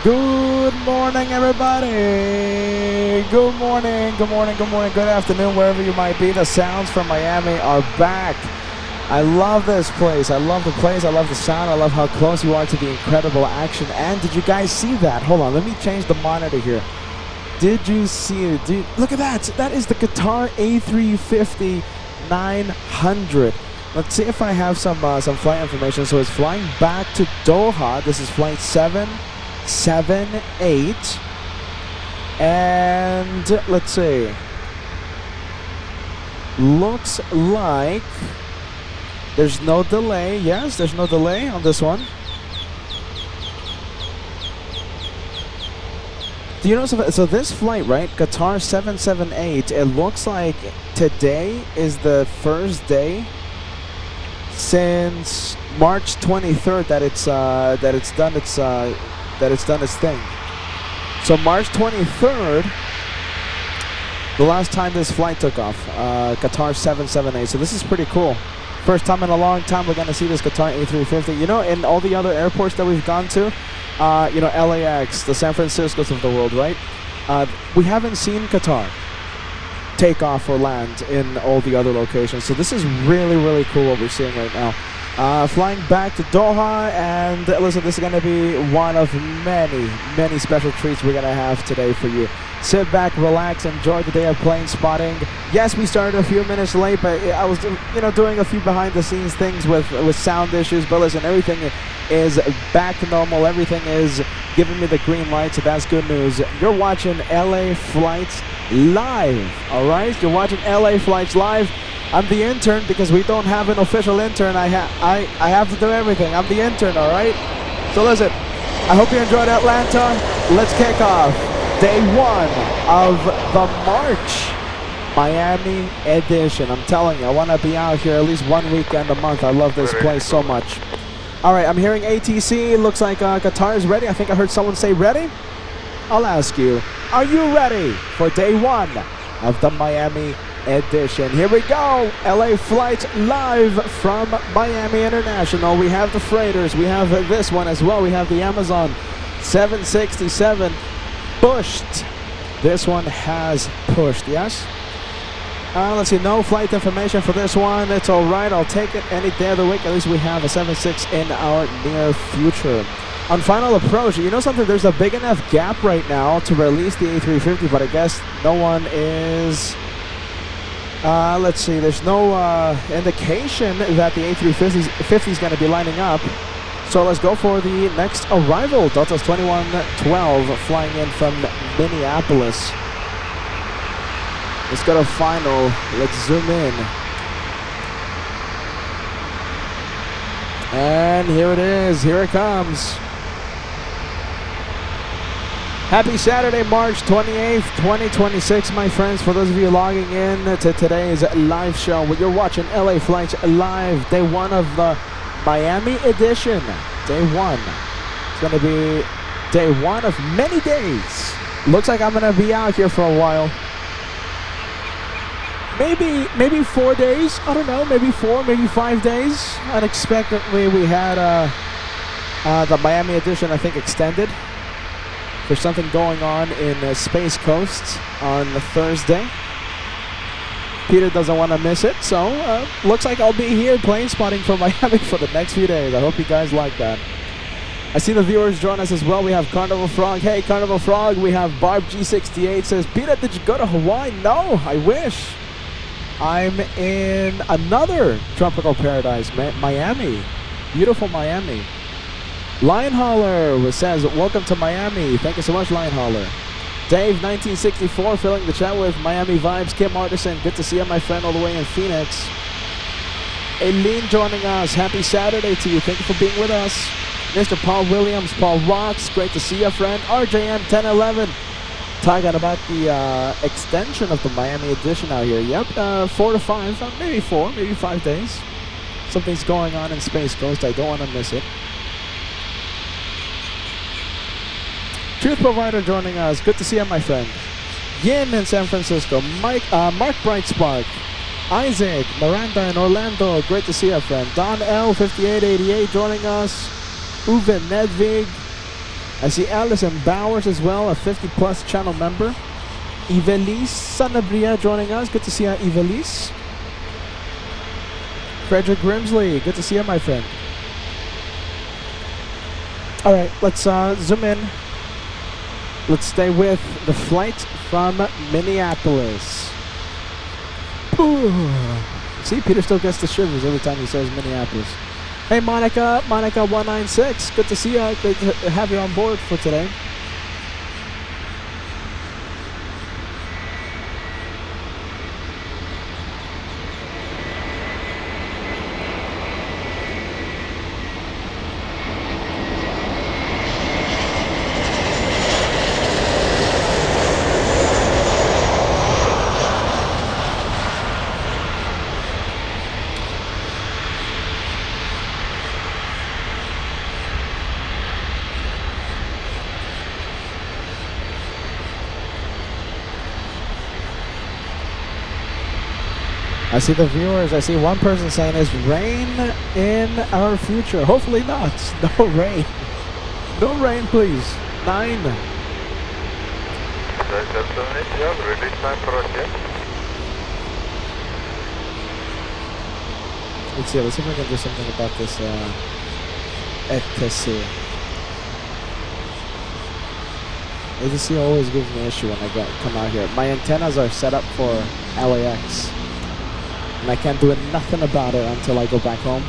Good morning, everybody. Good morning, good morning, good morning, good afternoon, wherever you might be. The sounds from Miami are back. I love this place. I love the place. I love the sound. I love how close you are to the incredible action. And did you guys see that? Hold on, let me change the monitor here. Did you see it? Look at that. That is the Qatar A350 900. Let's see if I have some flight information. So it's flying back to Doha. This is flight 778. And let's see. Looks like there's no delay. Yes, there's no delay on this one. Do you know, so this flight, right, Qatar 778, it looks like today is the first day since March 23rd that it's done its thing. So March 23rd, the last time this flight took off, Qatar 778. So this is pretty cool. First time in a long time we're going to see this Qatar A350. You know, in all the other airports that we've gone to, you know, LAX, the San Franciscos of the world, right? We haven't seen Qatar take off or land in all the other locations. So this is really, really cool what we're seeing right now. Flying back to Doha, and listen, this is going to be one of many, many special treats we're going to have today for you. Sit back, relax, enjoy the day of plane spotting. Yes, we started a few minutes late, but I was, you know, doing a few behind-the-scenes things with sound issues. But listen, everything is back to normal. Everything is giving me the green light, so that's good news. You're watching LA Flights Live, all right? You're watching LA Flights Live. I'm the intern because we don't have an official intern. I have to do everything. I'm the intern, all right? So listen, I hope you enjoyed Atlanta. Let's kick off day one of the March Miami edition. I'm telling you, I want to be out here at least one weekend a month. I love this place so much. All right, I'm hearing ATC. Looks like Qatar is ready. I think I heard someone say ready. I'll ask you, are you ready for day one of the Miami edition? Here we go. LA Flights Live from Miami International. We have the freighters. We have this one as well. We have the Amazon 767 pushed. This one has pushed, yes? Let's see, no flight information for this one. It's all right. I'll take it any day of the week. At least we have a 76 in our near future. On final approach, you know something? There's a big enough gap right now to release the A350, but I guess no one is... let's see, there's no indication that the A350 is going to be lining up. So let's go for the next arrival. Delta's 2112 flying in from Minneapolis. Let's go to final. Let's zoom in. And here it is. Here it comes. Happy Saturday, March 28th, 2026, my friends. For those of you logging in to today's live show, you're watching LA Flights Live, day one of the Miami edition. Day one. It's going to be day one of many days. Looks like I'm going to be out here for a while. Maybe 4 days. I don't know. Maybe 4, maybe 5 days. Unexpectedly, we had the Miami edition, I think, extended. There's something going on in Space Coast on Thursday. Peter doesn't want to miss it, so looks like I'll be here plane spotting for Miami for the next few days. I hope you guys like that. I see the viewers join us as well. We have Carnival Frog. Hey, Carnival Frog. We have Barb G68 says, Peter, did you go to Hawaii? No, I wish. I'm in another tropical paradise, Miami. Beautiful Miami. Lion Holler says, welcome to Miami. Thank you so much, Lion Holler. Dave 1964 filling the chat with Miami vibes. Kim Artisan, good to see you, my friend, all the way in Phoenix. Aileen joining us. Happy Saturday to you. Thank you for being with us. Mr. Paul Williams, Paul Rocks, great to see you, friend. RJM 1011 talking about the extension of the Miami edition out here. Yep, 4 to 5, maybe 4, maybe 5 days. Something's going on in Space Coast. I don't want to miss it. Truth Provider joining us. Good to see you, my friend. Yin in San Francisco. Mark Brightspark. Isaac, Miranda in Orlando. Great to see you, friend. Don L5888 joining us. Uwe Nedvig. I see Alison Bowers as well, a 50+ channel member. Ivelisse Sanabria joining us. Good to see you, Ivelisse. Frederick Grimsley, good to see you, my friend. All right, let's zoom in. Let's stay with the flight from Minneapolis. See, Peter still gets the shivers every time he says Minneapolis. Hey, Monica 196, good to see you. Good to have you on board for today. I see the viewers. I see one person saying, is rain in our future? Hopefully not. No rain. No rain, please. 9. Let's see if I can do something about this ETC. ETC always gives me an issue when I come out here. My antennas are set up for LAX. And I can't do nothing about it until I go back home.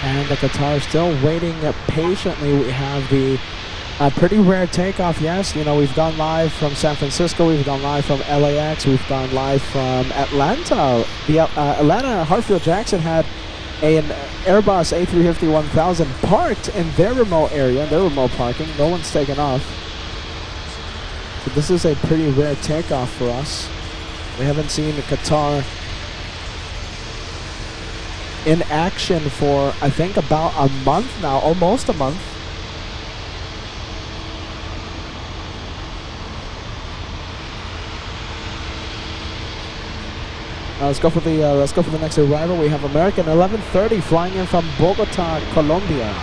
And the Qatar still waiting patiently. We have the pretty rare takeoff, yes. You know, we've gone live from San Francisco, we've gone live from LAX, we've gone live from Atlanta. The Atlanta Hartfield Jackson had an Airbus A350-1000 parked in their remote area, their remote parking. No one's taken off. So this is a pretty rare takeoff for us. We haven't seen the Qatar in action for, I think, about a month now, almost a month. Let's go for the next arrival. We have American 1130 flying in from Bogota, Colombia.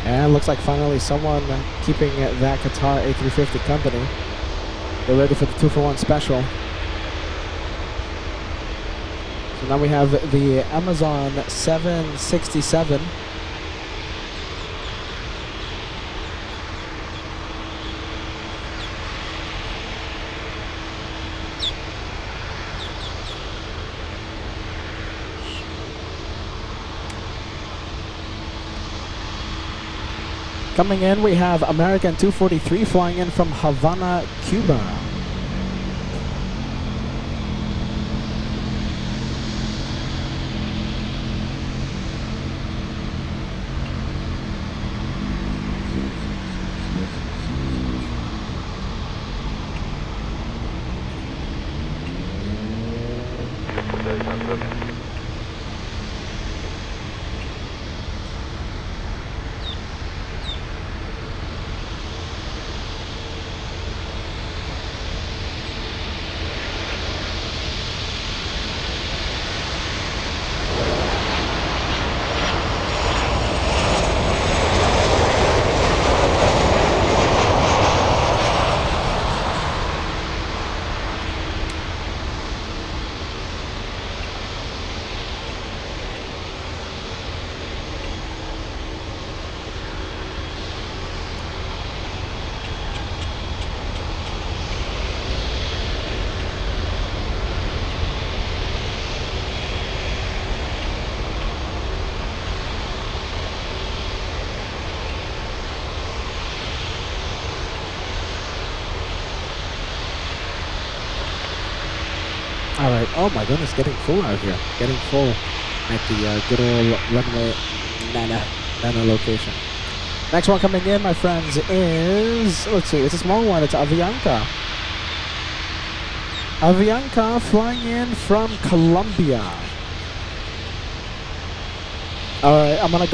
And looks like finally someone keeping that Qatar A350 company. They're ready for the 2-for-1 special. So now we have the Amazon 767. Coming in, we have American 243 flying in from Havana, Cuba. All right. Oh my goodness, getting full out here. Getting full at the good old runway Nana location. Next one coming in, my friends, is, let's see, it's a small one. It's Avianca. Avianca flying in from Colombia. All right, I'm gonna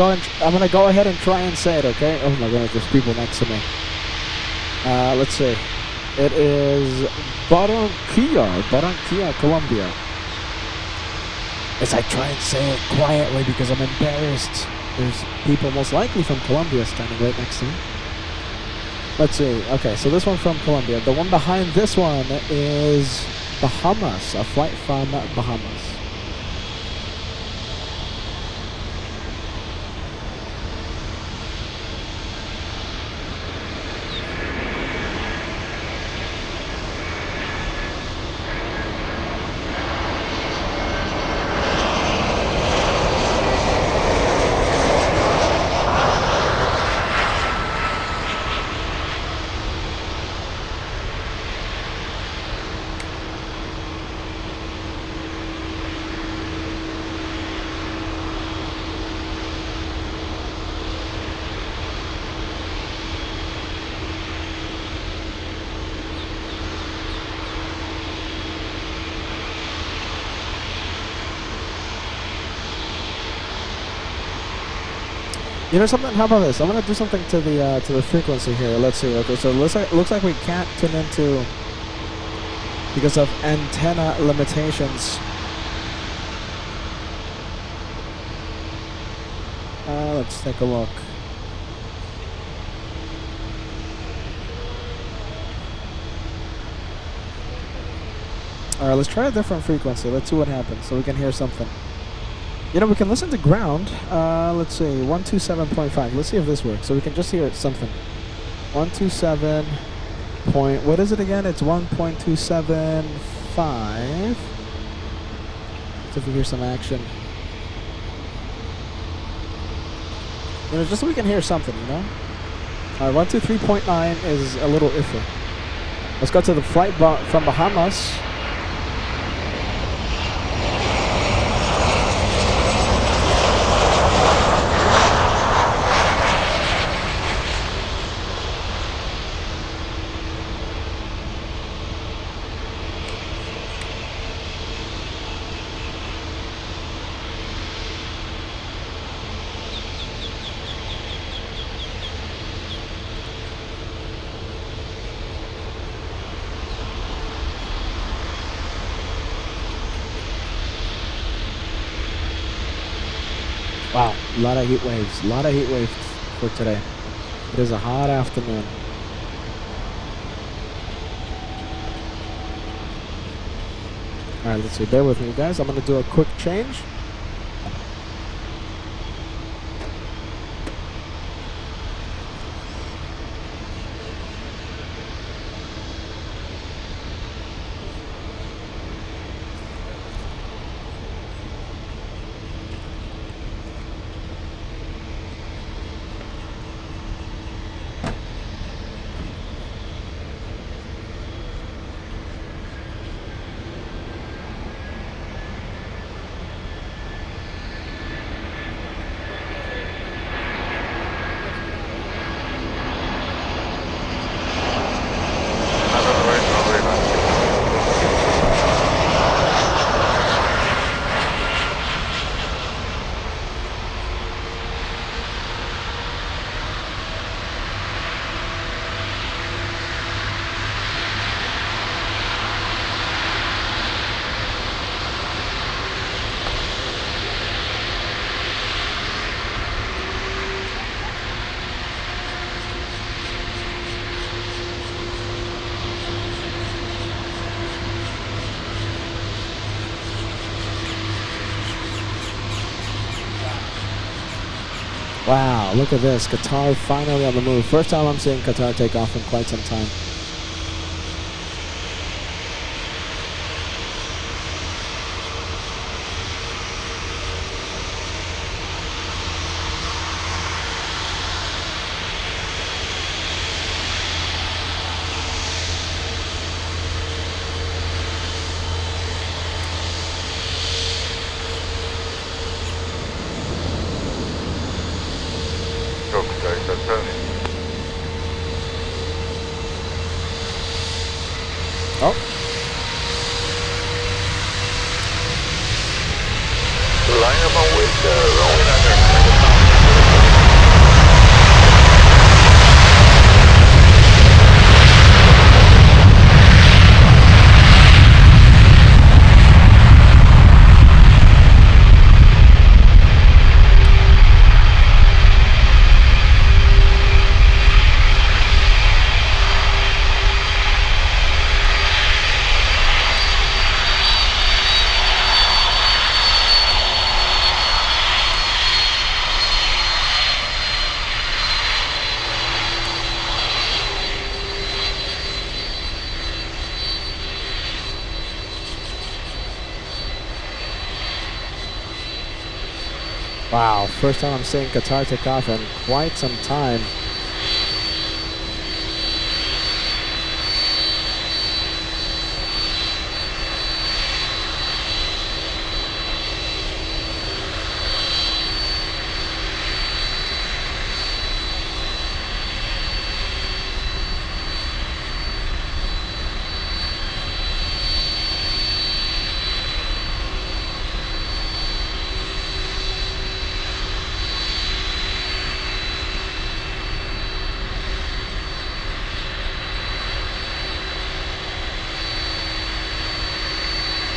go ahead and try and say it. Okay. Oh my goodness, there's people next to me. Let's see. It is Barranquilla, Colombia. As I try and say it quietly because I'm embarrassed. There's people most likely from Colombia standing right next to me. Let's see. Okay, so this one from Colombia. The one behind this one is Bahamas, a flight from Bahamas. You know something? How about this? I'm gonna do something to the frequency here. Let's see. Okay, so it looks like we can't tune into because of antenna limitations. Let's take a look. All right, let's try a different frequency. Let's see what happens, so we can hear something. You know, we can listen to ground. Let's see, 127.5. Let's see if this works. So we can just hear something. 127 point. What is it again? It's 1.275. Let's see if we hear some action. You know, just so we can hear something. You know. All right, 123.9 is a little iffy. Let's go to the flight from Bahamas. Wow, a lot of heat waves. A lot of heat waves for today. It is a hot afternoon. All right, let's see. Bear with me, guys. I'm going to do a quick change. Wow, look at this. Qatar finally on the move. First time I'm seeing Qatar take off in quite some time. Oh. Line up on with rolling under. Wow, first time I'm seeing Qatar take off in quite some time.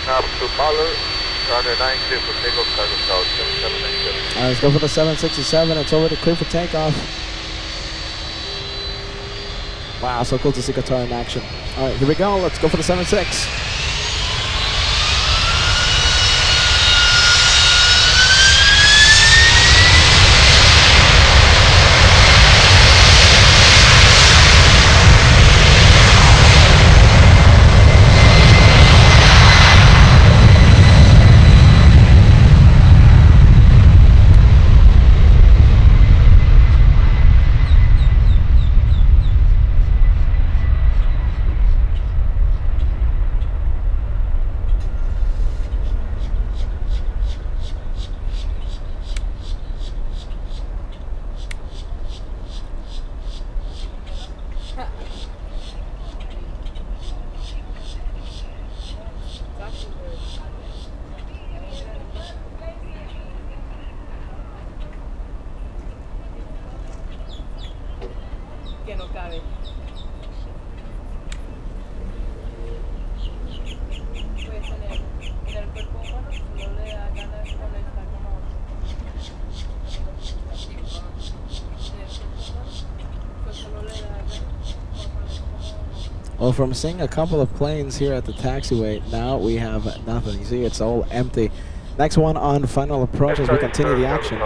Up to Pollard, runner 90 for takeoff, cargo south 7797. Let's go for the 767. It's already clear for takeoff. Wow, so cool to see Qatar in action. All right, here we go. Let's go for the 76. Que no cabe. Puedes tener en el cuerpo humano, solo le da ganas cuando está como pues solo le da ganas Well, from seeing a couple of planes here at the taxiway, now we have nothing. You see, it's all empty. Next one on final approach as we continue the action.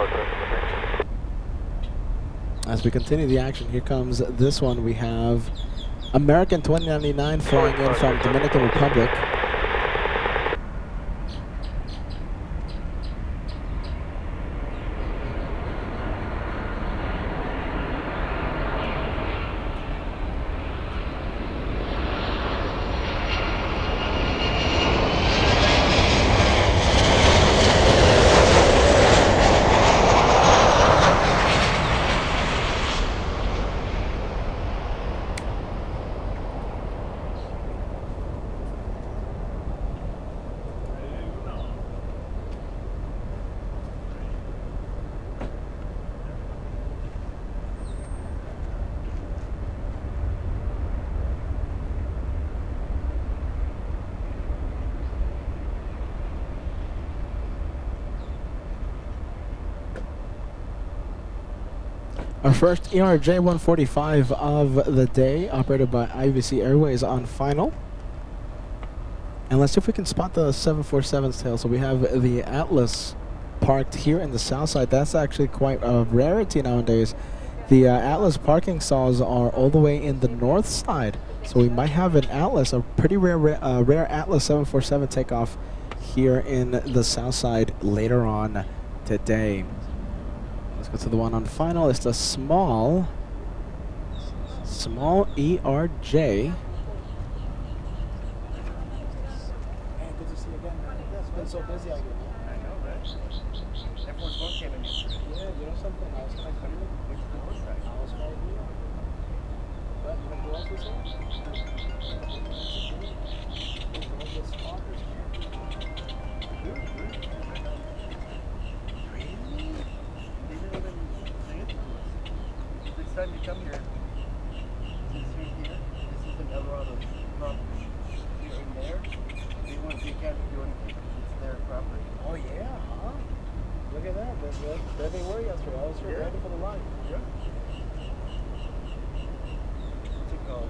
As we continue the action, here comes this one. We have American 2099 flying in from Dominican Republic. Our first ERJ 145 of the day, operated by ABX Airways on final. And let's see if we can spot the 747's tail. So we have the Atlas parked here in the south side. That's actually quite a rarity nowadays. The Atlas parking stalls are all the way in the north side. So we might have an Atlas, a pretty rare Atlas 747 takeoff here in the south side later on today. Let's go to the one on final. It's the small ERJ. Good to see you again, man. It's been so busy out here. I know, right? Everyone's phone came in yesterday. Yeah, you know something? I was kind of funny. Which is the worst side? I was right here. But you know who else was here? They didn't even say it to us. Next time you come here, this here, this is an Eldorado property. Here and there, they can't do anything. It's their property. Oh yeah, huh? Look at that. There they were yesterday. I was here ready for the line. Yeah. What's it called?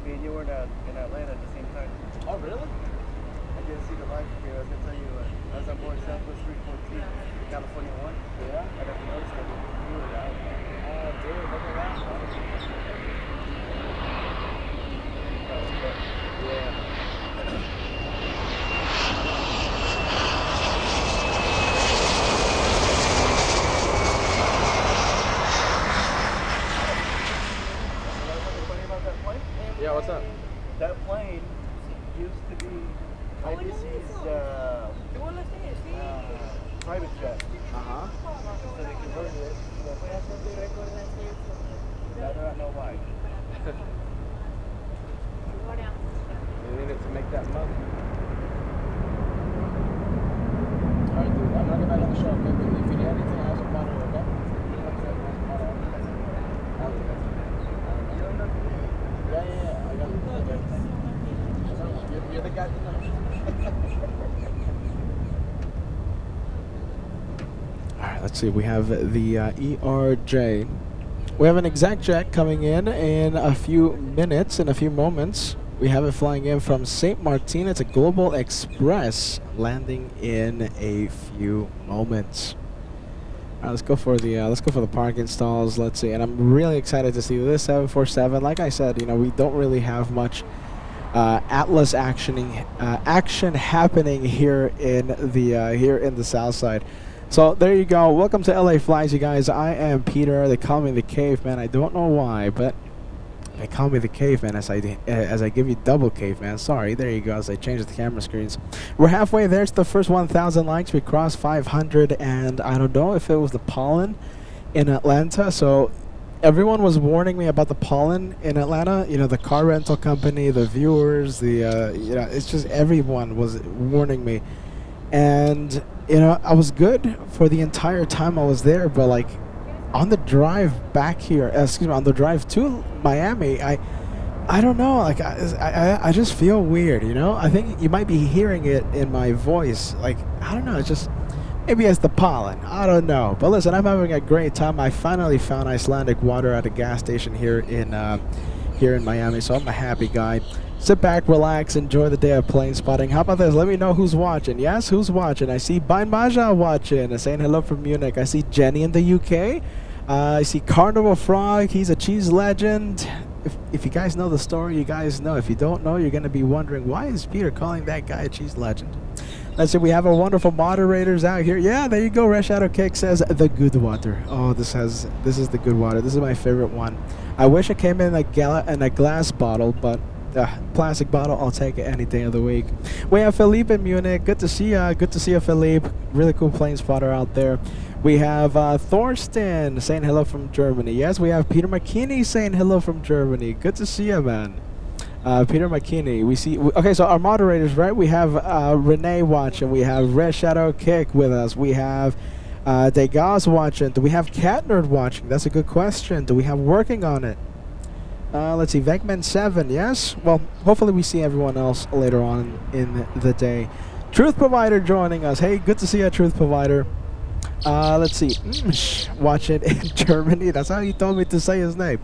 Me and you were in Atlanta at the same time. Oh really? I didn't see the live here. I was gonna tell you, I was on board Southwest 314, the California one. Yeah. I never noticed that you were out. Oh dude, look at that. Yeah. Yeah, what's up? That plane used to be IBC's private jet. Uh-huh. So they converted it. I do not know why. They needed to make that money. Alright, dude, I'm gonna get back on the show. Maybe if you need anything, I have some money, okay? Yeah. I got it. Okay. You're the guy that knows. Alright, let's see. We have the ERJ. We have an exec jet coming in a few minutes, in a few moments. We have it flying in from St. Martin. It's a Global Express landing in a few moments. All right, let's go for the parking stalls. Let's see, and I'm really excited to see this 747. Like I said, you know, we don't really have much Atlas action happening here in the south side. So there you go. Welcome to LA Flies, you guys. I am Peter. They call me the Caveman. I don't know why, but they call me the Caveman as I give you double Caveman. Sorry. There you go. As I change the camera screens, we're halfway there. It's the first 1,000 likes. We crossed 500, and I don't know if it was the pollen in Atlanta. So everyone was warning me about the pollen in Atlanta. You know, the car rental company, the viewers, you know, it's just everyone was warning me. And, you know, I was good for the entire time I was there, but like on the drive back here, on the drive to Miami, I don't know, like I just feel weird, you know? I think you might be hearing it in my voice. Like, I don't know, it's just, maybe it's the pollen, I don't know. But listen, I'm having a great time. I finally found Icelandic water at a gas station here in Miami, so I'm a happy guy. Sit back, relax, enjoy the day of plane spotting. How about this? Let me know who's watching. Yes, who's watching? I see Bain Maja watching, saying hello from Munich. I see Jenny in the UK. I see Carnival Frog. He's a cheese legend. If you guys know the story, you guys know. If you don't know, you're going to be wondering, why is Peter calling that guy a cheese legend? Let's see, we have our wonderful moderators out here. Yeah, there you go. Red Shadow Cake says the good water. Oh, this is the good water. This is my favorite one. I wish it came in a glass bottle, but plastic bottle, I'll take it any day of the week. We have Philippe in Munich. Good to see ya. Good to see you, Philippe. Really cool plane spotter out there. We have Thorsten saying hello from Germany. Yes, we have Peter McKinney saying hello from Germany. Good to see you, man. Peter McKinney. We see. Okay, so our moderators, right? We have Renee watching. We have Red Shadow Kick with us. We have Degas watching. Do we have Cat Nerd watching? That's a good question. Do we have Working on It? Let's see, Vecman 7, yes? Well, hopefully we see everyone else later on in the day. Truth Provider joining us. Hey, good to see you, Truth Provider. Let's see, watch it in Germany. That's how he told me to say his name.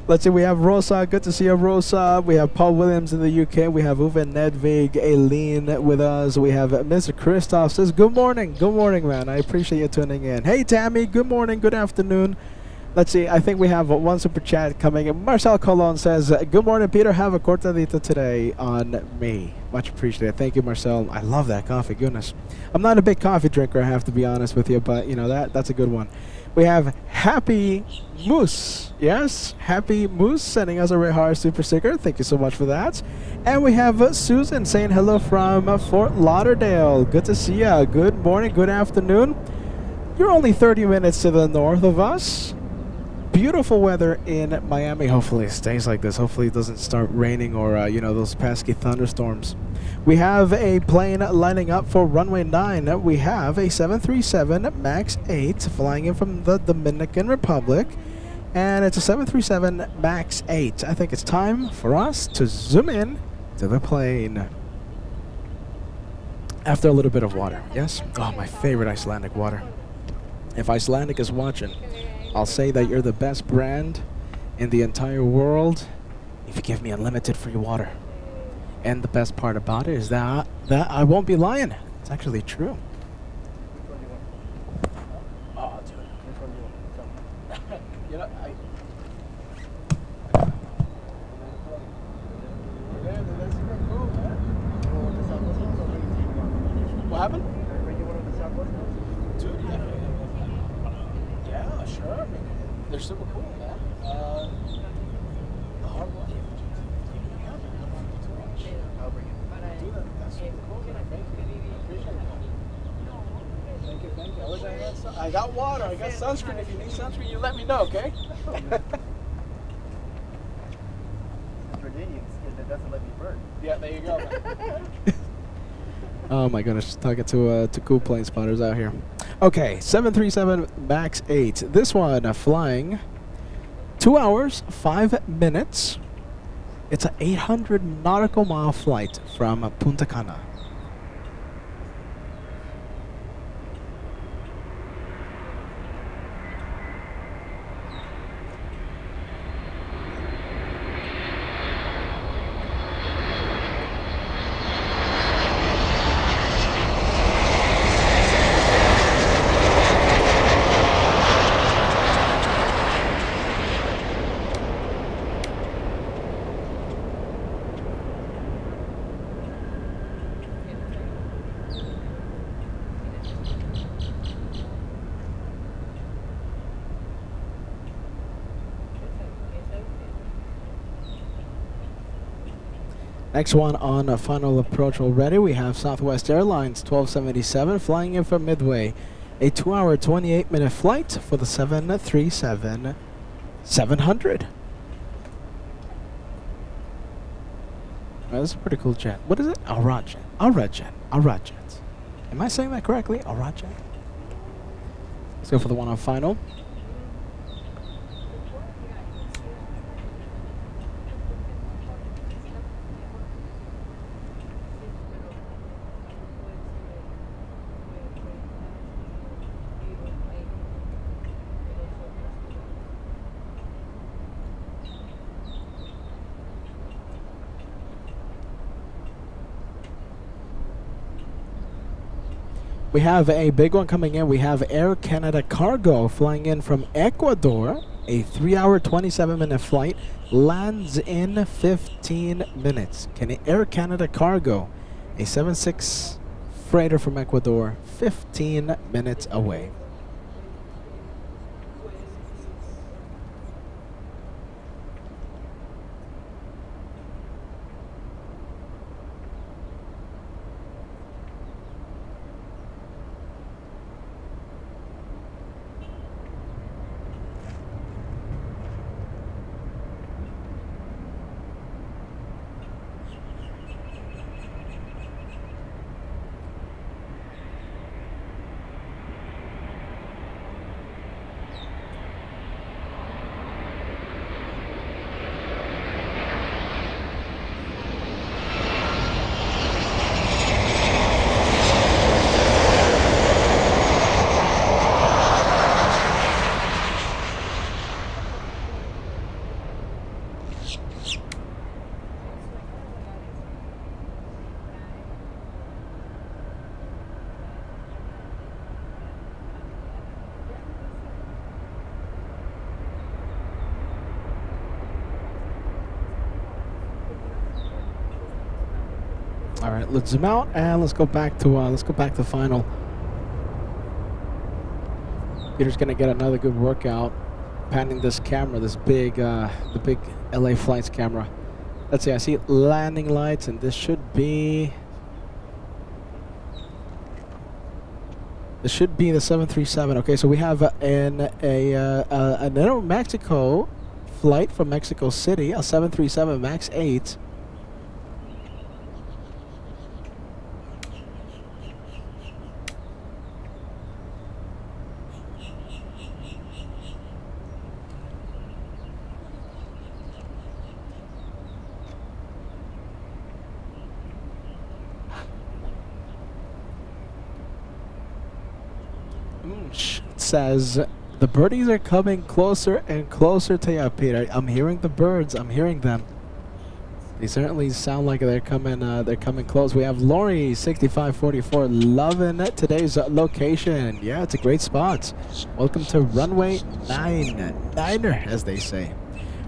Let's see, we have Rosa. Good to see you, Rosa. We have Paul Williams in the UK. We have Uwe Nedvig, Aileen with us. We have Mr. Christoph says, good morning. Good morning, man. I appreciate you tuning in. Hey, Tammy. Good morning. Good afternoon. Let's see. I think we have one super chat coming in. Marcel Colon says, good morning, Peter. Have a cortadito today on me. Much appreciated. Thank you, Marcel. I love that coffee. Goodness. I'm not a big coffee drinker, I have to be honest with you, but, you know, that's a good one. We have Happy Moose. Yes, Happy Moose sending us a Rehar super sticker. Thank you so much for that. And we have Susan saying hello from Fort Lauderdale. Good to see ya. Good morning, good afternoon. You're only 30 minutes to the north of us. Beautiful weather in Miami. Hopefully it stays like this. Hopefully it doesn't start raining or, you know, those pesky thunderstorms. We have a plane lining up for runway 9. We have a 737 MAX 8 flying in from the Dominican Republic. And it's a 737 MAX 8. I think it's time for us to zoom in to the plane. After a little bit of water, yes? Oh, my favorite Icelandic water. If Icelandic is watching, I'll say that you're the best brand in the entire world if you give me unlimited free water. And the best part about it is that I won't be lying. It's actually true. Which one do you want? Oh, dude. Which one do you want? Tell me. You know, You want the Southwest ones or bring you one? what happened? Can I bring you one of the Southwest ones? Dude, yeah, sure. I mean, they're super cool, man. The hard one. I'll bring it. Do that. That's super cool. Thank you. Appreciate it. Thank you. I wish I had sun. I got water. I got sunscreen. If you need sunscreen, you let me know, okay? Jordanian skin that doesn't let me burn. Yeah, there you go. Oh my goodness, talking to cool plane spotters out here. Okay, 737 MAX 8. This one flying 2 hours, 5 minutes. It's an 800 nautical mile flight from Punta Cana. Next one on a final approach already. We have Southwest Airlines 1277 flying in from Midway. A 2 hour, 28 minute flight for the 737 700. That's a pretty cool jet. What is it? Aurajet. Aurajet. Aurajet. Am I saying that correctly? Aurajet. Let's go for the one on final. We have a big one coming in. We have Air Canada Cargo flying in from Ecuador. A 3 hour, 27 minute flight lands in 15 minutes. Air Canada Cargo, a 76 freighter from Ecuador, 15 minutes away. All right, let's zoom out and let's go back to final. Peter's gonna get another good workout, panning this camera, this big, the big LA flights camera. Let's see, I see landing lights, and this should be the 737. Okay, so we have an Aeromexico flight from Mexico City, a 737 MAX 8. Says the birdies are coming closer and closer to you, Peter. I'm hearing the birds. I'm hearing them. They certainly sound like they're coming close. We have Lori 6544 loving today's location. Yeah, it's a great spot. Welcome to Runway 9er, as they say.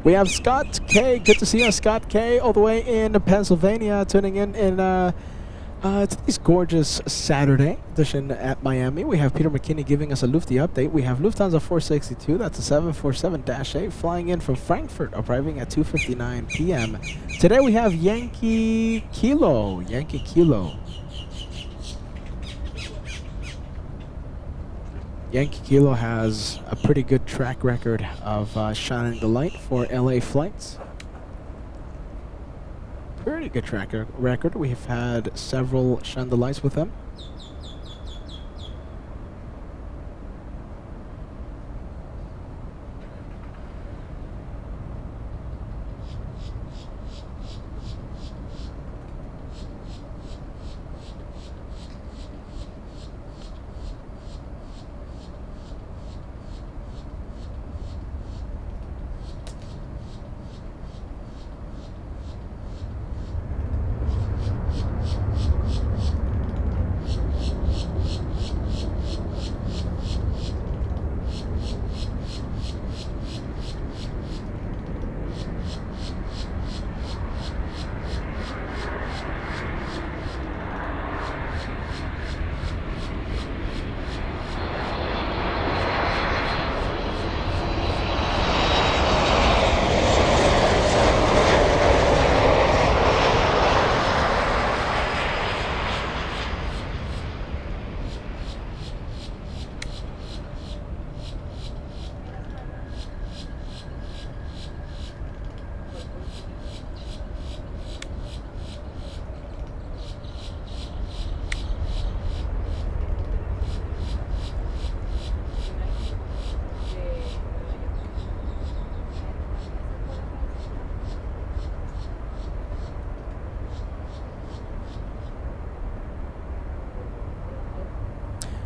We have Scott K. Good to see you, Scott K. All the way in Pennsylvania, tuning in today's gorgeous Saturday edition at Miami. We have Peter McKinney giving us a Lufty update. We have Lufthansa 462, that's a 747-8 flying in from Frankfurt, arriving at 2:59 p.m. Today we have Yankee Kilo. Yankee Kilo has a pretty good track record of shining the light for LA flights. Pretty good track record. We've had several shine the lights with them.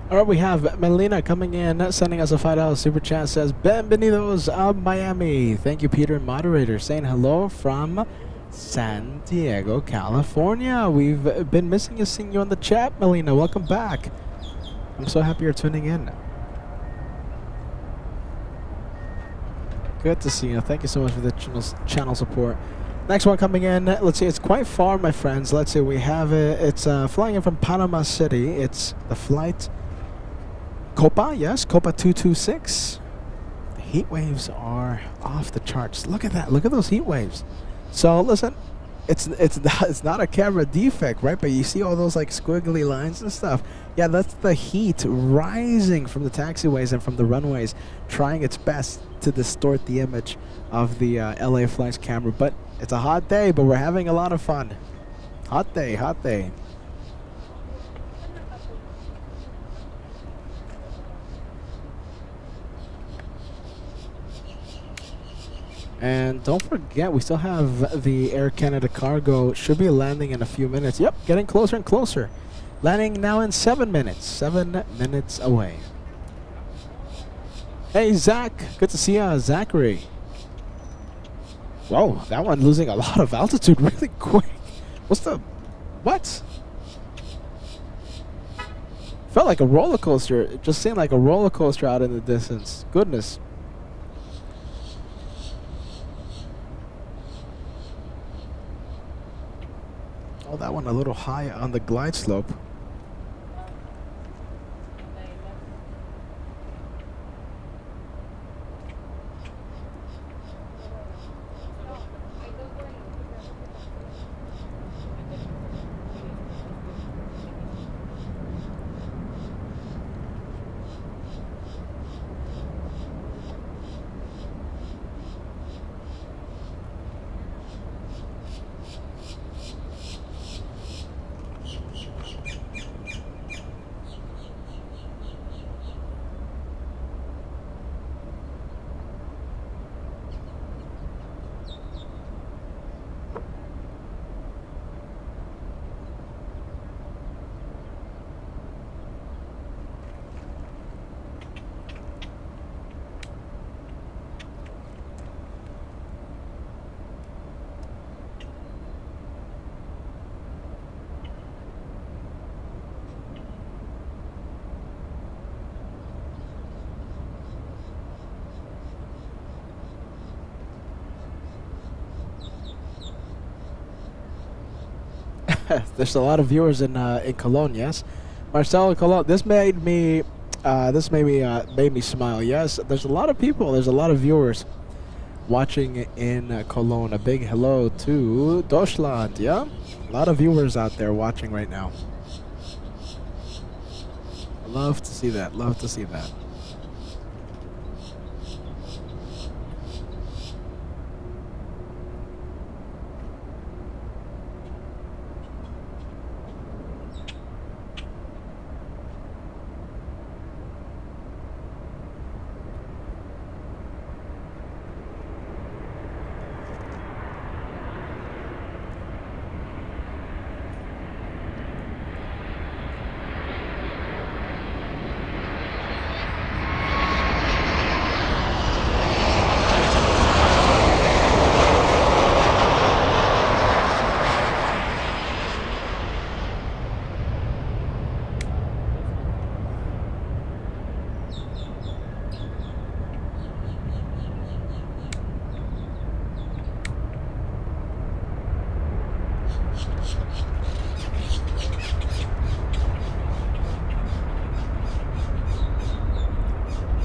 All right, we have Melina coming in, sending us a $5 super chat. Says, "Bienvenidos a Miami." Thank you, Peter, moderator, saying hello from San Diego, California. We've been missing you, seeing you on the chat, Melina. Welcome back. I'm so happy you're tuning in. Good to see you. Thank you so much for the channel support. Next one coming in. Let's see. It's quite far, my friends. Let's see. We have it. It's flying in from Panama City. It's the flight Copa. Yes, Copa 226. The heat waves are off the charts. Look at that. Look at those heat waves. So listen, it's not a camera defect, right? But you see all those like squiggly lines and stuff. Yeah, that's the heat rising from the taxiways and from the runways, trying its best to distort the image of the LA flights camera. But it's a hot day, but we're having a lot of fun. Hot day, hot day. And don't forget, we still have the Air Canada Cargo. Should be landing in a few minutes. Yep, getting closer and closer. Landing now in 7 minutes. 7 minutes away. Hey, Zach. Good to see you, Zachary. Whoa, that one losing a lot of altitude really quick. What? Felt like a roller coaster. It just seemed like a roller coaster out in the distance. Goodness. Oh, that one a little high on the glide slope. There's a lot of viewers in Cologne. Yes, Marcelo Cologne. This made me smile. Yes, there's a lot of people. There's a lot of viewers watching in Cologne. A big hello to Deutschland. Yeah, a lot of viewers out there watching right now. Love to see that. Love to see that.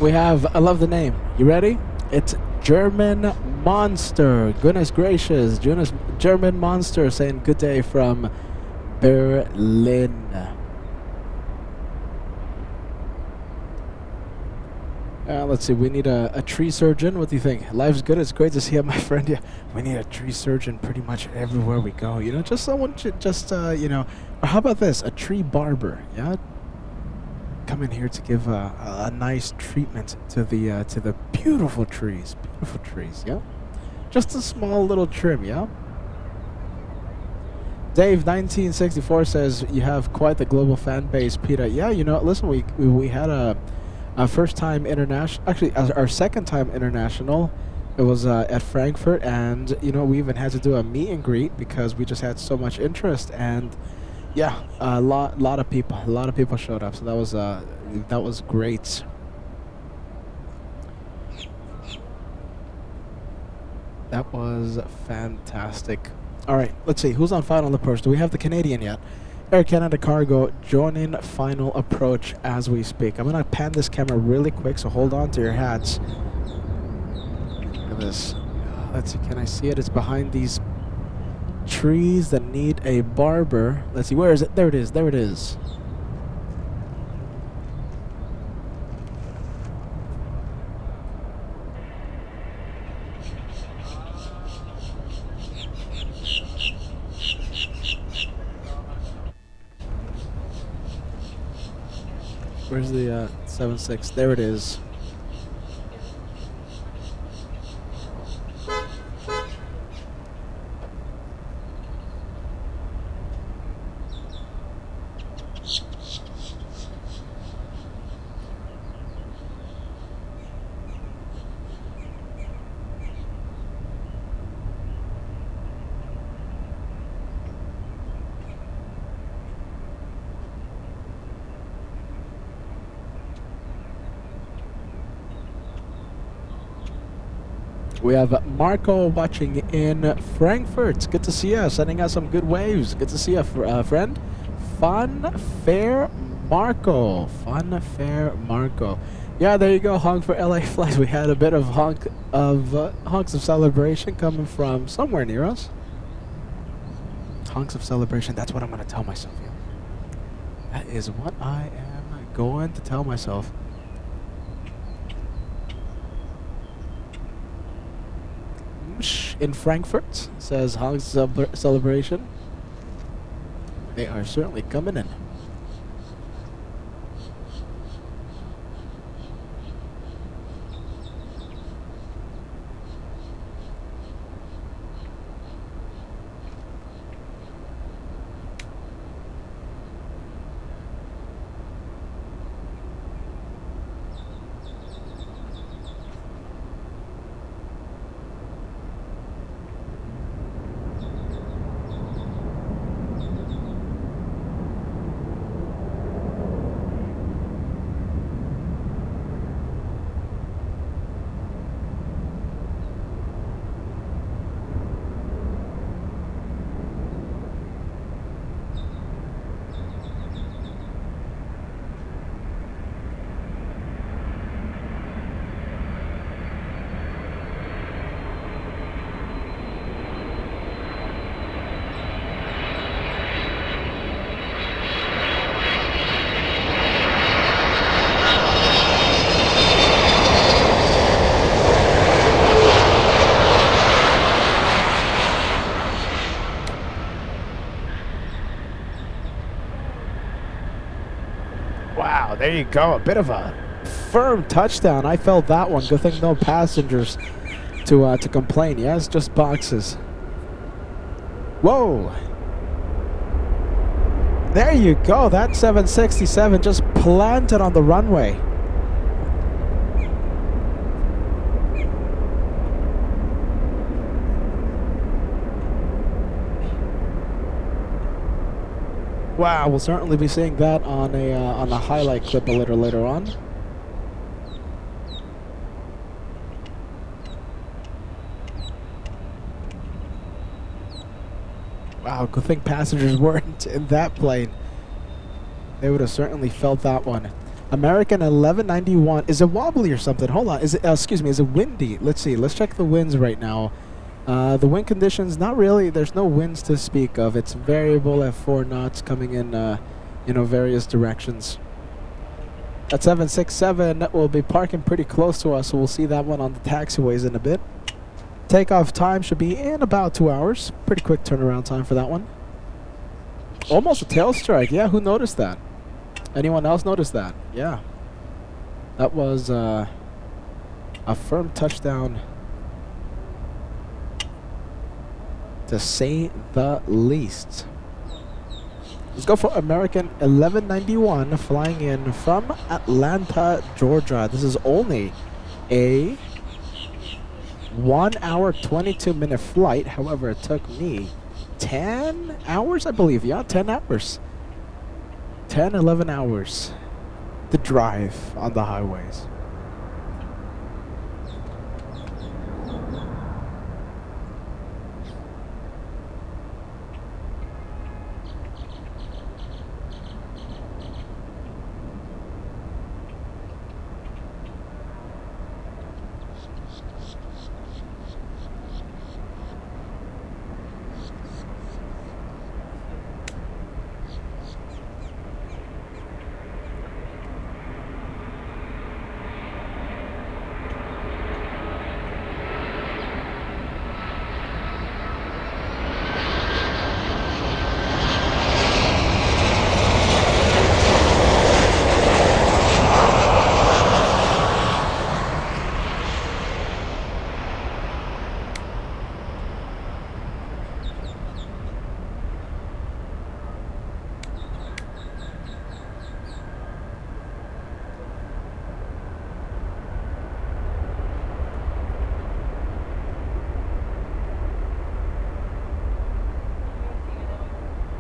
We have, I love the name. You ready? It's German Monster. Goodness gracious. German Monster saying good day from Berlin. Let's see, we need a tree surgeon. What do you think? Life's good. It's great to see my friend. Yeah, we need a tree surgeon pretty much everywhere we go. You know, just someone to you know, or how about this? A tree barber. Yeah, come in here to give a nice treatment to the beautiful trees. Beautiful trees. Yeah, just a small little trim. Yeah. Dave 1964 says you have quite the global fan base, Peter. Yeah, you know, listen, we had a first time international, actually our second time international. It was at Frankfurt, and you know, we even had to do a meet and greet because we just had so much interest, and yeah, a lot of people showed up, so that was great. That was fantastic. All right, let's see who's on final approach. Do we have the Canadian yet? Air Canada Cargo joining final approach as we speak. I'm gonna pan this camera really quick, so hold on to your hats. Look at this. Let's see, can I see it? It's behind these trees that need a barber. Let's see, where is it? There it is. There it is. Where's the 7.6? There it is. We have Marco watching in Frankfurt. Good to see you. Sending us some good waves. Good to see you, friend. Fun Fair Marco. Fun Fair Marco. Yeah, there you go. Honk for LA flights. We had a bit of honks of celebration coming from somewhere near us. Honks of celebration. That's what I'm going to tell myself. Yeah. That is what I am going to tell myself. In Frankfurt says honks celebration. They are certainly coming in. Wow, there you go. A bit of a firm touchdown. I felt that one. Good thing no passengers to complain. Yes, just boxes. Whoa. There you go. That 767 just planted on the runway. Wow, we'll certainly be seeing that on a highlight clip a little later on. Wow, good thing passengers weren't in that plane. They would have certainly felt that one. American 1191. Is it wobbly or something? Hold on. Is it? Excuse me. Is it windy? Let's see. Let's check the winds right now. The wind conditions, not really. There's no winds to speak of. It's variable at 4 knots coming in, various directions. That 767 will be parking pretty close to us, so we'll see that one on the taxiways in a bit. Takeoff time should be in about 2 hours. Pretty quick turnaround time for that one. Almost a tail strike. Yeah, who noticed that? Anyone else notice that? Yeah. That was a firm touchdown, to say the least. Let's go for American 1191 flying in from Atlanta, Georgia. This is only a 1 hour 22-minute flight. However, it took me 10 hours, I believe. Yeah, 10 hours. 10, 11 hours to drive on the highways.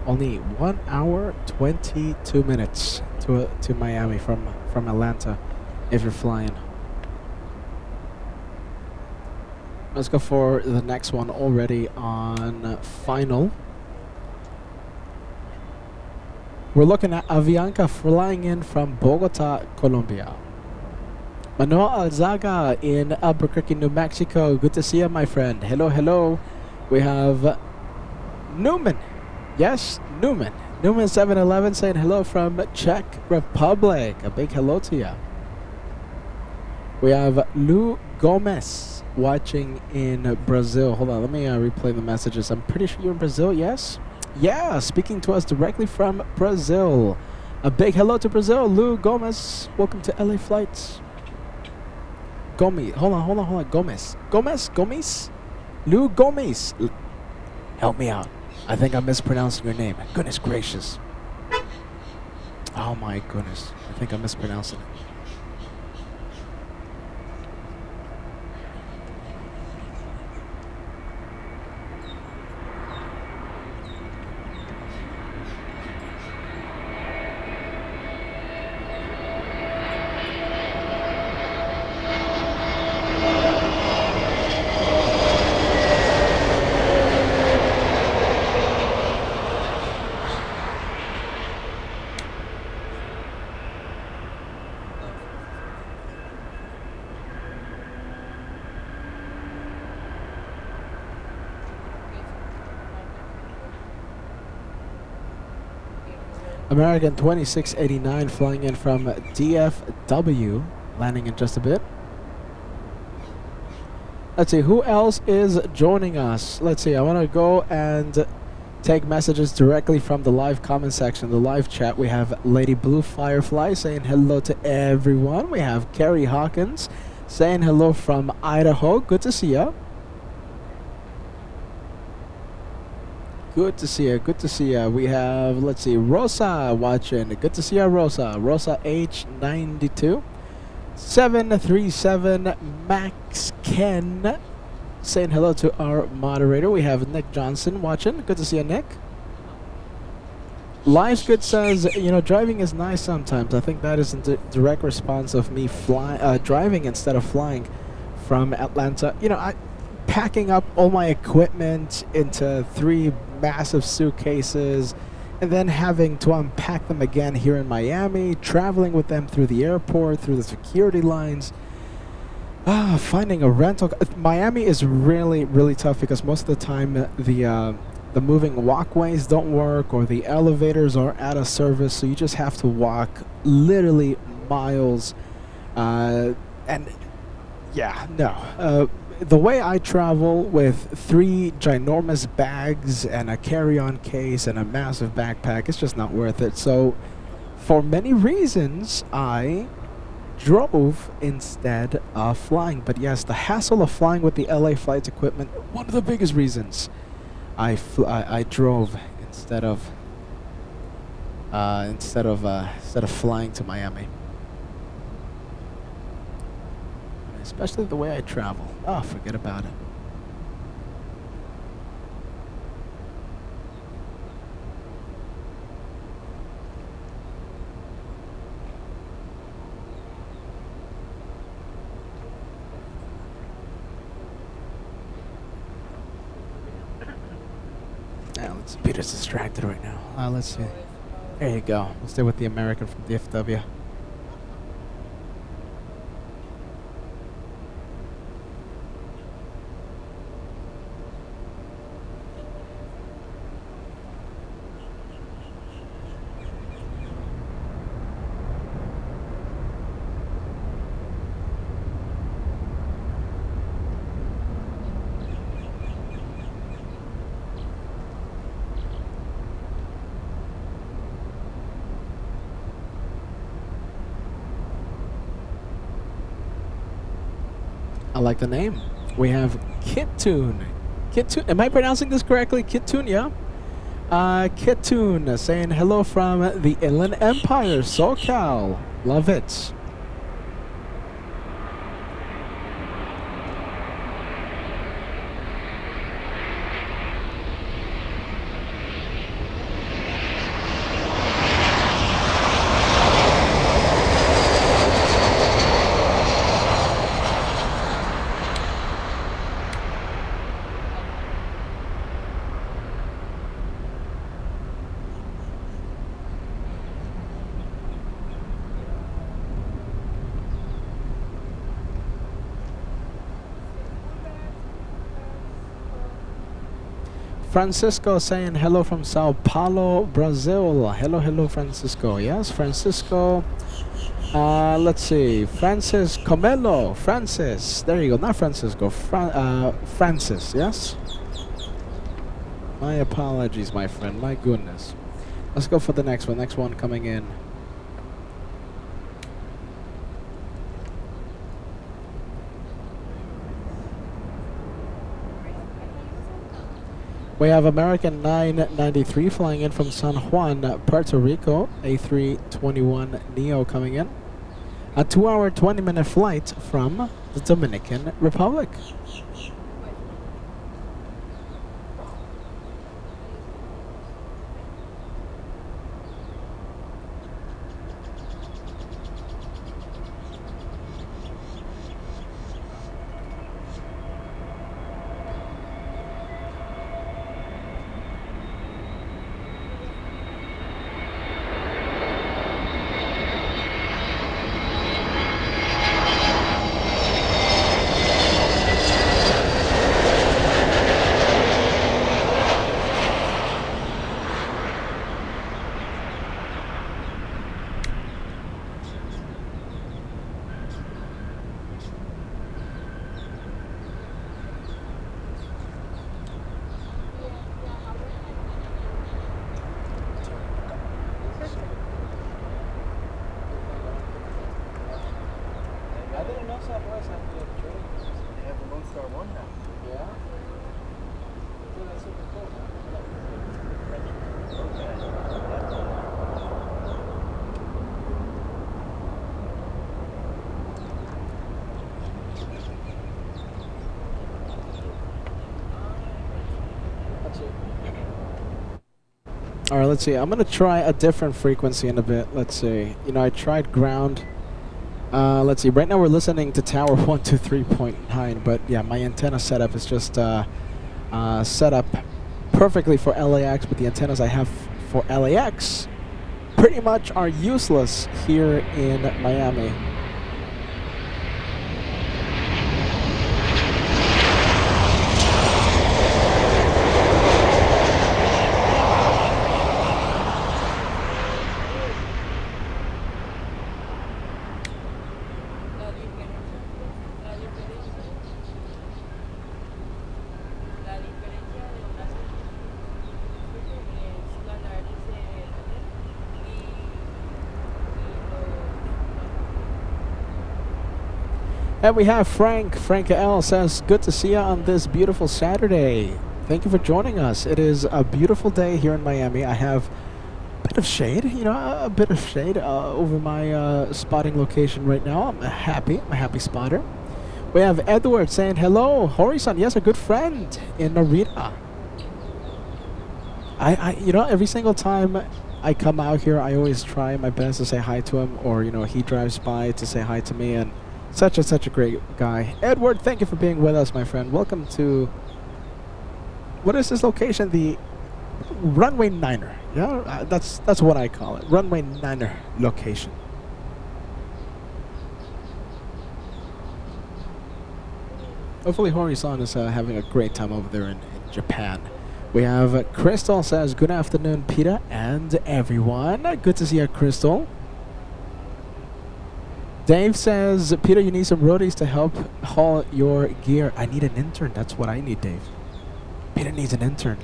Only 1 hour 22 minutes to Miami from Atlanta if you're flying. Let's go for the next one already on final. We're looking at Avianca flying in from Bogota, Colombia. Manuel Alzaga in Albuquerque, New Mexico. Good to see you, my friend. Hello, hello. We have Newman. Yes, Newman. Newman 711 saying hello from Czech Republic. A big hello to you. We have Lou Gomez watching in Brazil. Hold on, let me replay the messages. I'm pretty sure you're in Brazil, yes? Yeah, speaking to us directly from Brazil. A big hello to Brazil, Lou Gomez. Welcome to LA Flights. Gomez, hold on. Gomez? Lou Gomez. Help me out. I think I'm mispronouncing your name. Goodness gracious. Oh my goodness. I think I'm mispronouncing it. American 2689 flying in from DFW, landing in just a bit. Let's see, who else is joining us? Let's see, I want to go and take messages directly from the live comment section, the live chat. We have Lady Blue Firefly saying hello to everyone. We have Carrie Hawkins saying hello from Idaho. Good to see ya. Good to see ya. We have, let's see, Rosa watching. Good to see ya, Rosa. Rosa H92. 737 Max Ken saying hello to our moderator. We have Nick Johnson watching. Good to see ya, Nick. Life's Good says, driving is nice sometimes. I think that is a direct response of me driving instead of flying from Atlanta. Packing up all my equipment into 3 massive suitcases and then having to unpack them again here in Miami, traveling with them through the airport, through the security lines. Finding a rental. Miami is really, really tough because most of the time the moving walkways don't work or the elevators are out of service, so you just have to walk literally miles. The way I travel with 3 ginormous bags and a carry-on case and a massive backpack, it's just not worth it. So for many reasons, I drove instead of flying. But yes, the hassle of flying with the LA Flights equipment, one of the biggest reasons I drove instead of flying to Miami. Especially the way I travel. Oh, forget about it. Yeah, let's see. Peter's distracted right now. Let's see. There you go. We'll stay with the American from DFW. I like the name. We have Kittoon. Kittoon. Am I pronouncing this correctly? Kittoon, yeah? Kittoon saying hello from the Inland Empire, SoCal. Love it. Francisco saying hello from Sao Paulo, Brazil. Hello, hello, Francisco. Yes, Francisco. Let's see. Francis Comelo. Francis. There you go. Not Francisco. Francis. Yes. My apologies, my friend. My goodness. Let's go for the next one. Next one coming in. We have American 993 flying in from San Juan, Puerto Rico. A321 Neo coming in. A 2-hour, 20-minute flight from the Dominican Republic. I didn't know Southwest had the train. They have the Lone Star 1 now. Yeah? That's super cool, All right, let's see. I'm going to try a different frequency in a bit. Let's see. You know, I tried ground. Let's see. Right now we're listening to Tower 123.9, but yeah, my antenna setup is just set up perfectly for LAX, but the antennas I have for LAX pretty much are useless here in Miami. And we have Frank. Frank L says, good to see you on this beautiful Saturday. Thank you for joining us. It is a beautiful day here in Miami. I have a bit of shade, you know, a bit of shade over my spotting location right now. I'm a happy spotter. We have Edward saying, hello, Hori-san. Yes, a good friend in Narita. You know, every single time I come out here, I always try my best to say hi to him, or, you know, he drives by to say hi to me, and such a great guy. Edward, thank you for being with us, my friend. Welcome to, what is this location? The Runway 9er. Yeah, that's what I call it. Runway 9er location. Hopefully Hori-san is having a great time over there in Japan. We have Crystal says, good afternoon, Peter and everyone. Good to see you, Crystal. Dave says, Peter, you need some roadies to help haul your gear. I need an intern. That's what I need, Dave. Peter needs an intern.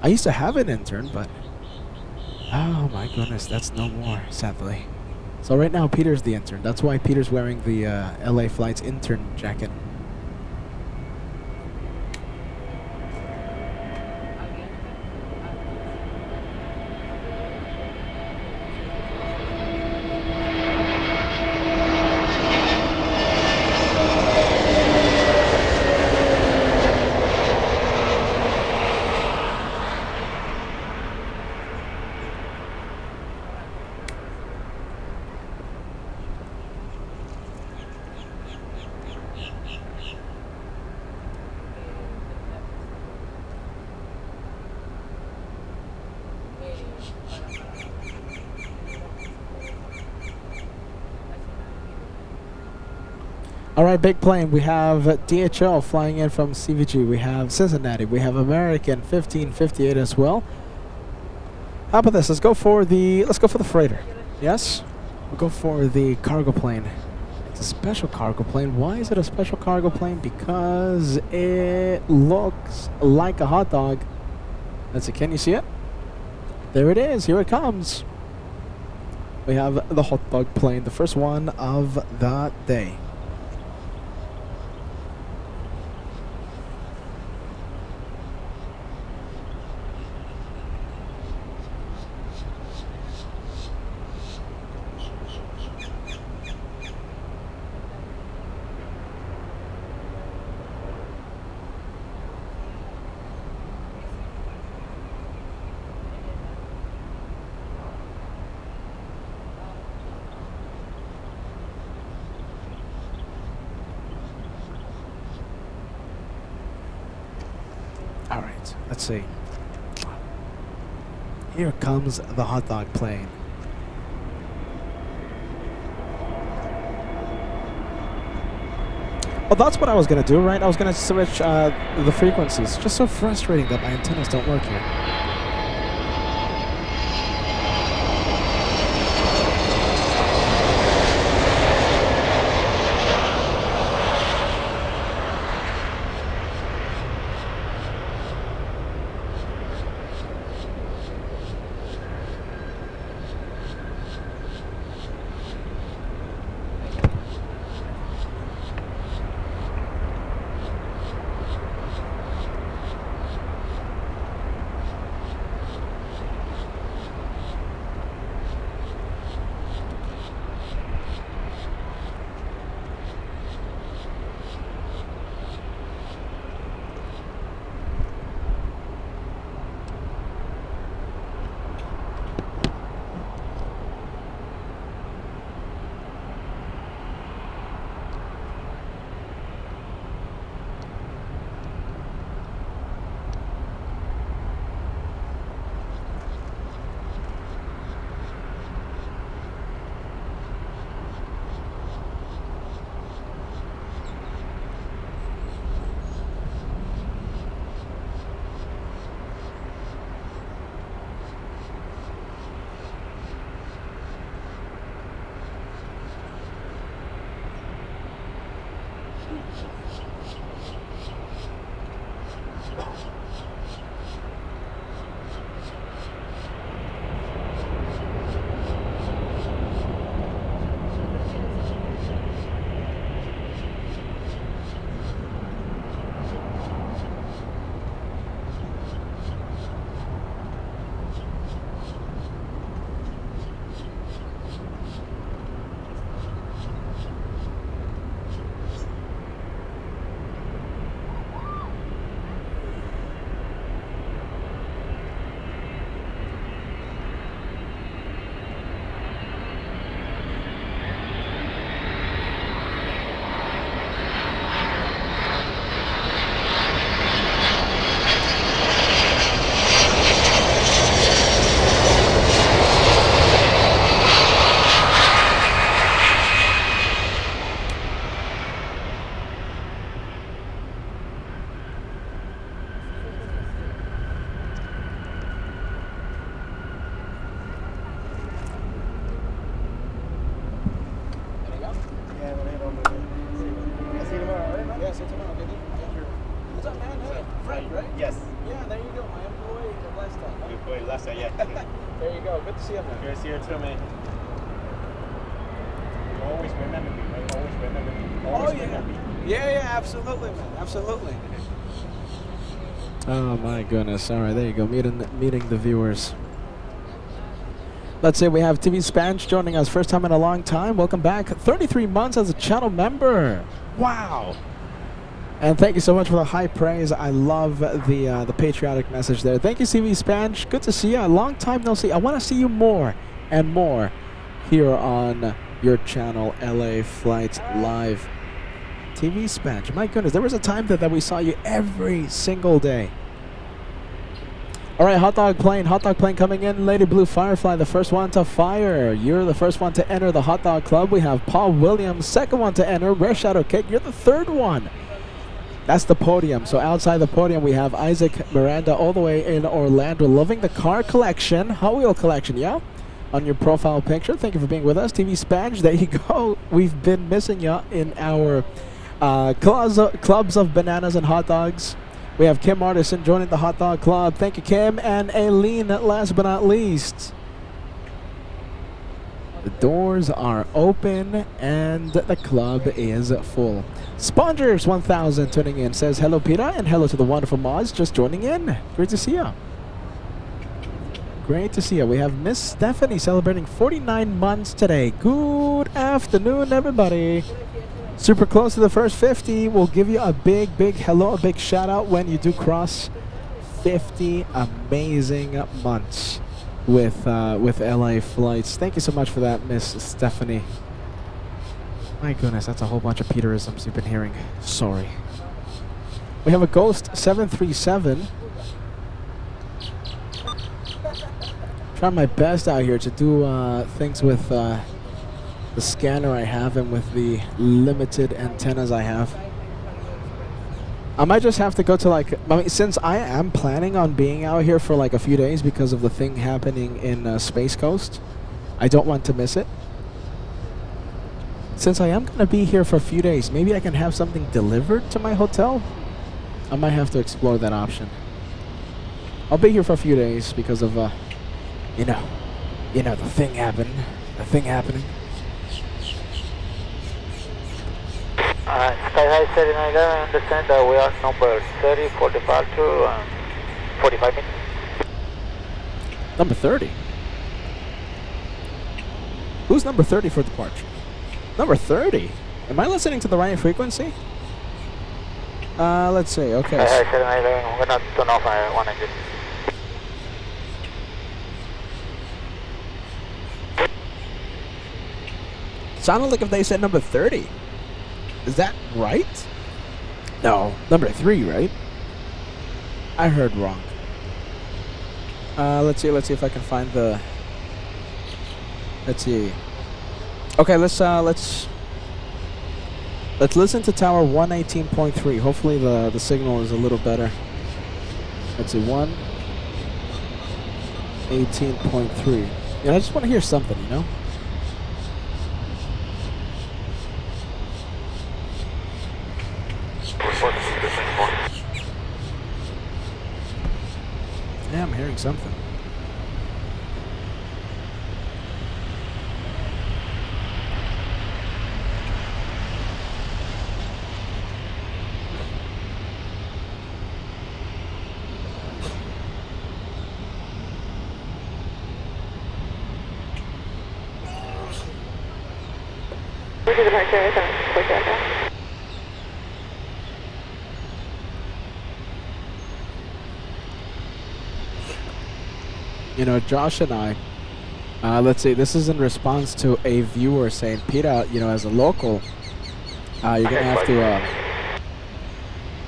I used to have an intern, but oh my goodness, that's no more, sadly. So right now, Peter's the intern. That's why Peter's wearing the LA Flights intern jacket. All right, big plane. We have DHL flying in from CVG. We have Cincinnati. We have American 1558 as well. How about this? Let's go for the freighter. Yes, we'll go for the cargo plane. It's a special cargo plane. Why is it a special cargo plane? Because it looks like a hot dog. Let's see. Can you see it? There it is. Here it comes. We have the hot dog plane, the first one of the day. All right, let's see. Here comes the hot dog plane. Well, that's what I was going to do, right? I was going to switch the frequencies. It's just so frustrating that my antennas don't work here. Yes. Yeah, there you go. My employee of last time. Huh? Employee last time, yeah. There you go. Good to see you, man. Good to see you too, man. You always remember me, man. Always remember me. Always remember me. Yeah, absolutely, man. Absolutely. Oh my goodness. All right, there you go. Meeting the viewers. Let's say we have TV Spanish joining us. First time in a long time. Welcome back. 33 months as a channel member. Wow. And thank you so much for the high praise. I love the patriotic message there. Thank you, TV Spanish. Good to see you. A long time no see. I want to see you more and more here on your channel, LA Flights Live. TV Spanish. My goodness, there was a time that we saw you every single day. All right, hot dog plane coming in. Lady Blue Firefly, the first one to fire. You're the first one to enter the hot dog club. We have Paul Williams, second one to enter. Rare Shadow Cake, you're the third one. That's the podium. So outside the podium, we have Isaac Miranda all the way in Orlando, loving the car collection, Hot Wheel collection, yeah? On your profile picture. Thank you for being with us. TV Spanj, there you go. We've been missing you in our clubs of bananas and hot dogs. We have Kim Artisan joining the hot dog club. Thank you, Kim. And Aileen, last but not least. The doors are open and the club is full. Spongers 1000 tuning in says hello, Peter, and hello to the wonderful Moz just joining in. Great to see you. Great to see you. We have Miss Stephanie celebrating 49 months today. Good afternoon, everybody. Super close to the first 50. We'll give you a big hello, a big shout out when you do cross 50 amazing months with LA flights. Thank you so much for that, Miss Stephanie. My goodness, that's a whole bunch of Peterisms you've been hearing. Sorry. We have a Ghost 737. Trying my best out here to do things with the scanner I have and with the limited antennas I have. I might just have to go to since I am planning on being out here for like a few days because of the thing happening in Space Coast. I don't want to miss it. Since I am going to be here for a few days, maybe I can have something delivered to my hotel. I might have to explore that option. I'll be here for a few days because of, you know, the thing happening. Sky High 7911, understand that we are number 30, 45 to 45 minutes. Number 30? Who's number 30 for departure? Number 30? Am I listening to the right frequency? Let's see, okay. Sky High 7911, we're going to turn off one engine. Sounded like if they said number 30. Is that right? No, number 3, right? I heard wrong. Let's see if I can find the. Let's see. Okay, let's listen to tower 118.3. Hopefully the signal is a little better. Let's see, 118.3. Yeah, I just want to hear something, you know. Yeah, I'm hearing something. You know, Josh and I, let's see, this is in response to a viewer saying, Peter, you know, as a local, you're gonna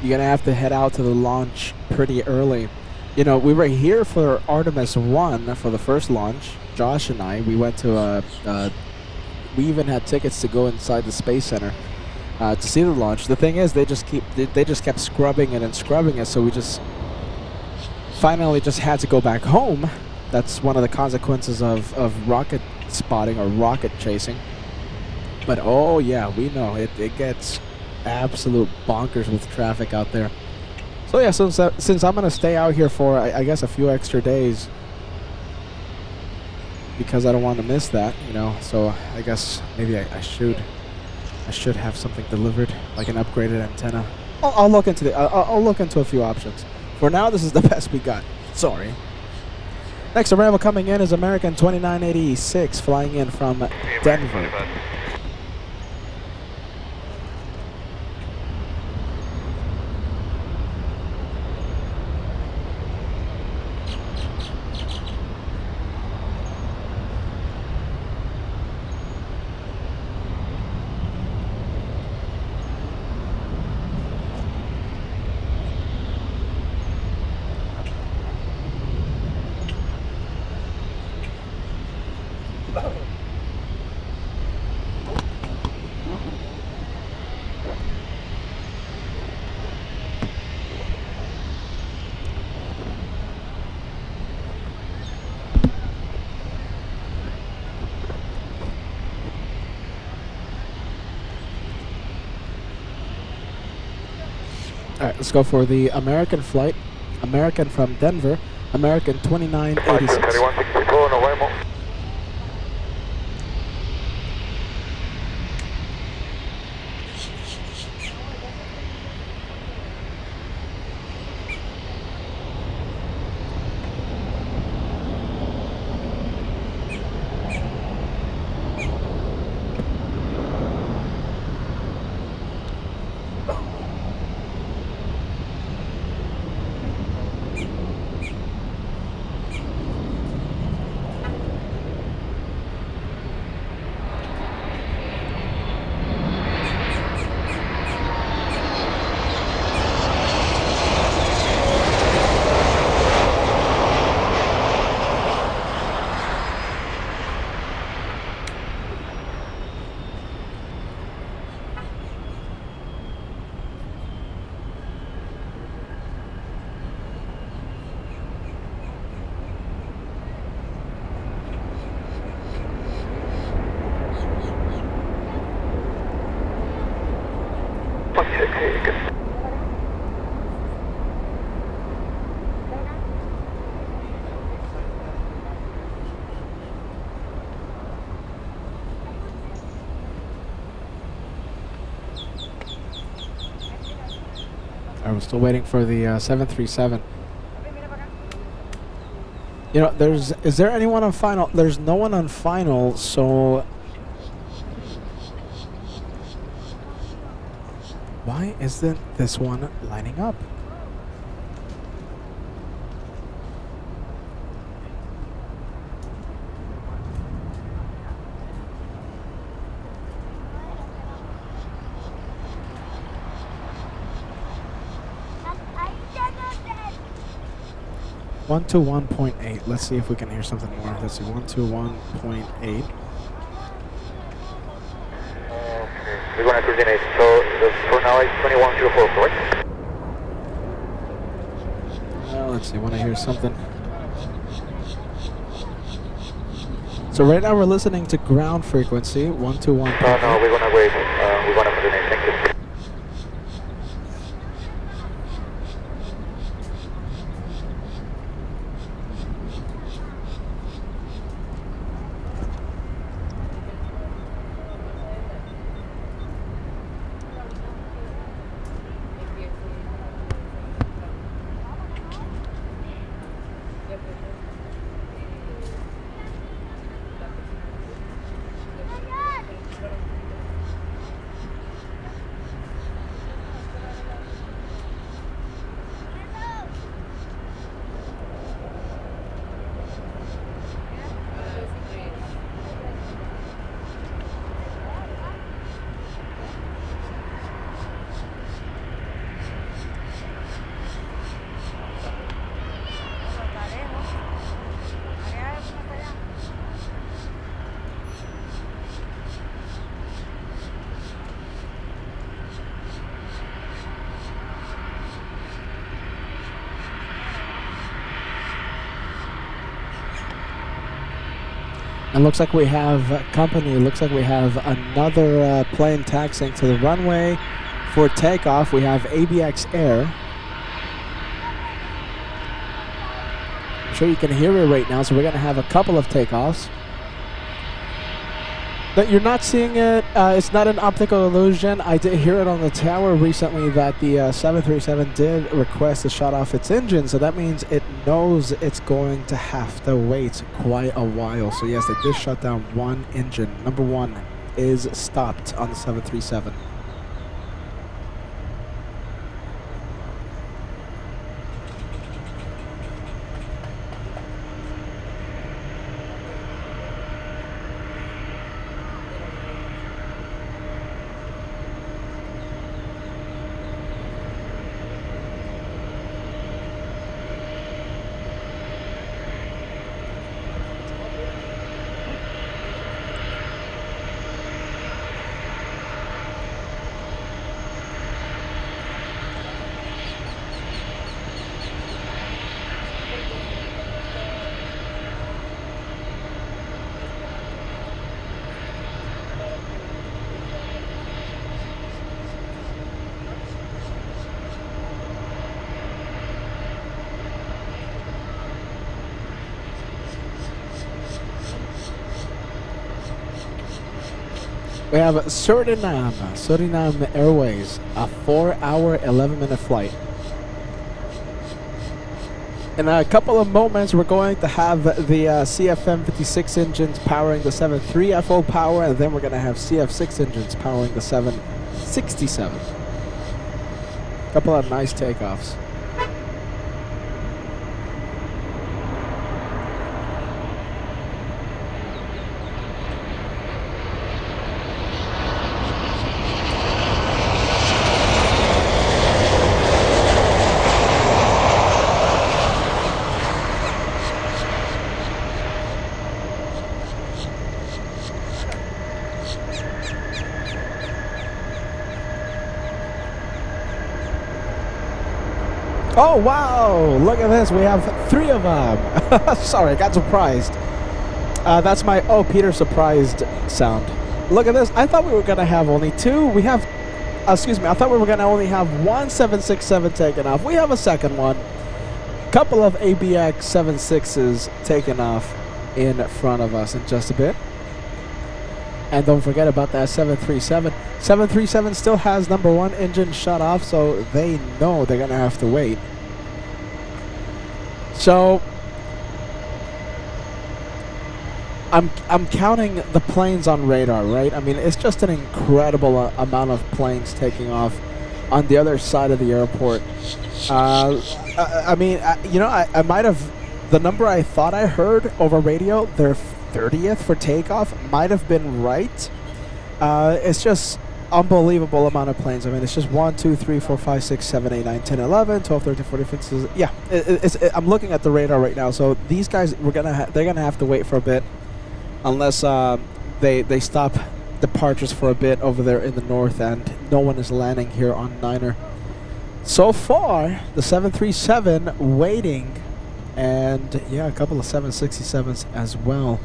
have to head out to the launch pretty early. You know, we were here for Artemis 1 for the first launch. Josh and I, we went to we even had tickets to go inside the Space Center to see the launch. The thing is, they just kept scrubbing it and scrubbing it, so we just finally just had to go back home. That's one of the consequences of rocket spotting or rocket chasing. But oh yeah, we know it gets absolute bonkers with traffic out there. So yeah, since I'm gonna stay out here for I guess a few extra days, because I don't want to miss that, you know. So I guess maybe I should have something delivered, like an upgraded antenna. I'll look into I'll look into a few options. For now, this is the best we got. Sorry. Next arrival coming in is American 2986 flying in from Denver. Alright, let's go for the American flight. American from Denver. American 2986. 3164, nos vemos. I'm still waiting for the 737. You know, is there anyone on final? There's no one on final, so why isn't this one lining up? One to 1.8. Let's see if we can hear something more. Let's see, 1 to 1.8. We're going to coordinate. So for now it's 2104, correct? Let's see, want to hear something. So right now we're listening to ground frequency, 1 to 1. No, we're going to wait. We're going to coordinate. Thank you. And looks like we have company. Looks like we have another plane taxiing to the runway for takeoff. We have ABX Air. I'm sure you can hear it right now, so we're going to have a couple of takeoffs. But you're not seeing it. It's not an optical illusion. I did hear it on the tower recently that the 737 did request to shut off its engine, so that means it knows it's going to have to wait quite a while. So yes, they did shut down one engine. Number one is stopped on the 737. We have Suriname Airways, a 4-hour, 11-minute flight. In a couple of moments, we're going to have the CFM56 engines powering the 73 at full power, and then we're going to have CF6 engines powering the 767. Couple of nice takeoffs. Oh, wow! Look at this. We have 3 of them. Sorry, I got surprised. That's my, oh, Peter surprised sound. Look at this. I thought we were going to have only 2. We have, excuse me, I thought we were going to only have 1 767 taken off. We have a second one. Couple of ABX 76s taken off in front of us in just a bit. And don't forget about that 737. 737 still has number 1 engine shut off, so they know they're going to have to wait. So I'm counting the planes on radar, right? I mean, it's just an incredible amount of planes taking off on the other side of the airport. I mean, you know, I might have, the number I thought I heard over radio, their 30th for takeoff, might have been right. It's just unbelievable amount of planes. I mean, it's just 1, 2, 3, 4, 5, 6, 7, 8, 9, 10, 11, 12, 13, 14, 15. Yeah, I'm looking at the radar right now. So these guys, they're gonna have to wait for a bit, unless they stop departures for a bit over there in the north, and no one is landing here on Niner. So far, the 737 waiting, and yeah, a couple of 767s as well.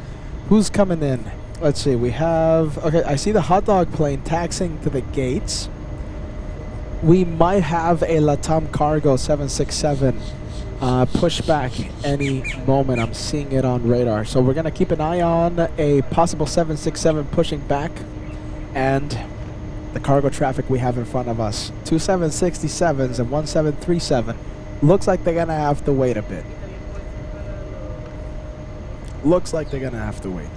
Who's coming in? Let's see, we have, okay, I see the hot dog plane taxiing to the gates. We might have a LATAM Cargo 767 push back any moment. I'm seeing it on radar. So we're going to keep an eye on a possible 767 pushing back and the cargo traffic we have in front of us. 2 767s and 1 737. Looks like they're going to have to wait a bit. Looks like they're going to have to wait.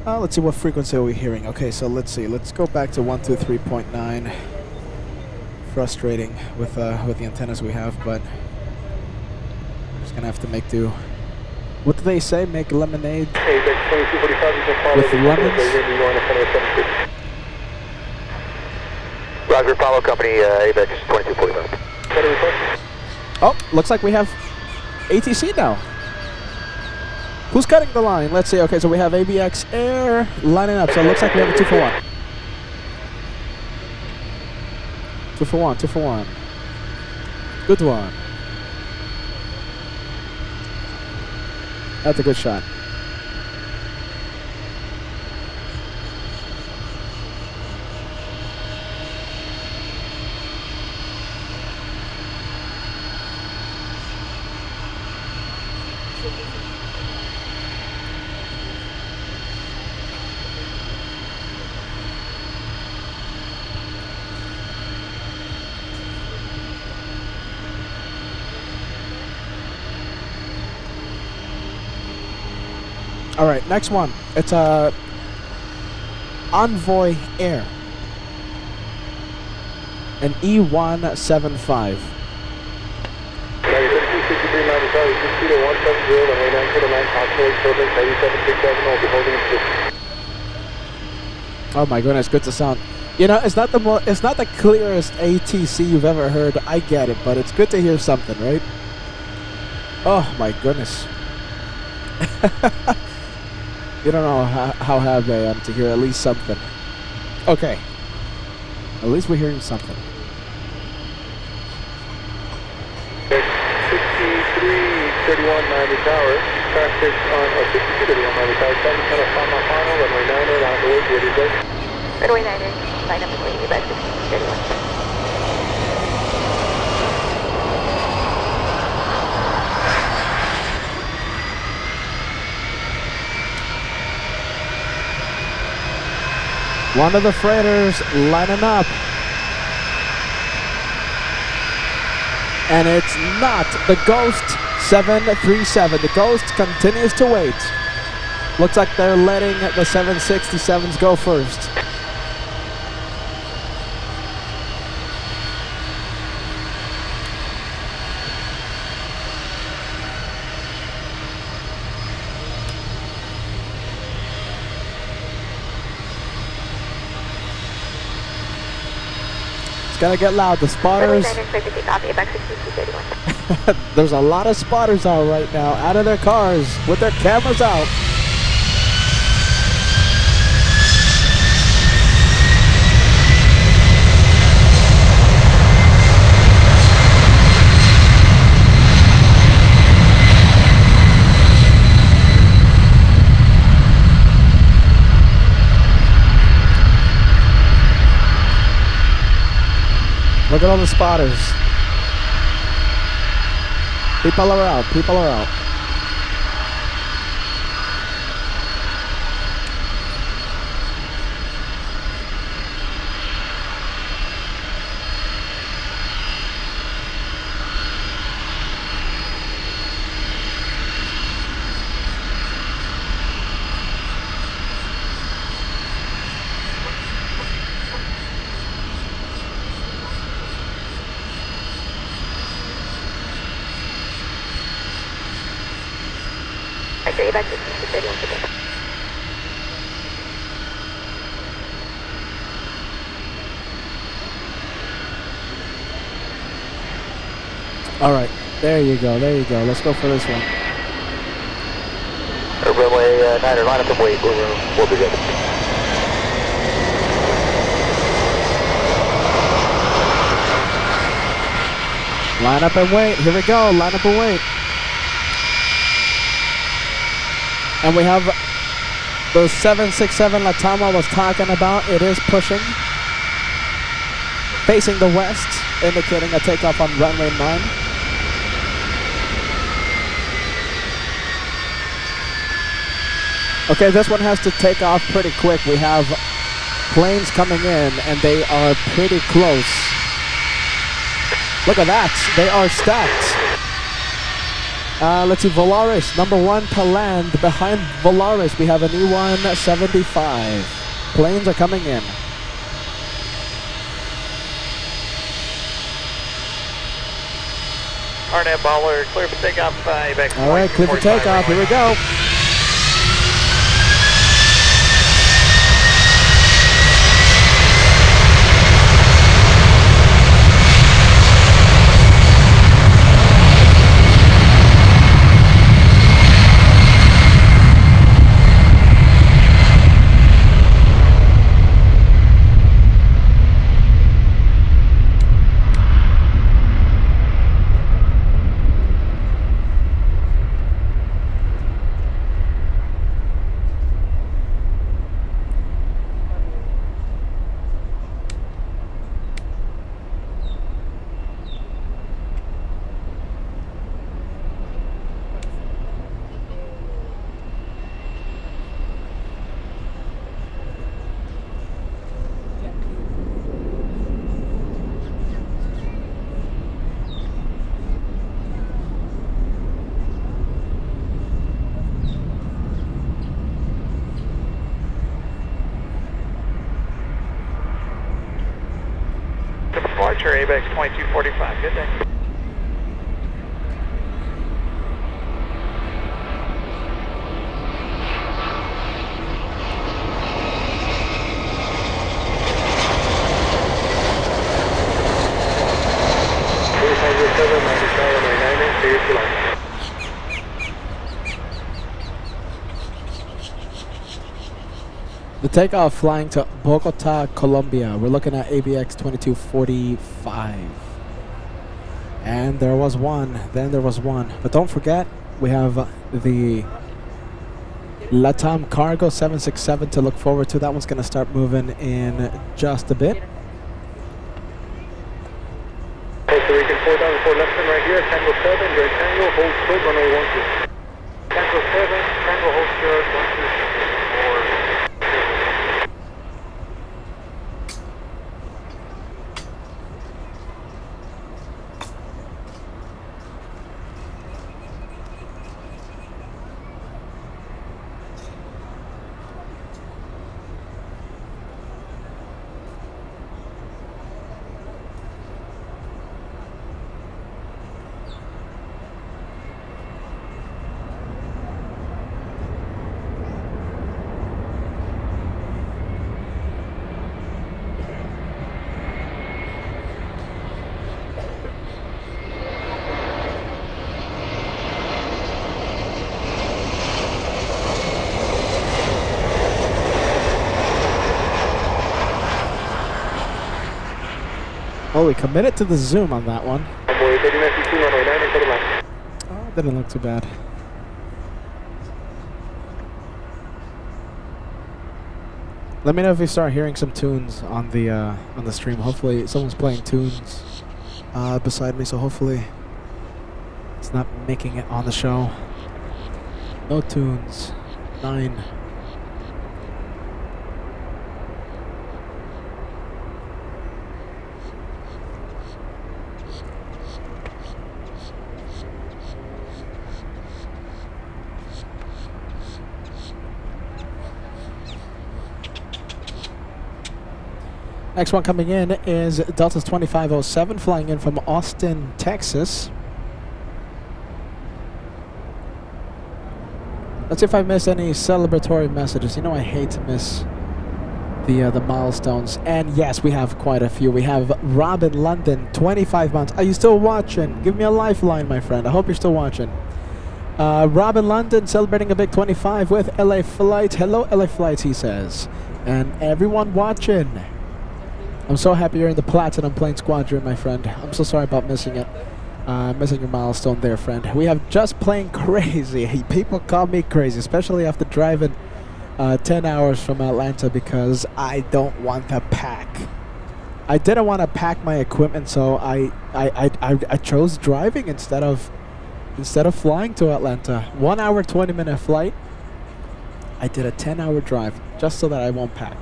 Let's see, what frequency are we hearing? Okay, so let's see. Let's go back to 123.9. Frustrating with the antennas we have, but we're just gonna have to make do. What do they say? Make lemonade with lemons? Roger, Apollo Company, ABX 2245. Oh, looks like we have ATC now. Who's cutting the line? Let's see. Okay, so we have ABX Air lining up. So it looks like we have a 2 for 1. 2 for 1, 2 for 1. Good one. That's a good shot. All right, next one. It's Envoy Air, an E175. Oh my goodness, good to sound. You know, it's not the clearest ATC you've ever heard. I get it, but it's good to hear something, right? Oh my goodness. You don't know how happy I am to hear at least something. Okay. At least we're hearing something. 6331 Miami Tower. Traffic on 6231 Miami Tower. Traffic on a final, runway 9 on the way. Ready to go? Runway 9 line up between you back to 61. One of the freighters lining up. And it's not the Ghost 737. The Ghost continues to wait. Looks like they're letting the 767s go first. It's gonna get loud. The spotters. There's a lot of spotters out right now, out of their cars, with their cameras out. Look at all the spotters. People are out. People are out. ABX 31 for takeoff. All right, there you go, there you go. Let's go for this one. Runway 9er, line up and wait. We'll be good. Line up and wait. Here we go. Line up and wait. And we have the 767 LATAM I was talking about. It is pushing, facing the west, indicating a takeoff on runway 9. Okay, this one has to take off pretty quick. We have planes coming in, and they are pretty close. Look at that. They are stacked. Let's see, Volaris, number 1 to land. Behind Volaris, we have an E175. Planes are coming in. RNAV Baller, clear for takeoff. ABX. All right, clear for takeoff. Here we go. Departure ABX 2245. Good day. The takeoff flying to Bogota, Colombia. We're looking at ABX 2245. And there was one. Then there was one. But don't forget, we have the LATAM Cargo 767 to look forward to. That one's going to start moving in just a bit. Costa Rican 4004 left turn right here, Tango 7, you're in Tango, hold short, runway 12. Tango 7, Tango hold short, 12. Oh, we committed to the zoom on that one. Runway 39, runway 9, clear to land. Oh, didn't look too bad. Let me know if you start hearing some tunes on the stream. Hopefully, someone's playing tunes beside me, so hopefully it's not making it on the show. No tunes. 9. Next one coming in is Delta's 2507 flying in from Austin, Texas. Let's see if I missed any celebratory messages. You know I hate to miss the milestones. And yes, we have quite a few. We have Robin London, 25 months. Are you still watching? Give me a lifeline, my friend. I hope you're still watching. Robin London celebrating a big 25 with LA Flight. Hello, LA Flight, he says. And everyone watching. I'm so happy you're in the Platinum Plane Squadron, my friend. I'm so sorry about missing it. Missing your milestone there, friend. We have Just Plain Crazy. People call me crazy, especially after driving 10 hours from Atlanta because I don't want to pack. I didn't want to pack my equipment, so I chose driving instead of flying to Atlanta. 1 hour, 20-minute flight. I did a 10-hour drive just so that I won't pack.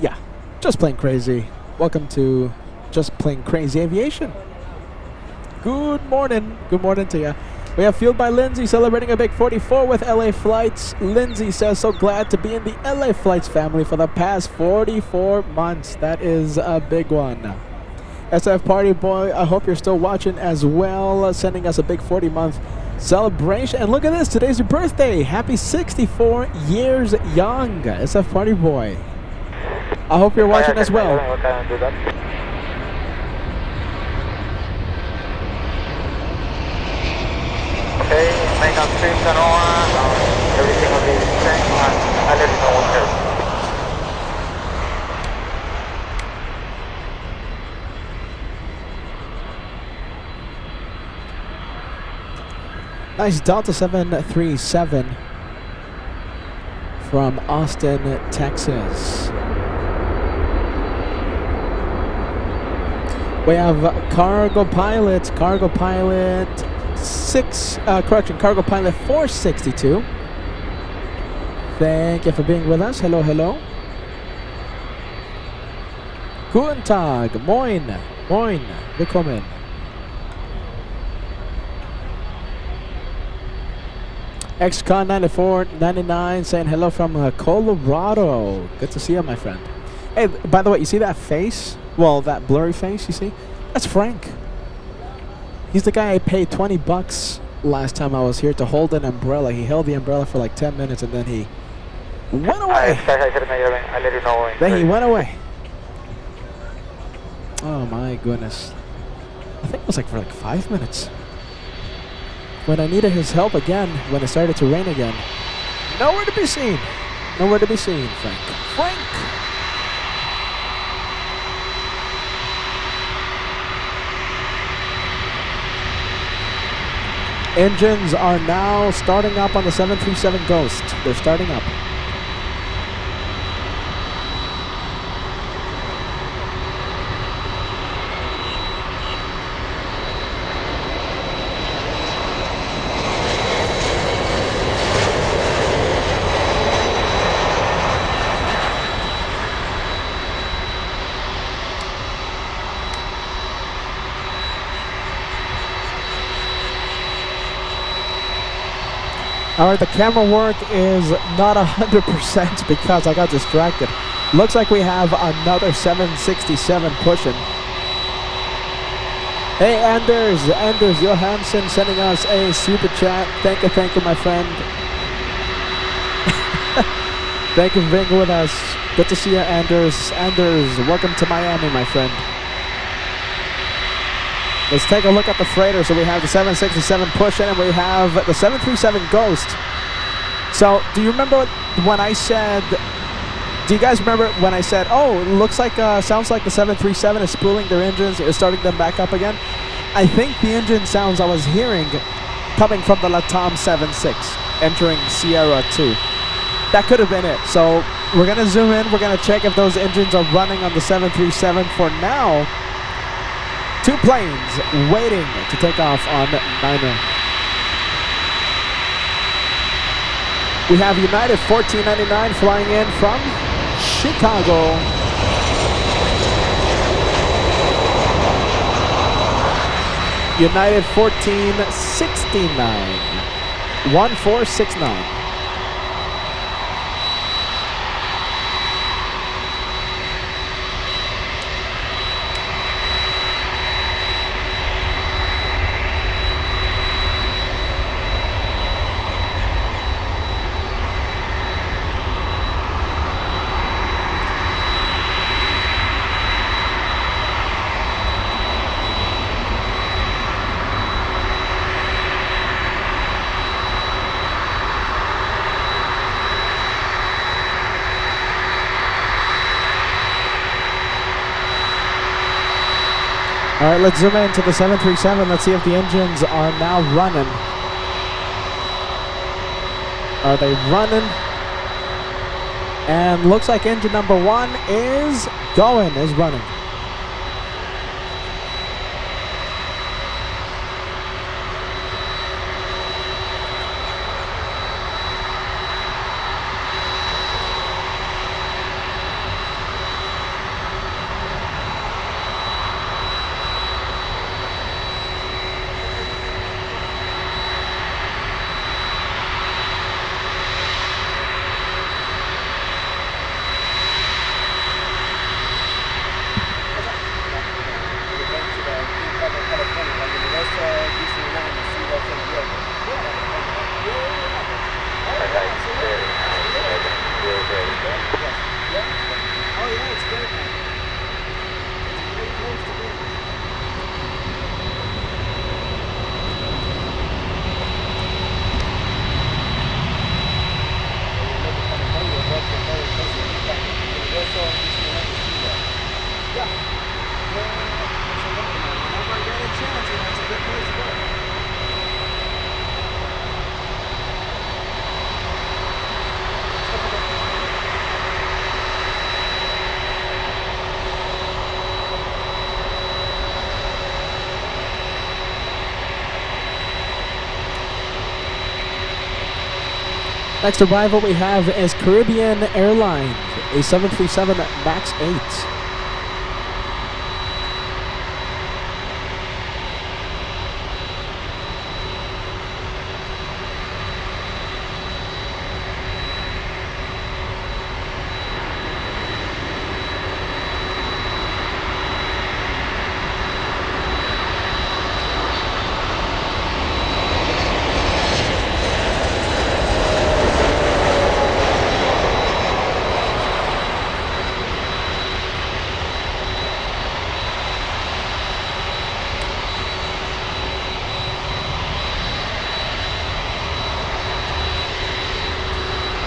Yeah. Just Plain Crazy. Welcome to Just Plain Crazy Aviation. Good morning. Good morning to you. We have Fueled by Lindsay celebrating a big 44 with LA Flights. Lindsay says, so glad to be in the LA Flights family for the past 44 months. That is a big one. SF Party Boy, I hope you're still watching as well. Sending us a big 40-month celebration. And look at this. Today's your birthday. Happy 64 years young, SF Party Boy. I hope you're watching as well. Okay, main upstream turn on, everything will be the same, I'll let you know what's there. Nice Delta 737 from Austin, Texas. We have Cargo Pilot 462. Thank you for being with us. Hello, hello. Guten Tag, moin, moin, willkommen. XCon 9499 saying hello from Colorado. Good to see you, my friend. Hey, by the way, you see that face? Well, that blurry face, you see? That's Frank. He's the guy I paid $20 last time I was here to hold an umbrella. He held the umbrella for like 10 minutes and then he went away. Then he went away. Oh my goodness. I think it was like for like 5 minutes. When I needed his help again, when it started to rain again. Nowhere to be seen. Nowhere to be seen, Frank. Frank! Engines are now starting up on the 737 Ghost. They're starting up. All right, the camera work is not 100% because I got distracted. Looks like we have another 767 pushing. Hey, Anders Johansson sending us a super chat. Thank you, my friend. Thank you for being with us. Good to see you, Anders. Anders, welcome to Miami, my friend. Let's take a look at the freighter. So we have the 767 pushing and we have the 737 Ghost. So do you remember when I said Do you guys remember when I said, oh, it looks like, sounds like the 737 is spooling their engines, is starting them back up again? I think the engine sounds I was hearing coming from the LATAM 76 entering Sierra 2. That could have been it. So we're going to zoom in. We're going to check if those engines are running on the 737. For now, 2 planes waiting to take off on Niner. We have United 1499 flying in from Chicago. United 1469. 1469. All right, let's zoom in to the 737. Let's see if the engines are now running. Are they running? And looks like engine number 1 is running. Next arrival we have is Caribbean Airlines, a 737 MAX 8.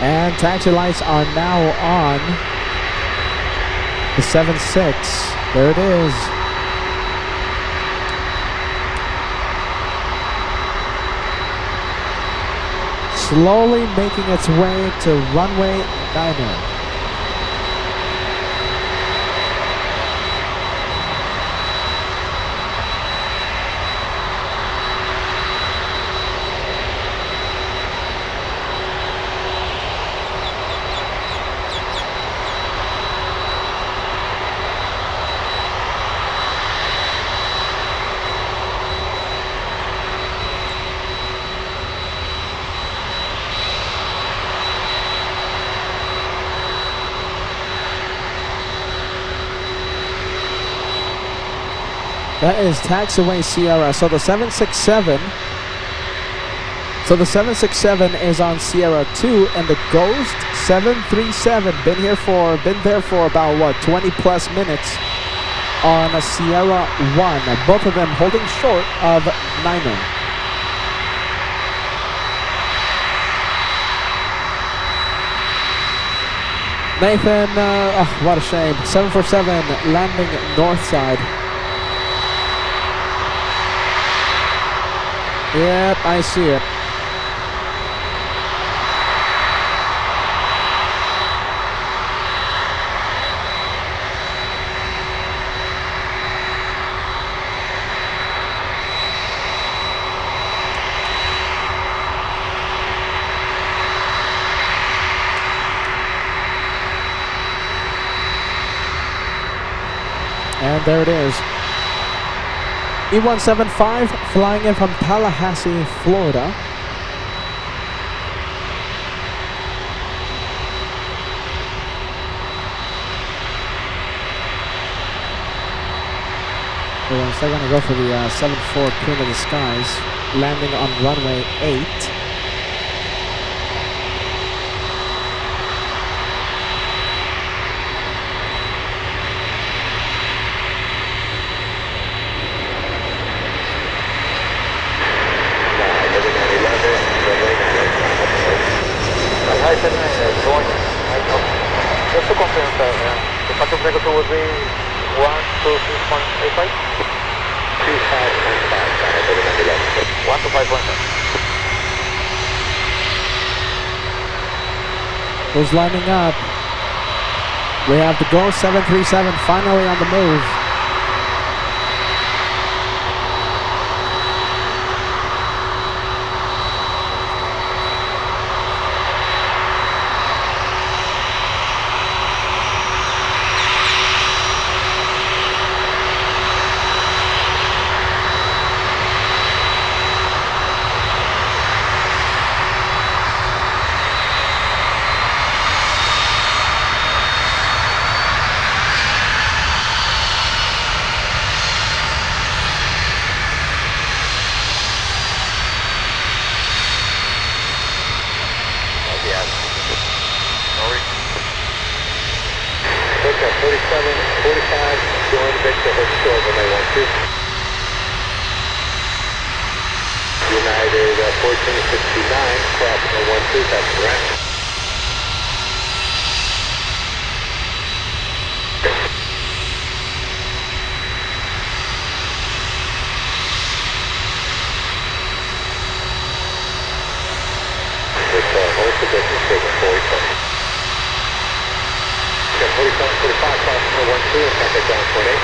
And taxi lights are now on the 7-6. There it is. Slowly making its way to runway 9. That is taxiway Sierra. So the 767. So the 767 is on Sierra 2, and the Ghost 737 been there for about what, 20 plus minutes on a Sierra 1. Both of them holding short of 9. Nathan, oh, what a shame. 747 landing north side. Yep, I see it. And there it is. E175 flying in from Tallahassee, Florida. We're still going to go for the 7-4 Queen of the Skies, landing on runway 8. Just to confirm, sir, the factor breaker would be 126.85? 25.5, 1 to 5.5. Who's lining up? We have the Go 737 finally on the move. Okay, 47, 45, join Victor Hotel when they want to. United 1469, crossing 12, that's correct. Hold the business taking 47. 47, 45, crossing 12, and traffic down 28.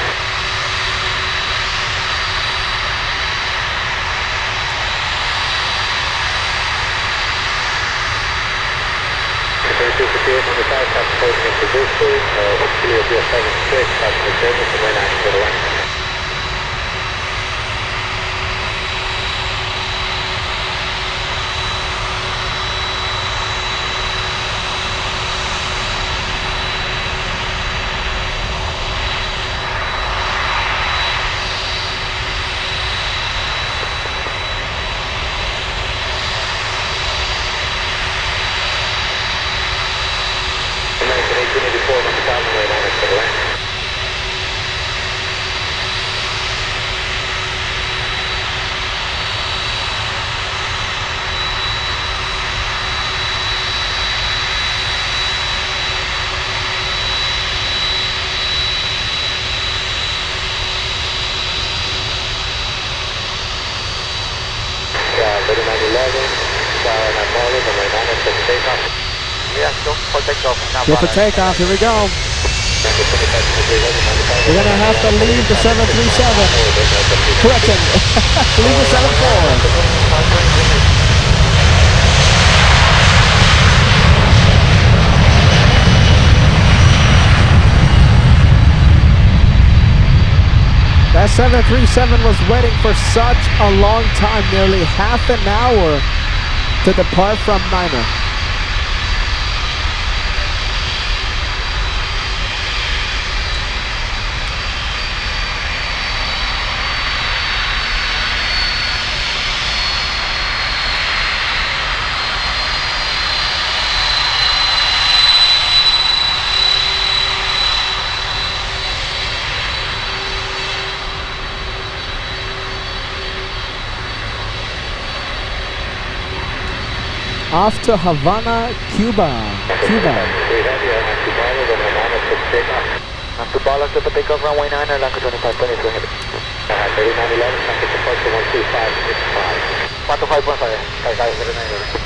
3258 on the side, traffic holding in position, clear via 76, passenger service, and right 9 to the right. Good for takeoff, here we go. We're going to have to leave the 737. Correction, leave the 74. That 737 was waiting for such a long time, nearly half an hour to depart from Niner. Off to Havana, Cuba. Cuba. After ballast to takeoff runway 9, Lanka 2522 heavy. 3911, traffic departure 12565. 125.5, 3911.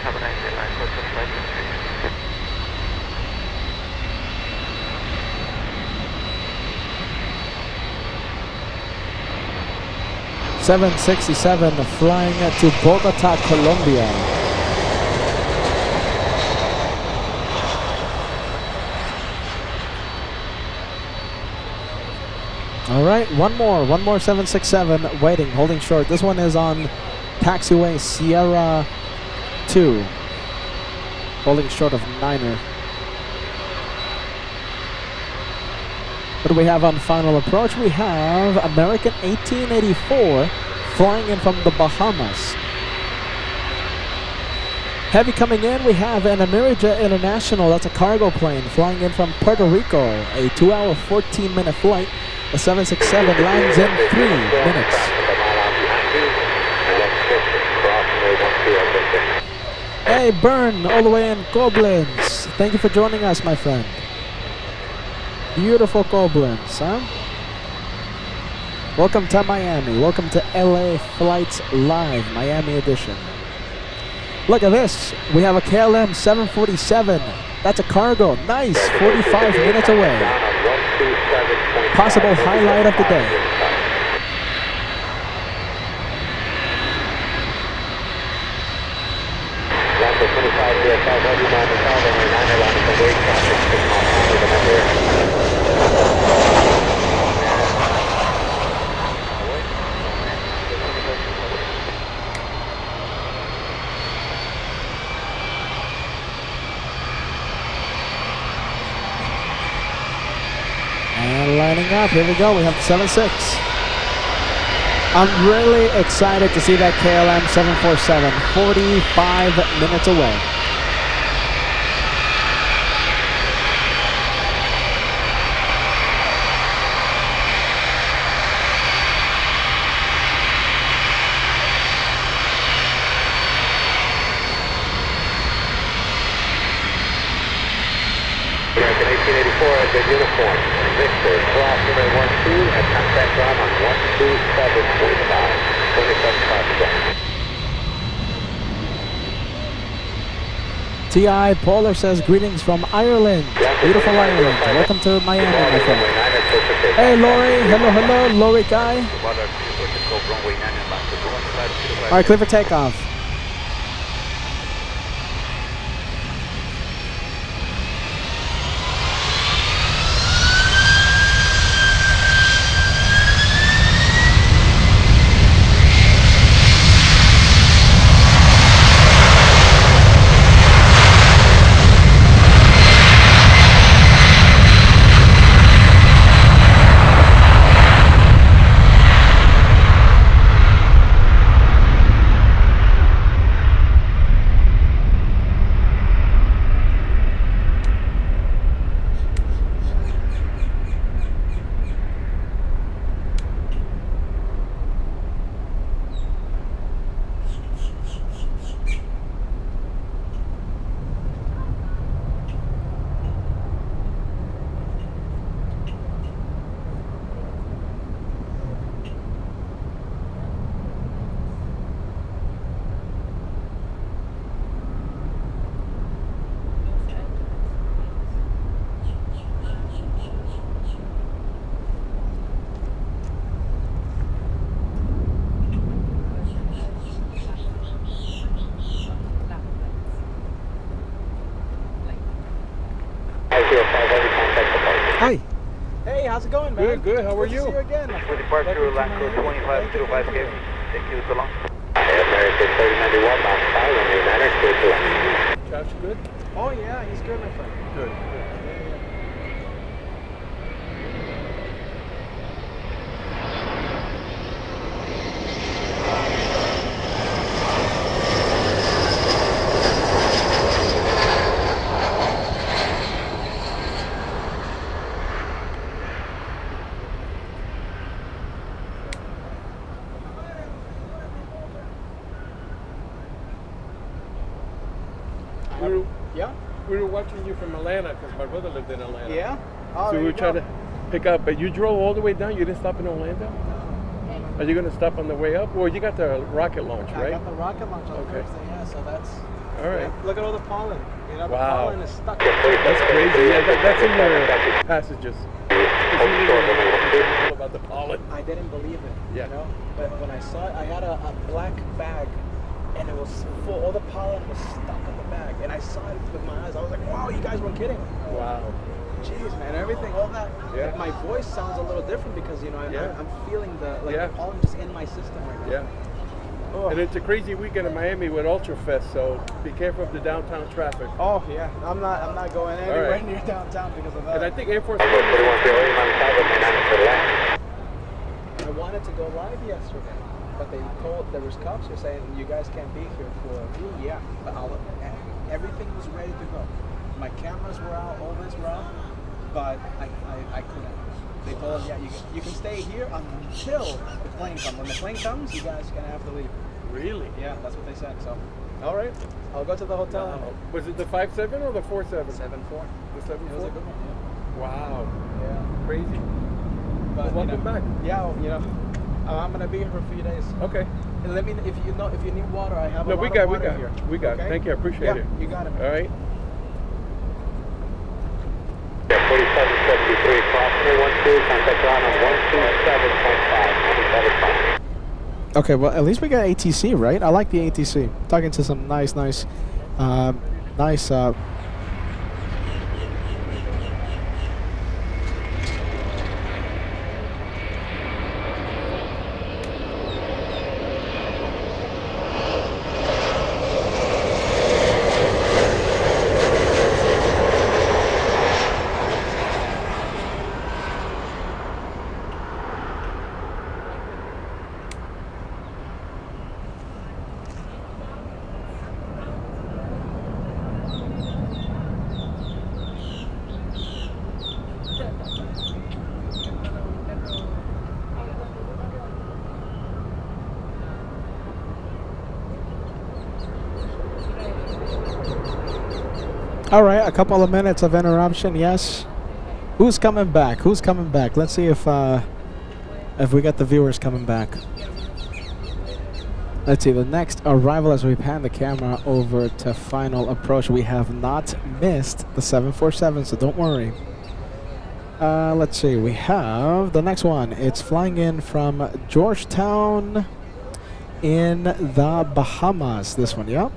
Have a nice day, line 425. 767 flying to Bogota, Colombia. All right, one more 767 waiting, holding short. This one is on taxiway Sierra 2, holding short of Niner. What do we have on final approach? We have American 1884 flying in from the Bahamas. Heavy coming in, we have an Amerija International, that's a cargo plane, flying in from Puerto Rico. A 2-hour, 14-minute flight. The 767 lands in 3 minutes. Hey, Bern, all the way in Koblenz. Thank you for joining us, my friend. Beautiful Koblenz, huh? Welcome to Miami. Welcome to LA Flights Live, Miami edition. Look at this. We have a KLM 747. That's a cargo. Nice. 45 minutes away. Possible highlight of the day. And lining up, here we go, we have the 76. I'm really excited to see that KLM 747, 45 minutes away. American 1884 as a uniform. Victor, cross runway 12 at contact ground on 12745. 27 T.I. Polar says greetings from Ireland. Beautiful Ireland. Welcome to Miami, my friend. Hey, Lori. Hello, Lori Kai. All right, clear for takeoff. doing, man? Good, good. How are Good to you? see you again. For departure, Welcome to land code Miami. 2505 K. Thank you so long. American 3091, bound 5, runway 9er, clear to land. Josh, good? Oh yeah, he's good, my friend. Good. Yeah. We were watching you from Atlanta because my brother lived in Atlanta. Yeah. Oh, So there we were you trying go. to pick up, but you drove all the way down. You didn't stop in Orlando. Are you going to stop on the way up? Well, you got the rocket launch, I right? got the rocket launch on Okay. Thursday, yeah. So that's. All right. Yeah, look at all the pollen. You know, the Wow. pollen is stuck. That's crazy. Yeah, that's in your passages. All about the pollen. I didn't believe it. Yeah. You know, but when I saw it, I had a black bag, and it was full. All the pollen was stuck in the bag, and I saw it with my eyes. I was like, "Wow, you guys weren't kidding." Wow. Jeez, man, everything, all that. Yeah. Like, my voice sounds a little different because Yeah. I'm feeling the Yeah. pollen just in my system right now. Yeah. Oh. And it's a crazy weekend in Miami with Ultra Fest, so be careful of the downtown traffic. Oh yeah, I'm not going anywhere right. near downtown because of that. And I think Air Force Number 3108, bound 5, runway 9er, clear to land. I wanted to go live yesterday, but they told there was cops who were saying you guys can't be here for but everything was ready to go. My cameras were out, all this were out, but I couldn't. They told them, you can stay here until the plane comes. When the plane comes, you guys are gonna have to leave. Really? Yeah, that's what they said. So, all right, I'll go to the hotel. Was it the 5-7 or the 4-7? 7-4. The 7-4? It was a good one. Wow. Yeah. Crazy. But Well, welcome back. Yeah, I'm gonna be here for a few days. Okay. And let me if you need water, I have No, a lot we of got, water here. we got. Okay? Thank you. I appreciate Yeah, it. you got it. All right. 4773, crossing 12, contact ground on 127.5, 97.5. Okay, well at least we got ATC, right? I like the ATC. Talking to some nice. All right, a couple of minutes of interruption. Yes. Who's coming back? Who's coming back? Let's see if we got the viewers coming back. Let's see, the next arrival as we pan the camera over to final approach. We have not missed the 747, so don't worry. Let's see, we have the next one. It's flying in from Georgetown in the Bahamas. This one, yeah.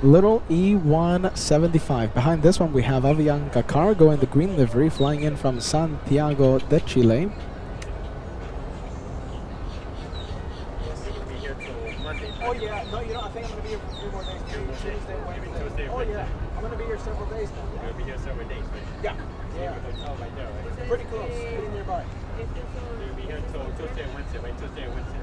Little E175. Behind this one, we have Avianca Cargo in the green livery, flying in from Santiago de Chile. Oh yeah, no, I think I'm going to be here for 3 more days. Tuesday, Wednesday. Oh yeah, I'm going to be here several days now. You're going to be here several days, right? Yeah. Yeah. Hotel right there, right? Pretty close, pretty nearby. You'll be here until Tuesday and Wednesday, right? Tuesday and Wednesday.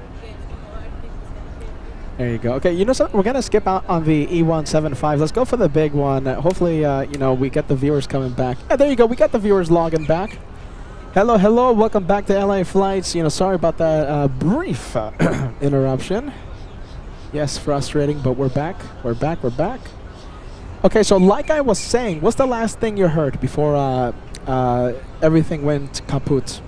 There you go. Okay, you know something? We're going to skip out on the E175. Let's go for the big one. Hopefully, we get the viewers coming back. Yeah, there you go. We got the viewers logging back. Hello, hello. Welcome back to LA Flights. Sorry about that brief interruption. Yes, frustrating, but we're back. We're back. Okay, so like I was saying, what's the last thing you heard before everything went kaput?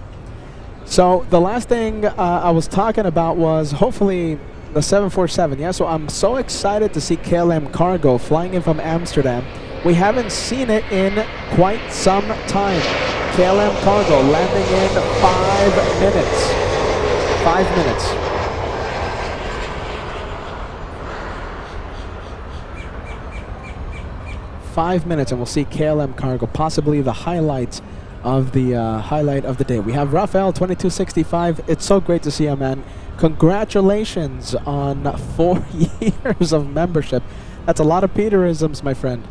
So the last thing I was talking about was hopefully the 747. Yeah, so I'm so excited to see KLM Cargo flying in from Amsterdam. We haven't seen it in quite some time. KLM Cargo landing in 5 minutes. 5 minutes. And we'll see KLM Cargo, possibly the highlight of the highlight of the day. We have Rafael 2265. It's so great to see you, man. Congratulations on 4 years of membership. That's a lot of Peterisms, my friend.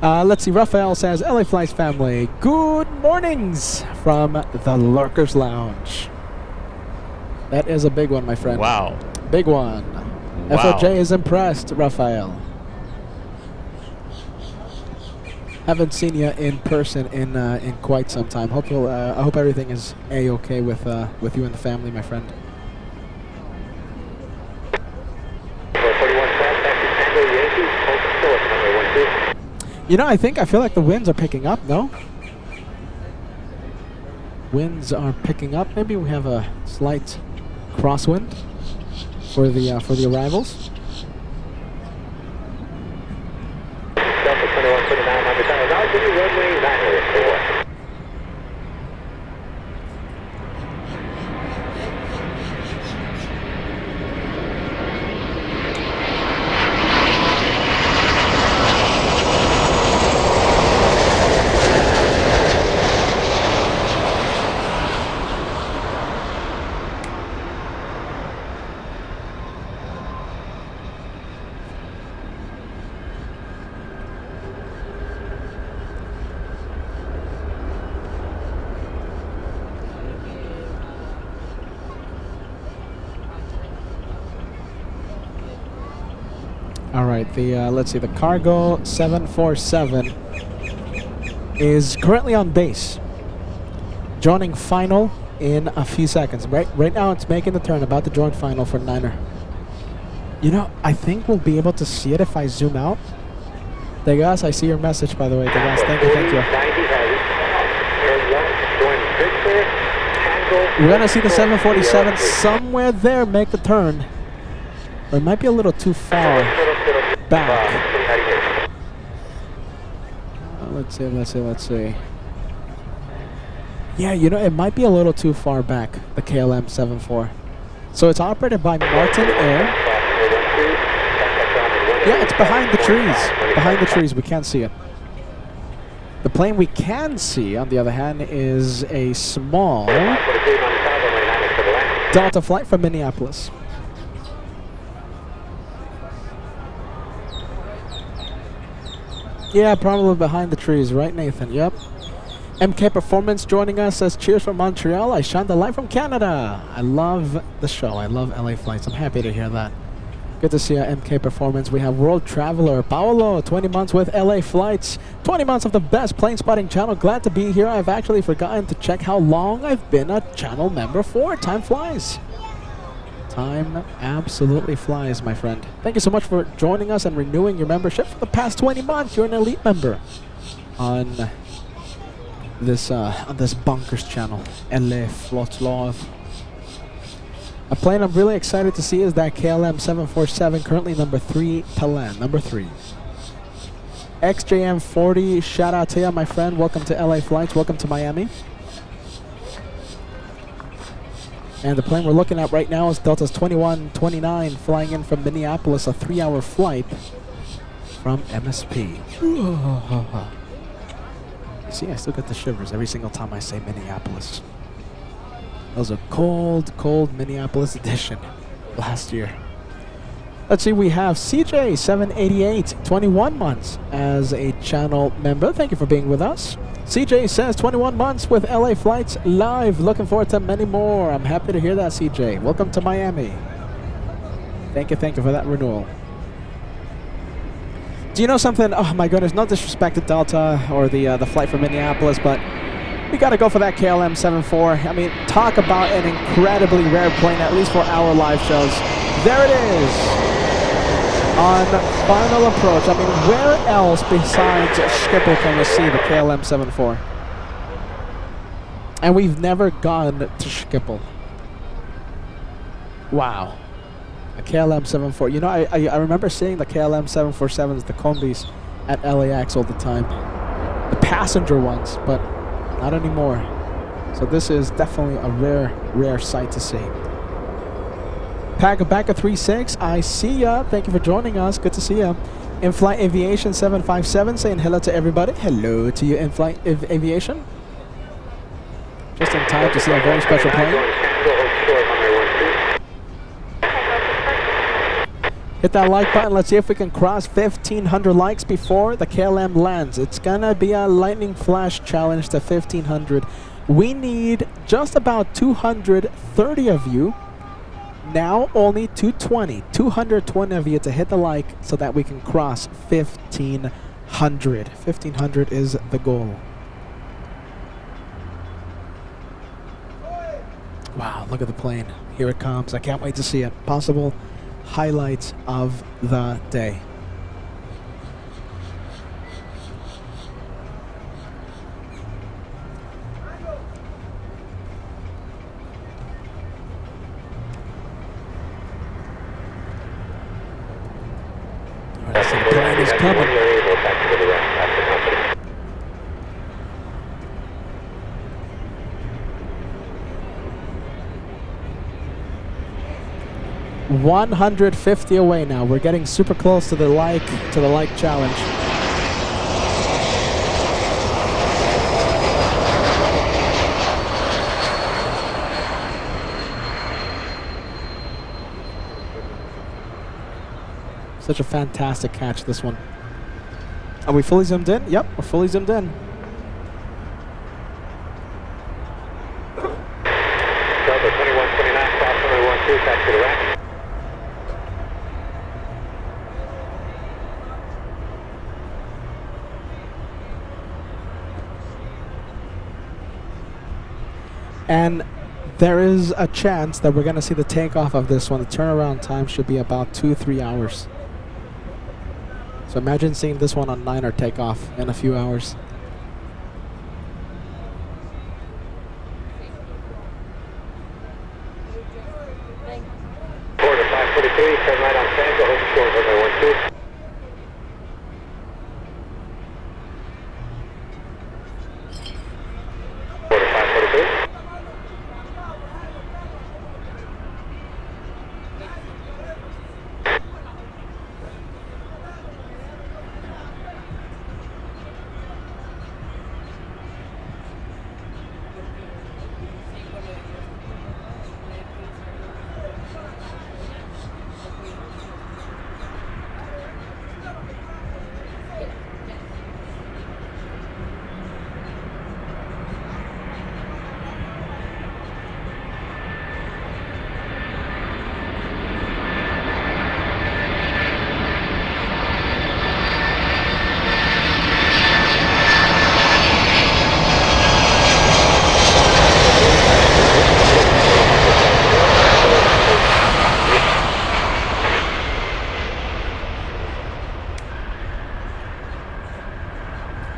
Let's see. Rafael says, LA Flights family, good mornings from the Lurkers Lounge. That is a big one, my friend. Wow. Big one. Wow. FLJ is impressed, Rafael. Haven't seen you in person in quite some time. I hope everything is a-okay with you and the family, my friend. 41 South, taxi Tango Yankee, hold short, runway 12. You know, I feel like the winds are picking up, no? Winds are picking up. Maybe we have a slight crosswind for the arrivals. Delta 21, 29, Miami Tower, now to runway 904. All right, let's see, the Cargo 747 is currently on base, joining final in a few seconds. Right now it's making the turn, about to join final for Niner. You know, I think we'll be able to see it if I zoom out. Degas, I see your message, by the way. Degas, thank you. We're gonna see the 747 somewhere there make the turn. Or it might be a little too far back. Let's see. Yeah, you know, it might be a little too far back, the KLM 74. So it's operated by Martin Air. Yeah, it's behind the trees. Behind the trees, we can't see it. The plane we can see, on the other hand, is a small Delta flight from Minneapolis. Yeah, probably behind the trees, right, Nathan? Yep. MK Performance joining us says, cheers from Montreal. I shine the light from Canada. I love the show. I love LA Flights. I'm happy to hear that. Good to see you, MK Performance. We have World Traveler Paolo, 20 months with LA Flights. 20 months of the best plane spotting channel. Glad to be here. I've actually forgotten to check how long I've been a channel member for. Time flies. Time absolutely flies, my friend. Thank you so much for joining us and renewing your membership for the past 20 months. You're an elite member on this Bunkers channel. LA Flots Love. A plane I'm really excited to see is that KLM 747, currently number 3 to land. Number 3. XJM 40, shout out to you, my friend. Welcome to LA Flights. Welcome to Miami. And the plane we're looking at right now is Delta's 2129, flying in from Minneapolis, a 3-hour flight from MSP. You see, I still get the shivers every single time I say Minneapolis. That was a cold, cold Minneapolis edition last year. Let's see, we have CJ788, 21 months as a channel member. Thank you for being with us. CJ says 21 months with LA Flights live. Looking forward to many more. I'm happy to hear that, CJ. Welcome to Miami. Thank you for that renewal. Do you know something? Oh my goodness, no disrespect to Delta or the flight from Minneapolis, but we got to go for that KLM 74. I mean, talk about an incredibly rare plane, at least for our live shows. There it is. On final approach. I mean, where else besides Schiphol can you see the KLM 74? And we've never gone to Schiphol. Wow. A KLM 74. You know, I remember seeing the KLM 747s, the combis, at LAX all the time. The passenger ones, but not anymore. So this is definitely a rare sight to see. Back at 36, I see ya. Thank you for joining us. Good to see ya. In-flight aviation 757 saying hello to everybody. Hello to you, in-flight aviation. to see a very special plane. Hit that like button. Let's see if we can cross 1,500 likes before the KLM lands. It's gonna be a lightning flash challenge to 1,500. We need just about 230 of you. Now only 220 of you to hit the like so that we can cross 1,500. 1,500 is the goal. Wow, look at the plane. Here it comes. I can't wait to see it. Possible highlights of the day. All right, so the plane is coming. 150 away now. We're getting super close to the like challenge. Such a fantastic catch, this one. Are we fully zoomed in? Yep, we're fully zoomed in. Delta 2129, cross runway 12, taxi to rack. And there is a chance that we're going to see the takeoff of this one. The turnaround time should be about 2-3 hours. So imagine seeing this one on 9 or takeoff in a few hours. Quarter 543, turn right on Tango, hold short, runway 12. Quarter 543.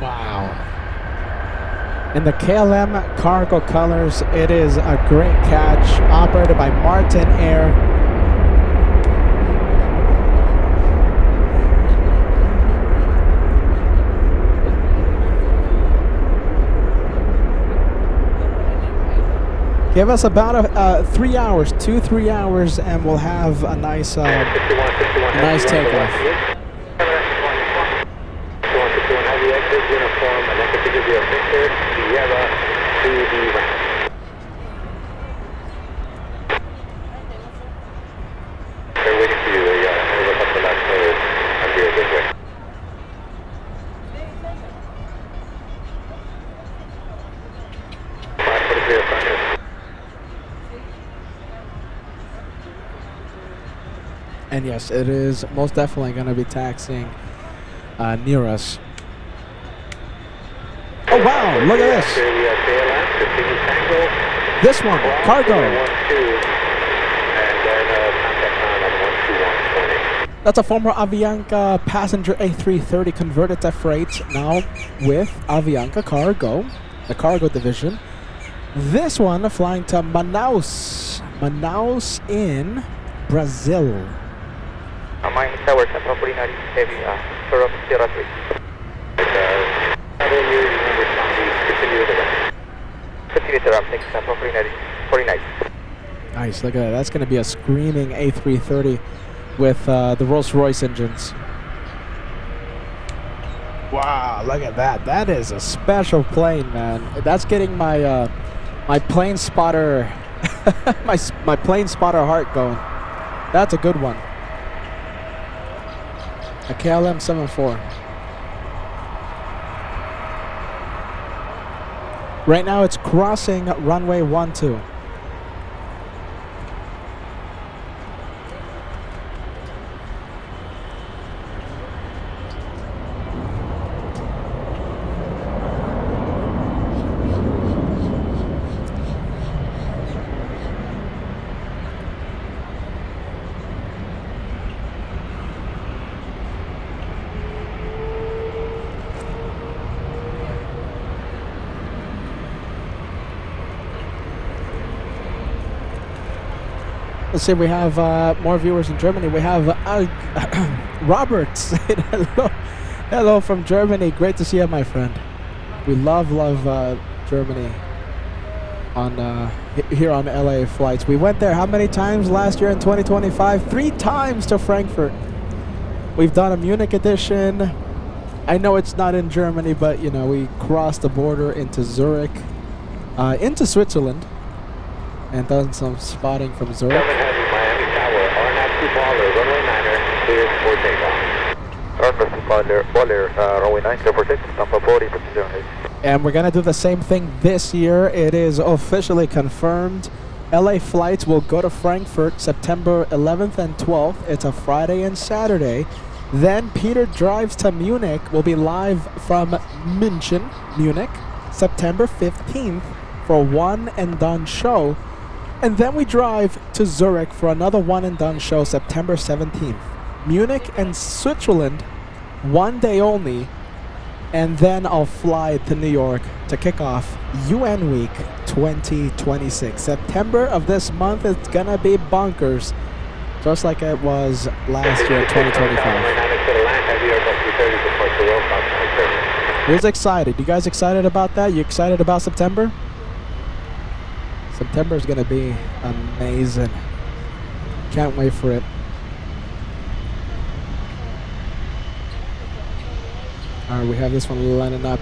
Wow. In the KLM Cargo colors, it is a great catch, operated by Martin Air. Give us about 3 hours, 2-3 hours, and we'll have a nice, nice takeoff. ABX uniform, and then continue to Victor, Sierra, to the ramp. They're waiting for you. We'll look up the last players and be this way. And yes, it is most definitely going to be taxiing near us. Oh wow, look at this. This one, cargo. That's a former Avianca passenger A330 converted to freight, now with Avianca Cargo, the cargo division. This one flying to Manaus in Brazil. Miami Tower, Central 49, heavy, Sierra 3. Continue to ramp, thanks, Central 49. Nice, look at that. That's going to be a screaming A330 with the Rolls-Royce engines. Wow, look at that. That is a special plane, man. That's getting my My plane spotter, my plane spotter heart going. That's a good one. A KLM 74. Right now it's crossing runway 12. Let's see, we have more viewers in Germany. We have Robert saying hello. Hello from Germany. Great to see you, my friend. We love Germany on here on LA flights. We went there how many times last year in 2025? 3 times to Frankfurt. We've done a Munich edition. I know it's not in Germany, but you know, we crossed the border into Zurich, into Switzerland, and done some spotting from Zurich. Miami Tower, RNAV 2 Baller, runway 9er, cleared for takeoff. RNAV 2 Baller, runway 9, clear for takeoff, number 40, 57. And we're gonna do the same thing this year. It is officially confirmed. LA flights will go to Frankfurt September 11th and 12th. It's a Friday and Saturday. Then Peter drives to Munich. We'll be live from München, Munich, September 15th for a one and done show. And then we drive to Zurich for another one and done show September 17th. Munich and Switzerland, 1 day only. And then I'll fly to New York to kick off UN Week 2026. September of this month is gonna be bonkers, just like it was last year in 2025. Who's excited? You guys excited about that? You excited about September? September is gonna be amazing. Can't wait for it. Alright, we have this one lining up.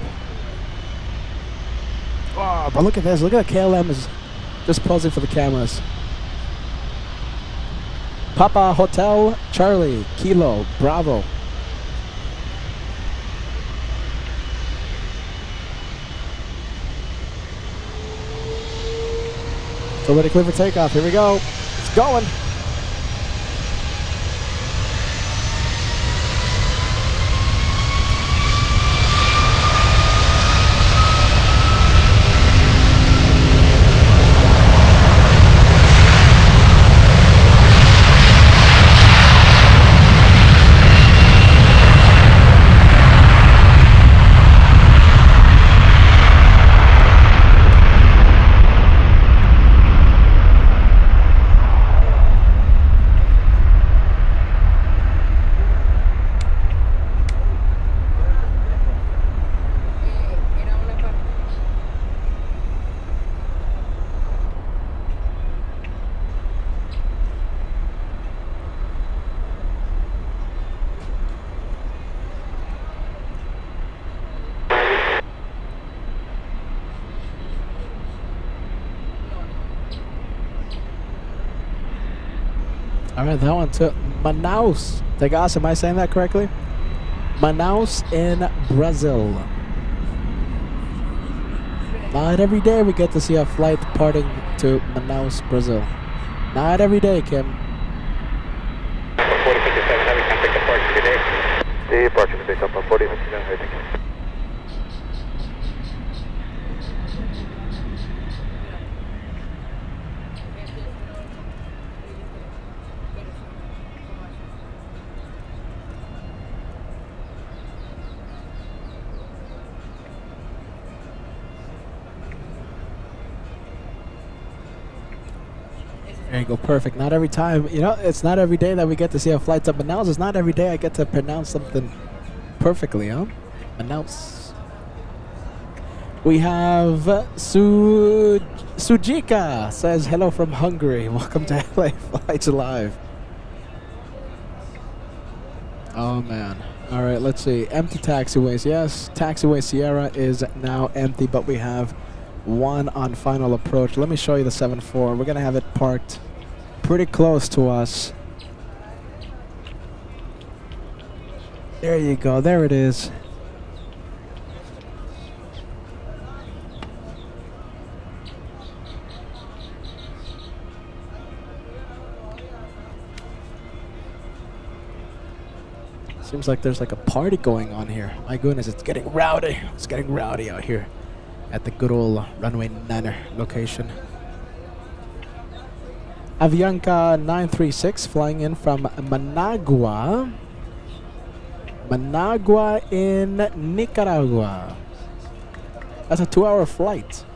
Oh, but look at this. Look at KLM is just posing for the cameras. Papa Hotel Charlie Kilo Bravo. So ready, clear for takeoff. Here we go. It's going. All right, that one to Manaus. Tegas, am I saying that correctly? Manaus in Brazil. Not every day we get to see a flight departing to Manaus, Brazil. Not every day, Kim. 4057, heavy contact departure today. Departure today, up on 4057, I think. There you go, perfect. Not every time, you know, it's not every day that we get to see a flight to Manaus. It's not every day I get to pronounce something perfectly, huh? Manaus. We have Sujika says hello from Hungary. Welcome to LA Flights Live. Oh man. All right, let's see. Empty taxiways. Yes, taxiway Sierra is now empty, but we have 1 on final approach. Let me show you the 7-4. We're going to have it parked pretty close to us. There you go. There it is. Seems like there's like a party going on here. My goodness, it's getting rowdy. It's getting rowdy out here at the good old Runway 9 location. Avianca 936 flying in from Managua. Managua in Nicaragua. That's a 2-hour flight.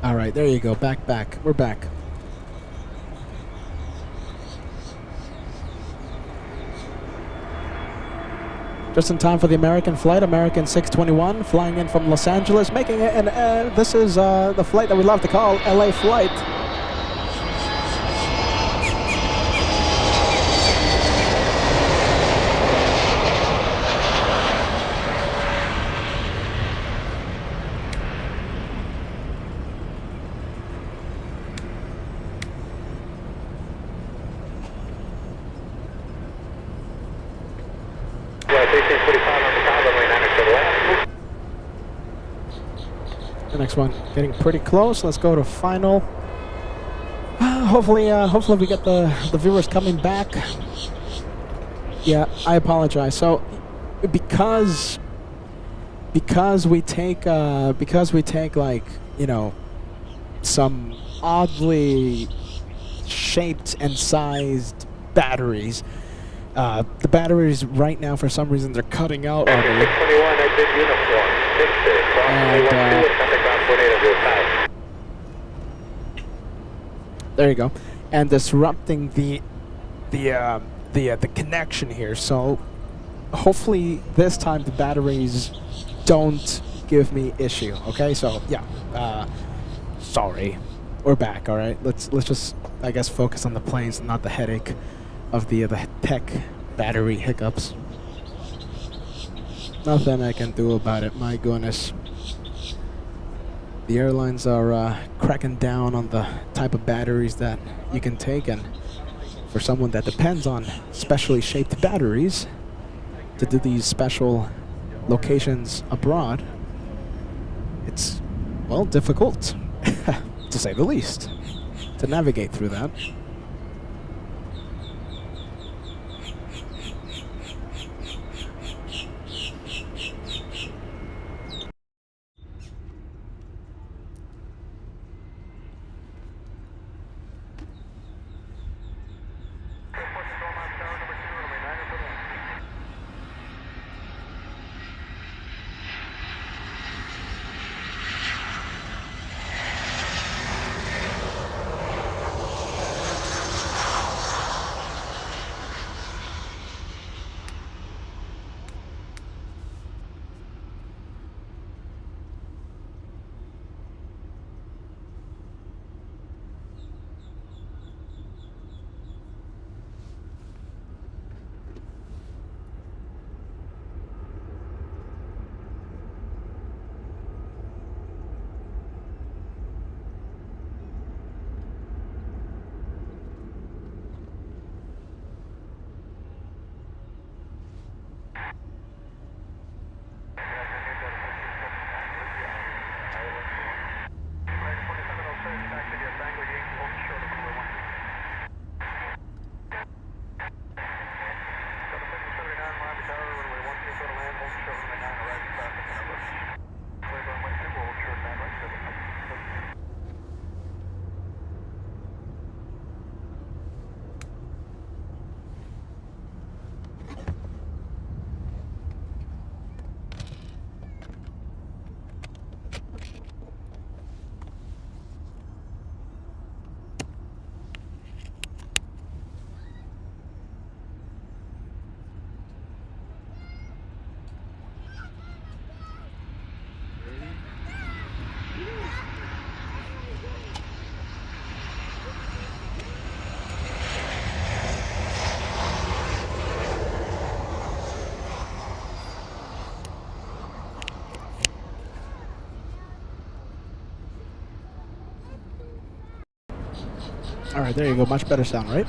All right, there you go. Back. We're back. Just in time for the American flight, American 621, flying in from Los Angeles, making it, and this is the flight that we love to call LA flight. The next one getting pretty close. Let's go to final. Hopefully we get the viewers coming back. Yeah, I apologize. So because we take like, you know, some oddly shaped and sized batteries. The batteries right now, for some reason, they're cutting out on me. There you go, and disrupting the connection here. So hopefully this time the batteries don't give me issue. Okay, so yeah, sorry, we're back. All right, let's just, I guess, focus on the planes, not the headache of the tech battery hiccups. Nothing I can do about it. My goodness. The airlines are cracking down on the type of batteries that you can take, and for someone that depends on specially shaped batteries to do these special locations abroad, it's, well, difficult, to say the least, to navigate through that. All right, there you go. Much better sound, right?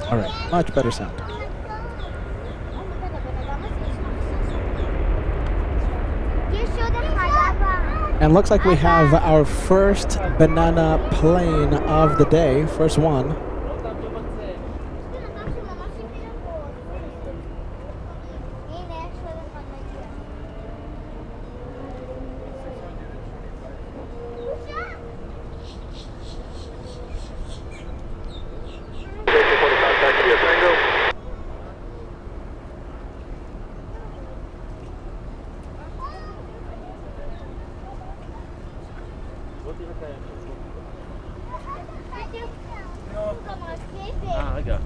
All right, much better sound. And looks like we have our first banana plane of the day, first one. Ah, I got.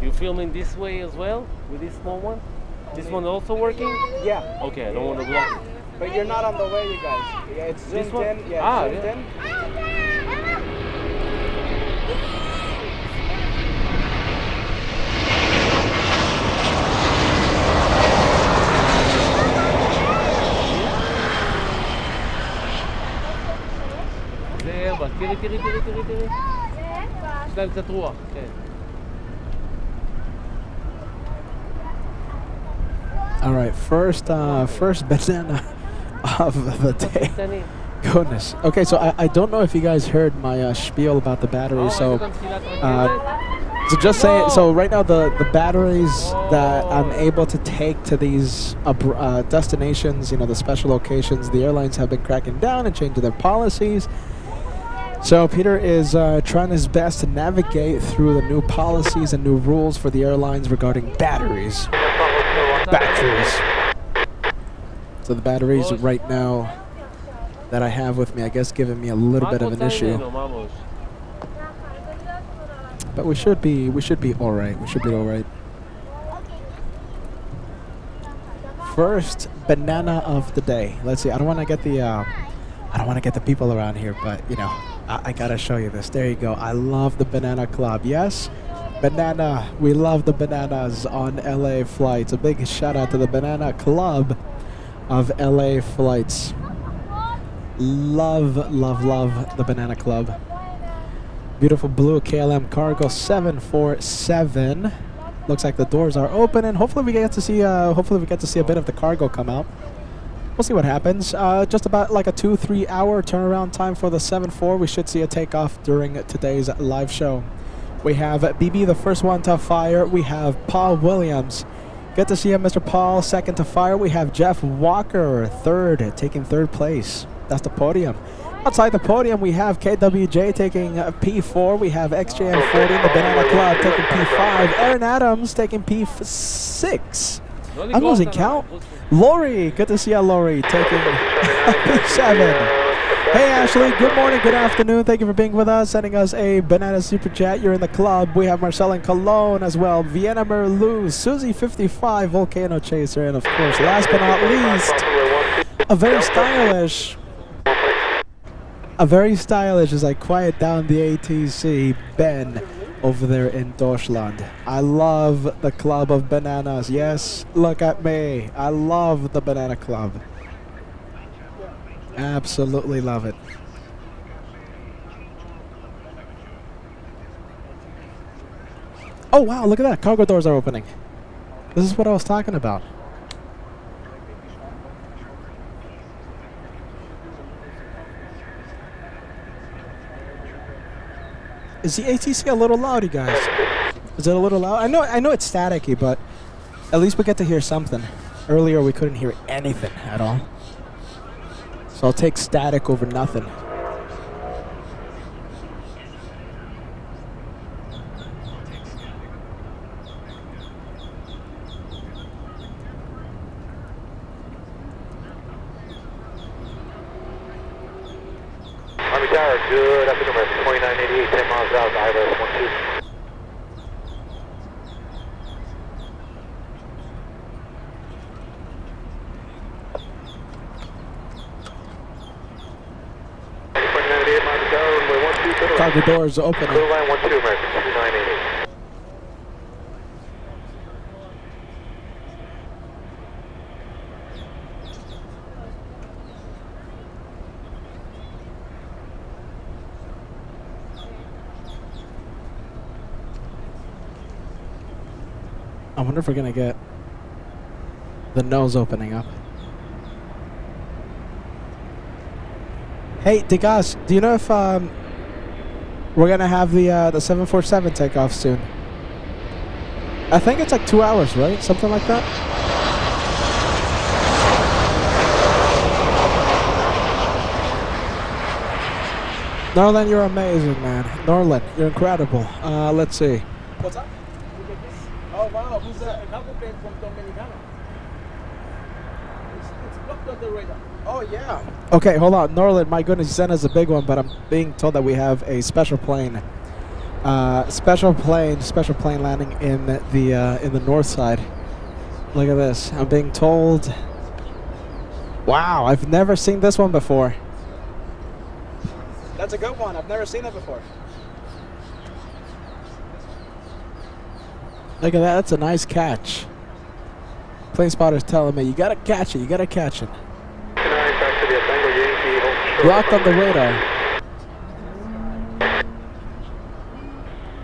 You filming this way as well with this small one? This one also working? Yeah. Okay, I don't want to block. But you're not on the way, you guys. Yeah, it's This zoomed one? in. Yeah, Ah, zoomed yeah. in. זה ארבע, תראי. יש להם קצת רוח, כן. All right, first banana of the day. קטנים. Goodness. Okay, so I don't know if you guys heard my spiel about the battery. So, so just saying. So right now the batteries that I'm able to take to these destinations, you know, the special locations, the airlines have been cracking down and changing their policies. So Peter is trying his best to navigate through the new policies and new rules for the airlines regarding batteries. Batteries. So the batteries right now that I have with me, I guess, giving me a little bit of an issue. But we should be all right. We should be all right. First banana of the day. Let's see. I don't want to get the people around here, but you know, I gotta show you this. There you go. I love the Banana Club. Yes, banana. We love the bananas on LA flights. A big shout out to the Banana Club of LA flights. Love the Banana Club. Beautiful blue KLM Cargo 747. Looks like the doors are open, and hopefully we get to see a bit of the cargo come out. We'll see what happens. Just about like a 2-3 hour turnaround time for the 747. We should see a takeoff during today's live show. We have BB, the first one to fire. We have Paul Williams. Good to see him, Mr. Paul, second to fire. We have Jeff Walker, taking third place. That's the podium. Outside the podium, we have KWJ taking P4. We have XJM40, the Banana Club, taking P5. Aaron Adams taking P6. I'm losing count. Lori, good to see you, Lori, taking P7. Hey, Ashley, good morning, good afternoon. Thank you for being with us, sending us a banana super chat. You're in the club. We have Marcel in Cologne as well. Vienna Merlou, Susie55, Volcano Chaser, and of course, last but not least, a very stylish as I quiet down the ATC, Ben, over there in Deutschland. I love the Club of Bananas. Yes, look at me. I love the Banana Club. Absolutely love it. Oh wow, look at that. Cargo doors are opening. This is what I was talking about. Is the ATC a little loud, you guys? Is it a little loud? I know it's staticky, but at least we get to hear something. Earlier we couldn't hear anything at all. So I'll take static over nothing. Army Tower, good afternoon, 2988, 10 miles out, ILS 12. Cargo doors opening. Clear line 12, American 2988. I wonder if we're gonna get the nose opening up. Hey, Degas, do you know if we're gonna have the 747 takeoff soon? I think it's like 2 hours, right? Something like that. Norland, you're amazing, man. Norland, you're incredible. Let's see. What's up? Oh wow, who's that? A cargo plane from Dominicana. It's blocked on the radar. Oh yeah. Okay, hold on, Norland. My goodness, you sent us a big one, but I'm being told that we have a special plane. Special plane landing in the north side. Look at this. I'm being told. Wow, I've never seen this one before. That's a good one. I've never seen it before. Look at that. That's a nice catch. Plane spotter's telling me, you gotta catch it. You gotta catch it. Locked on the radar.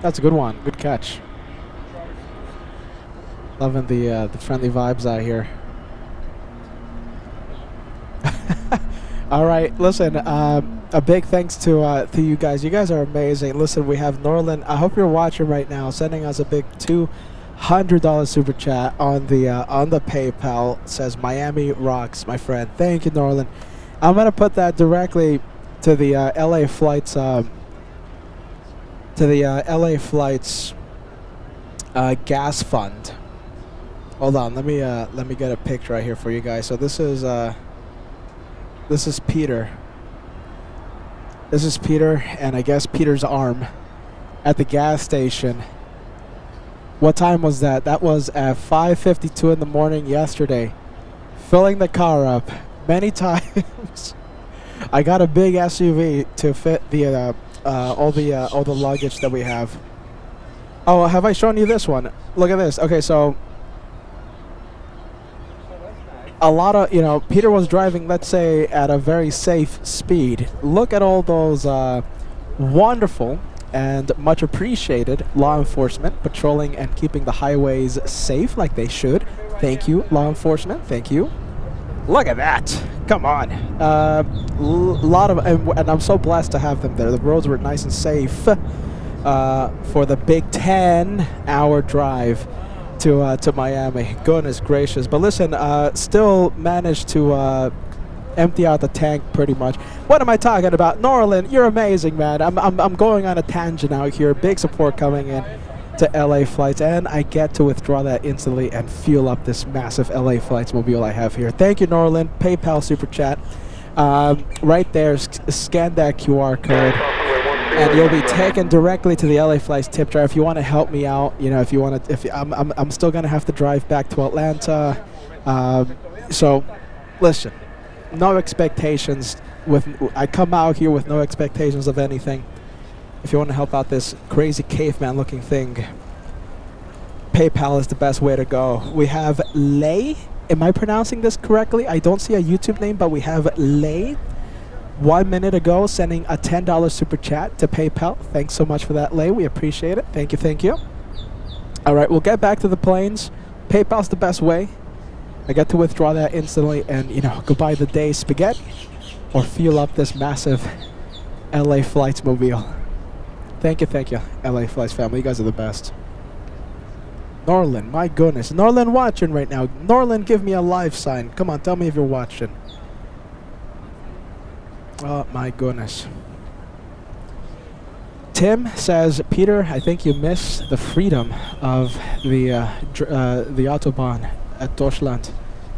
That's a good one. Good catch. Loving the friendly vibes out here. All right, listen. A big thanks to you guys. You guys are amazing. Listen, we have Norland. I hope you're watching right now. Sending us a big $200 super chat on the PayPal. It says Miami rocks, my friend. Thank you, Norland. I'm gonna put that directly to the LA flights. Gas fund. Hold on. Let me get a picture right here for you guys. So this is Peter. This is Peter, and I guess Peter's arm at the gas station. What time was that? That was at 5:52 in the morning yesterday. Filling the car up many times. I got a big SUV to fit the all the luggage that we have. Oh, have I shown you this one? Look at this. Okay, so a lot of, Peter was driving, let's say, at a very safe speed. Look at all those wonderful and much appreciated law enforcement patrolling and keeping the highways safe like they should. Thank you, law enforcement. Thank you. Look at that. Come on. Lot of, and I'm so blessed to have them there. The roads were nice and safe for the big 10-hour drive to Miami. Goodness gracious. But listen, still managed to empty out the tank pretty much. What am I talking about? Norland, you're amazing, man. I'm going on a tangent out here. Big support coming in to LA flights, and I get to withdraw that instantly and fuel up this massive LA flights mobile I have here. Thank you, Norland. PayPal super chat. Right there, scan that QR code. And you'll be taken directly to the LA Flights tip jar. If you want to help me out, if you want to, I'm still gonna have to drive back to Atlanta. So, listen, no expectations. I come out here with no expectations of anything. If you want to help out this crazy caveman-looking thing, PayPal is the best way to go. We have Lay. Am I pronouncing this correctly? I don't see a YouTube name, but we have Lay. 1 minute ago, sending a $10 super chat to PayPal. Thanks so much for that, Lay. We appreciate it. Thank you, thank you. All right, we'll get back to the planes. PayPal's the best way. I get to withdraw that instantly and, go buy the day spaghetti or fuel up this massive LA Flights mobile. Thank you, LA Flights family. You guys are the best. Norland, my goodness. Norland watching right now. Norland, give me a live sign. Come on, tell me if you're watching. Oh my goodness. Tim says, Peter, I think you miss the freedom of the Autobahn at Deutschland.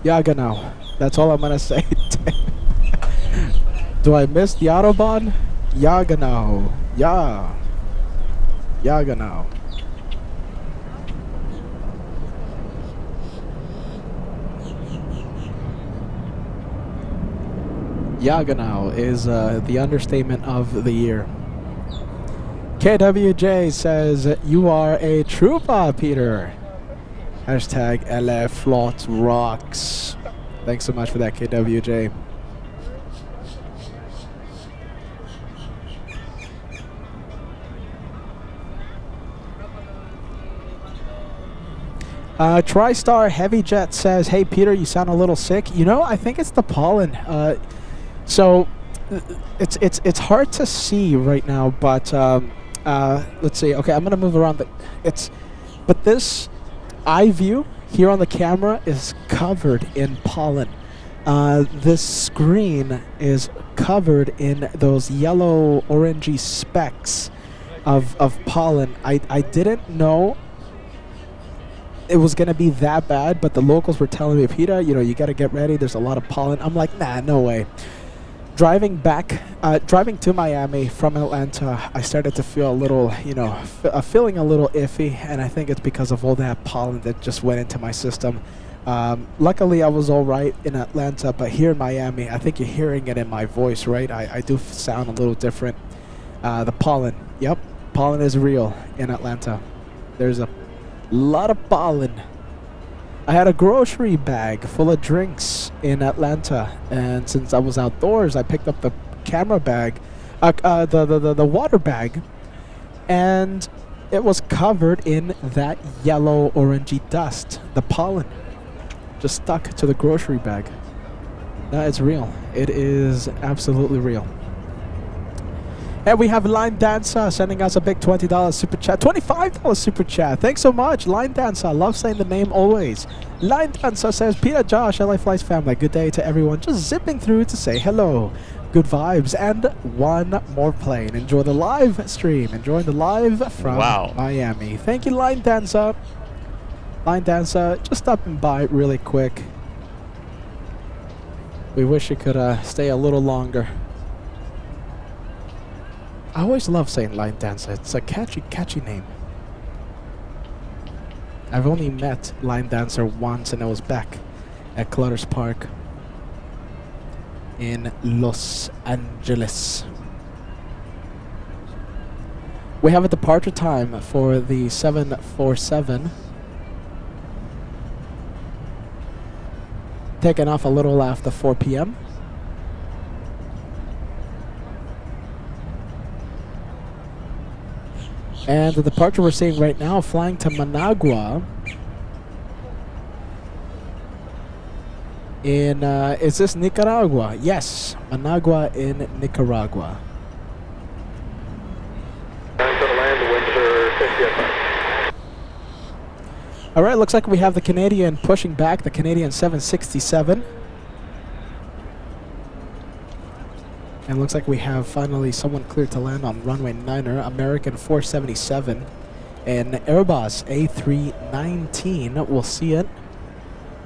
Ja, genau. That's all I'm gonna say. Do I miss the Autobahn? Ja, genau. Ja. Ja, genau. Ja, genau is the understatement of the year. KWJ says, you are a trooper, Peter. Hashtag LA Flot Rocks. Thanks so much for that, KWJ. TriStar Heavy Jet says, "Hey Peter, you sound a little sick." You know, I think it's the pollen. So it's hard to see right now, but let's see. Okay, I'm gonna move around. But this eye view here on the camera is covered in pollen. This screen is covered in those yellow orangey specks of pollen. I didn't know it was gonna be that bad, but the locals were telling me, "Peter, you know, you gotta get ready. There's a lot of pollen." I'm like, nah, no way. Driving to Miami from Atlanta, I started to feel a little, you know, feeling a little iffy, and I think it's because of all that pollen that just went into my system. Luckily, I was all right in Atlanta, but here in Miami, I think you're hearing it in my voice, right? I do sound a little different. The pollen, yep, pollen is real in Atlanta. There's a lot of pollen. I had a grocery bag full of drinks in Atlanta, and since I was outdoors, I picked up the camera bag, the water bag, and it was covered in that yellow orangey dust. The pollen just stuck to the grocery bag. That is real. It is absolutely real. And we have Line Dancer sending us a big $20 super chat. $25 super chat. Thanks so much, Line Dancer. I love saying the name always. Line Dancer says, "Peter, Josh, LA Flights family, good day to everyone. Just zipping through to say hello. Good vibes and one more plane. Enjoy the live stream. Enjoying the live from Miami." Thank you, Line Dancer. Line Dancer, just stopping by really quick. We wish you could stay a little longer. I always love saying Line Dancer. It's a catchy name. I've only met Line Dancer once, and it was back at Clutters Park in Los Angeles. We have a departure time for the 747. Taking off a little after 4 p.m. And the departure we're seeing right now, flying to Managua in, is this Nicaragua? Yes, Managua in Nicaragua. All right, looks like we have the Canadian pushing back, the Canadian 767. And looks like we have finally someone cleared to land on runway 9er, American 477, and Airbus A319. We'll see it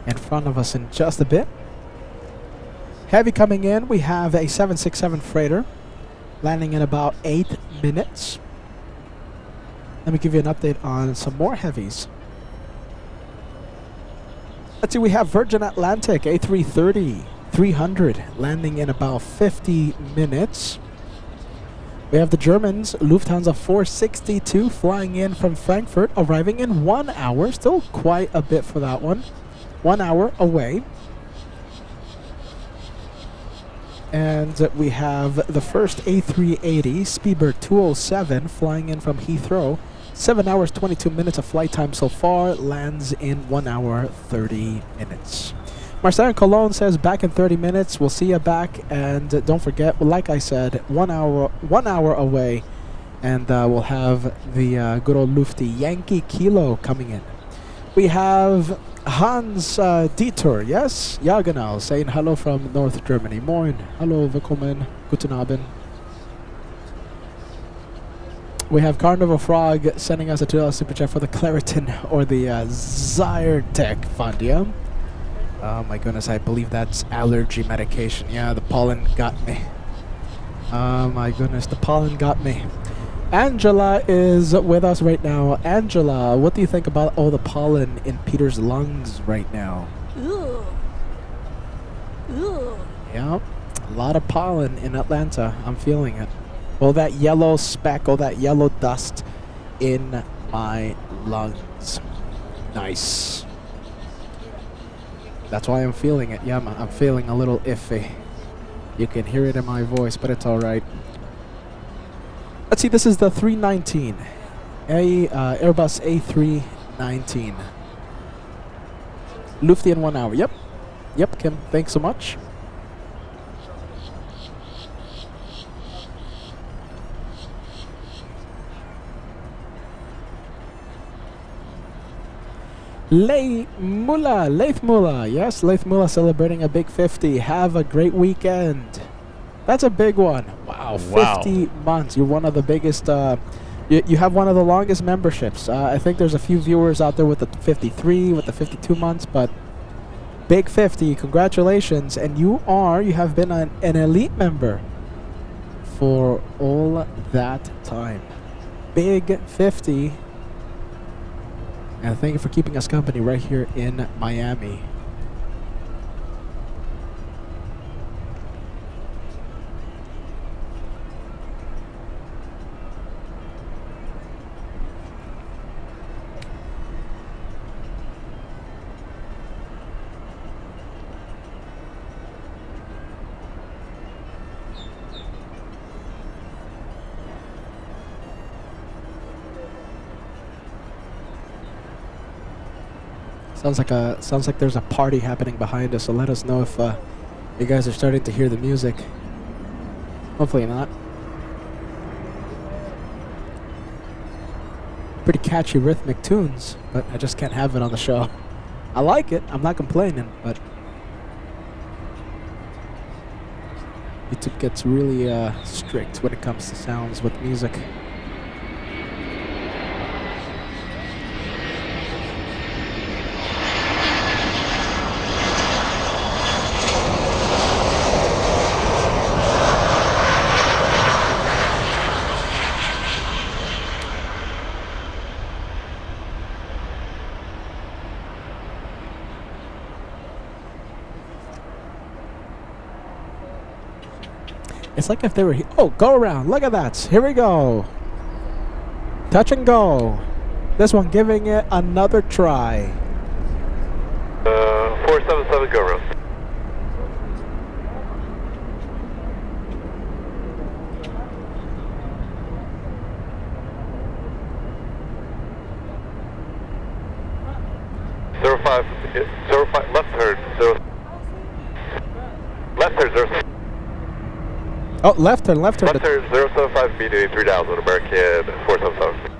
in front of us in just a bit. Heavy coming in, we have a 767 freighter landing in about 8 minutes. Let me give you an update on some more heavies. Let's see, we have Virgin Atlantic A330. 300 landing in about 50 minutes. We have the Germans, Lufthansa 462 flying in from Frankfurt, arriving in 1 hour. Still quite a bit for that one. 1 hour away. And we have the first A380, Speedbird 207, flying in from Heathrow. 7 hours, 22 minutes of flight time so far. Lands in 1 hour, 30 minutes. Marcel Cologne says back in 30 minutes. We'll see you back, and don't forget, like I said, 1 hour away, and we'll have the good old Lufty Yankee Kilo coming in. We have Hans Dieter, yes, Jagenau, saying hello from North Germany. Moin, hallo, willkommen, guten Abend. We have Carnival Frog sending us a $2 super chat for the Claritin or the Zyrtec fund, yeah? Oh my goodness, I believe that's allergy medication. Yeah, the pollen got me. Oh my goodness, the pollen got me. Angela is with us right now. Angela, what do you think about all the pollen in Peter's lungs right now? Ooh. Ooh. Yeah, a lot of pollen in Atlanta. I'm feeling it. All that yellow speck, all that yellow dust in my lungs. Nice. That's why I'm feeling it. Yeah, I'm feeling a little iffy. You can hear it in my voice, but it's all right. Let's see, this is the 319. Airbus A319. Lufthansa in 1 hour. Yep. Yep, Kim. Thanks so much. Laith Mullah. Yes, Laith Mullah celebrating a big 50. Have a great weekend. That's a big one. Wow, 50 months. You're one of the biggest. You have one of the longest memberships. I think there's a few viewers out there with the 53, with the 52 months, but big 50. Congratulations. And you have been an elite member for all that time. Big 50. And thank you for keeping us company right here in Miami. Sounds like there's a party happening behind us, so let us know if you guys are starting to hear the music. Hopefully not. Pretty catchy rhythmic tunes, but I just can't have it on the show. I like it, I'm not complaining, but YouTube gets really strict when it comes to sounds with music. It's like if they were here. Oh, go around. Look at that. Here we go. Touch and go. This one giving it another try. 477, go around. Zero five, left turn, left turn, 0. Oh, left turn. Left turn 075, BD 3000, American 477.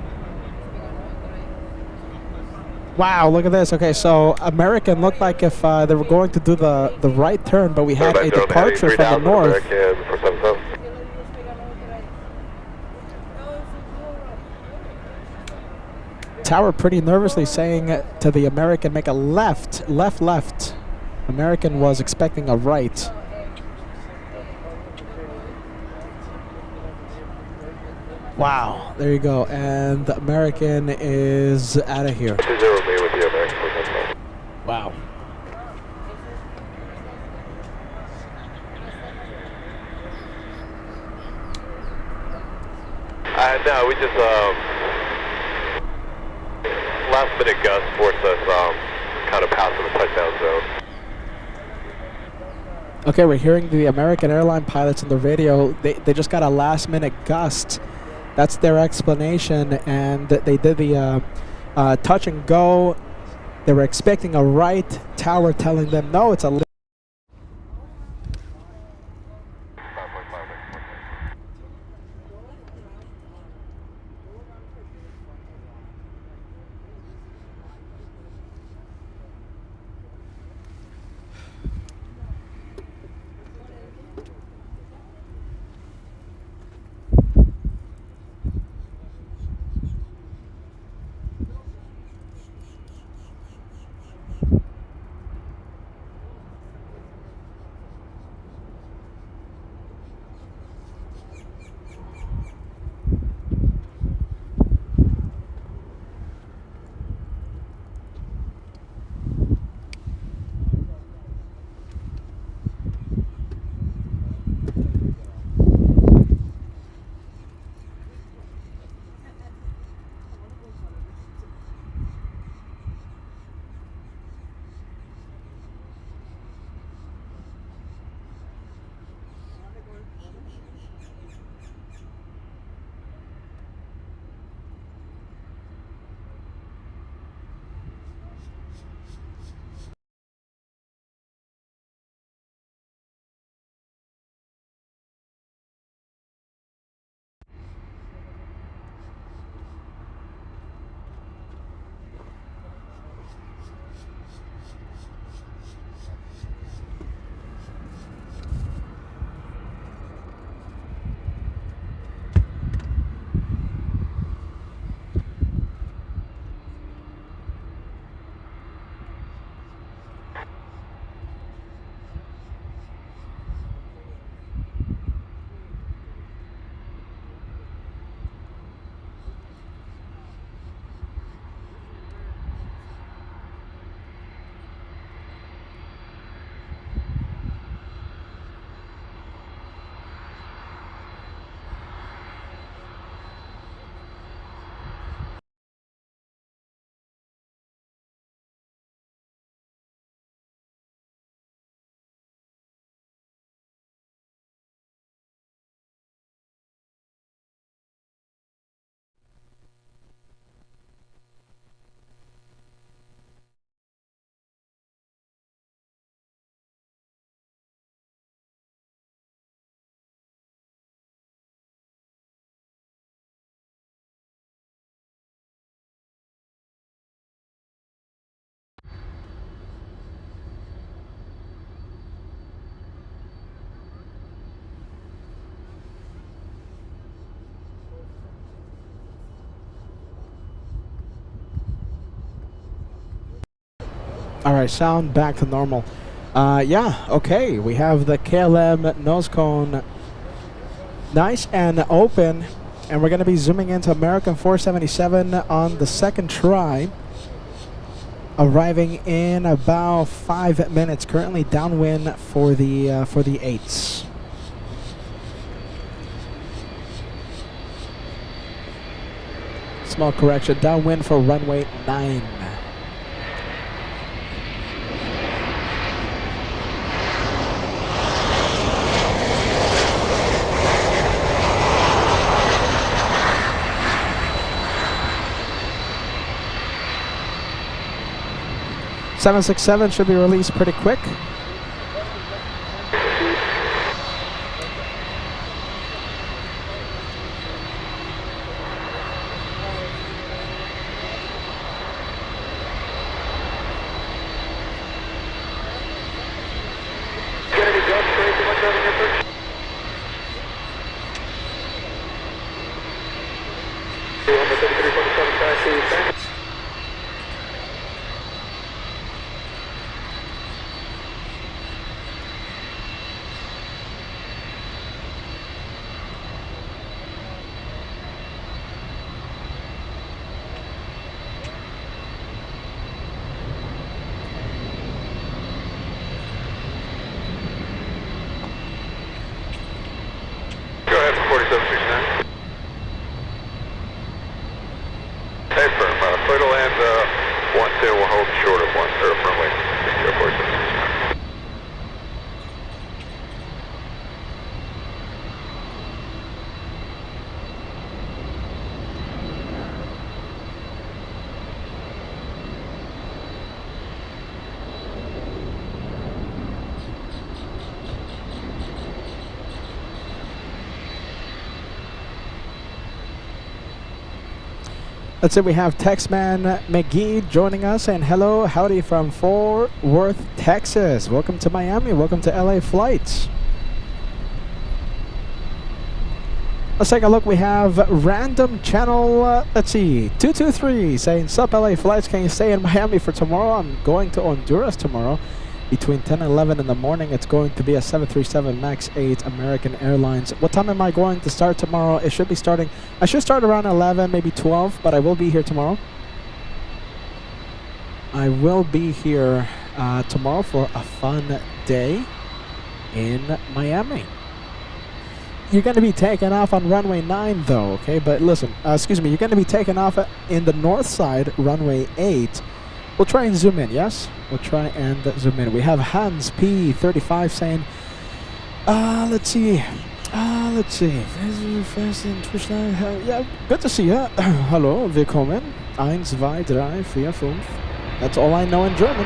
Wow, look at this. Okay, so American looked like if they were going to do the right turn, but we had a departure from the north. American 477. Tower pretty nervously saying to the American, make a left. American was expecting a right. Wow, there you go. And the American is out of here. 20 me with the American 477. Wow. No, we just, last minute gust forced us, kind of past the touchdown zone. Okay, we're hearing the American airline pilots on the radio. They just got a last minute gust. That's their explanation, and they did the touch and go. They were expecting a right. Tower telling them, no, it's a left. All right, sound back to normal. Yeah, okay. We have the KLM nose cone nice and open, and we're going to be zooming into American 477 on the second try. Arriving in about 5 minutes. Currently downwind for the 8s. Small correction, downwind for runway 9. Seven 767 should be released pretty quick. Let's say we have Texman McGee joining us, and hello, howdy from Fort Worth, Texas. Welcome to Miami, welcome to LA flights. Let's take a look. We have random channel, let's see, 223 saying, sup LA flights, can you stay in Miami for tomorrow? I'm going to Honduras tomorrow between 10 and 11 in the morning. It's going to be a 737 MAX 8 American Airlines. What time am I going to start tomorrow? It should be starting, I should start around 11, maybe 12, but I will be here tomorrow. I will be here tomorrow for a fun day in Miami. You're going to be taking off on runway 9 though, okay? But listen, excuse me, you're going to be taking off in the north side, runway 8. We'll try and zoom in, yes? We'll try and zoom in. We have Hans P35 saying, let's see. Yeah, good to see you. Hallo, willkommen. 1, 2, 3, 4, 5. That's all I know in German.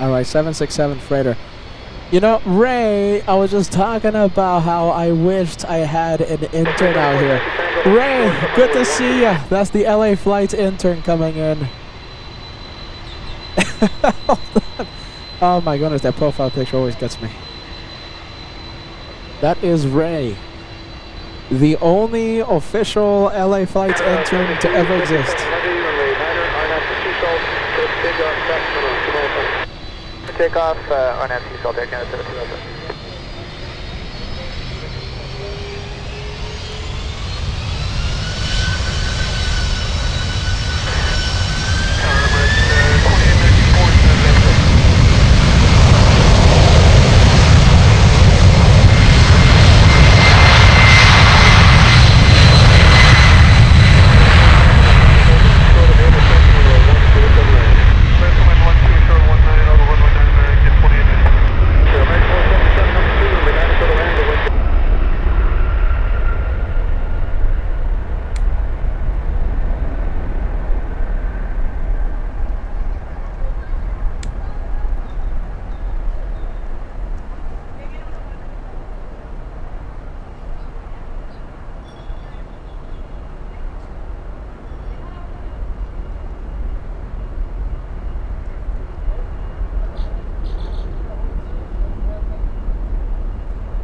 All right, 767 freighter. You know, Ray, I was just talking about how I wished I had an intern out here. Ray, good to see you. That's the LA flights intern coming in. Oh my goodness, that profile picture always gets me. That is Ray, the only official LA flights intern to ever exist. Takeoff, RNAV Seasalt Air Canada 720.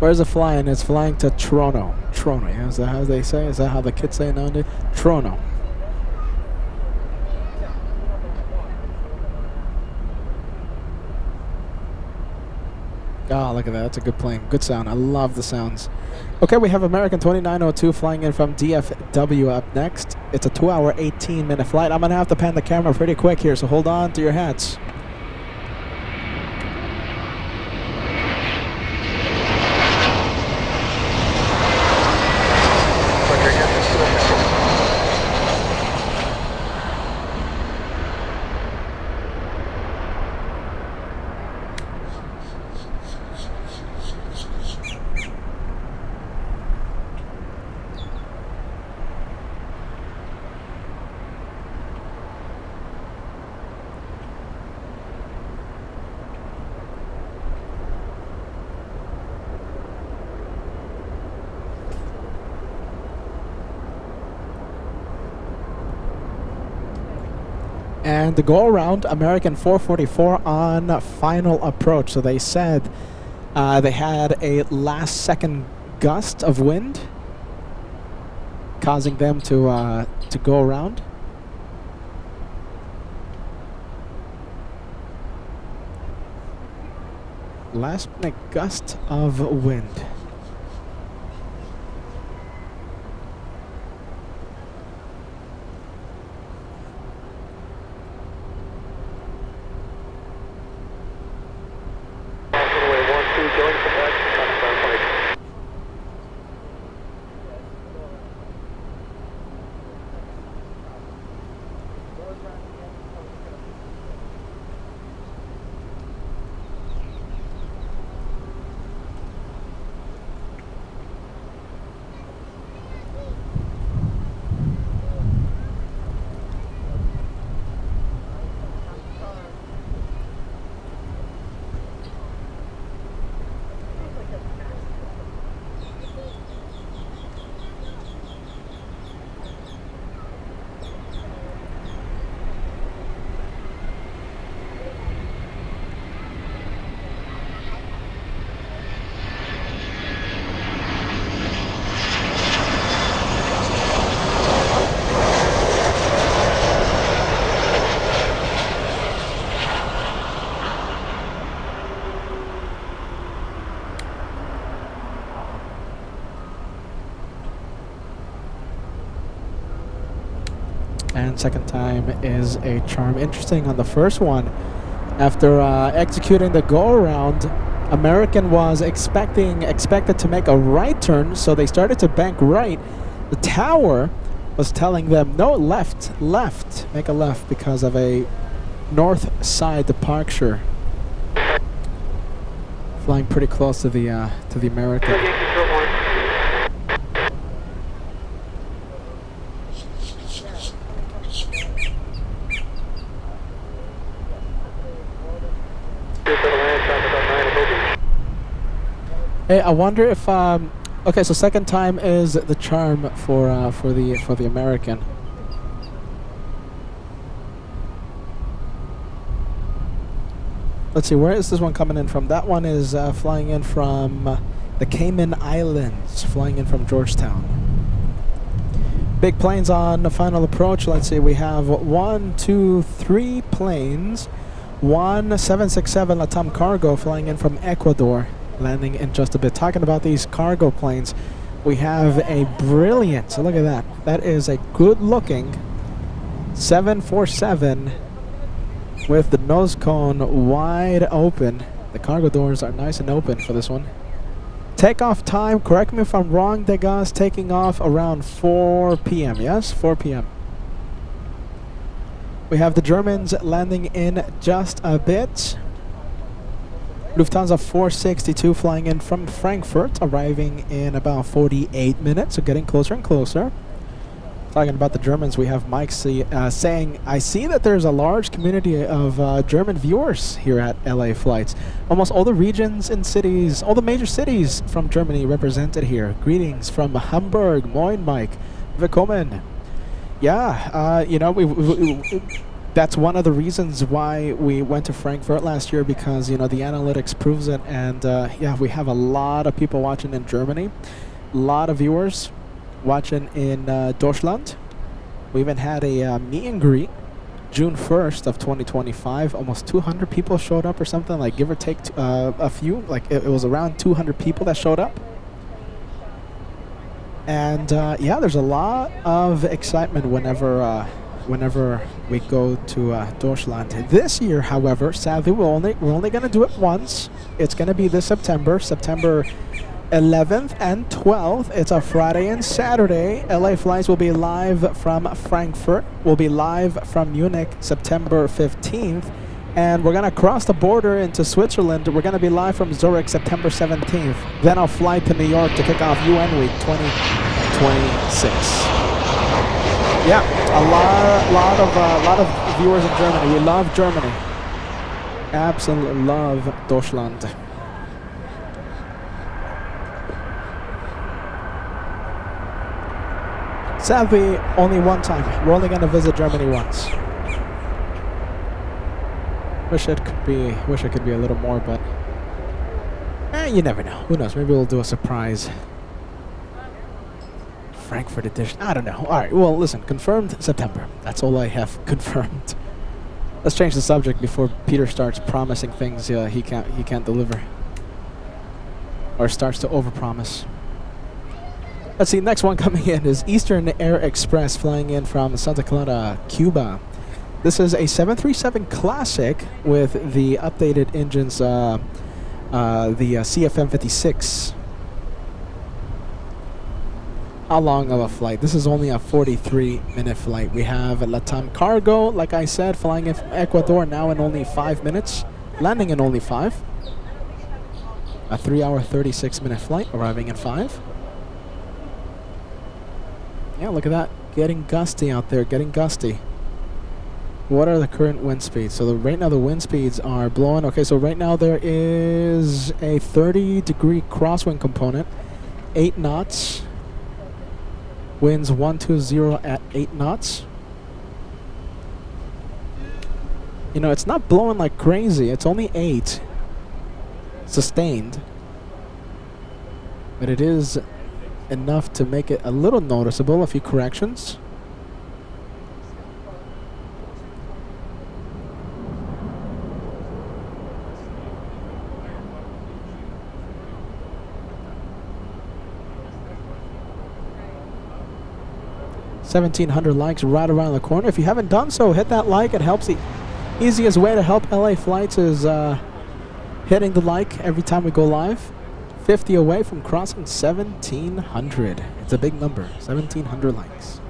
Where's it flying? It's flying to Toronto. Toronto, yeah? Is that how they say? Is that how the kids say it nowadays? Toronto. Oh, look at that. That's a good plane. Good sound. I love the sounds. Okay, we have American 2902 flying in from DFW up next. It's a 2-hour, 18-minute flight. I'm going to have to pan the camera pretty quick here, so hold on to your hats. And the go around, American 444 on final approach. So they said they had a last second gust of wind causing them to go around. Last minute gust of wind. And second time is a charm. Interesting on the first one. After executing the go-around, American was expected to make a right turn, so they started to bank right. The tower was telling them, no, left, make a left because of a north side departure. Flying pretty close to the American. Hey, I wonder if okay, so second time is the charm for the American. Let's see, where is this one coming in from? That one is flying in from the Cayman Islands, flying in from Georgetown. Big planes on the final approach. Let's see, we have 1, 2, 3 planes. 1 767 LATAM Cargo flying in from Ecuador, landing in just a bit. Talking about these cargo planes, we have a brilliant, look at that. That is a good looking 747 with the nose cone wide open. The cargo doors are nice and open for this one. Takeoff time, correct me if I'm wrong, Degas, taking off around 4 p.m. Yes, 4 p.m. We have the Germans landing in just a bit. Lufthansa 462 flying in from Frankfurt, arriving in about 48 minutes, so getting closer and closer. Talking about the Germans, we have Mike saying, I see that there's a large community of German viewers here at LA Flights. Almost all the regions and cities, all the major cities from Germany represented here. Greetings from Hamburg. Moin, Mike. Willkommen. Yeah, you know, that's one of the reasons why we went to Frankfurt last year, because the analytics proves it. And yeah, we have a lot of people watching in Germany, a lot of viewers watching in Deutschland. We even had a meet and greet June 1st of 2025. Almost 200 people showed up or something, like give or take a few. Like it was around 200 people that showed up. And yeah, there's a lot of excitement whenever we go to Deutschland. This year, however, sadly, we're only going to do it once. It's going to be this September 11th and 12th. It's a Friday and Saturday. LA flights will be live from Frankfurt. We'll be live from Munich September 15th. And we're going to cross the border into Switzerland. We're going to be live from Zurich September 17th. Then I'll fly to New York to kick off UN Week 2026. Yeah, a lot of viewers in Germany. We love Germany. Absolutely love Deutschland. Sadly, only one time. We're only going to visit Germany once. Wish it could be a little more, but you never know. Who knows? Maybe we'll do a surprise Frankfurt edition. I don't know. All right. Well, listen. Confirmed September. That's all I have confirmed. Let's change the subject before Peter starts promising things he can't deliver, or starts to overpromise. Let's see. Next one coming in is Eastern Air Express, flying in from Santa Clara, Cuba. This is a 737 Classic with the updated engines, the CFM56. How long of a flight? This is only a 43-minute flight. We have a LATAM Cargo, like I said, flying in from Ecuador now in only 5 minutes, landing in only 5. A 3-hour, 36-minute flight, arriving in 5. Yeah, look at that. Getting gusty out there, getting gusty. What are the current wind speeds? So right now the wind speeds are blowing. Okay, so right now there is a 30-degree crosswind component, 8 knots. Winds 120 at 8 knots. It's not blowing like crazy. It's only 8 sustained, but it is enough to make it a little noticeable. A few corrections. $1,700 likes right around the corner. If you haven't done so, hit that like. It helps. The easiest way to help LA Flights is hitting the like every time we go live. 50 away from crossing 1,700. It's a big number. 1,700 likes.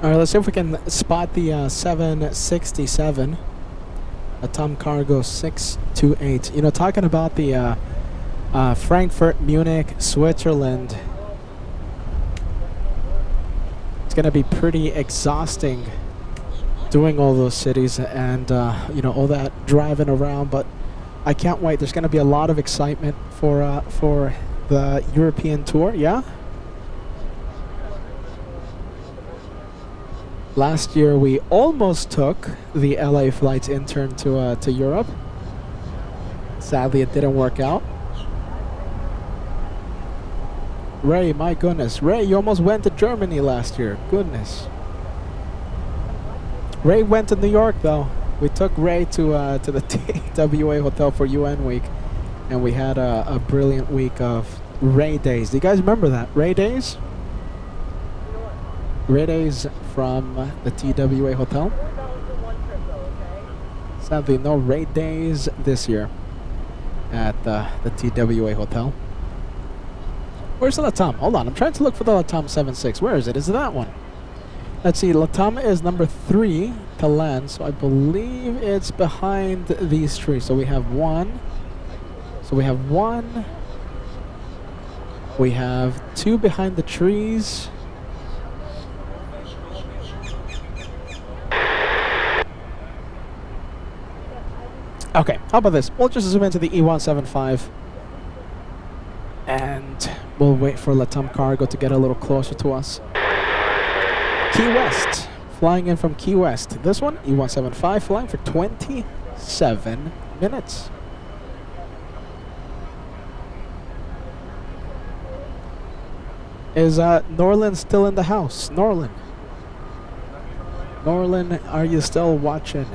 All right, let's see if we can spot the 767, a Tom Cargo 628. Talking about the Frankfurt, Munich, Switzerland, it's going to be pretty exhausting doing all those cities and, all that driving around. But I can't wait. There's going to be a lot of excitement for the European tour, yeah? Last year, we almost took the LA Flights intern to Europe. Sadly, it didn't work out. Ray, my goodness. Ray, you almost went to Germany last year. Goodness. Ray went to New York though. We took Ray to the TWA Hotel for UN Week, and we had a brilliant week of Ray Days. Do you guys remember that? Ray Days? Ray Days from the TWA Hotel. Sadly, no Ray Days this year at the TWA Hotel. Where's the LATAM? Hold on, I'm trying to look for the LATAM 76. Where is it? Is it that one? Let's see, LATAM is number 3 to land, so I believe it's behind these trees. So we have one. So we have one. We have 2 behind the trees. Okay, how about this? We'll just zoom into the E175 and we'll wait for LATAM Cargo to get a little closer to us. Key West, flying in from Key West. This one, E175, flying for 27 minutes. Is Norlin still in the house? Norlin, are you still watching?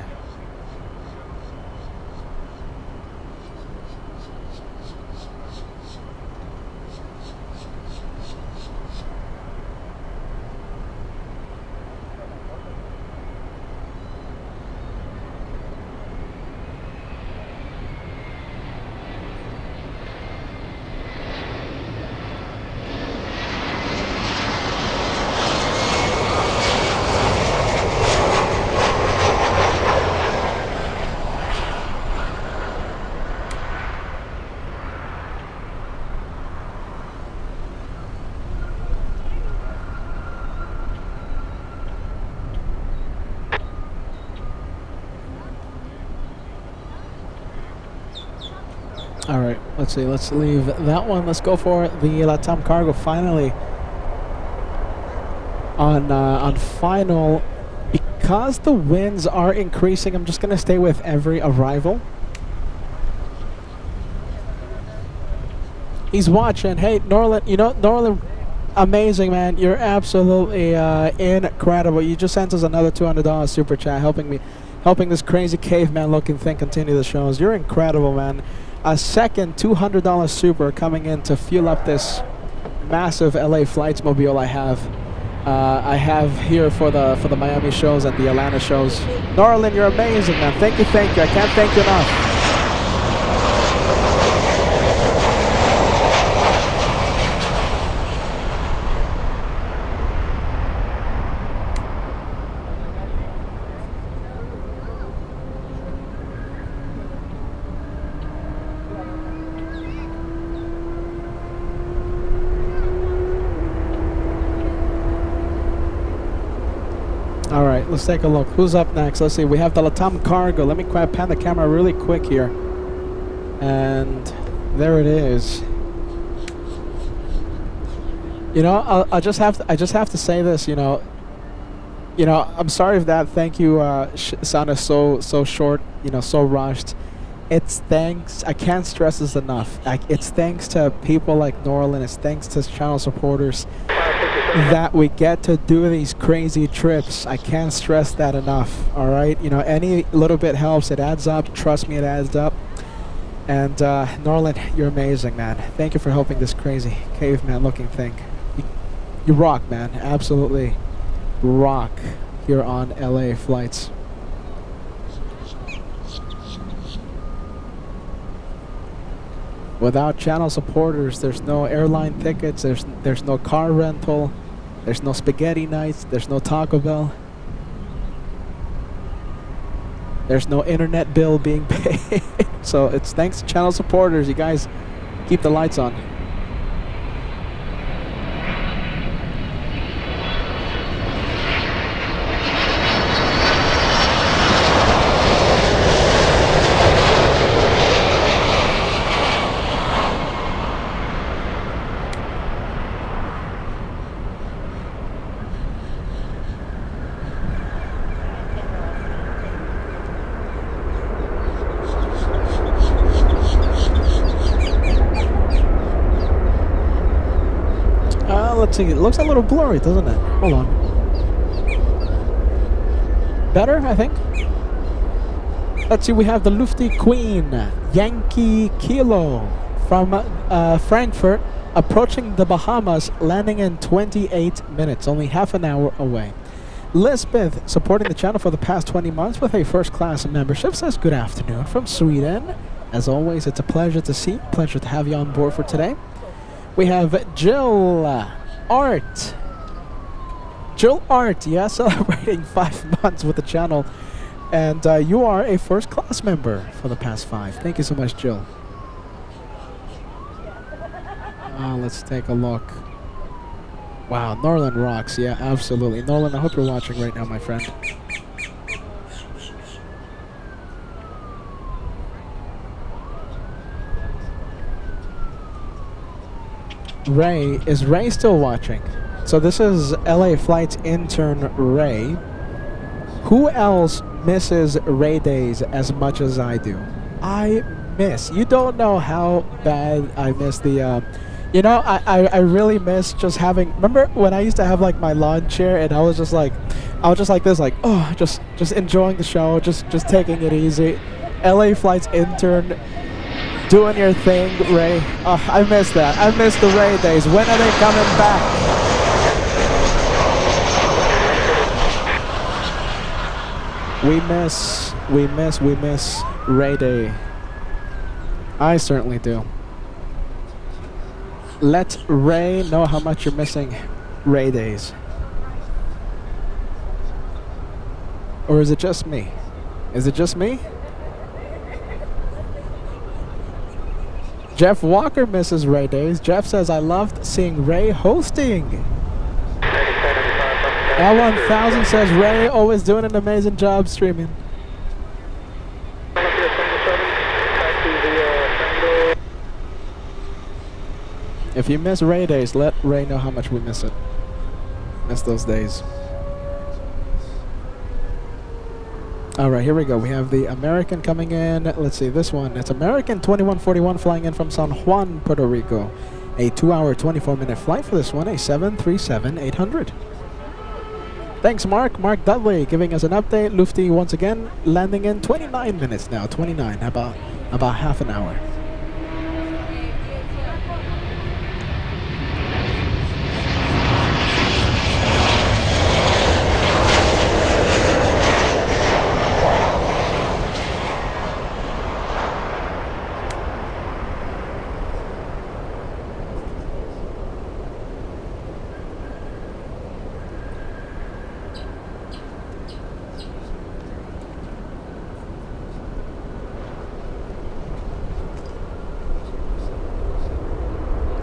All right, let's see. Let's leave that one. Let's go for the LATAM Cargo finally on final. Because the winds are increasing, I'm just gonna stay with every arrival. He's watching. Hey, Norlin, you know, Norlin, amazing, man. You're absolutely incredible. You just sent us another $200 super chat, helping this crazy caveman looking thing continue the shows. You're incredible, man. A second $200 super coming in to fuel up this massive LA Flights mobile I have here for the Miami shows and the Atlanta shows. Norlin, you're amazing, man. Thank you. I can't thank you enough. Alright, let's take a look. Who's up next? Let's see. We have the LATAM Cargo. Let me pan the camera really quick here. And there it is. You know, I just have to say this, you know, I'm sorry if that thank you sounded so short, you know, so rushed. It's thanks, I can't stress this enough. It's thanks to people like Norlin, it's thanks to channel supporters that we get to do these crazy trips. I can't stress that enough, all right? You know, any little bit helps. It adds up. Trust me, it adds up. And Norlin, you're amazing, man. Thank you for helping this crazy caveman looking thing. You rock, man. Absolutely rock here on LA Flights. Without channel supporters, there's no airline tickets, there's no car rental, there's no spaghetti nights, there's no Taco Bell. There's no internet bill being paid. So it's thanks to channel supporters. You guys keep the lights on. Let's see, it looks a little blurry, doesn't it? Hold on. better, I think. Let's see, we have the Lufty Queen, Yankee Kilo from Frankfurt, approaching the Bahamas, landing in 28 minutes, only half an hour away. Lisbeth, supporting the channel for the past 20 months with a first-class membership, says good afternoon from Sweden. As always, it's a pleasure to see, pleasure to have you on board for today. We have Jill Art. Jill Art, yeah, celebrating 5 months with the channel. And you are a first-class member for the past 5. Thank you so much, Jill. Let's take a look. Wow, Norland rocks. Yeah, absolutely. Norland, I hope you're watching right now, my friend. Ray, is Ray still watching? So this is LA Flight's intern, Ray. Who else misses Ray days as much as I do? You don't know how bad I miss the, you know, I really miss just having, remember when I used to have like my lawn chair and I was just like this, like, oh, just enjoying the show, just taking it easy. LA Flight's intern, doing your thing, Ray. Oh, I miss that. I miss the Ray days. When are they coming back? We miss Ray Day. I certainly do. Let Ray know how much you're missing Ray Days. Or is it just me? Is it just me? Jeff Walker misses Ray Days. Jeff says, I loved seeing Ray hosting. L1000 says, Ray always doing an amazing job streaming. If you miss Ray Days, let Ray know how much we miss it. Miss those days. Alright, here we go. We have the American coming in. Let's see, this one. It's American 2141 flying in from San Juan, Puerto Rico. A 2-hour, 24-minute flight for this one, a 737-800. Thanks, Mark. Mark Dudley giving us an update. Lufty once again landing in 29 minutes now. 29, about half an hour.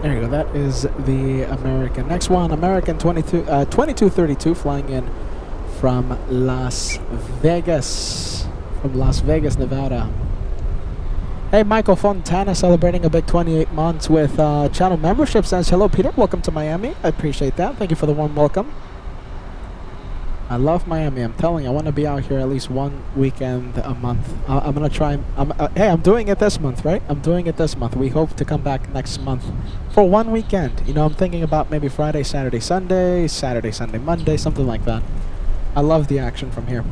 There you go. That is the American. Next one, American 2232 flying in from Las Vegas. From Las Vegas, Nevada. Hey, Michael Fontana celebrating a big 28 months with channel membership. Says, hello, Peter. Welcome to Miami. I appreciate that. Thank you for the warm welcome. I love Miami. I'm telling you, I want to be out here at least one weekend a month. I'm going to try. Hey, I'm doing it this month, right? I'm doing it this month. We hope to come back next month for one weekend. You know, I'm thinking about maybe Friday, Saturday, Sunday, Saturday, Sunday, Monday, something like that. I love the action from here.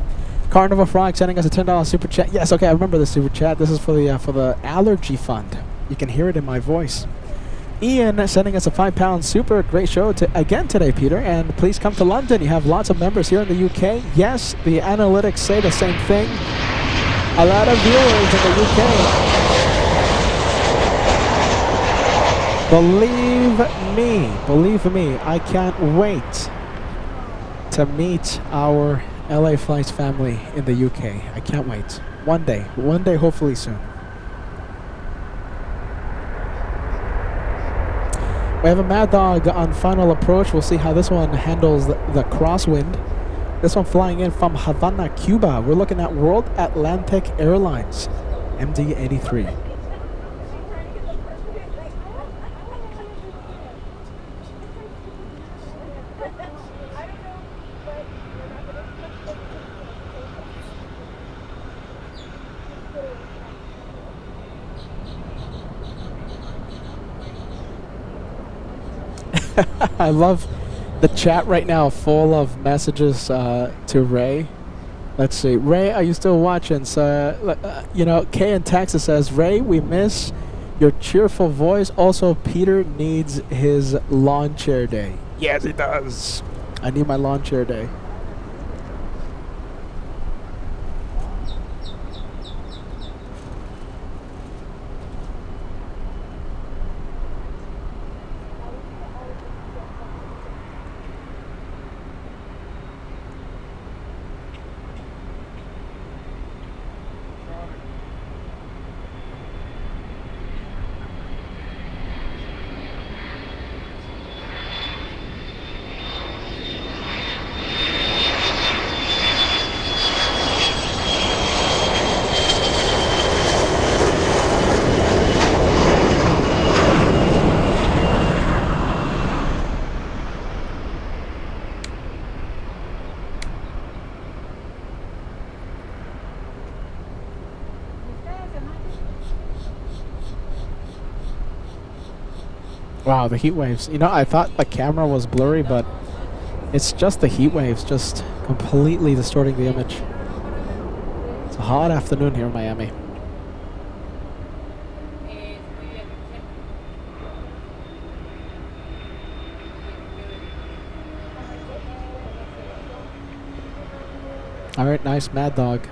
Carnival Frog sending us a $10 super chat. Yes, okay, I remember the super chat. This is for the allergy fund. You can hear it in my voice. Ian sending us a £5 super. Great show again today, Peter. And please come to London. You have lots of members here in the UK. Yes, the analytics say the same thing. A lot of viewers in the UK. Believe me, I can't wait to meet our LA Flights family in the UK. I can't wait. One day, hopefully soon. We have a Mad Dog on final approach. We'll see how this one handles the crosswind. This one flying in from Havana, Cuba. We're looking at World Atlantic Airlines, MD-83. I love the chat right now, full of messages to Ray. Let's see. Ray, are you still watching? So, you know, Kay in Texas says, Ray, we miss your cheerful voice. Also, Peter needs his lawn chair day. Yes, he does. I need my lawn chair day. Wow, the heat waves. You know, I thought the camera was blurry, but it's just the heat waves just completely distorting the image. It's a hot afternoon here in Miami. All right, nice, Mad Dog.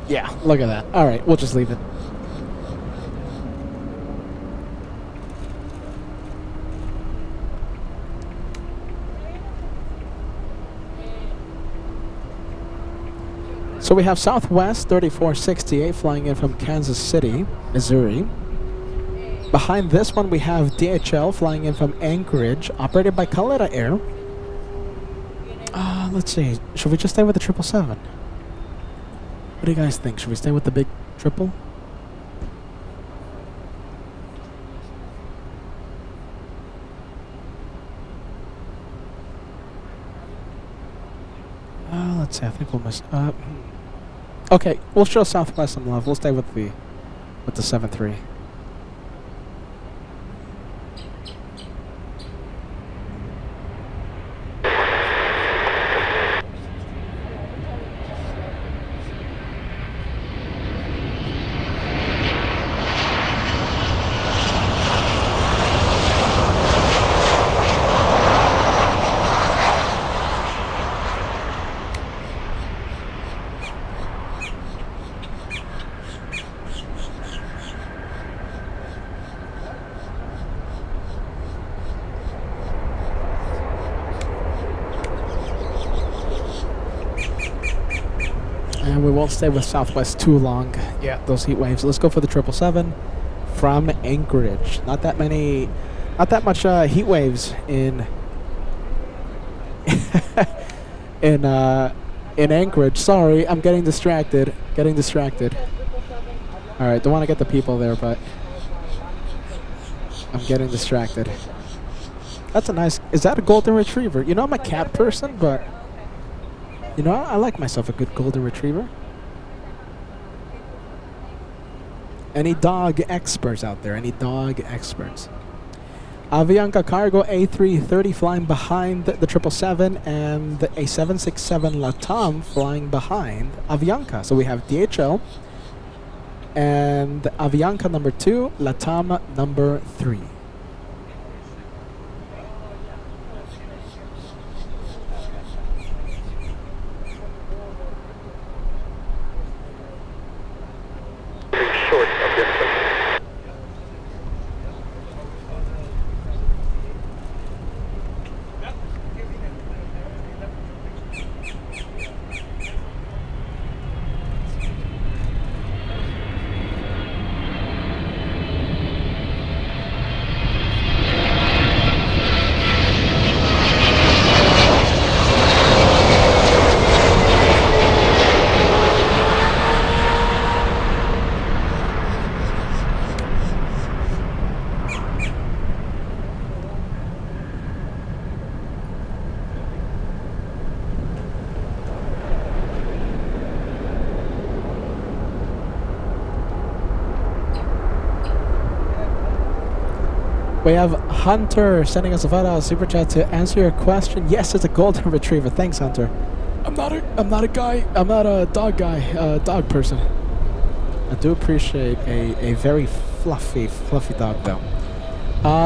Yeah, look at that. All right, we'll just leave it. So we have Southwest 3468 flying in from Kansas City, Missouri. Behind this one we have DHL flying in from Anchorage, operated by KLM Air. Let's see. Should we just stay with the 777? What do you guys think? Should we stay with the big triple? Let's see. I think we'll miss. Okay, we'll show Southwest some love. We'll stay with the 7-3. And we won't stay with Southwest too long. Yeah, those heat waves. Let's go for the 777 from Anchorage. Not that much heat waves in in Anchorage. Sorry, I'm getting distracted. All right, don't want to get the people there, but I'm getting distracted. That's a nice. Is that a golden retriever? You know, I'm a cat person, but you know, I like myself a good golden retriever. Any dog experts out there? Any dog experts? Avianca Cargo A330 flying behind the 777 and a 767 LATAM flying behind Avianca. So we have DHL and Avianca number 2, LATAM number 3. We have Hunter sending us a $5 super chat to answer your question. Yes, it's a golden retriever. Thanks, Hunter. I'm not a dog guy, dog person. I do appreciate a very fluffy dog though.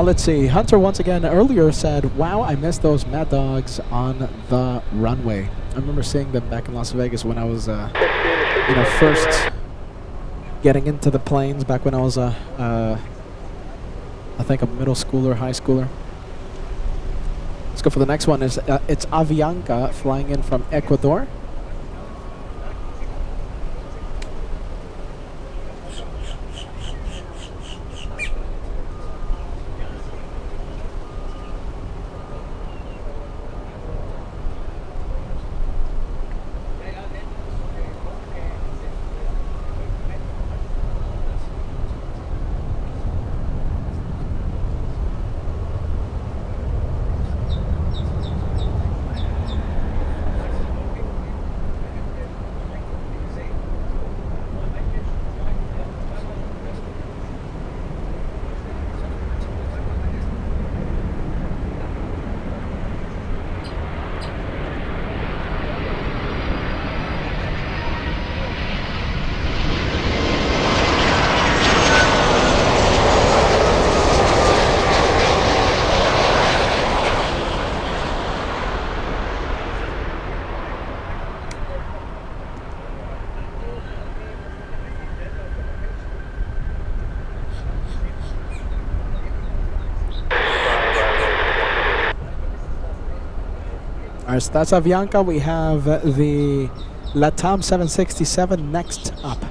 Let's see. Hunter once again earlier said, "Wow, I miss those Mad Dogs on the runway." I remember seeing them back in Las Vegas when I was, first getting into the planes back when I was I think a middle schooler, high schooler. Let's go for the next one. It's Avianca flying in from Ecuador. Alright, so that's Avianca. We have the LATAM 767 next up.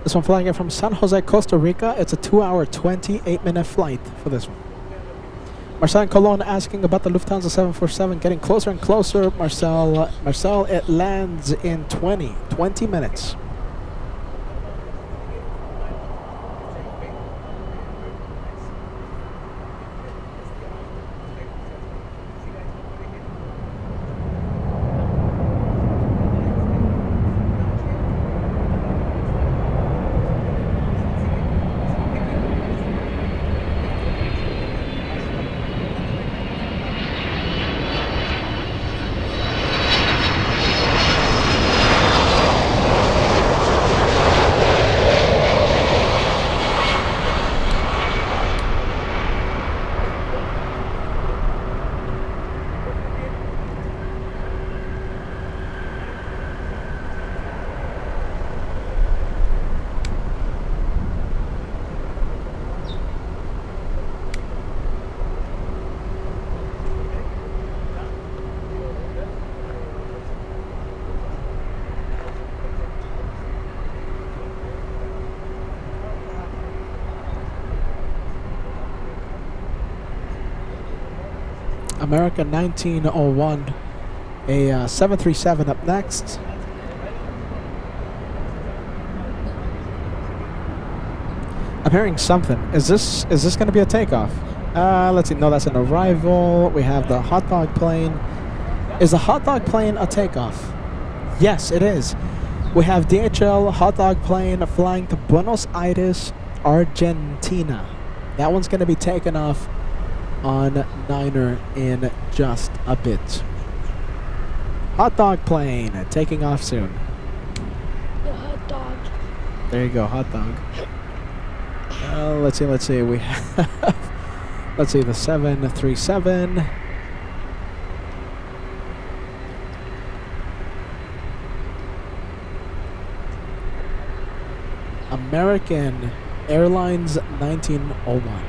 This one flying in from San Jose, Costa Rica. It's a 2-hour, 28-minute flight for this one. Marcel Colon asking about the Lufthansa 747. Getting closer and closer. Marcel, it lands in 20 minutes. American 1901, a 737 up next. I'm hearing something. Is this going to be a takeoff? Let's see. No, that's an arrival. We have the hot dog plane. Is the hot dog plane a takeoff? Yes, it is. We have DHL hot dog plane flying to Buenos Aires, Argentina. That one's going to be taken off on Niner in just a bit. Hot dog plane taking off soon. dog. There you go, hot dog. Let's see. We have, let's see, the 737. American Airlines 1901.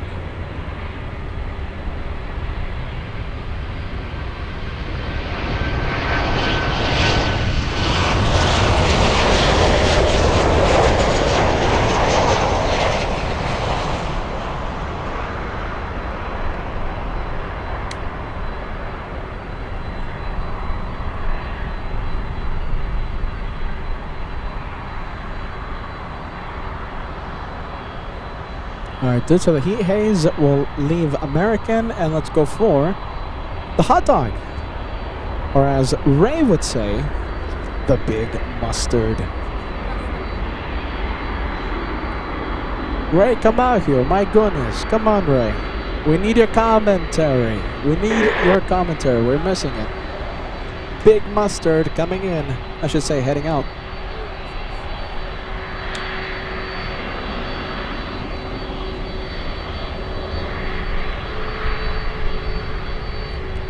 Alright, due to the heat haze, we'll leave American and let's go for the hot dog. Or as Ray would say, the big mustard. Ray, come out here. My goodness. Come on, Ray. We need your commentary. We need your commentary. We're missing it. Big mustard coming in. I should say heading out.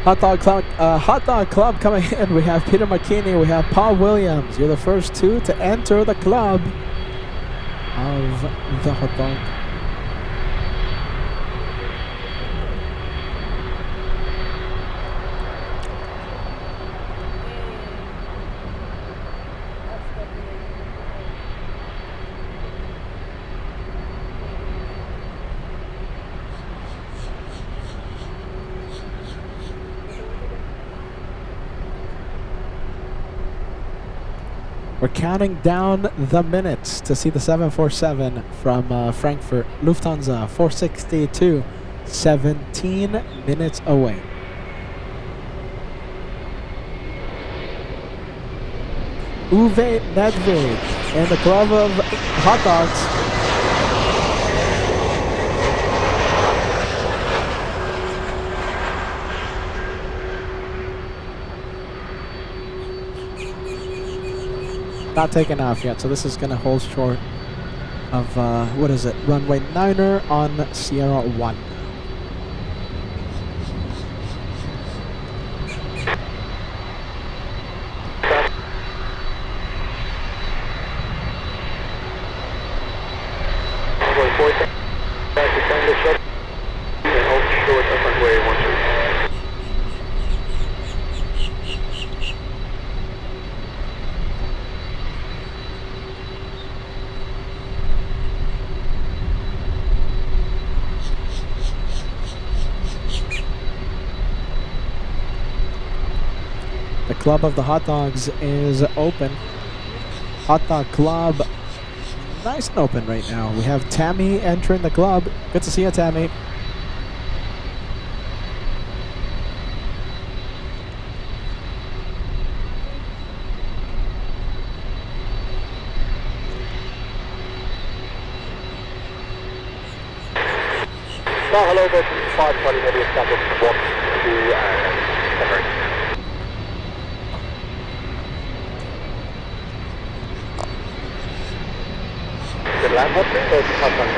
Hot Dog Club coming in. We have Peter McKinney. We have Paul Williams. You're the first two to enter the club of the hot dog. We're counting down the minutes to see the 747 from Frankfurt, Lufthansa 462, 17 minutes away. Uwe Nedved in the club of hot dogs. Not taken off yet, so this is going to hold short of, what is it, runway 9er on Sierra 1. The club of the hot dogs is open. Hot dog club, nice and open right now. We have Tammy entering the club. Good to see you, Tammy. Hello, this is 520 heavy established 1 to Cameron. The land hot so it's hot dog.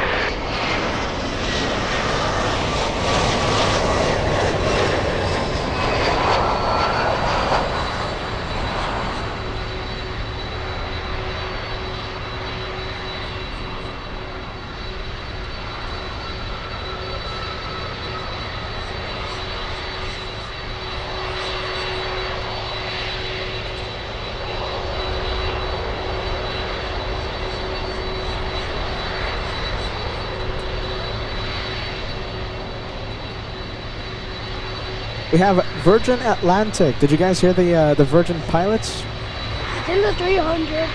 We have Virgin Atlantic. Did you guys hear the Virgin pilots? It's in the 300.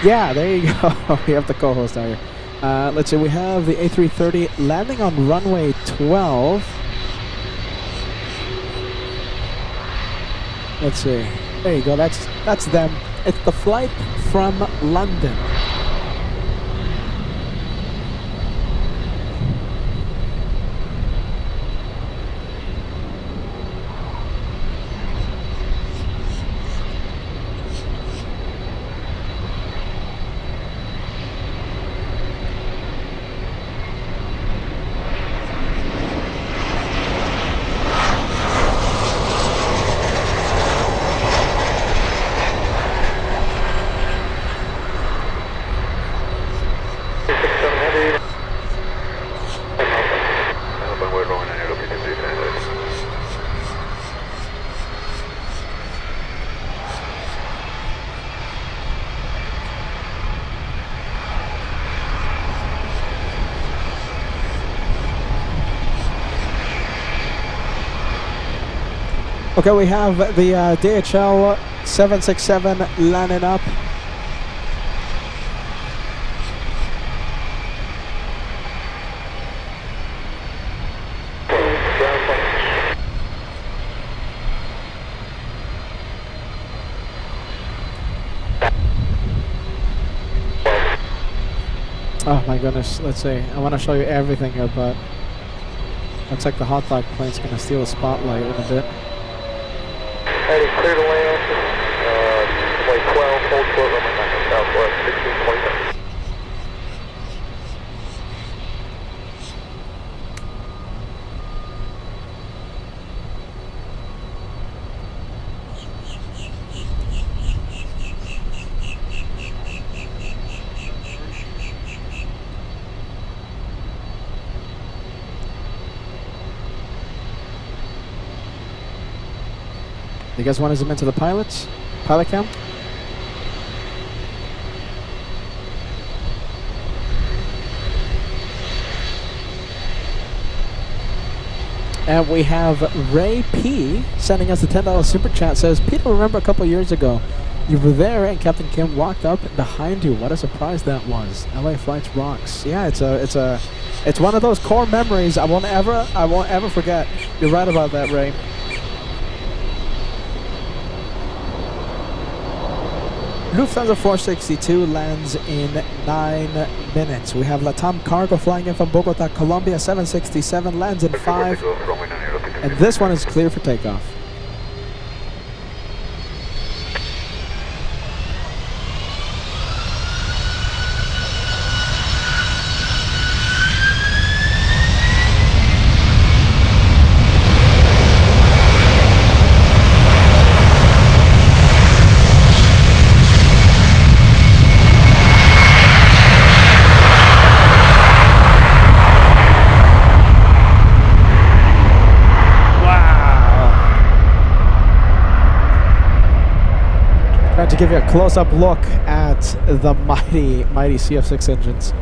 Yeah, there you go. We have the co-host out here. Let's see. We have the A330 landing on runway 12. Let's see. There you go. That's them. It's the flight from London. Okay, we have the DHL 767 landing up. Oh my goodness, let's see. I want to show you everything here, but looks like the hot dog plane's going to steal the spotlight in a bit. Ready, clear to land. Runway 12, hold short, runway 9, southwest, 1620. You guys want to zoom into the pilots? Pilot cam? And we have Ray P sending us a $10 super chat. Says, Peter, remember a couple years ago, you were there and Captain Kim walked up behind you. What a surprise that was. LA Flights rocks. Yeah, it's one of those core memories I won't ever forget. You're right about that, Ray. Lufthansa 462 lands in 9 minutes. We have LATAM Cargo flying in from Bogota, Colombia. 767 lands in 5. And this one is clear for takeoff. To give you a close-up look at the mighty CF6 engines.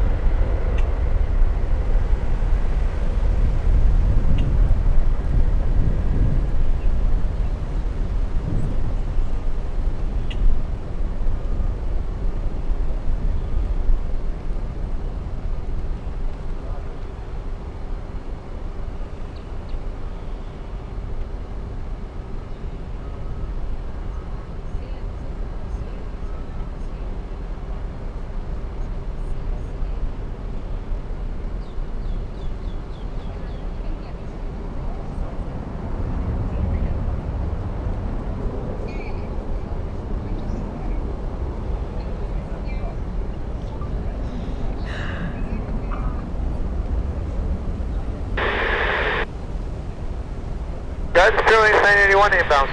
Guys, Sterling 981 inbound.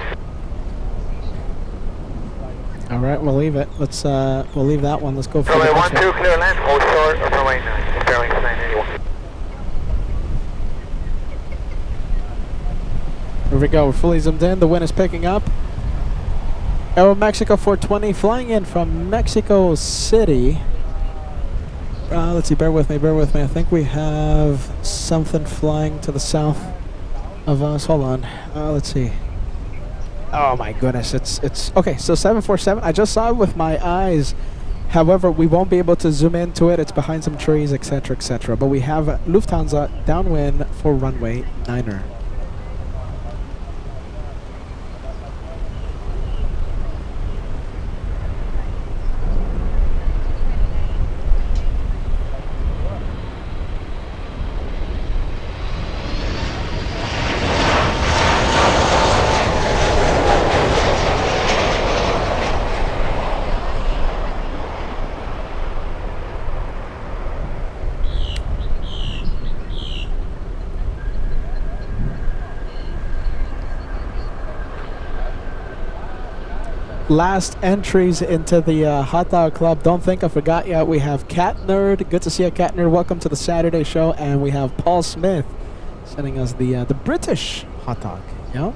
All right, we'll leave it. We'll leave that one. Let's go for the Runway next 12, one. clear land, hold short of runway 9, Sterling 981. Here we go. We're fully zoomed in. The wind is picking up. Aero Mexico 420 flying in from Mexico City. Let's see. Bear with me. I think we have something flying to the south of us. Hold on. Let's see. Oh my goodness. It's okay. So 747. I just saw it with my eyes. However, we won't be able to zoom into it. It's behind some trees, etc., etc. But we have Lufthansa downwind for runway 9er. Last entries into the Hot Dog Club. Don't think I forgot yet. We have Cat Nerd. Good to see you, Cat Nerd. Welcome to the Saturday show. And we have Paul Smith sending us the British hot dog. Yeah,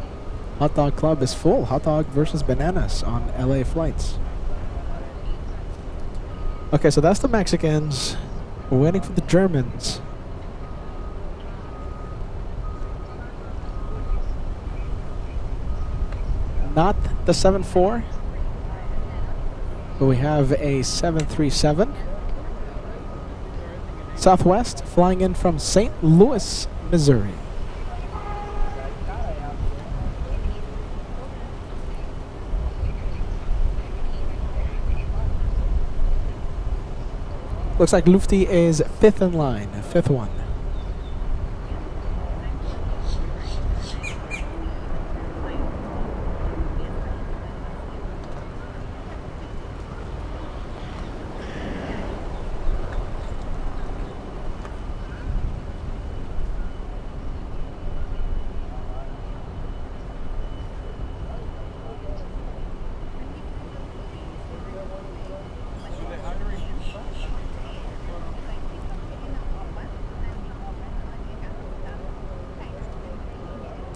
Hot Dog Club is full. Hot dog versus bananas on LA flights. Okay, so that's the Mexicans. We're waiting for the Germans. not the 74, but we have a 737 Southwest flying in from St. Louis, Missouri. Looks like Lufty is fifth in line, fifth one.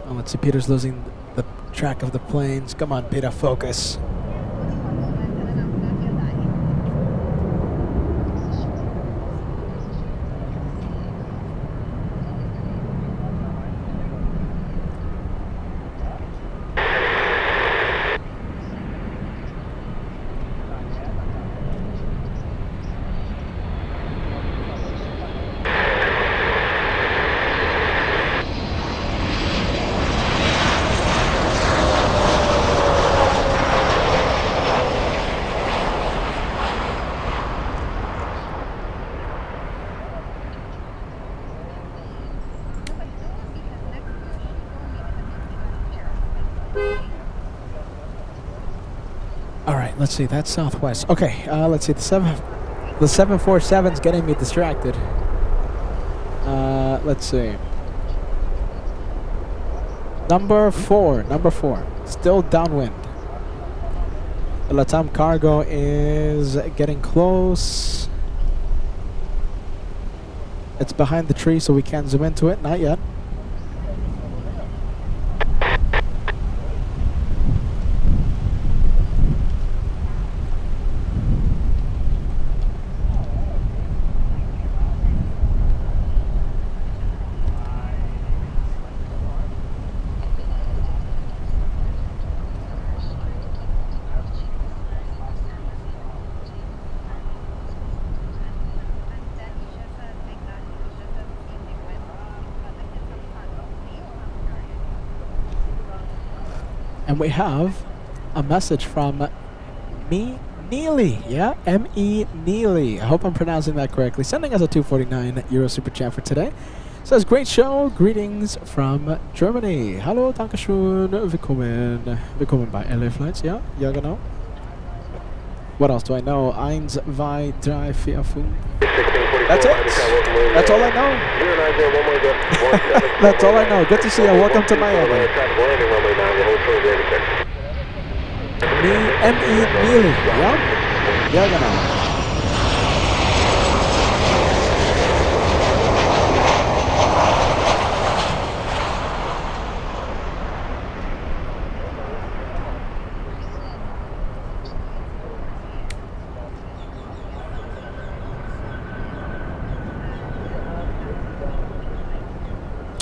Oh, let's see, Peter's losing the track of the planes. Come on, Peter, focus. Let's see, that's Southwest. Okay, let's see, the 747's getting me distracted. Let's see. Number four, still downwind. The LATAM Cargo is getting close. It's behind the tree, so we can't zoom into it, not yet. And we have a message from Neely. Yeah, M.E. Neely. I hope I'm pronouncing that correctly. Sending us a 249 Euro Super Chat for today. Says, great show. Greetings from Germany. Hallo, dankeschön. Willkommen. Willkommen bei LA Flights. Yeah, ja, genau. What else do I know? 1, 2, 3, 4, 5. That's it. That's all I know. That's all I know. Good to see you. Welcome to Miami. M.E. Neely. Yeah? Yeah, genau.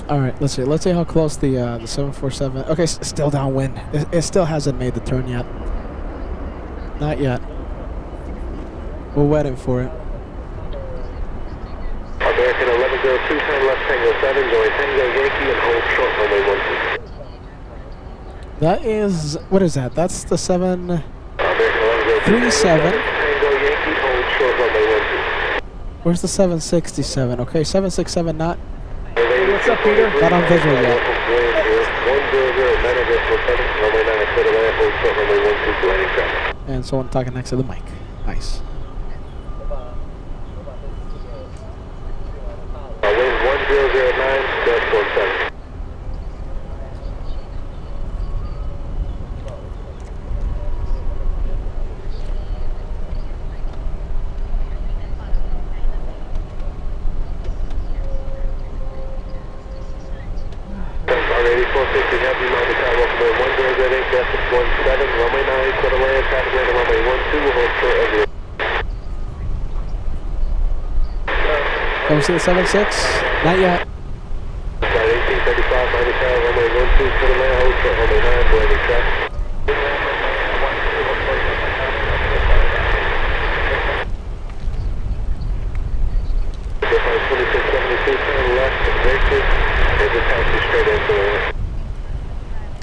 All right, let's see. Let's see how close the 747. Okay, still downwind. It still hasn't made the turn yet. Not yet. We're waiting for it. American 1102, turn left Tango 7, join Tango Yankee and hold short runway 12. That is, what is that? That's the 737. Tango Yankee, hold short runway 12. Where's the 767? Okay, 767 not. Hey, what's up, Peter? Not on visual yet. 100, runway 9, clear to land, hold short runway 12 to landing traffic. And someone talking next to the mic. Nice. Wind 1009, -17. Can we see the 76? Not yet. 1835, runway 12, runway 12, clear to land, hold short runway 9, landing traffic.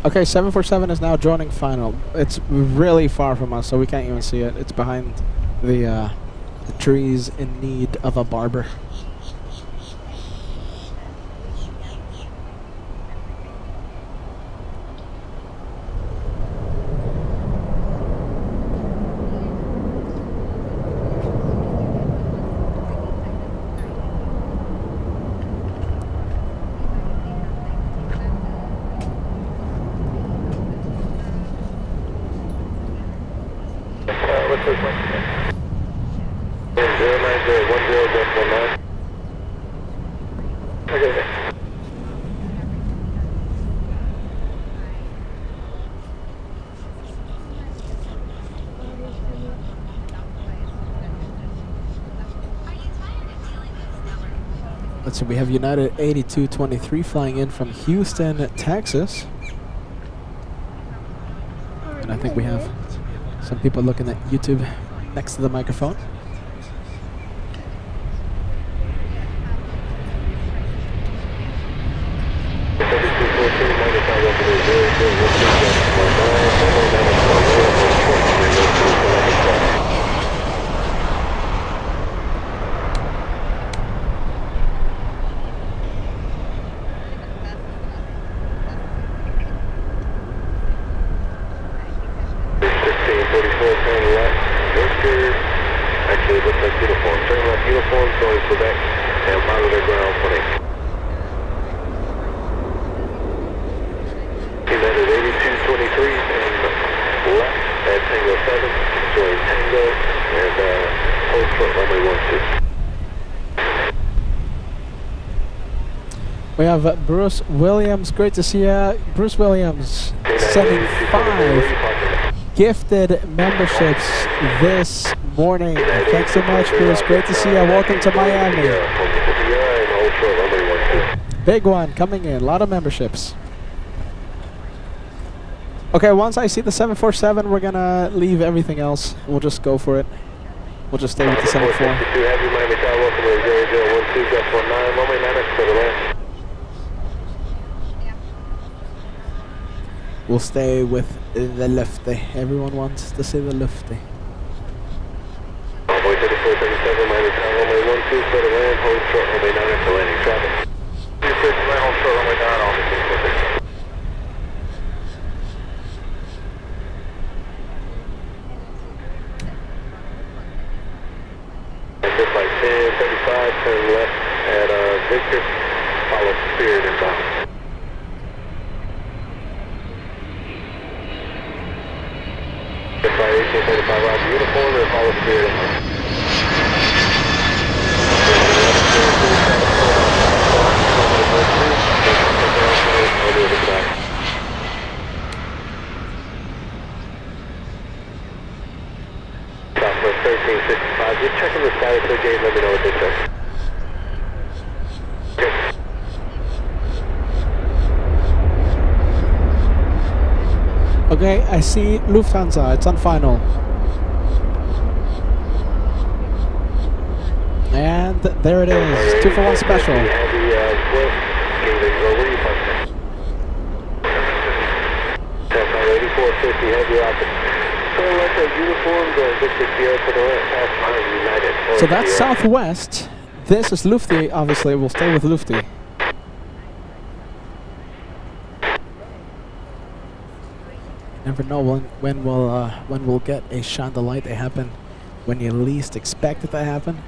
Okay, 747 is now joining final. It's really far from us, so we can't even see it. It's behind the trees in need of a barber. What's this one? 09010.19. Okay. Let's see, we have United 8223 flying in from Houston, Texas. And I think we have some people looking at YouTube next to the microphone. We have Bruce Williams. Great to see you. Bruce Williams sending 5 gifted memberships this morning. Thanks so much, Bruce. Great to see you. Welcome to Miami. Big one coming in. A lot of memberships. Okay, once I see the 747, we're going to leave everything else. We'll just go for it. We'll just stay with the 74. We'll stay with the lefty. Everyone wants to say the lefty. Just like 10:35, turn left at Victor, follow Spirit inbound. Just by 1835 Roger uniform and follow Spirit inbound. Southwest 1365, just checking the status of the gate, let me know what they say. Okay, I see Lufthansa. It's on final. And there it is. 2 for 1 special. So that's Southwest. This is Lufty. Obviously, we'll stay with Lufty. Never know when we'll get a shine the light. They happen when you least expect it to happen.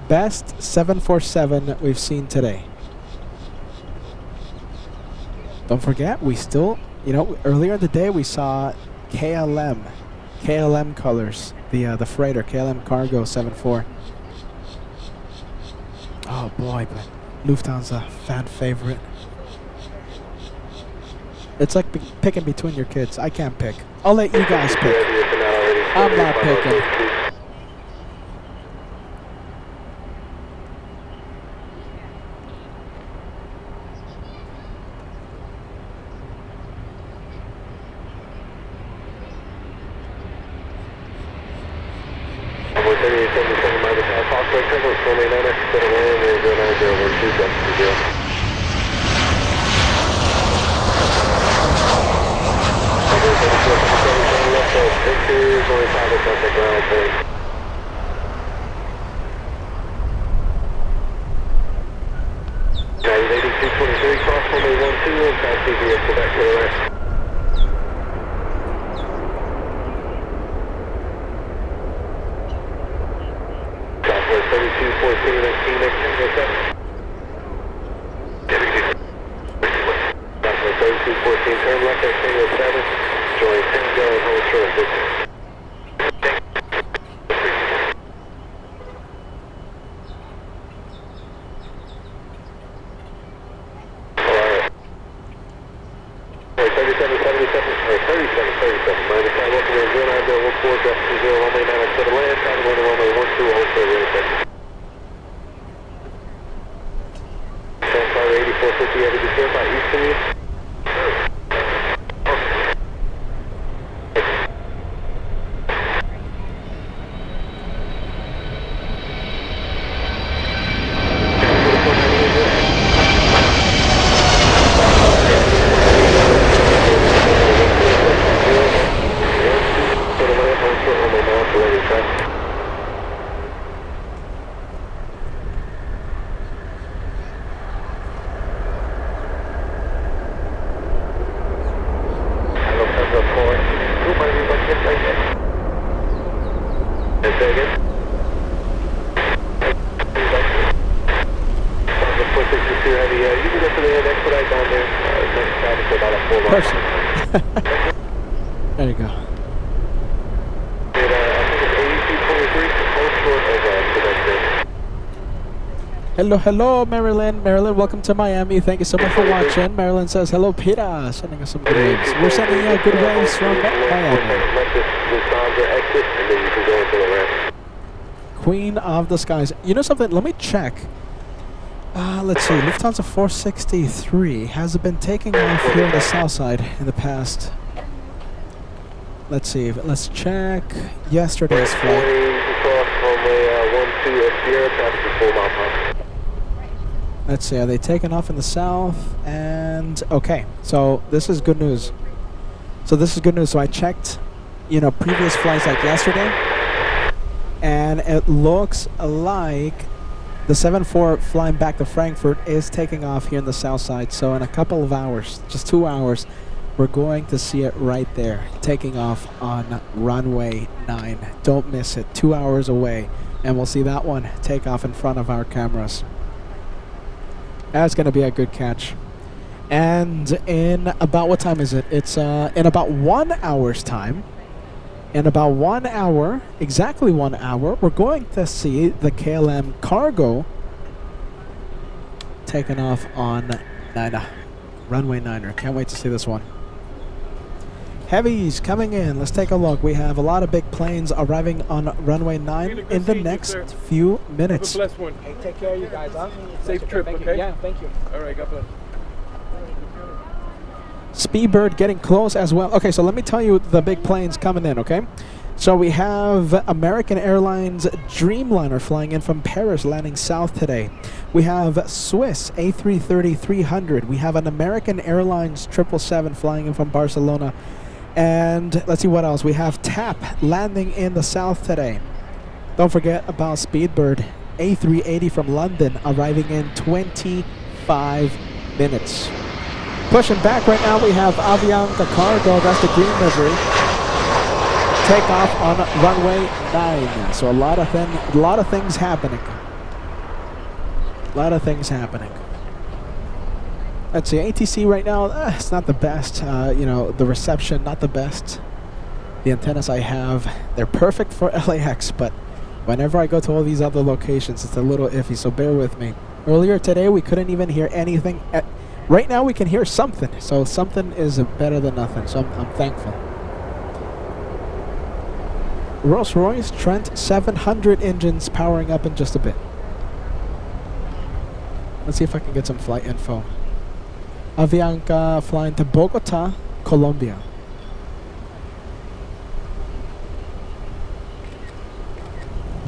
Best 747 we've seen today. Don't forget, we still, earlier in the day we saw KLM colors, the freighter, KLM Cargo 74. Oh boy, but Lufthansa, fan favorite. It's like picking between your kids. I can't pick. I'll let you guys pick. I'm not picking. There you go. Hello, hello, Marilyn. Marilyn, welcome to Miami. Thank you so much for watching. Marilyn says, hello, Peter. Sending us some good waves. We're sending you good waves from Miami. Queen of the Skies. You know something? Let me check. Let's see. Lufthansa 463 has it been taking off here on the south side in the past. Let's see. Let's check yesterday's flight. Let's see. Are they taking off in the south? And okay. So this is good news. So I checked, previous flights like yesterday, and it looks like the 74 flying back to Frankfurt is taking off here in the south side. So in a couple of hours, just 2 hours, we're going to see it right there, taking off on runway 9. Don't miss it. 2 hours away, and we'll see that one take off in front of our cameras. That's going to be a good catch. And in about, what time is it? It's in about 1 hour's time. In about 1 hour, exactly 1 hour, we're going to see the KLM Cargo taking off on runway 9. Can't wait to see this one. Heavies coming in. Let's take a look. We have a lot of big planes arriving on runway 9 in the next few minutes. Have a blessed one. Hey, take care of you guys, huh? Safe trip, okay? Yeah, thank you. All right, God bless. Speedbird getting close as well. Okay, so let me tell you the big planes coming in, okay? So we have American Airlines Dreamliner flying in from Paris, landing south today. We have Swiss A330-300. We have an American Airlines 777 flying in from Barcelona. And let's see what else. We have TAP landing in the south today. Don't forget about Speedbird A380 from London arriving in 25 minutes. Pushing back right now, we have ABX Cargo, that's the green livery. Take off on runway 9. So a lot of things happening. A lot of things happening. Let's see, ATC right now, it's not the best. The reception, not the best. The antennas I have, they're perfect for LAX, but whenever I go to all these other locations, it's a little iffy, so bear with me. Earlier today, we couldn't even hear anything Right now we can hear something, so something is better than nothing, so I'm thankful. Rolls-Royce Trent 700 engines powering up in just a bit. Let's see if I can get some flight info. Avianca flying to Bogota, Colombia.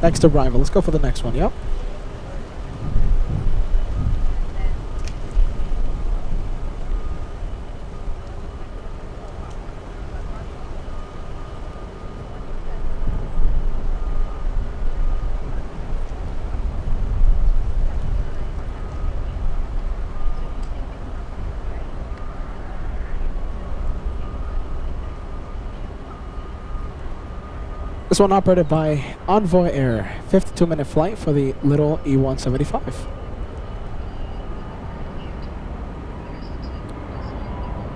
Next arrival. Let's go for the next one, yep. This one operated by Envoy Air, 52-minute flight for the little E175.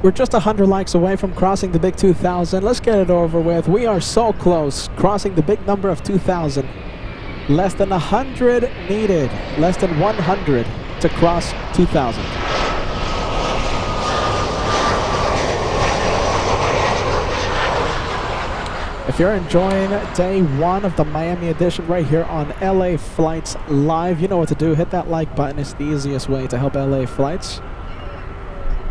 We're just 100 likes away from crossing the big 2,000. Let's get it over with. We are so close, crossing the big number of 2,000. Less than 100 needed, less than 100 to cross 2,000. If you're enjoying day one of the Miami edition right here on LA Flights Live, you know what to do. Hit that like button. It's the easiest way to help LA Flights.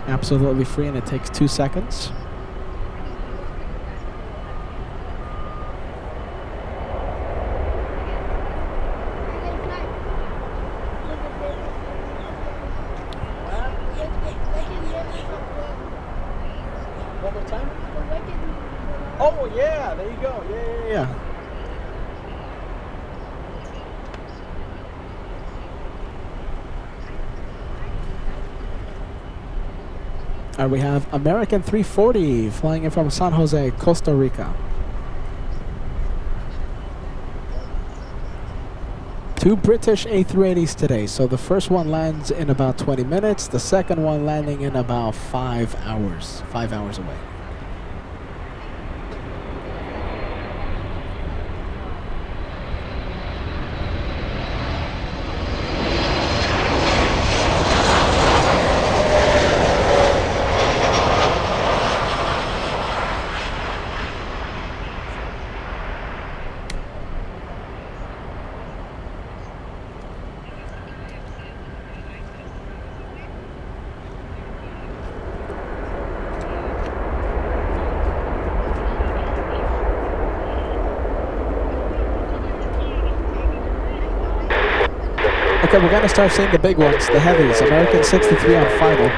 Absolutely free, and it takes 2 seconds. One more time? Oh, yeah, there you go. Yeah. All right, we have American 340 flying in from San Jose, Costa Rica. 2 British A380s today. So the first one lands in about 20 minutes. The second one landing in about 5 hours. 5 hours away. Okay, we're going to start seeing the big ones, the heavies. American 63 on final.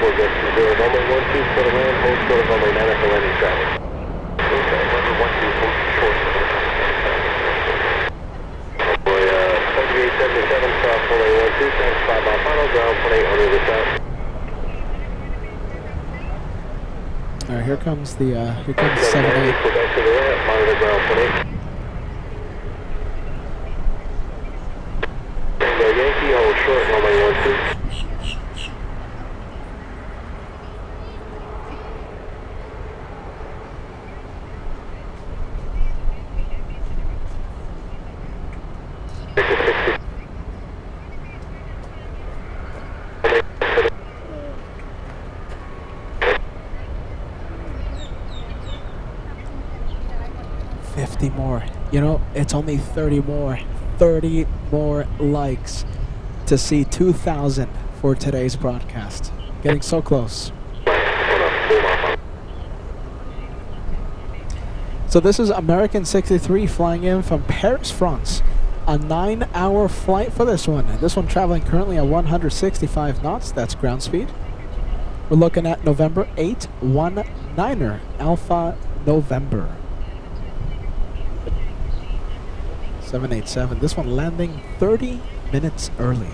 All right, here comes the 7-8. Yankee, hold short, runway 12. More. You know, it's only 30 more. 30 more likes to see 2,000 for today's broadcast. Getting so close. So this is American 63 flying in from Paris, France. A 9-hour flight for this one. This one traveling currently at 165 knots. That's ground speed. We're looking at November 8, 19er, Alpha November. 787. This one landing 30 minutes early.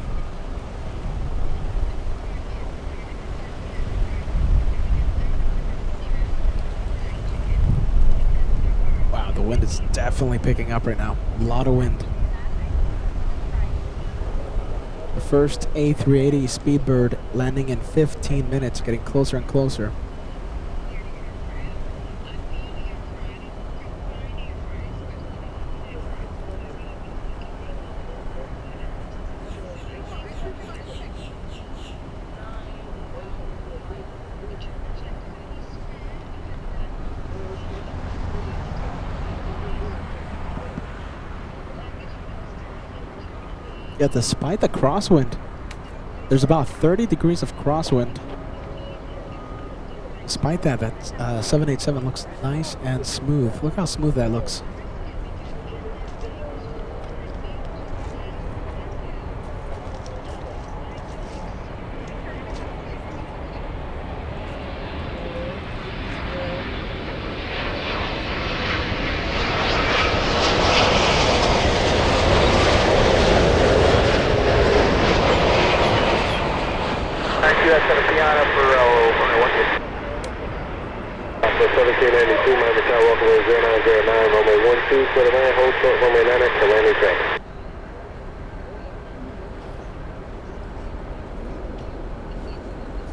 Wow, the wind is definitely picking up right now. A lot of wind. The first A380 Speedbird landing in 15 minutes, getting closer and closer. Yeah, despite the crosswind, there's about 30 degrees of crosswind. Despite that, that 787 looks nice and smooth. Look how smooth that looks.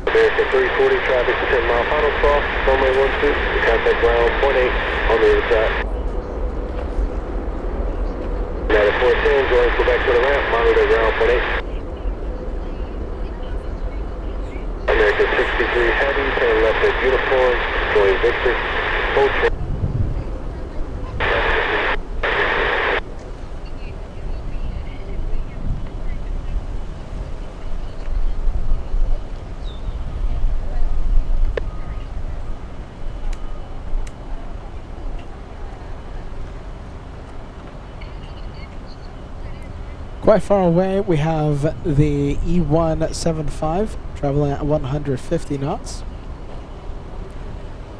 American 340 traffic to 10 mile final stall, runway 12, contact ground 0.8 on the other side. United 410, going to go back to the ramp, monitor ground 0.8. American 63 heavy, turn left at uniform, join Victor, hold train. Quite far away, we have the E175 traveling at 150 knots.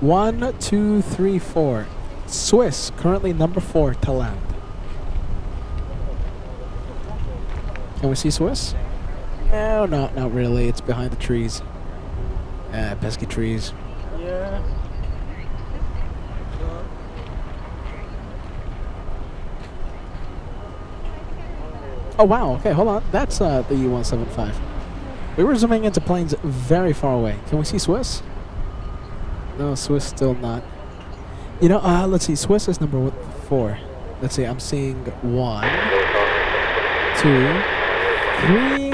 1, 2, 3, 4. Swiss, currently number 4 to land. Can we see Swiss? No, not really. It's behind the trees. Pesky trees. Yeah. Oh wow, okay, hold on. That's the E175. We were zooming into planes very far away. Can we see Swiss? No, Swiss still not. You know, let's see. Swiss is number 4. Let's see, I'm seeing 1, 2, 3.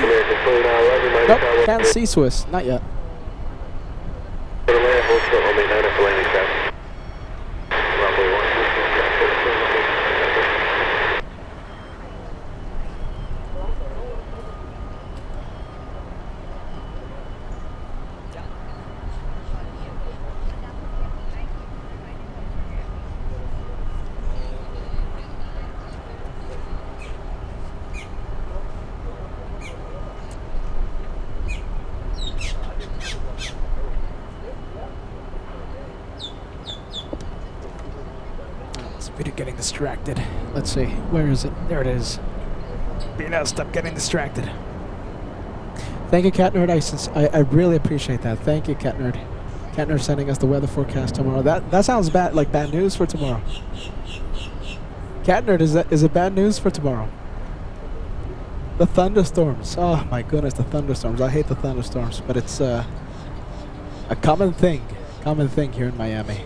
Nope, can't see Swiss. Not yet. Getting distracted. Let's see. Where is it? There it is. Now stop getting distracted. Thank you, Cat Nerd. I really appreciate that. Thank you, Cat Nerd. Cat Nerd sending us the weather forecast tomorrow. That sounds bad, like bad news for tomorrow. Cat Nerd, is it bad news for tomorrow? The thunderstorms. Oh my goodness, the thunderstorms. I hate the thunderstorms, but it's a common thing here in Miami.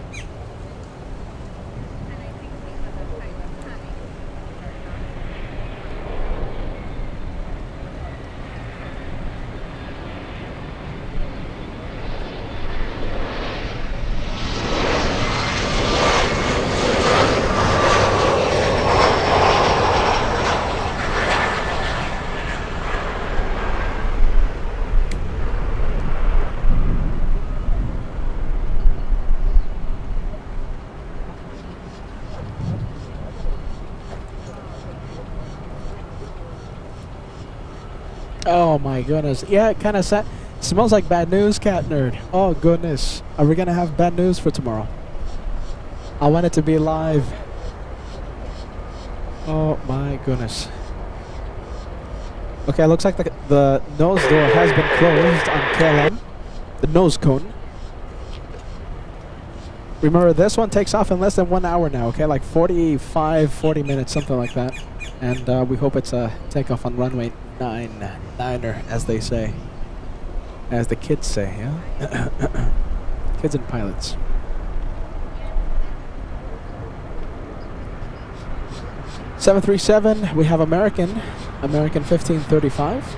Oh my goodness. Yeah, it kind of smells like bad news, Cat Nerd. Oh goodness. Are we going to have bad news for tomorrow? I want it to be live. Oh my goodness. Okay, looks like the nose door has been closed on KLM. The nose cone. Remember, this one takes off in less than 1 hour now, okay? Like 40 minutes, something like that. And we hope it's a takeoff on runway 9er, as they say. As the kids say, yeah? Kids and pilots. (737), we have American 1535.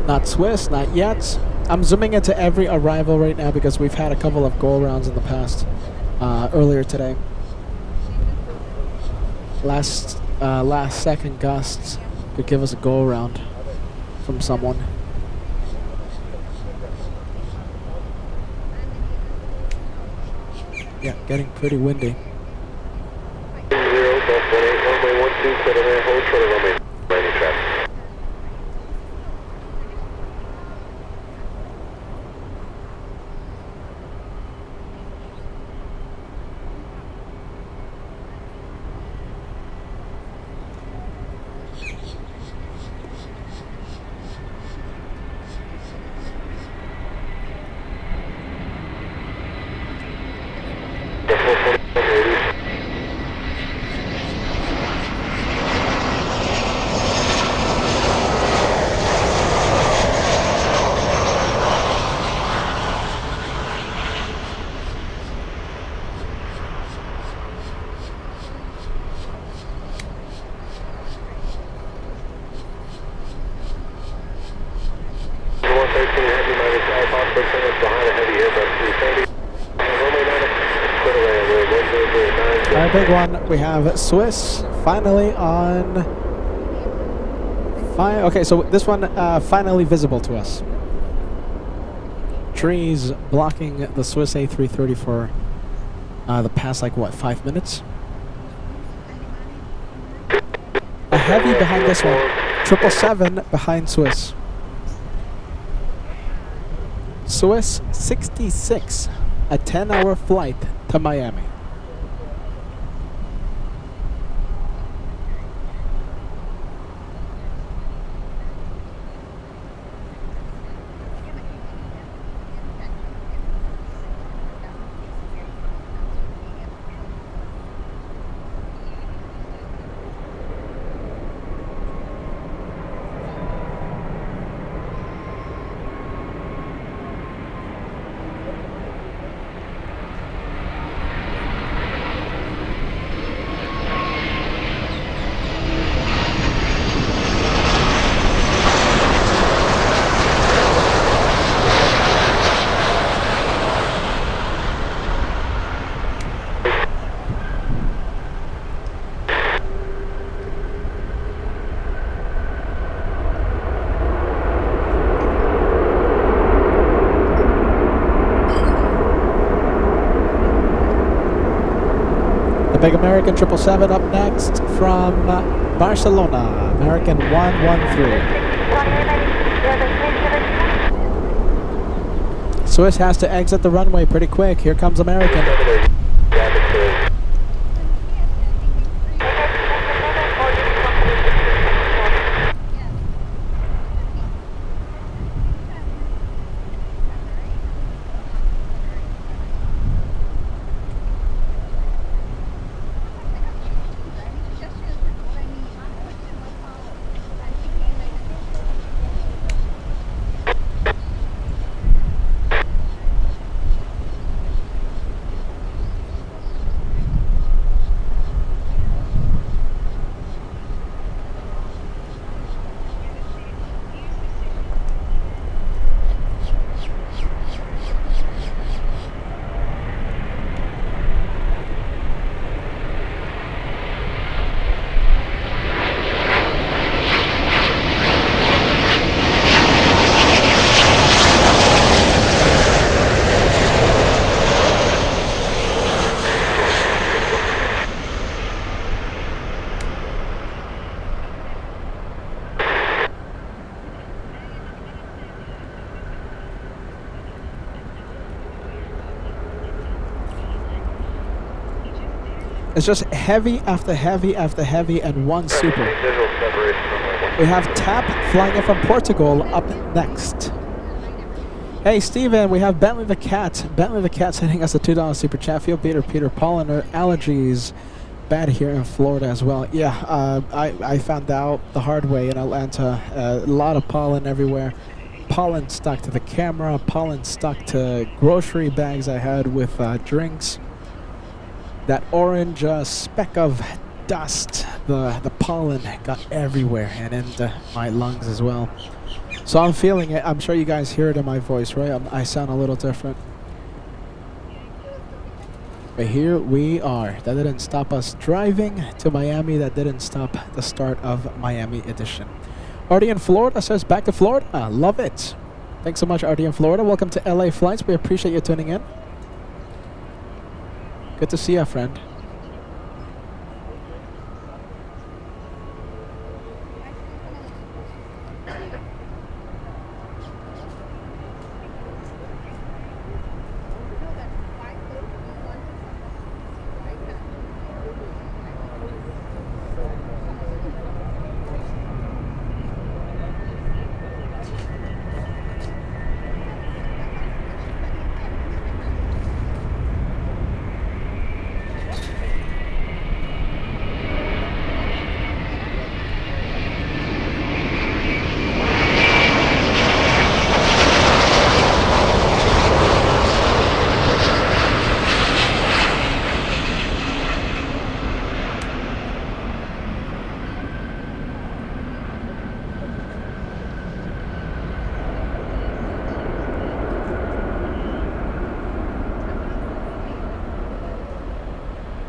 Not Swiss, not yet. I'm zooming into every arrival right now because we've had a couple of go-arounds in the past, earlier today. Last second gusts could give us a go-around from someone. Yeah, getting pretty windy. 0, Gulf 18, runway 12, clear to land, hold short of runway, landing traffic. Our big one, we have Swiss finally on. Okay, so this one finally visible to us. Trees blocking the Swiss A330 for the past, like, what, 5 minutes? A heavy behind this one. 777 behind Swiss. Swiss 66, a 10-hour flight to Miami. The big American 777 up next from Barcelona, American 113. Swiss has to exit the runway pretty quick. Here comes American. It's just heavy after heavy after heavy and one super. We have TAP flying in from Portugal up next. Hey Steven, we have Bentley the Cat. Bentley the Cat sending us a $2 super chat. Feel Peter Polliner allergies bad here in Florida as well. Yeah, I found out the hard way in Atlanta. A lot of pollen everywhere. Pollen stuck to the camera. Pollen stuck to grocery bags I had with drinks. That orange speck of dust, the pollen got everywhere and into my lungs as well. So I'm feeling it. I'm sure you guys hear it in my voice, right? I sound a little different. But here we are. That didn't stop us driving to Miami. That didn't stop the start of Miami edition. Artie in Florida says, back to Florida. Love it. Thanks so much, Artie in Florida. Welcome to LA Flights. We appreciate you tuning in. Good to see you, friend.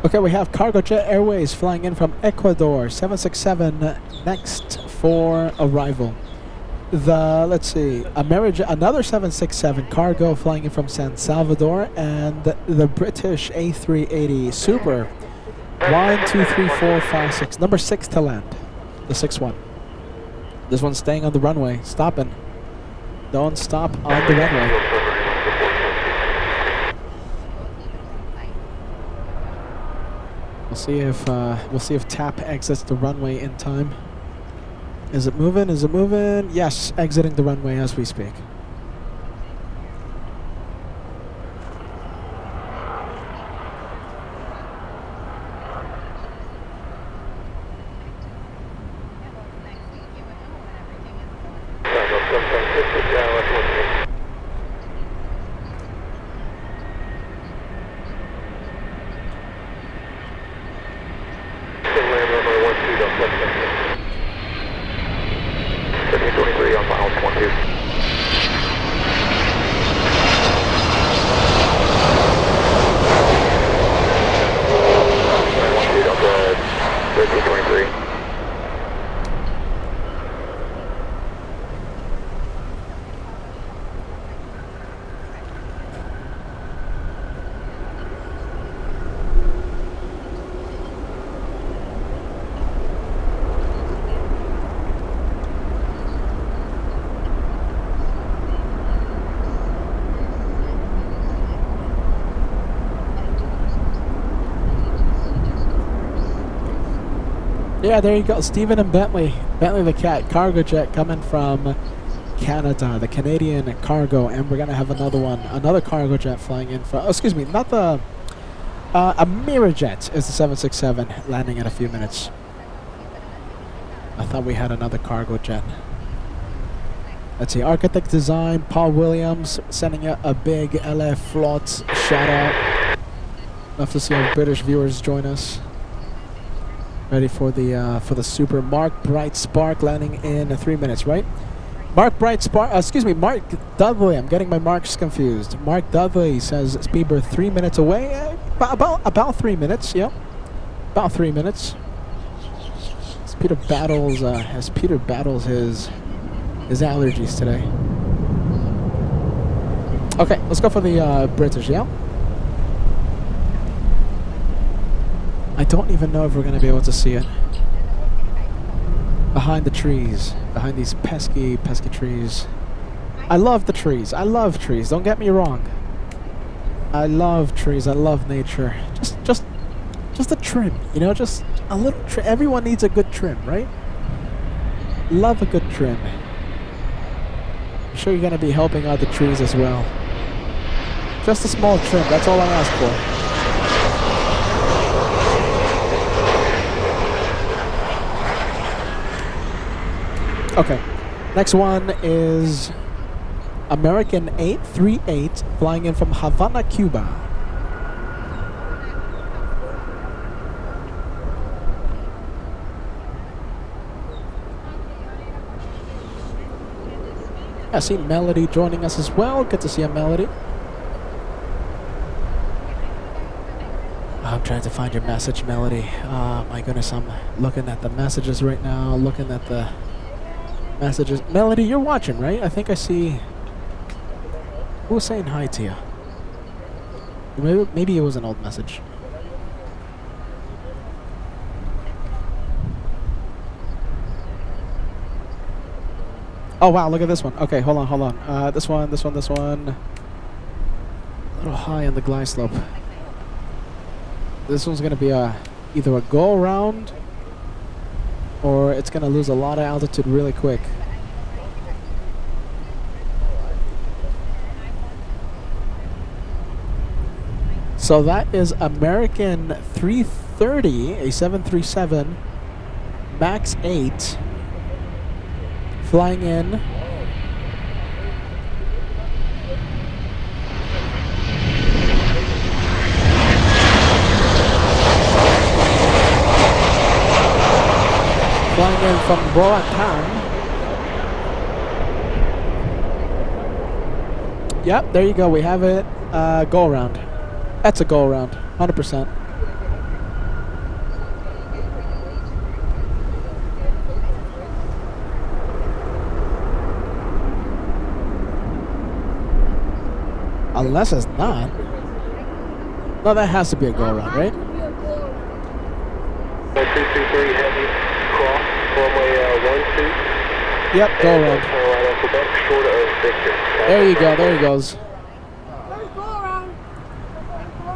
Okay, we have Cargo Jet Airways flying in from Ecuador, 767 next for arrival. Let's see, another 767 cargo flying in from San Salvador, and the British A380 Super. 1, 2, 3, 4, 5, 6. Number 6 to land. The 6-1. This one's staying on the runway, stopping. Don't stop on the runway. We'll see if TAP exits the runway in time. Is it moving? Is it moving? Yes, exiting the runway as we speak. Yeah, there you go. Stephen and Bentley. Bentley the Cat. Cargo jet coming from Canada. The Canadian Cargo. And we're going to have another one. Another cargo jet flying in from... Oh, excuse me. Not the... a Mirajet is the 767 landing in a few minutes. I thought we had another cargo jet. Let's see. Architect Design. Paul Williams sending out a big LF Flots shout out. Love to see our British viewers join us. Ready for the Super. Mark Bright Spark landing in 3 minutes, right? Mark Bright Spark, excuse me, Mark Dudley. I'm getting my marks confused. Mark Dudley says speed berth 3 minutes away. About 3 minutes, yep. About 3 minutes. As Peter battles his allergies today. Okay, let's go for the British, yeah? I don't even know if we're going to be able to see it. Behind the trees. Behind these pesky, pesky trees. I love the trees. I love trees. Don't get me wrong. I love trees. I love nature. Just a trim. You know, just a little trim. Everyone needs a good trim, right? Love a good trim. I'm sure you're going to be helping out the trees as well. Just a small trim. That's all I ask for. Okay, next one is American 838 flying in from Havana, Cuba. I see Melody joining us as well. Good to see you, Melody. I'm trying to find your message, Melody. My goodness, I'm looking at the messages right now. Looking at the messages. Melody, you're watching, right? I think I see. Who was saying hi to you? Maybe it was an old message. Oh wow, look at this one. Okay, hold on. This one. A little high on the glide slope. This one's gonna be either a go around or it's gonna lose a lot of altitude really quick. So that is American 330, a 737 MAX 8 flying in. Flying in from LATAM. Yep, there you go. We have it. Go around. That's a go around. 100%. Unless it's not. No, that has to be a go around, right? 223 heavy, cross, runway 12. Yep, go around. Carolina, Quebec, short of Victor. There you go, there he goes. Go around. Go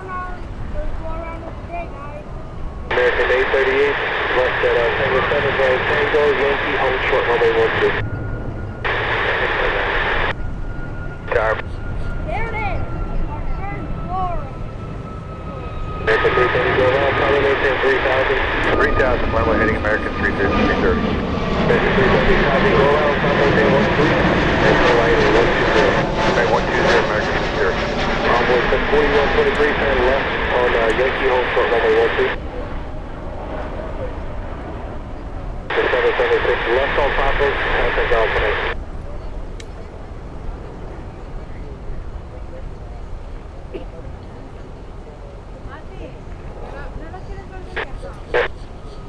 around with the day, guys. American A38, left at Tango 7, going Tango, Yankee, home short, runway 12. Tower. There it is. Our turn forward. American 330, go around, probably maintain 3,000. 3,000, runway heading American 330. American 330, copy, go around, probably maintain 13. And go right in 120. Right, 120, American 330. Envoy 4123, turn left on Yankee, home short, runway 12. 776, left on Papa, contact down tonight.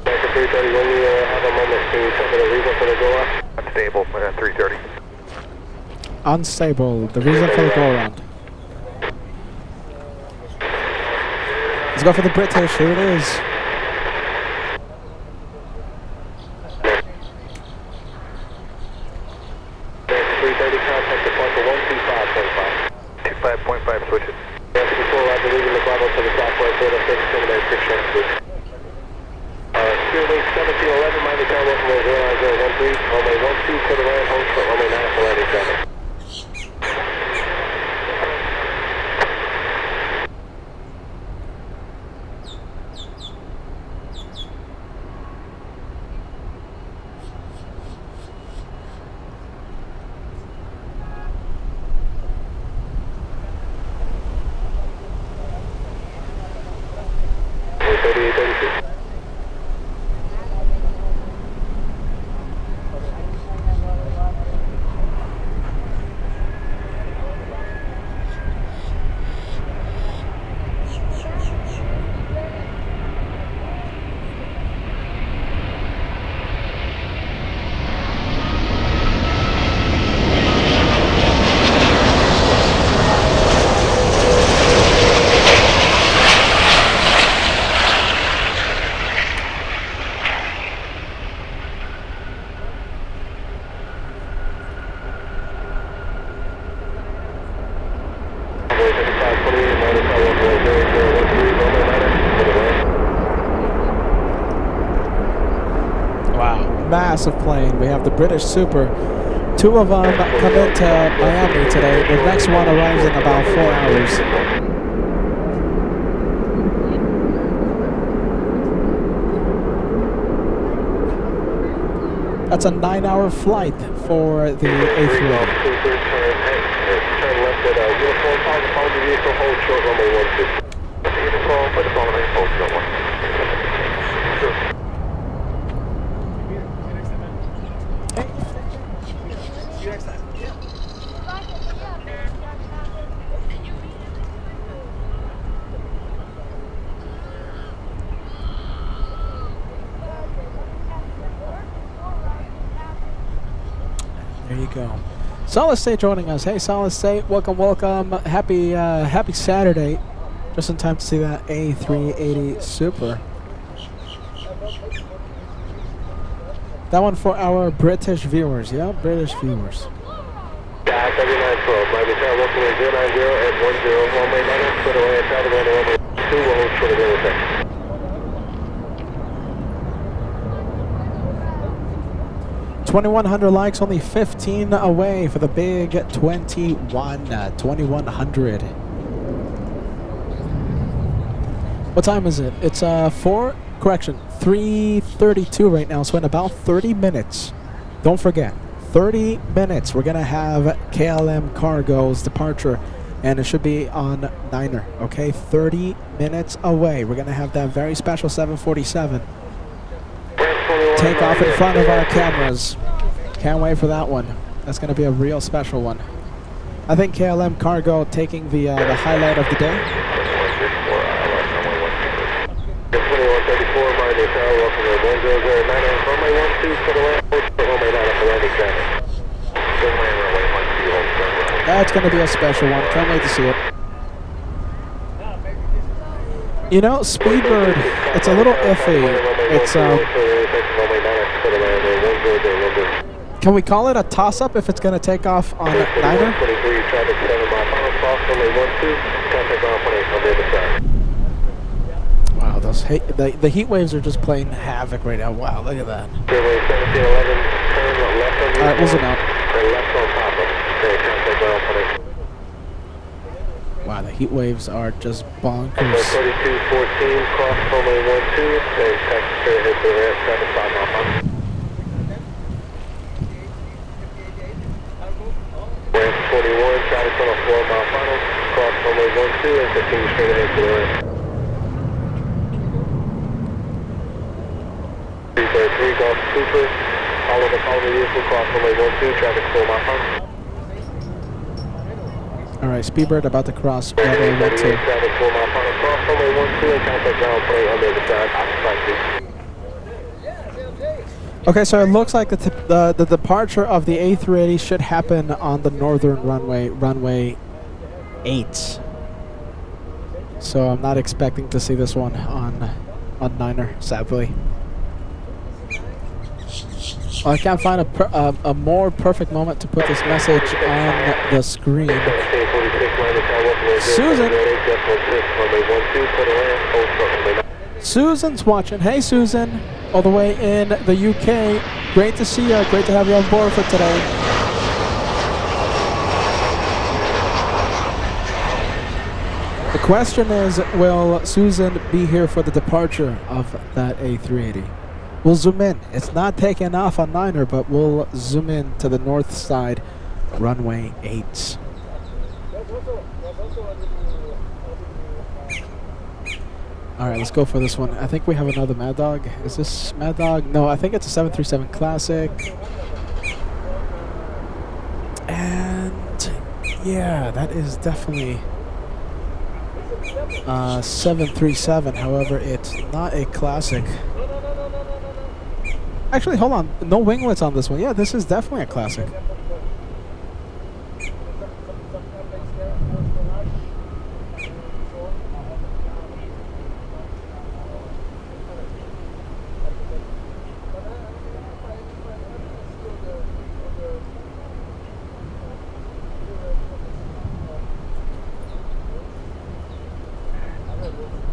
American 330, when you have a moment to tell me the reason for the go-off? Unstable, 330. Unstable. The reason for the go around. Let's go for the British. Here it is. American 330, contact departure 125.5. 25.5, switch it. Yes, before Roger, leaving the Bravo to the southwest, order 6, terminate 6 shots, please. Spirit 1711, mind the tower from 09013, runway 12, clear the land, hold short, runway 9 for landing 7. Massive plane. We have the British Super. 2 of them come into Miami today. The next one arrives in about 4 hours. That's a 9-hour flight for the A350. Turn left at uniform, follow the vehicle, hold short, runway 12. Uniform, but the following hold short 1. See you next time. go. Solid State joining us. Hey, Solid State, welcome, welcome. Happy Saturday. Just in time to see that A380 Super. That one for our British viewers, yeah, British viewers. Yeah, 3912, Miami Tower, welcome to 090 at 10, runway 9, put away at travel going to runway 2, we'll hold for the real estate. 2,100 likes, only 15 away for the big 2100. What time is it? It's 3:32 right now, so in about 30 minutes, don't forget, 30 minutes, we're going to have KLM Cargo's departure, and it should be on Niner, okay? 30 minutes away. We're going to have that very special 747 take off in front of our cameras. Can't wait for that one. That's going to be a real special one. I think KLM Cargo taking the highlight of the day. 2134, Miami Tower, welcome to 1009, runway 12, for the land, hold for runway 9 at the landing traffic. Runway 12, hold for runway. That's going to be a special one. Can't wait to see it. You know, Speedbird, it's a little iffy. It's can we call it a toss-up if it's going to take off on Niner? Wow, those the heat waves are just playing havoc right now. Wow, look at that. All right, we'll zoom out. Wow, the heat waves are just bonkers. 3214, cross runway 12, and taxi straight ahead to the ramp, traffic 5 mile final. Ramp 21, traffic on a 4 mile final, cross runway 12, and continue straight ahead to the ramp. 333, Golf Cooper, follow the vehicle, cross runway 12, traffic 4 mile final. All right, Speedbird about to cross runway 12. Okay, so it looks like the departure of the A380 should happen on the northern runway, runway 8. So I'm not expecting to see this one on Niner, sadly. I can't find a more perfect moment to put this message on the screen. Susan's watching. Hey, Susan, all the way in the UK. Great to see you. Great to have you on board for today. The question is, will Susan be here for the departure of that A380? We'll zoom in. It's not taking off on Niner, but we'll zoom in to the north side, runway 8. All right, let's go for this one. I think we have another Mad Dog. Is this Mad Dog? No, I think it's a 737 Classic. And yeah, that is definitely 737. However, it's not a Classic. Actually, hold on. No winglets on this one. Yeah, this is definitely a Classic.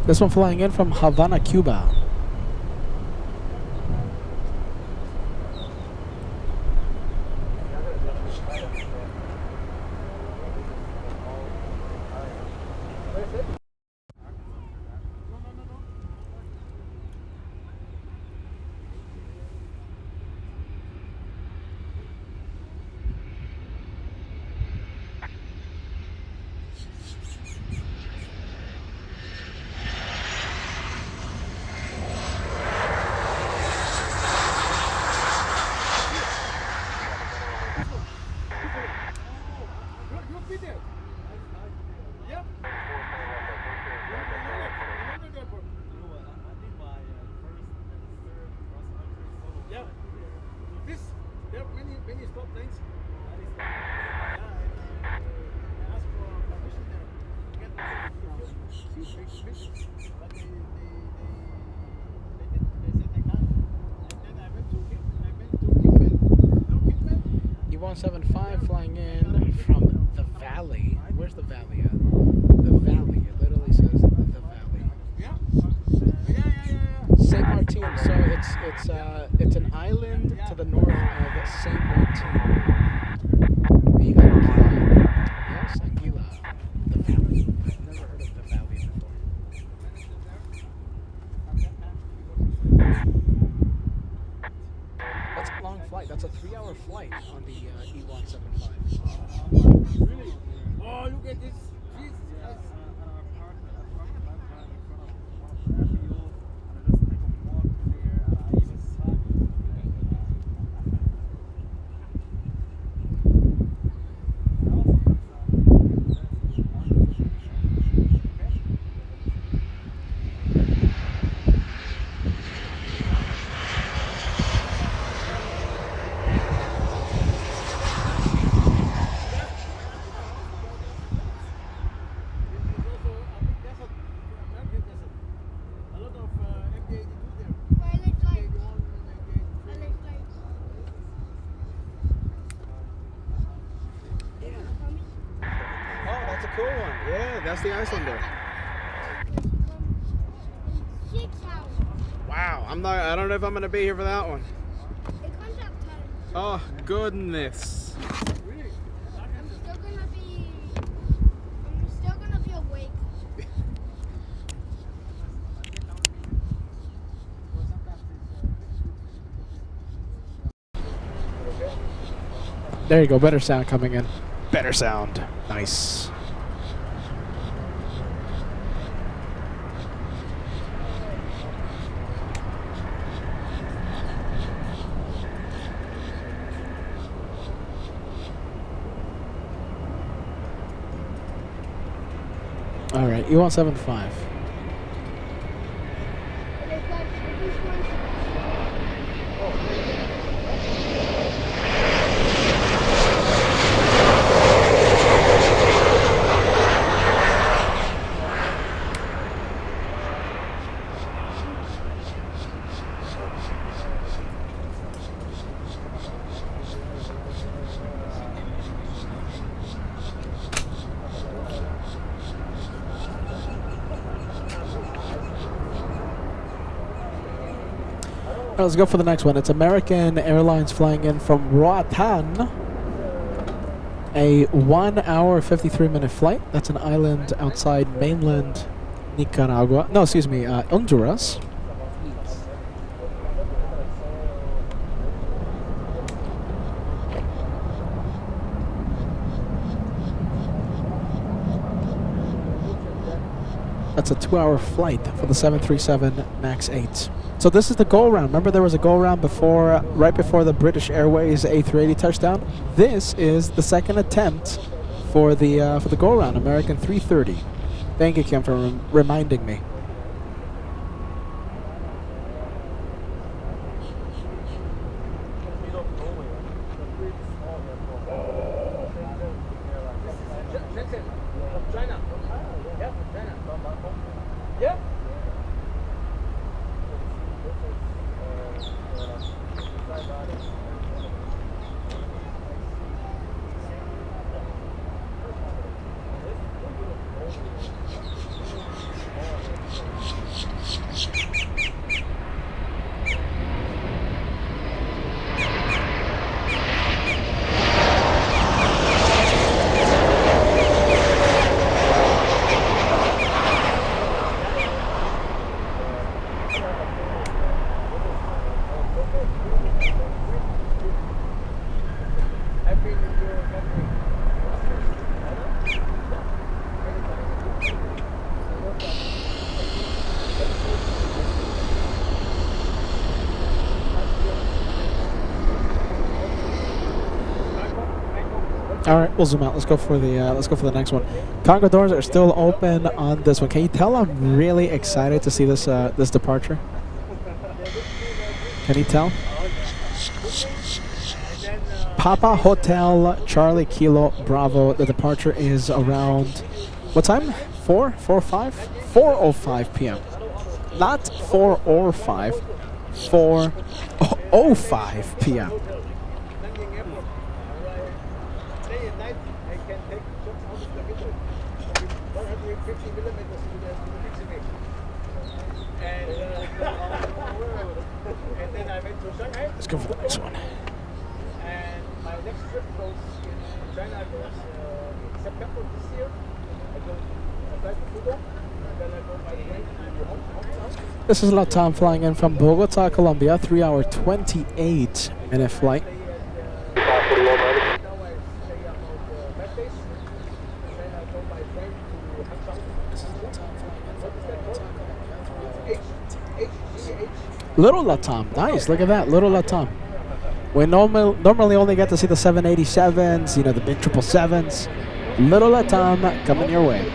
This one flying in from Havana, Cuba. E175 flying in from the valley. Where's the valley at? The valley. It literally says the valley. Saint Martin. So it's an island to the north of Saint Martin. The Anguilla. Yes, Anguilla. The valley. I've never heard of the valley before. That's a long flight. That's a 3-hour flight on the E175. Really? Oh, look at this. Jesus Christ. Cool one. Yeah, that's the Icelander. 6 hours. Wow, I don't know if I'm gonna be here for that one. It comes out 10. Oh goodness. I'm still gonna be awake. There you go, better sound coming in. Better sound. Nice. All right, E175. Let's go for the next one. It's American Airlines flying in from Roatan. A 1 hour 53-minute flight. That's an island outside mainland Nicaragua. No, excuse me, Honduras. That's a 2-hour flight for the 737 MAX 8. So this is the go around. Remember there was a go around before, right before the British Airways A380 touchdown? This is the second attempt for the go around, American 330. Thank you, Kim, for reminding me. All right, we'll zoom out. Let's go for the next one. Cargo doors are still open on this one. Can you tell I'm really excited to see this this departure? Can you tell? Papa Hotel Charlie Kilo Bravo. The departure is around What time? 4:05? 4:05 p.m. Not 4 or 5. 4:05 p.m. Day and night, I can take shots out of the window. 150 millimeters to the fixing it. And then I went to Shanghai. Let's go for the next one. And my next trip goes in China goes in September this year. I fly to Pudong, and then I go by train to Hong Kong. This is LATAM flying in from Bogota, Colombia. 3-hour, 28-minute flight. Now I stay about 5 days, and then I go by train to Hong Kong. What is that called? HGH. Little LATAM. Nice. Look at that. Little LATAM. We normally only get to see the 787s, you know, the big 777s. Little LATAM coming your way.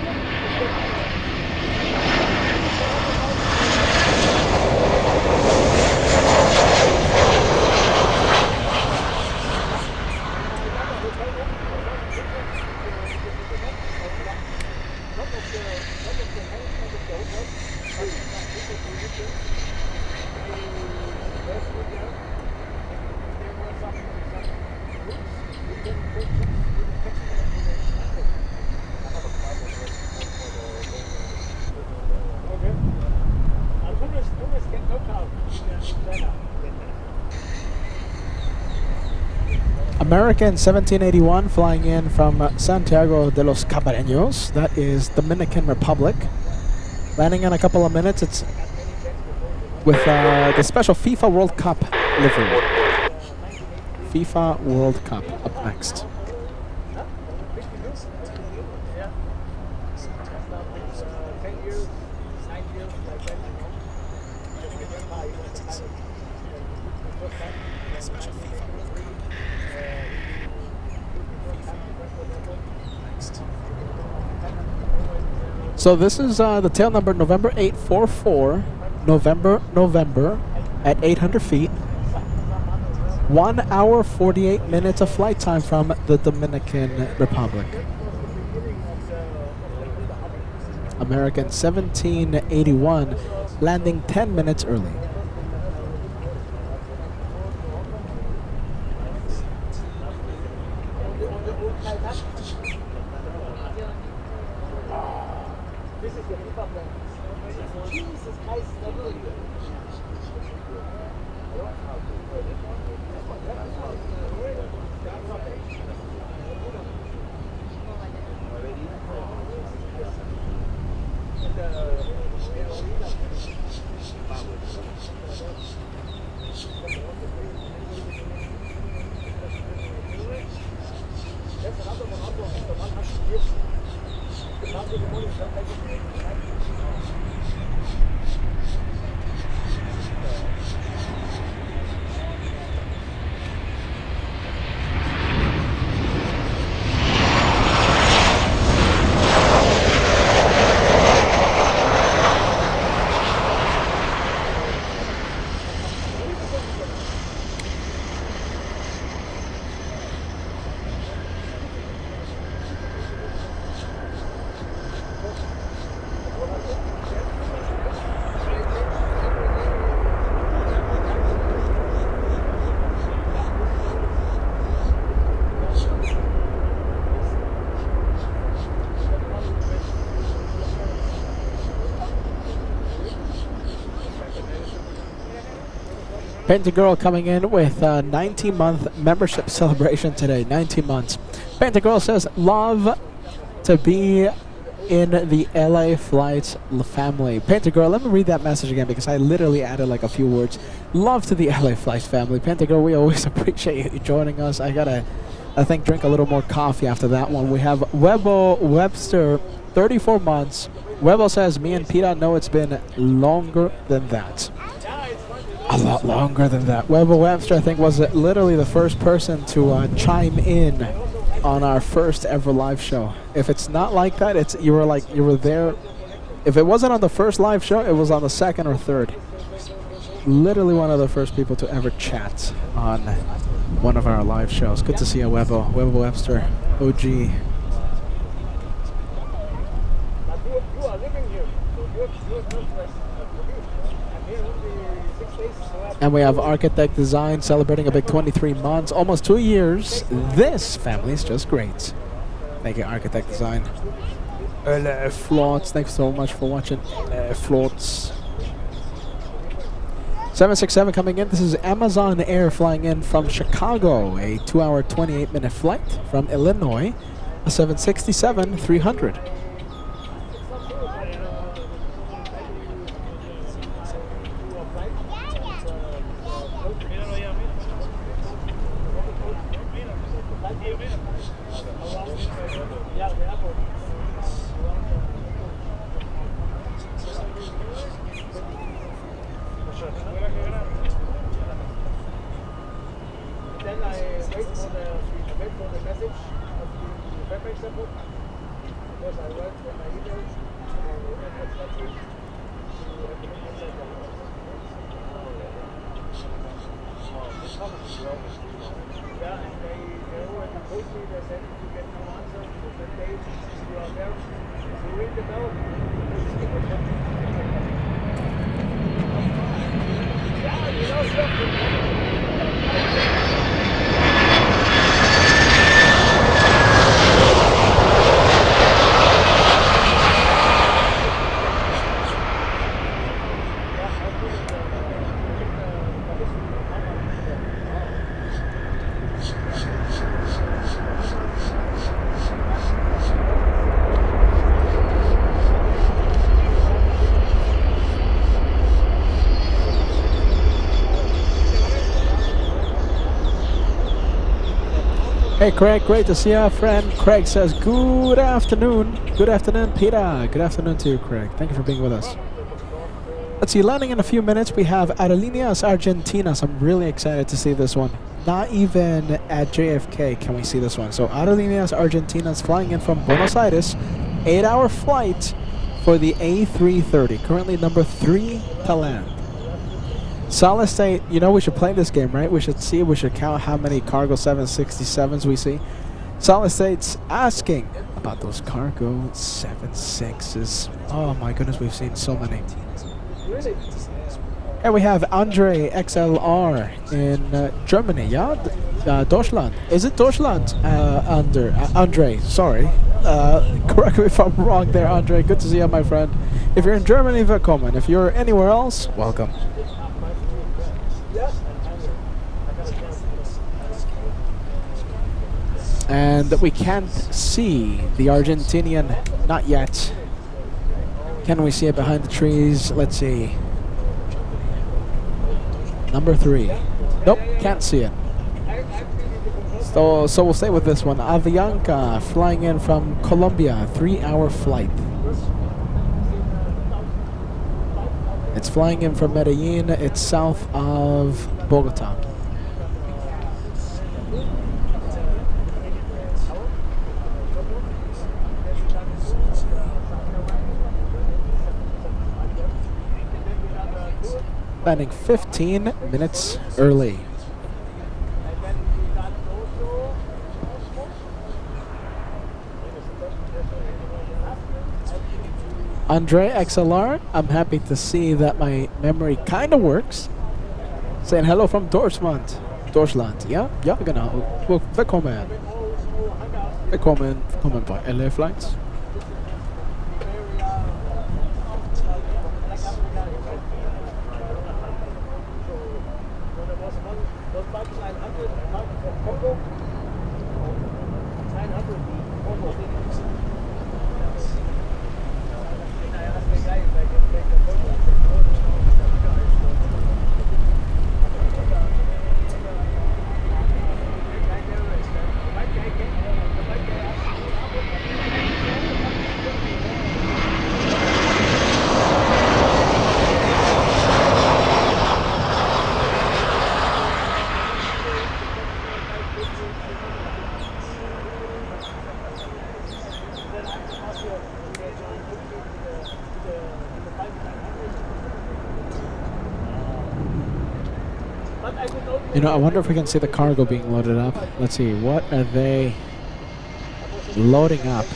American 1781 flying in from Santiago de los Cabareños. That is Dominican Republic. Landing in a couple of minutes. It's with the special FIFA World Cup livery. FIFA World Cup up next. So this is the tail number November 844, November at 800 feet. 1 hour, 48 minutes of flight time from the Dominican Republic. American 1781, landing 10 minutes early. This is the FIFA brand. Jesus Christ, Painted Girl coming in with a 19-month membership celebration today. 19 months. Painted Girl says, love to be in the LA Flights family. Painted Girl, let me read that message again because I literally added like a few words. Love to the LA Flights family. Painted Girl, we always appreciate you joining us. I gotta, I think, drink a little more coffee after that one. We have Webo Webster, 34 months. Webo says, me and Peta know it's been longer than that. A lot longer than that. Webber Webster, I think, was literally the first person to chime in on our first ever live show. If it's not like that, it's you were there. If it wasn't on the first live show, it was on the second or third. Literally one of the first people to ever chat on one of our live shows. Good to see you, Webber Webster, OG. And we have Architect Design celebrating a big 23 months, almost 2 years. This family is just great. Thank you, Architect Design. Floats, thanks so much for watching. Floats. 767 coming in. This is Amazon Air flying in from Chicago. A 2-hour, 28-minute flight from Illinois. A 767-300. Hey Craig, great to see you, friend. Craig says, good afternoon. Good afternoon, Peter. Good afternoon to you, Craig. Thank you for being with us. Let's see, landing in a few minutes, we have Aerolíneas Argentinas. I'm really excited to see this one. Not even at JFK can we see this one. So Aerolíneas Argentinas flying in from Buenos Aires. 8-hour flight for the A330. Currently number 3 to land. Solid State, you know we should play this game, right? We should count how many cargo 767s we see. Solid State's asking about those cargo 76s. Oh my goodness, we've seen so many. And we have Andre XLR in Germany, yeah? Deutschland. Is it Deutschland? Andre, sorry. Correct me if I'm wrong there, Andre. Good to see you, my friend. If you're in Germany, willkommen. If you're anywhere else, welcome. And we can't see the Argentinian, not yet. Can we see it behind the trees? Let's see. Number 3. Nope, can't see it. So we'll stay with this one. Avianca flying in from Colombia, 3-hour flight. It's flying in from Medellin. It's south of Bogota. Landing 15 minutes early. Andre XLR, I'm happy to see that my memory kind of works. Saying hello from Deutschland. Ja, genau. Willkommen. Willkommen bei LA Flights. You know, I wonder if we can see the cargo being loaded up. Let's see, what are they loading up?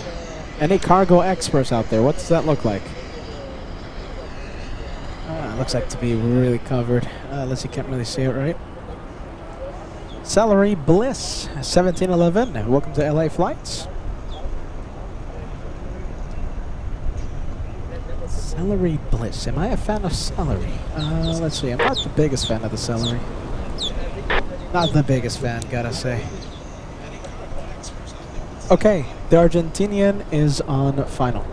Any cargo experts out there? What does that look like? Looks like to be really covered. Unless you can't really see it right. Celery Bliss 1711. Welcome to LA Flights. Celery Bliss. Am I a fan of celery? Let's see. I'm not the biggest fan of the celery. Not the biggest fan, gotta say. Okay, the Argentinian is on final.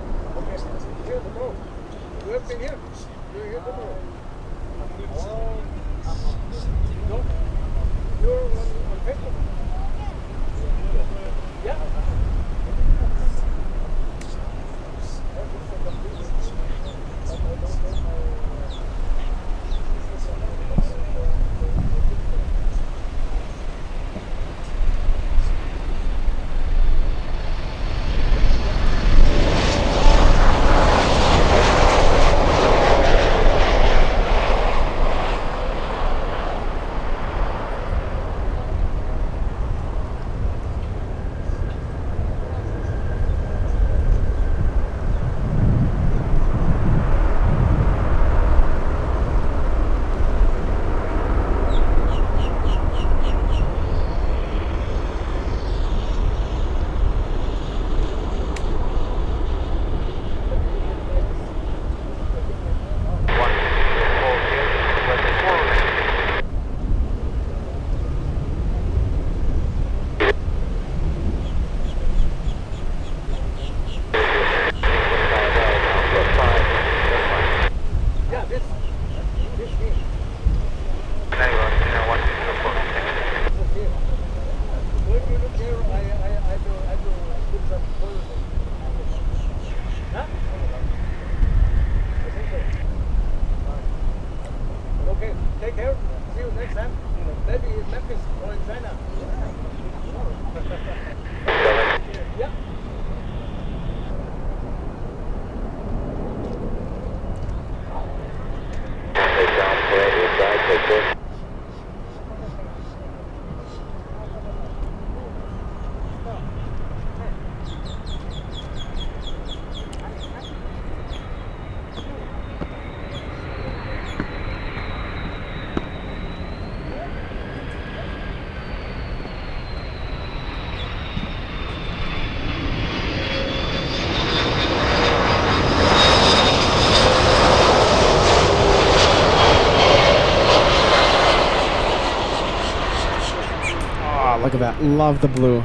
Look at that. Love the blue.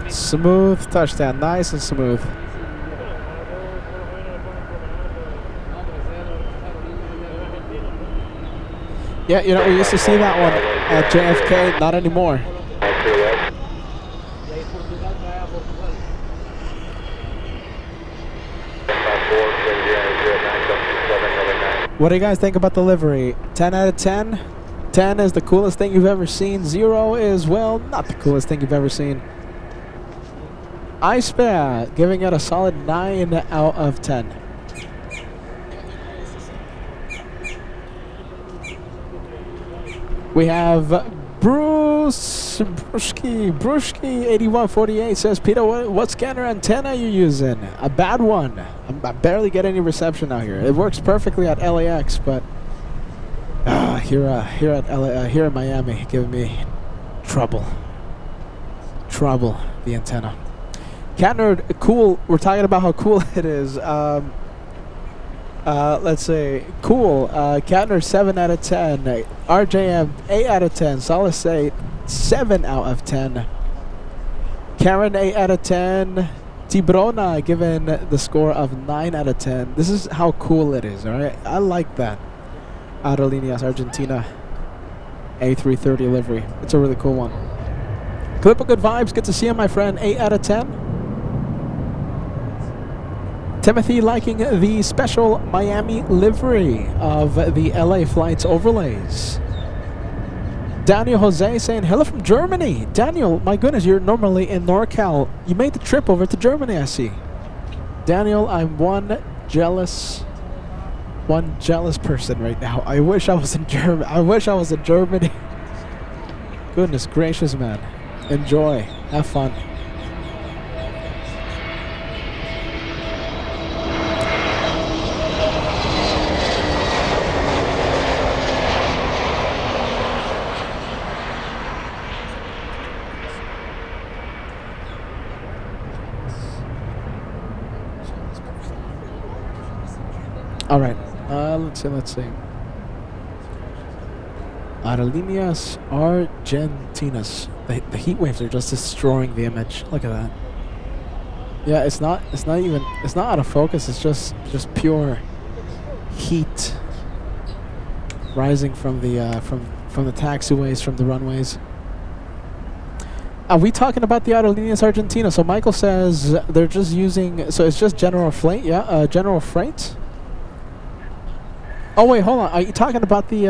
Smooth touchdown. Nice and smooth. Yeah, you know, we used to see that one at JFK. Not anymore. What do you guys think about the livery? 10 out of 10? 10 is the coolest thing you've ever seen. 0 is, well, not the coolest thing you've ever seen. Ice Bear giving it a solid 9 out of 10. We have Brewski 8148 says, Peter, what scanner antenna are you using? A bad one. I barely get any reception out here. It works perfectly at LAX, but here in Miami, giving me trouble. The antenna. Cat Nerd, cool. We're talking about how cool it is. Let's say cool. Cat Nerd 7 out of 10. RJM 8 out of 10. Solace 8 7 out of 10. Karen 8 out of 10. Tibrona given the score of 9 out of 10. This is how cool it is. All right, I like that. Aerolíneas Argentina A330 livery. It's a really cool one. Clip of good vibes. Good to see you, my friend. 8 out of 10. Timothy liking the special Miami livery of the LA Flights overlays. Daniel Jose saying hello from Germany. Daniel, my goodness, you're normally in NorCal. You made the trip over to Germany, I see. Daniel, I'm one jealous person right now. I wish I was in Germany. Goodness gracious, man. Enjoy. Have fun. All right. Let's see. Aerolíneas Argentinas. The heat waves are just destroying the image. Look at that. Yeah, it's not out of focus. It's just pure heat rising from the from the taxiways, from the runways. Are we talking about the Aerolíneas Argentina? So Michael says they're just using. So it's just general freight. Yeah, general freight. Oh wait, hold on. Are you talking about the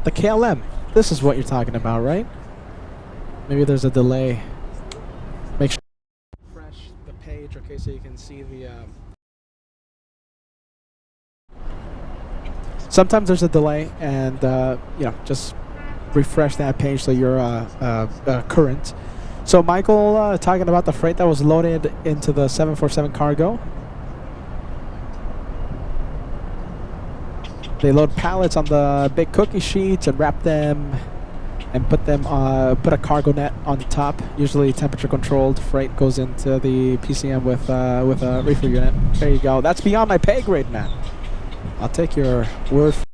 KLM? This is what you're talking about, right? Maybe there's a delay. Make sure refresh the page, okay, so you can see the. Sometimes there's a delay, and just refresh that page so you're current. So Michael, talking about the freight that was loaded into the 747 cargo. They load pallets on the big cookie sheets and wrap them and put a cargo net on the top. Usually temperature controlled freight goes into the PCM with a reefer unit. There you go. That's beyond my pay grade, man. I'll take your word for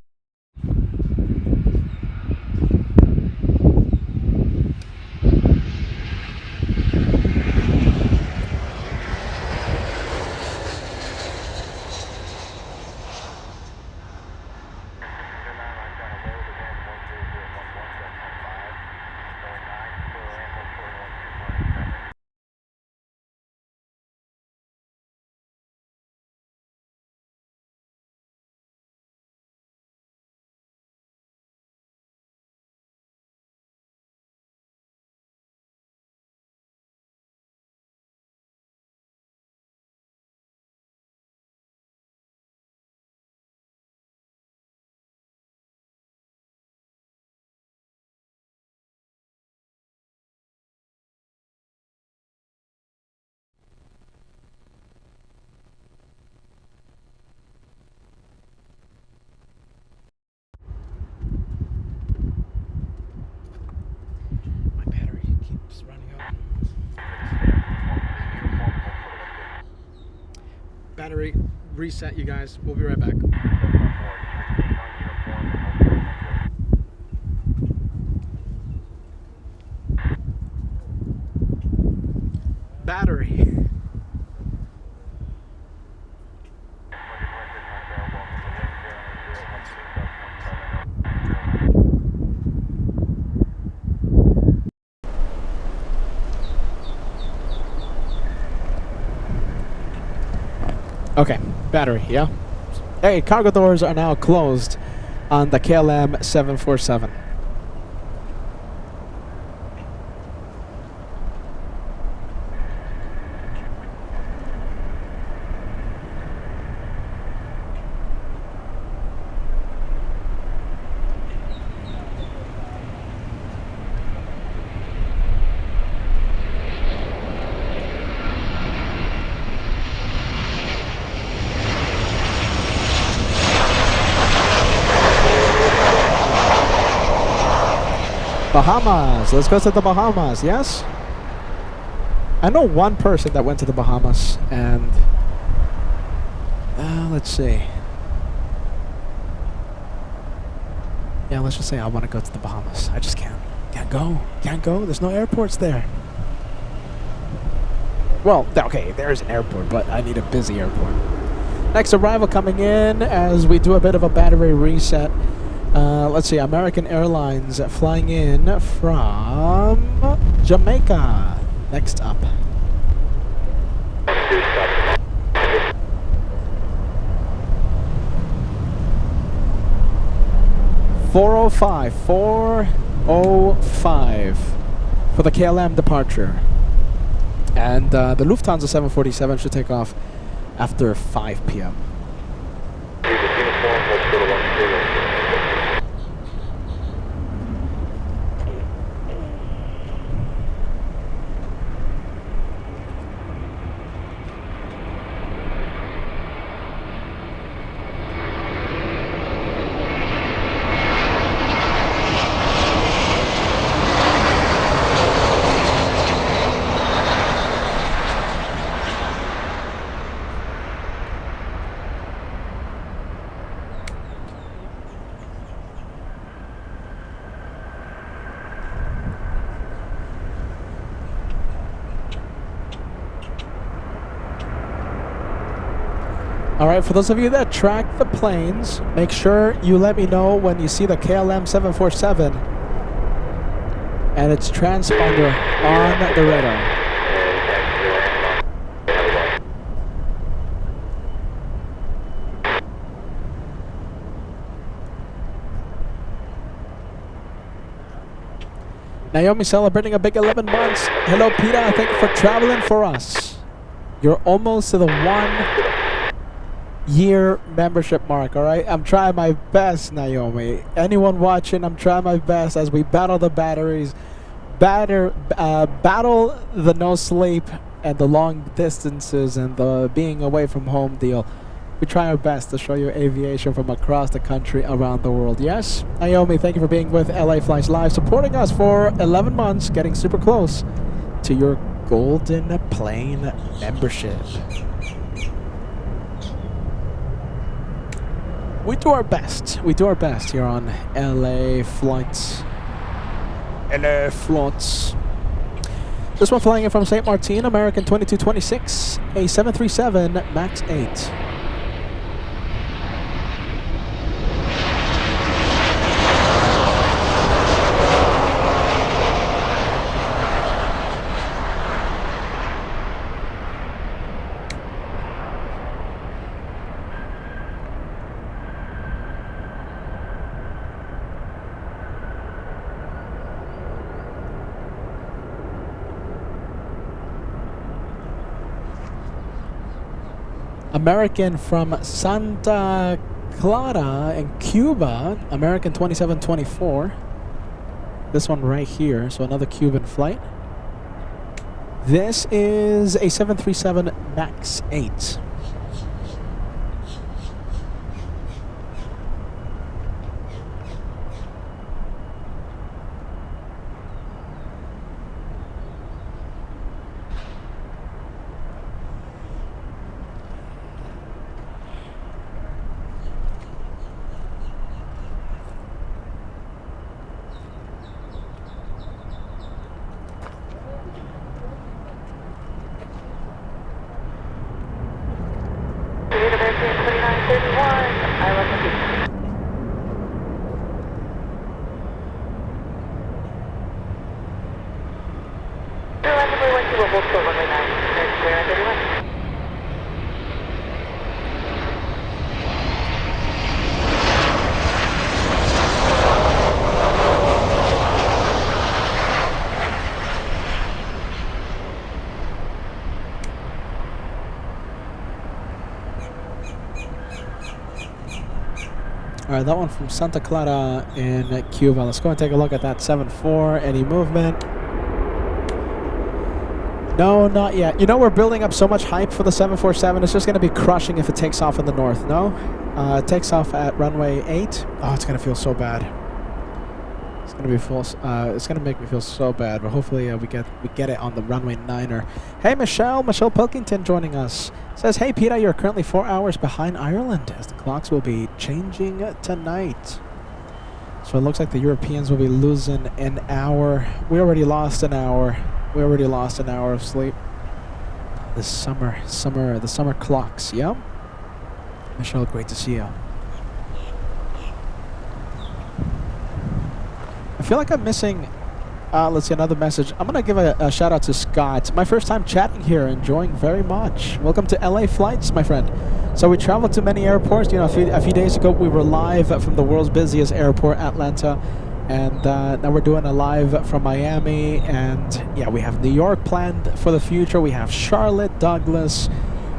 my battery keeps running out. Battery reset, you guys. We'll be right back. Battery. Okay, battery, yeah. Hey, cargo doors are now closed on the KLM 747. Bahamas. Let's go to the Bahamas, yes? I know one person that went to the Bahamas, and let's see. Yeah, let's just say I want to go to the Bahamas. I just can't. Can't go. There's no airports there. Well, okay, there's an airport, but I need a busy airport. Next arrival coming in as we do a bit of a battery reset. Let's see, American Airlines flying in from Jamaica. Next up. 405 for the KLM departure. And the Lufthansa 747 should take off after 5 p.m. All right, for those of you that track the planes, make sure you let me know when you see the KLM 747 and its transponder on the radar. Naomi celebrating a big 11 months. Hello, Peter. Thank you for traveling for us. You're almost to the 1-year membership mark, all right? I'm trying my best, Naomi. Anyone watching, I'm trying my best as we battle the batteries, battle the no sleep and the long distances and the being away from home deal. We try our best to show you aviation from across the country, around the world. Yes, Naomi, thank you for being with LA Flights Live, supporting us for 11 months, getting super close to your golden plane membership. We do our best. We do our best here on LA Flights. LA Flights. This one flying in from St. Martin, American 2226, a 737 MAX 8. American from Santa Clara in Cuba, American 2724. This one right here, so another Cuban flight. This is a 737 MAX 8. All right, that one from Santa Clara in Cuba. Let's go and take a look at that 7-4. Any movement? No, not yet. You know, we're building up so much hype for the 747. It's just going to be crushing if it takes off in the north, no? It takes off at runway 8. Oh, it's going to feel so bad. It's going to be full. It's going to make me feel so bad, but hopefully we get it on the runway 9er. Hey, Michelle Pilkington joining us. Says, hey, Peter, you're currently 4 hours behind Ireland as the clocks will be changing tonight. So it looks like the Europeans will be losing an hour. We already lost an hour. We already lost an hour of sleep. The summer clocks, yeah? Michelle, great to see you. I feel like I'm missing, let's see, another message. I'm going to give a shout out to Scott. My first time chatting here, enjoying very much. Welcome to LA Flights, my friend. So we traveled to many airports. You know, a few days ago, we were live from the world's busiest airport, Atlanta. And now we're doing a live from Miami. And yeah, we have New York planned for the future. We have Charlotte, Douglas.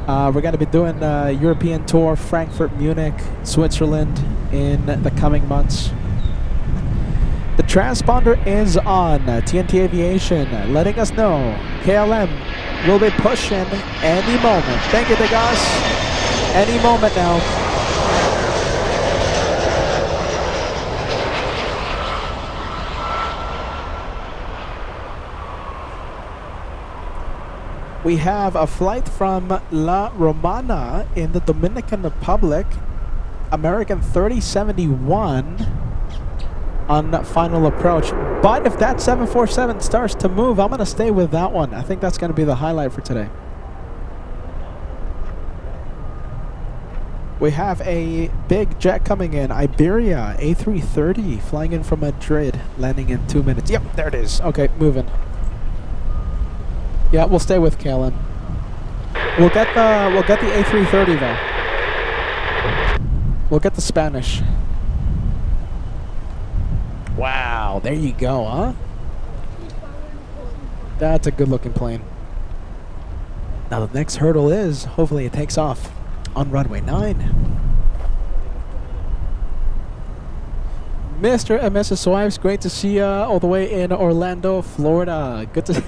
We're going to be doing a European tour, Frankfurt, Munich, Switzerland in the coming months. The transponder is on. TNT Aviation letting us know KLM will be pushing any moment. Thank you, Degas. Any moment now. We have a flight from La Romana in the Dominican Republic, American 3071. On final approach. But if that 747 starts to move, I'm going to stay with that one. I think that's going to be the highlight for today. We have a big jet coming in. Iberia A330 flying in from Madrid, landing in 2 minutes. Yep, there it is. Okay, moving. Yeah, we'll stay with KLM. We'll get the A330 though. We'll get the Spanish. Wow, there you go, huh? That's a good looking plane. Now the next hurdle is, hopefully it takes off on runway 9. Mr. and Mrs. Swipes, great to see you all the way in Orlando, Florida. Good to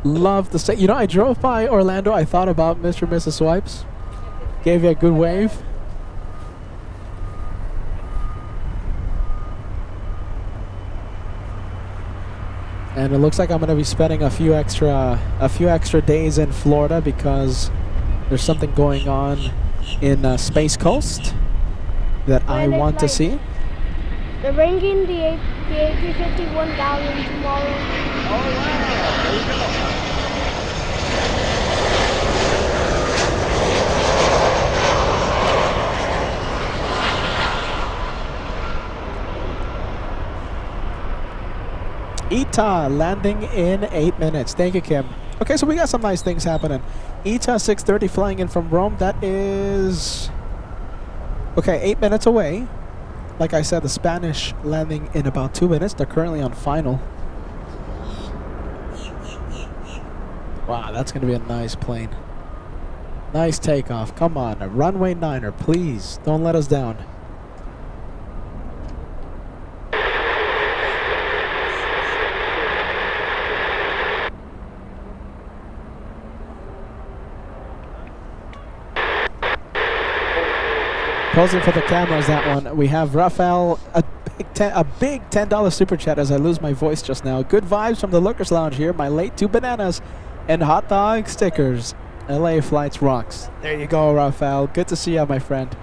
love the state. You know, I drove by Orlando. I thought about Mr. and Mrs. Swipes. Gave you a good wave. And it looks like I'm going to be spending a few extra days in Florida because there's something going on in Space Coast that I want to see. They're bringing the A350 $1 tomorrow. Oh wow! There you go. ITA landing in 8 minutes. Thank you, Kim. Okay, so we got some nice things happening. ITA 630 flying in from Rome. That is... okay, 8 minutes away. Like I said, the Spanish landing in about 2 minutes. They're currently on final. Wow, that's going to be a nice plane. Nice takeoff. Come on, a runway 9er, please. Don't let us down. Posing for the cameras, that one. We have Rafael, a big $10 super chat as I lose my voice just now. Good vibes from the Lookers Lounge here. My late 2 bananas and hot dog stickers. LA Flights rocks. There you go, Rafael. Good to see you, my friend.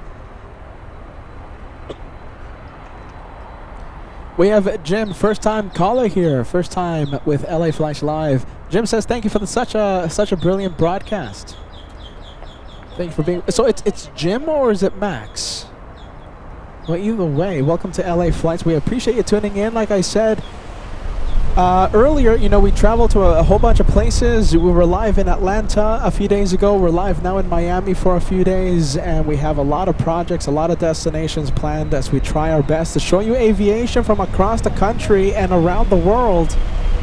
We have Jim, first time caller here. First time with LA Flights Live. Jim says thank you for such a brilliant broadcast. Thank you for being... so it's Jim or is it Max? Well, either way, welcome to LA Flights. We appreciate you tuning in. Like I said earlier, you know, we traveled to a whole bunch of places. We were live in Atlanta a few days ago. We're live now in Miami for a few days. And we have a lot of projects, a lot of destinations planned as we try our best to show you aviation from across the country and around the world.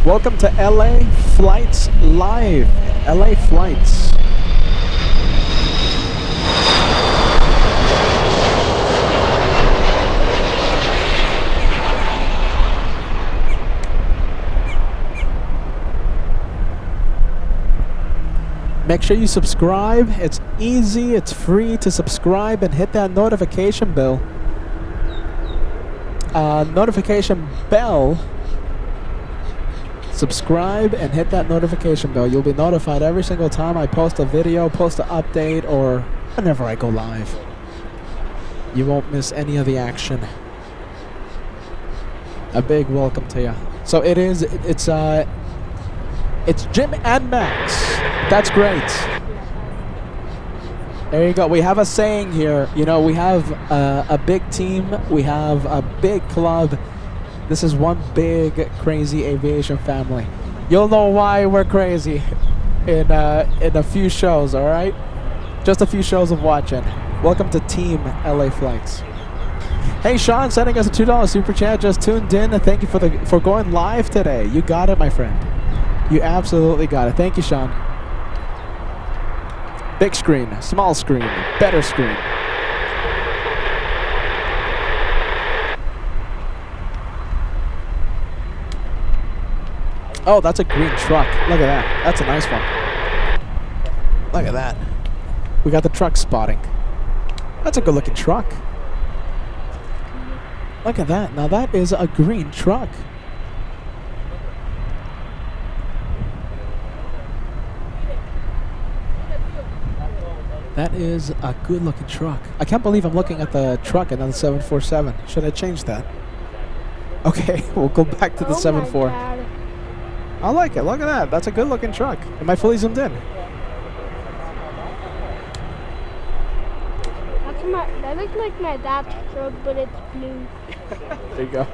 Welcome to LA Flights Live. LA Flights. Make sure you subscribe. It's easy, it's free to subscribe and hit that notification bell. Notification bell. Subscribe and hit that notification bell. You'll be notified every single time I post a video, post an update, or whenever I go live. You won't miss any of the action. A big welcome to you. So it's Jim and Max. That's great. There you go. We have a saying here. You know, we have a big team. We have a big club. This is one big, crazy aviation family. You'll know why we're crazy in a few shows, all right? Just a few shows of watching. Welcome to Team LA Flights. Hey, Sean, sending us a $2 super chat. Just tuned in. Thank you for going live today. You got it, my friend. You absolutely got it. Thank you, Sean. Big screen, small screen, better screen. Oh, that's a green truck. Look at that. That's a nice one. Look at that. We got the truck spotting. That's a good looking truck. Look at that. Now that is a green truck. That is a good looking truck. I can't believe I'm looking at the truck and not the 747. Should I change that? Okay, we'll go back to the 74. I like it. Look at that. That's a good looking truck. Am I fully zoomed in? That's That looks like my dad's truck, but it's blue. There you go.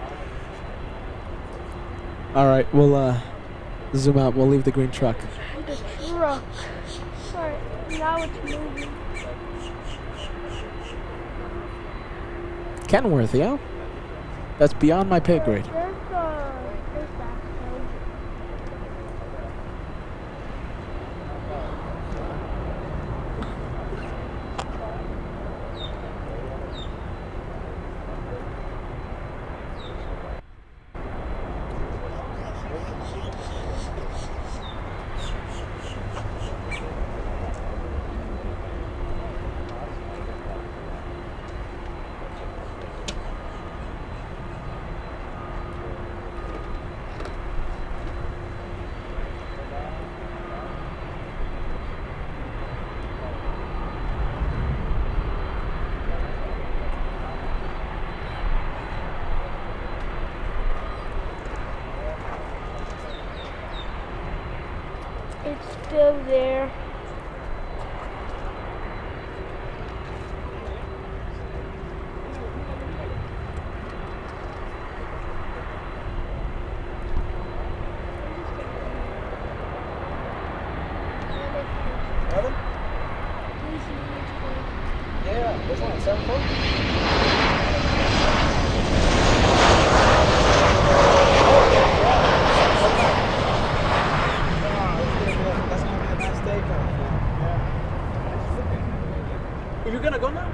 All right, we'll zoom out. We'll leave the green truck. The truck. Sorry, now it's moving. Kenworth, yeah? That's beyond my pay grade. There's that side. It's still there. Yeah, this one, 7-4? That's gonna be a nice takeoff. Yeah. You're gonna go now?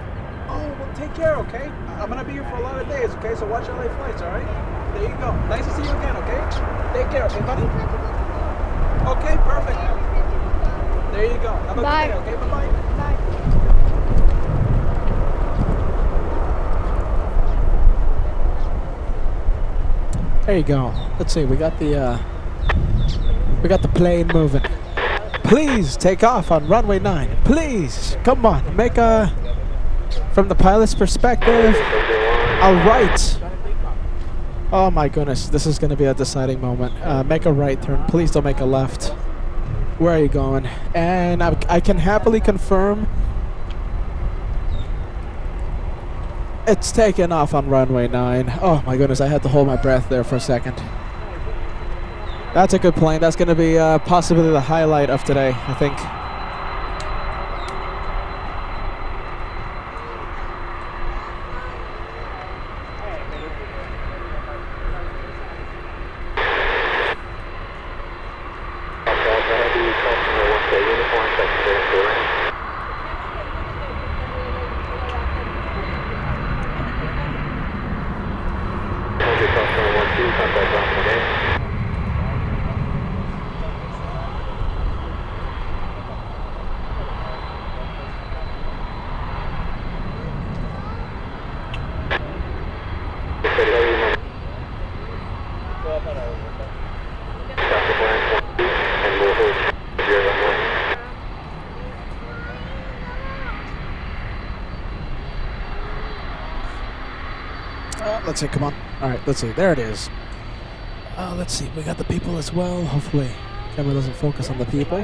Oh, well, take care, okay? I'm gonna be here for a lot of days, okay? So watch LA flights, all right? There you go. Nice to see you again, okay? Take care, okay, buddy? Okay, perfect. There you go. Have a Bye. good day, okay? Bye-bye. Bye. There you go. Let's see. We got the plane moving. Please take off on runway 9. Please, come on, make a from the pilot's perspective. A right. Oh my goodness, this is going to be a deciding moment. Make a right turn. Please don't make a left. Where are you going? And I can happily confirm it's taken off on runway 9. Oh my goodness, I had to hold my breath there for a second. That's a good plane. That's going to be possibly the highlight of today, I think. Let's see, come on. All right, let's see. There it is. Let's see. We got the people as well. Hopefully, camera doesn't focus on the people.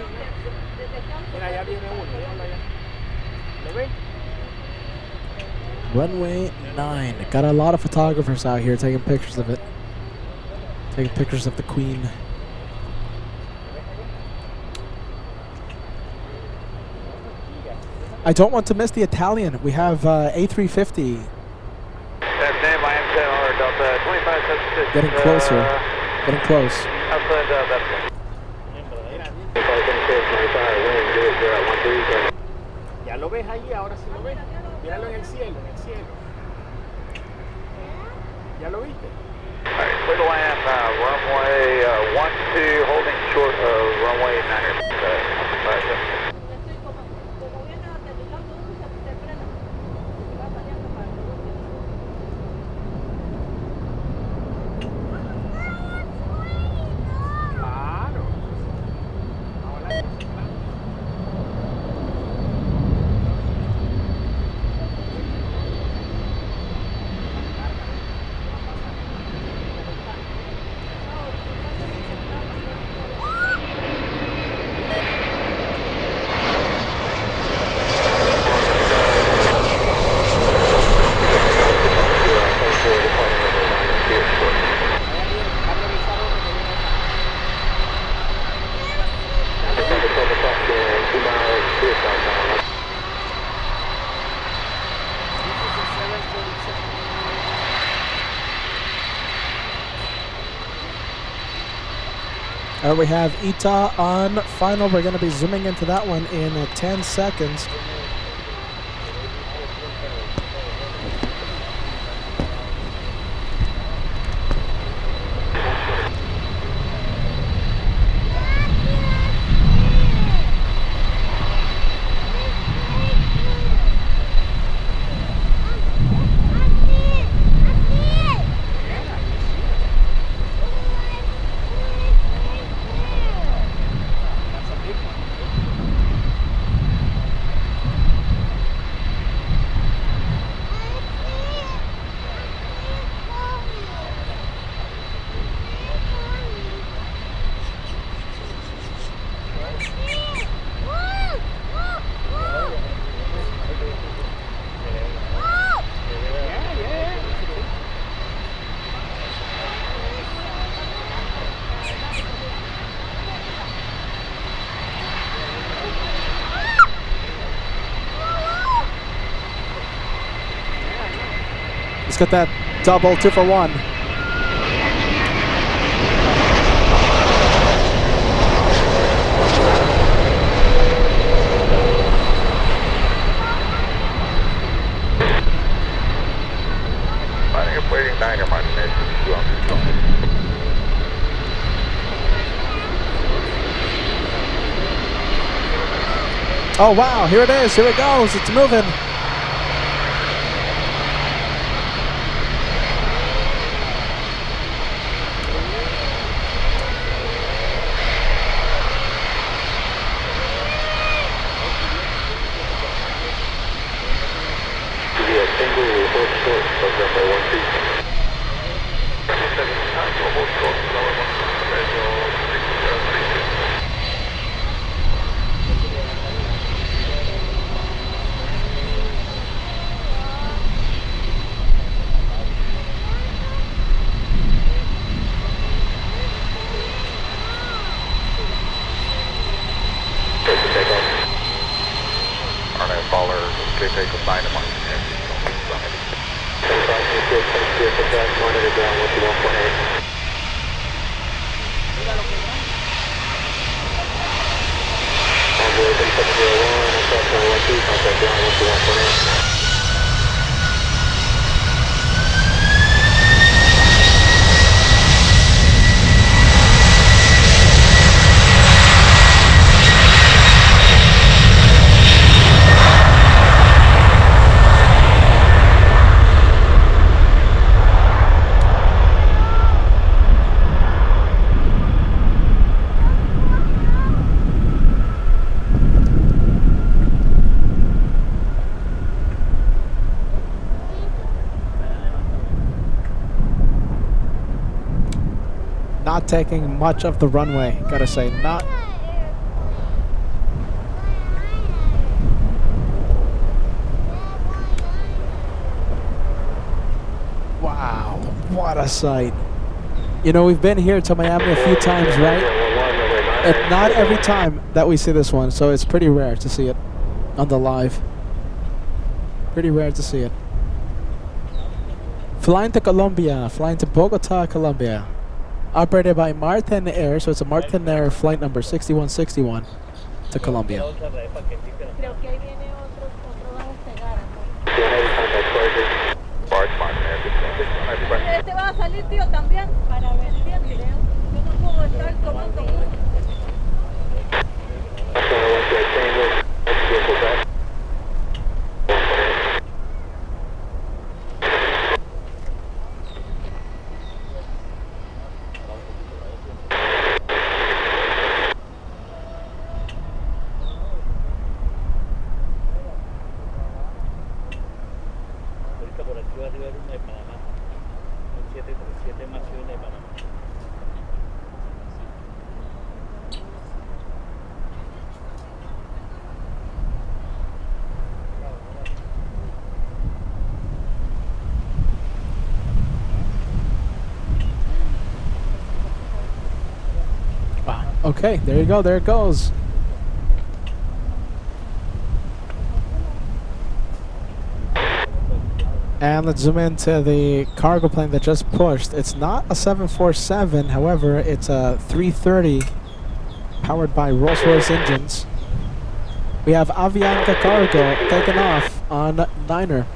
Runway 9. Got a lot of photographers out here taking pictures of it. Taking pictures of the Queen. I don't want to miss the Italian. We have A350. Getting closer. Getting close. Ya lo ves ahí, ahora sí lo ves. Míralo en el cielo, ¿Ya lo viste? Alright, clear to land, runway 12, holding short of runway 9. There we have ITA on final. We're going to be zooming into that one in 10 seconds. Let's get that double 2 for 1. Waiting 9 Martinez. Oh wow, here it is, here it goes, it's moving. Not taking much of the runway, gotta say, not. Wow, what a sight. You know, we've been here to Miami a few times, right? It's not every time that we see this one, so it's pretty rare to see it on the live. Pretty rare to see it. Flying to Colombia, flying to Bogota, Colombia. Operated by Martin Air, so it's a Martin Air flight number 6161 to Colombia. Creo que ahí viene otro va a despegar. Este va a salir, tío, también para ver el día, creo. Yo no puedo estar tomando mucho. Okay, there you go, there it goes. And let's zoom into the cargo plane that just pushed. It's not a 747, however, it's a 330 powered by Rolls-Royce engines. We have ABX Cargo taking off on Niner.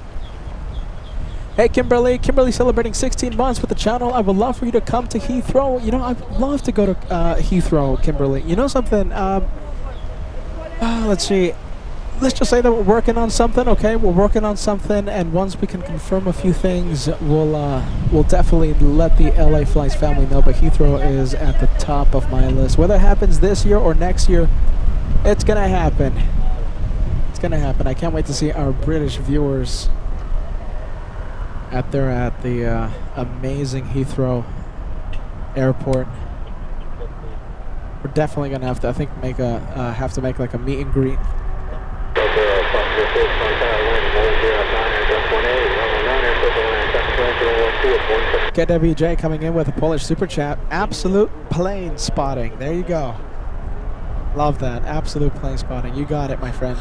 Hey Kimberly, celebrating 16 months with the channel. I would love for you to come to Heathrow. You know, I'd love to go to Heathrow, Kimberly. You know something? Let's see. Let's just say that we're working on something, okay? We're working on something, and once we can confirm a few things, we'll definitely let the LA Flights family know. But Heathrow is at the top of my list. Whether it happens this year or next year, it's gonna happen. It's gonna happen. I can't wait to see our British viewers at the amazing Heathrow Airport. We're definitely gonna have to, I think, make like a meet and greet. KWJ coming in with a Polish super chat. Absolute plane spotting. There you go. Love that. Absolute plane spotting. You got it, my friend.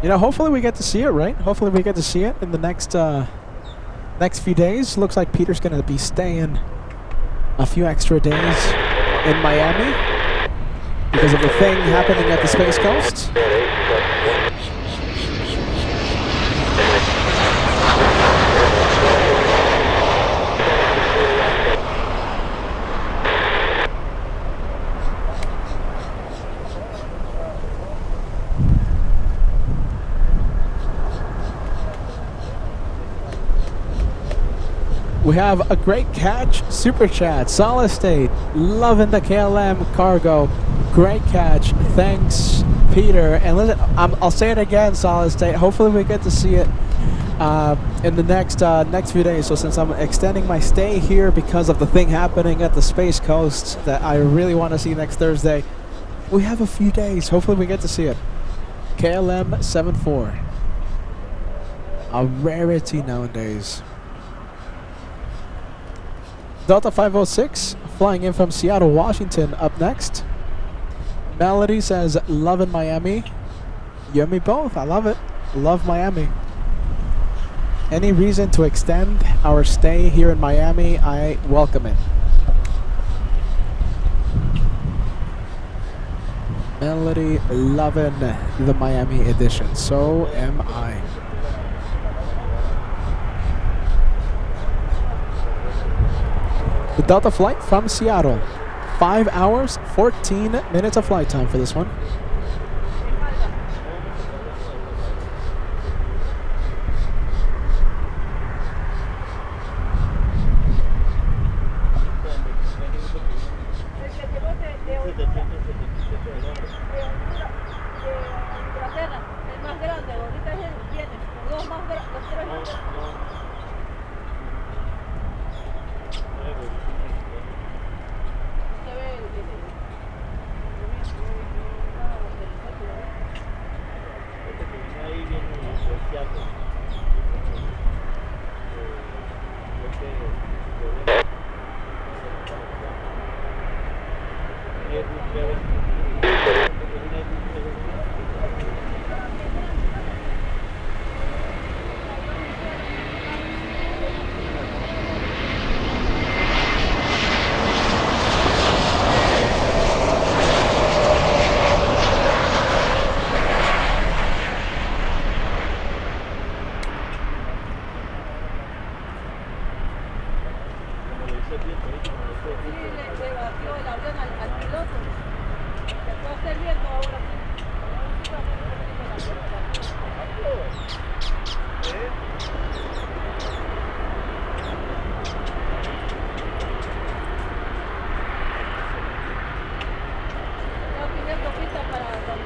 You know, hopefully we get to see it, right? Hopefully we get to see it in the next few days. Looks like Peter's going to be staying a few extra days in Miami because of the thing happening at the Space Coast. We have a great catch, super chat, Solid State, loving the KLM Cargo, great catch, thanks Peter. And listen, I'll say it again, Solid State, hopefully we get to see it in the next few days. So since I'm extending my stay here because of the thing happening at the Space Coast that I really want to see next Thursday, we have a few days, hopefully we get to see it. KLM 74, a rarity nowadays. Delta 506 flying in from Seattle, Washington up next. Melody says, love in Miami. You and me both. I love it. Love Miami. Any reason to extend our stay here in Miami, I welcome it. Melody loving the Miami edition. So am I. The Delta flight from Seattle. 5 hours, 14 minutes of flight time for this one.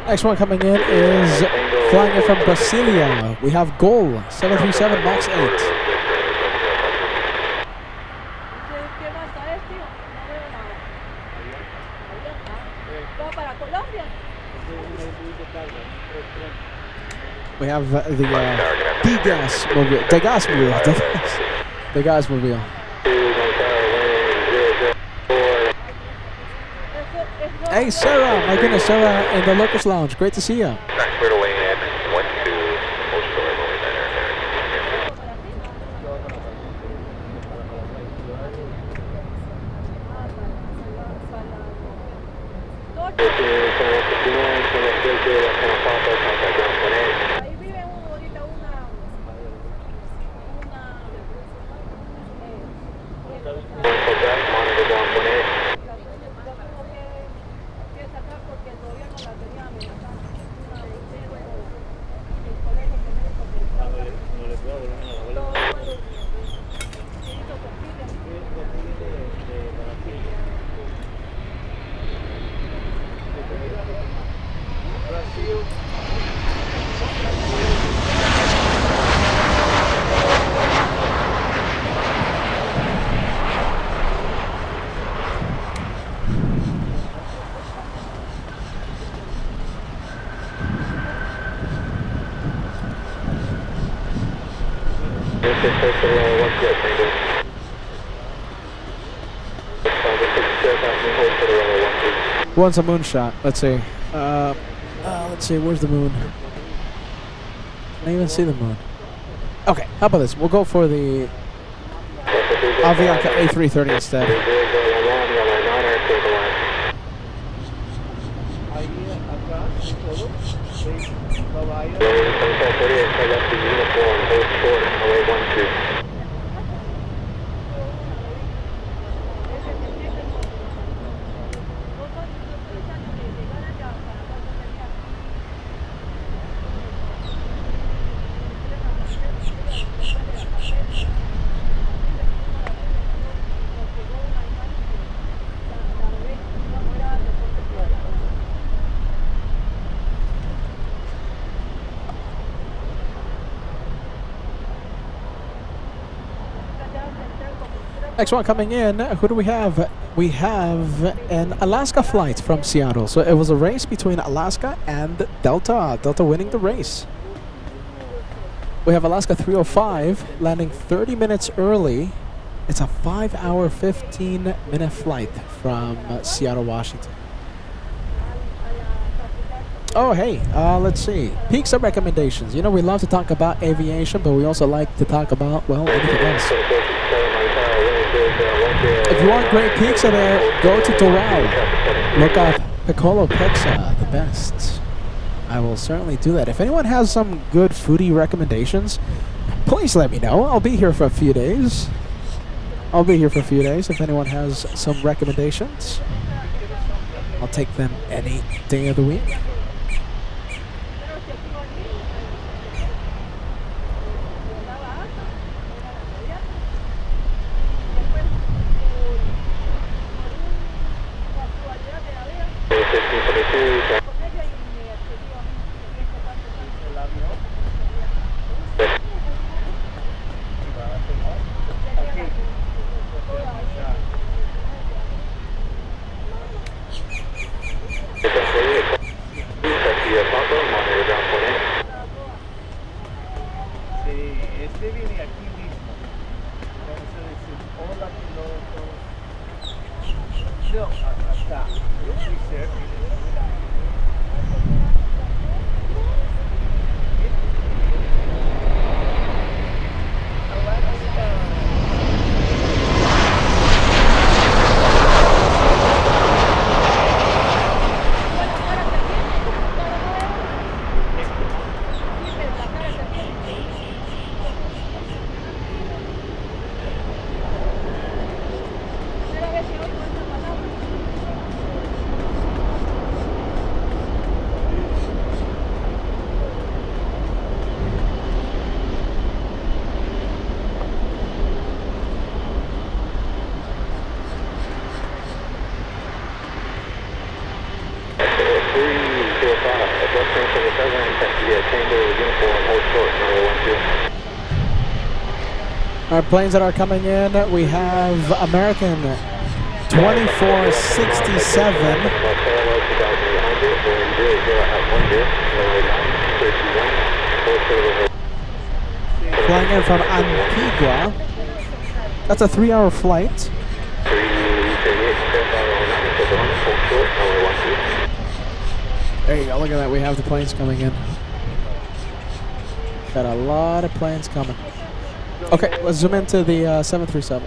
Next one coming in is flying in from Brasilia. We have Gol 737 MAX 8. We have the gas mobile. Hey Sarah, my goodness, Sarah in the Locust Lounge. Great to see you. One's a moonshot. Let's see. Let's see. Where's the moon? Can I even see the moon? Okay. How about this? We'll go for the Avianca A330 instead. Next one coming in, who do we have? We have an Alaska flight from Seattle. So it was a race between Alaska and Delta. Delta winning the race. We have Alaska 305 landing 30 minutes early. It's a 5-hour, 15-minute flight from Seattle, Washington. Oh, hey, let's see. Peaks and recommendations. You know, we love to talk about aviation, but we also like to talk about, well, anything else. If you want great pizza there, go to TWA. Look up Piccolo Pizza, the best. I will certainly do that. If anyone has some good foodie recommendations, please let me know. I'll be here for a few days. If anyone has some recommendations, I'll take them any day of the week. Our planes that are coming in, we have American 2467. Flying in from Antigua. That's a 3-hour flight. There you go, look at that, we have the planes coming in. Got a lot of planes coming. Okay, let's zoom into the 737.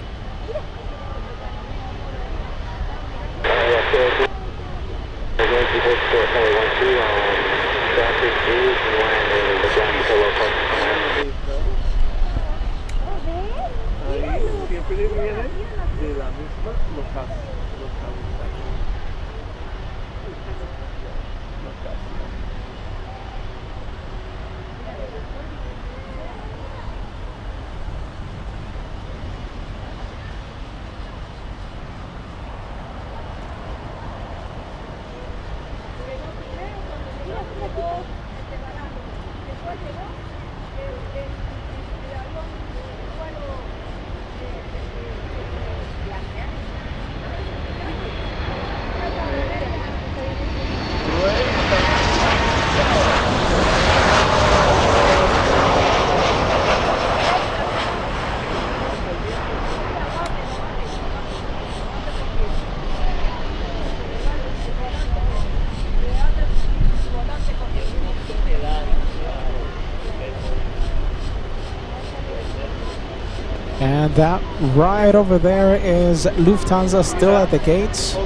That right over there is Lufthansa still at the gates. A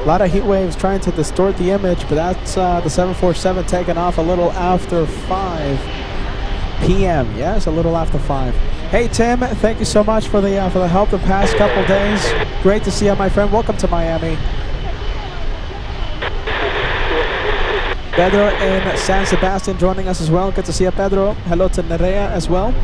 lot of heat waves trying to distort the image, but that's the 747 taking off a little after 5 p.m. Yes, a little after 5. Hey Tim, thank you so much for the help the past couple days. Great to see you, my friend. Welcome to Miami. Pedro in San Sebastian joining us as well. Good to see you, Pedro. Hello to Nerea as well.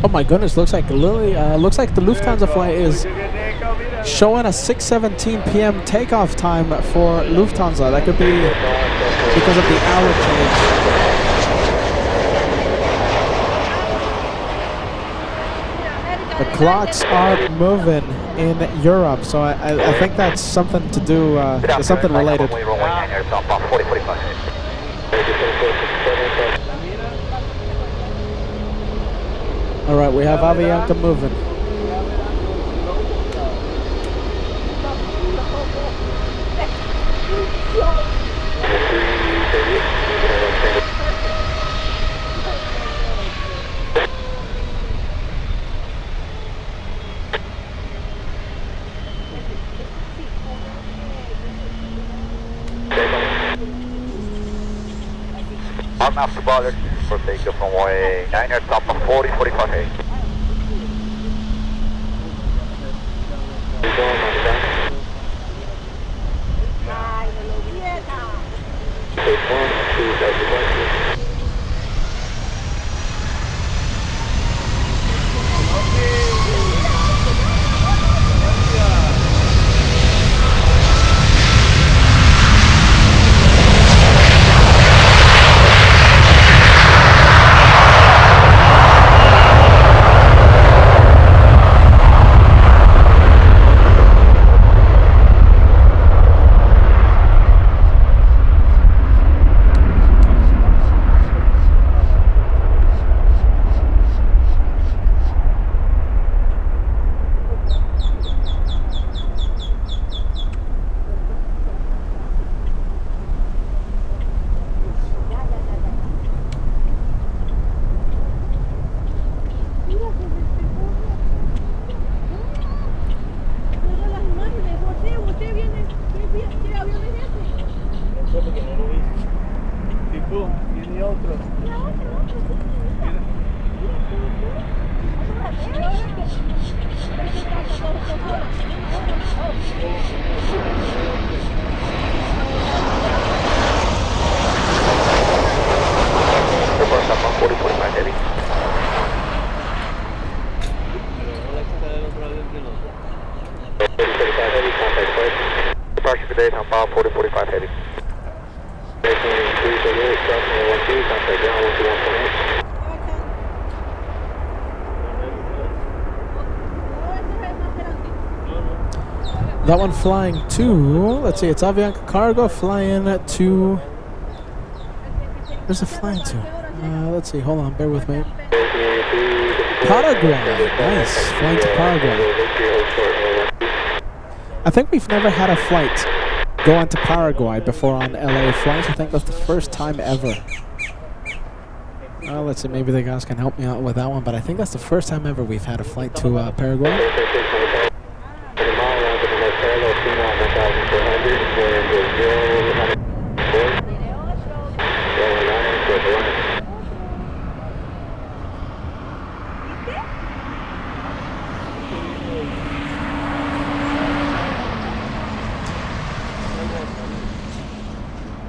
Oh my goodness, looks like the Lufthansa flight is showing a 6:17 p.m. takeoff time for Lufthansa. That could be because of the hour change. The clocks are moving in Europe, so I think that's something to do, something related. All right, we have Avianca moving. I'm after bothered for takeoff from runway 9 top of 40-45 8. Departure for days on file 40-45 heavy. That one flying to, let's see, it's Avianca Cargo flying to, where's it flying to? Let's see, hold on, bear with me. Paraguay, nice, flying to Paraguay. I think we've never had a flight go on to Paraguay before on LA flights. I think that's the first time ever. Let's see, maybe the guys can help me out with that one, but I think that's the first time ever we've had a flight to Paraguay.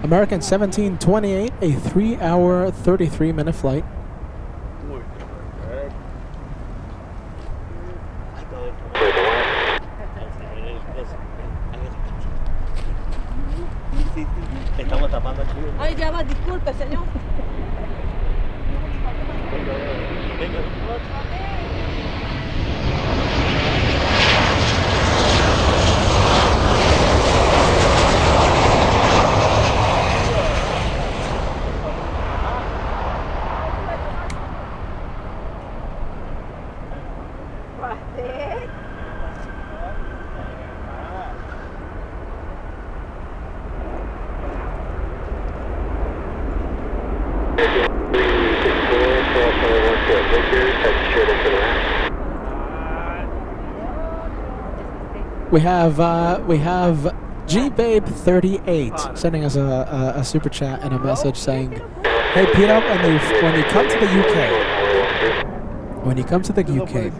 American 1728, a 3-hour, 33-minute flight. Ay, ya va, disculpe, señor. We have GBabe38 sending us a super chat and a message saying, "Hey Peter, when you come to the UK,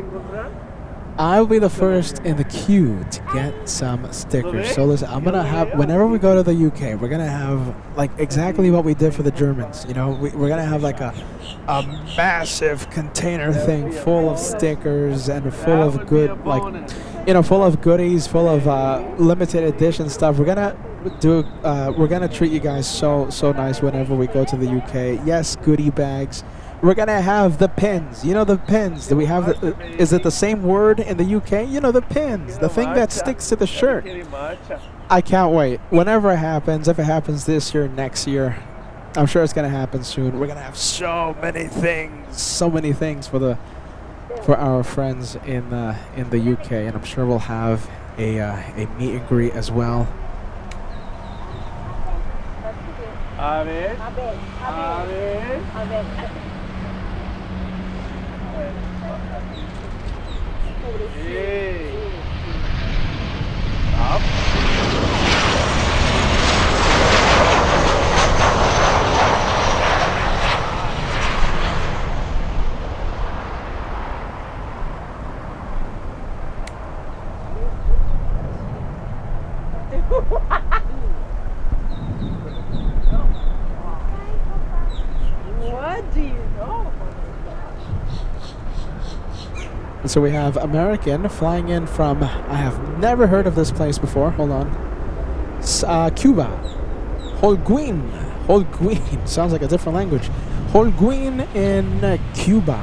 I'll be the first in the queue to get some stickers. So listen, I'm gonna have, whenever we go to the UK, we're gonna have like exactly what we did for the Germans. You know, we're gonna have like a massive container thing full of stickers and full of good, like, you know, full of goodies, full of limited edition stuff. We're gonna treat you guys so nice whenever we go to the UK. Yes, goodie bags. We're gonna have the pins. You know, the pins. Do we have the? Is it the same word in the UK? You know, the pins. The thing that sticks to the shirt. I can't wait. Whenever it happens, if it happens this year, next year, I'm sure it's gonna happen soon. We're gonna have so many things for our friends in the UK, and I'm sure we'll have a meet and greet as well. A ver. Hey. Up. What do you know? And so we have American flying in from, I have never heard of this place before. Hold on. Cuba. Holguin. Sounds like a different language. Holguin in Cuba.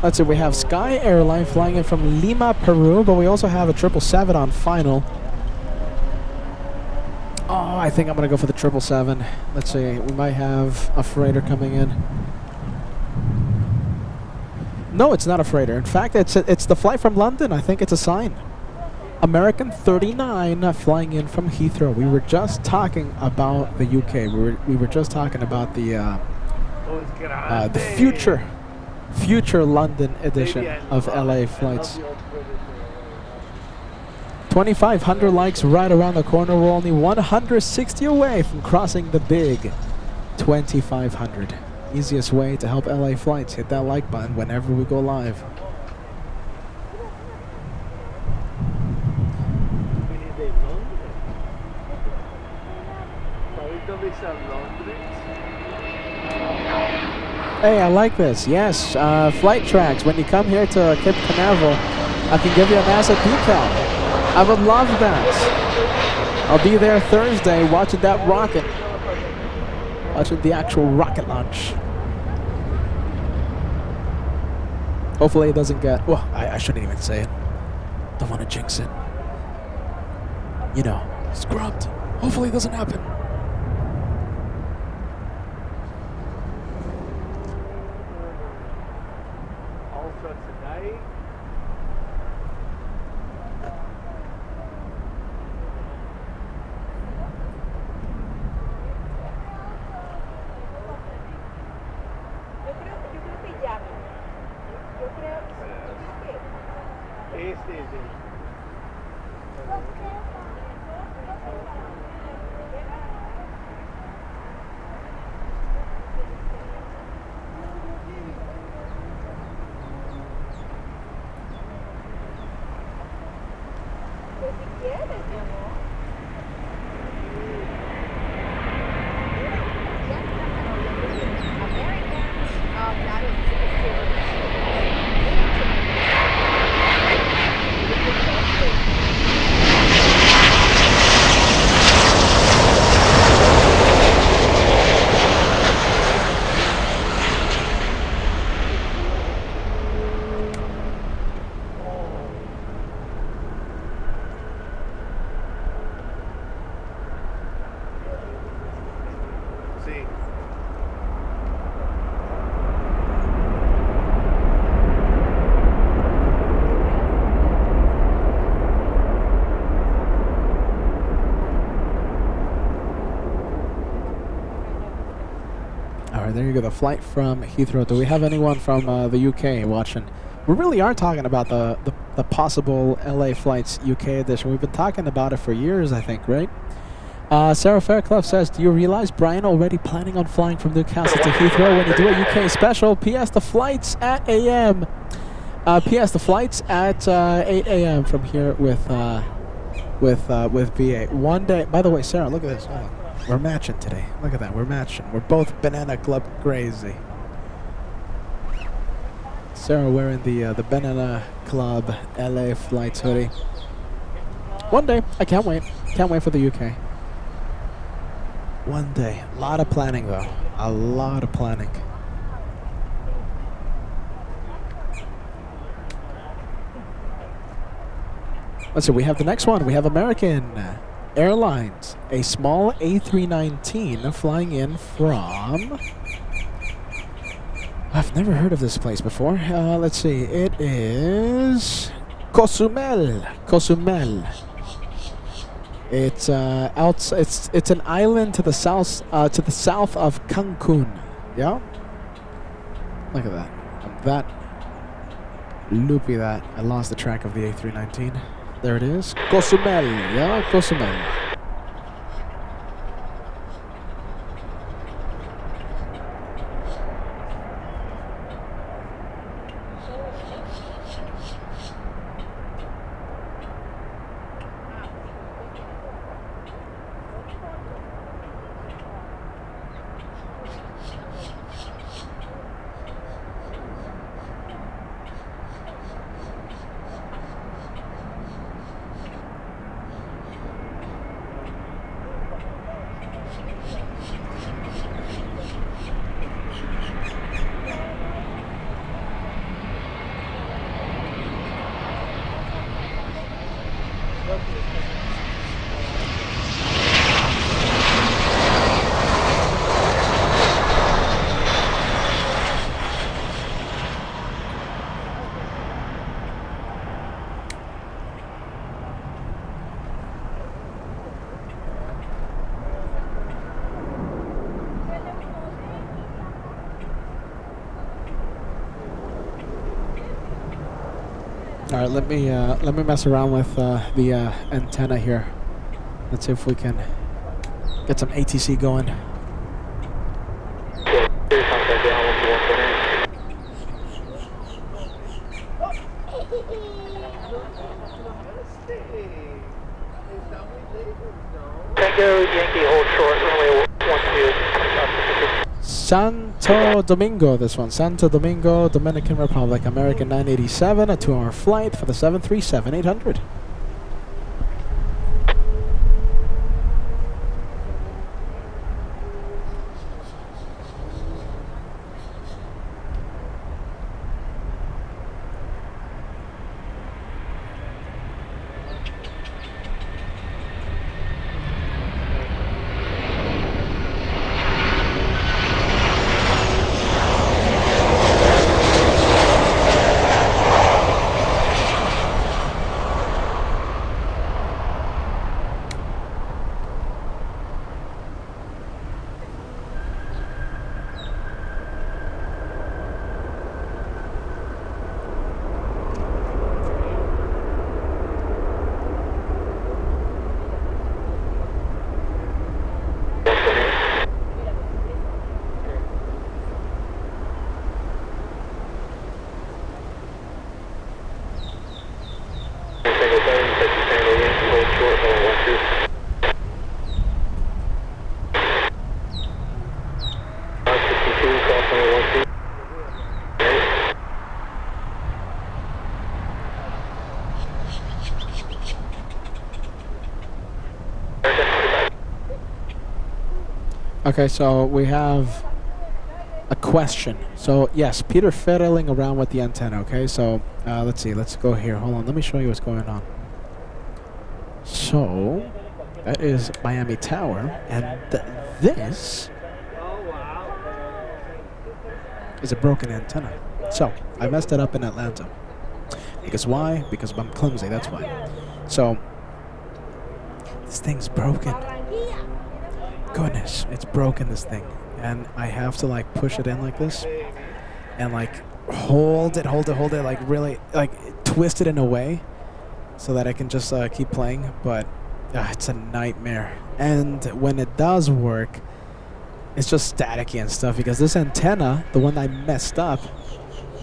Let's see, we have Sky Airline flying in from Lima, Peru, but we also have a 777 on final. Oh, I think I'm going to go for the 777. Let's see, we might have a freighter coming in. No, it's not a freighter. In fact, it's the flight from London. I think it's a sign. American 39 flying in from Heathrow. We were just talking about the UK. We were just talking about the future London edition of LA flights. 2,500 likes right around the corner. We're only 160 away from crossing the big 2,500. Easiest way to help LA flights. Hit that like button whenever we go live. Hey, I like this. Yes, flight tracks. When you come here to Cape Canaveral, I can give you a NASA decal. I would love that. I'll be there Thursday watching that rocket. Watching the actual rocket launch. Hopefully it doesn't get... Well, I shouldn't even say it. Don't want to jinx it. You know, scrubbed. Hopefully it doesn't happen. Also today. go. The flight from Heathrow. Do we have anyone from the UK watching? We really are talking about the possible LA flights UK edition. We've been talking about it for years, I think, right? Sarah Fairclough says, do you realize Brian already planning on flying from Newcastle to Heathrow when you do a UK special? P.S. The flights at a.m. P.S. The flights at 8 a.m. from here with BA. One day. By the way, Sarah, look at this. Hold on. We're matching today. Look at that. We're matching. We're both Banana Club crazy. Sarah wearing the Banana Club LA flights hoodie. One day. I can't wait. Can't wait for the UK. One day. A lot of planning, though. A lot of planning. Let's see. We have the next one. We have American Airlines. A small A319 flying in from... I've never heard of this place before. Let's see. It is... Cozumel. Cozumel. It's it's an island to the south of Cancun. Yeah. Look at that. I'm that loopy that I lost the track of the A319. There it is. Cozumel. Yeah, Cozumel. All right, let me mess around with the antenna here. Let's see if we can get some ATC going. Tango Yankee, hold short, runway 12. Santo Domingo, this one. Santo Domingo, Dominican Republic, American 987, a 2-hour flight for the 737-800. Okay, so we have a question. So yes, Peter fiddling around with the antenna. Okay, so let's see. Let's go here. Hold on. Let me show you what's going on. So that is Miami Tower, and this is a broken antenna. So I messed it up in Atlanta. Because why? Because I'm clumsy. That's why. So this thing's broken. Goodness, it's broken, this thing. and I have to like push it in like this, and like hold it, like really like twist it in a way so that I can just keep playing. But it's a nightmare. And when it does work, it's just staticky and stuff, because this antenna, the one I messed up,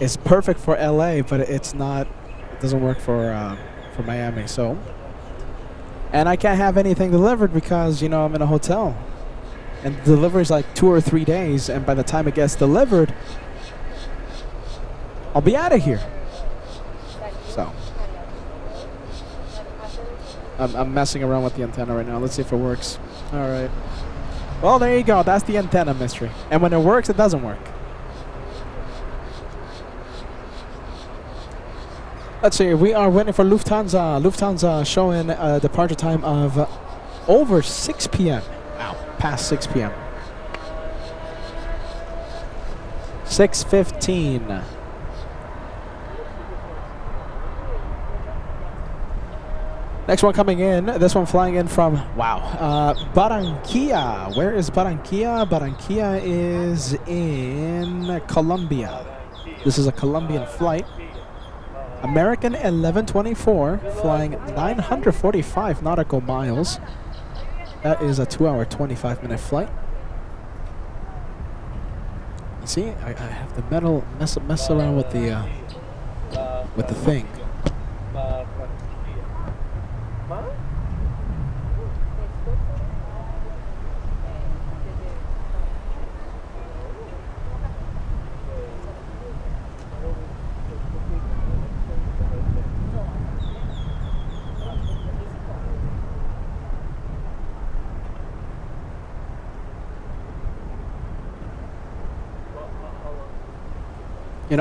is perfect for LA, but it's not. It doesn't work for Miami. So, and I can't have anything delivered because I'm in a hotel, and the delivery is like 2 or 3 days, and by the time it gets delivered, I'll be out of here. So, I'm messing around with the antenna right now. Let's see if it works. All right. Well, there you go. That's the antenna mystery. And when it works, it doesn't work. Let's see. We are waiting for Lufthansa. Lufthansa showing a departure time of over 6 p.m. Wow, past 6 p.m. 6:15. Next one coming in. This one flying in from, Barranquilla. Where is Barranquilla? Barranquilla is in Colombia. This is a Colombian flight. American 1124, flying 945 nautical miles. That is a 2-hour, 25-minute flight. You see, I have the mess around with the thing.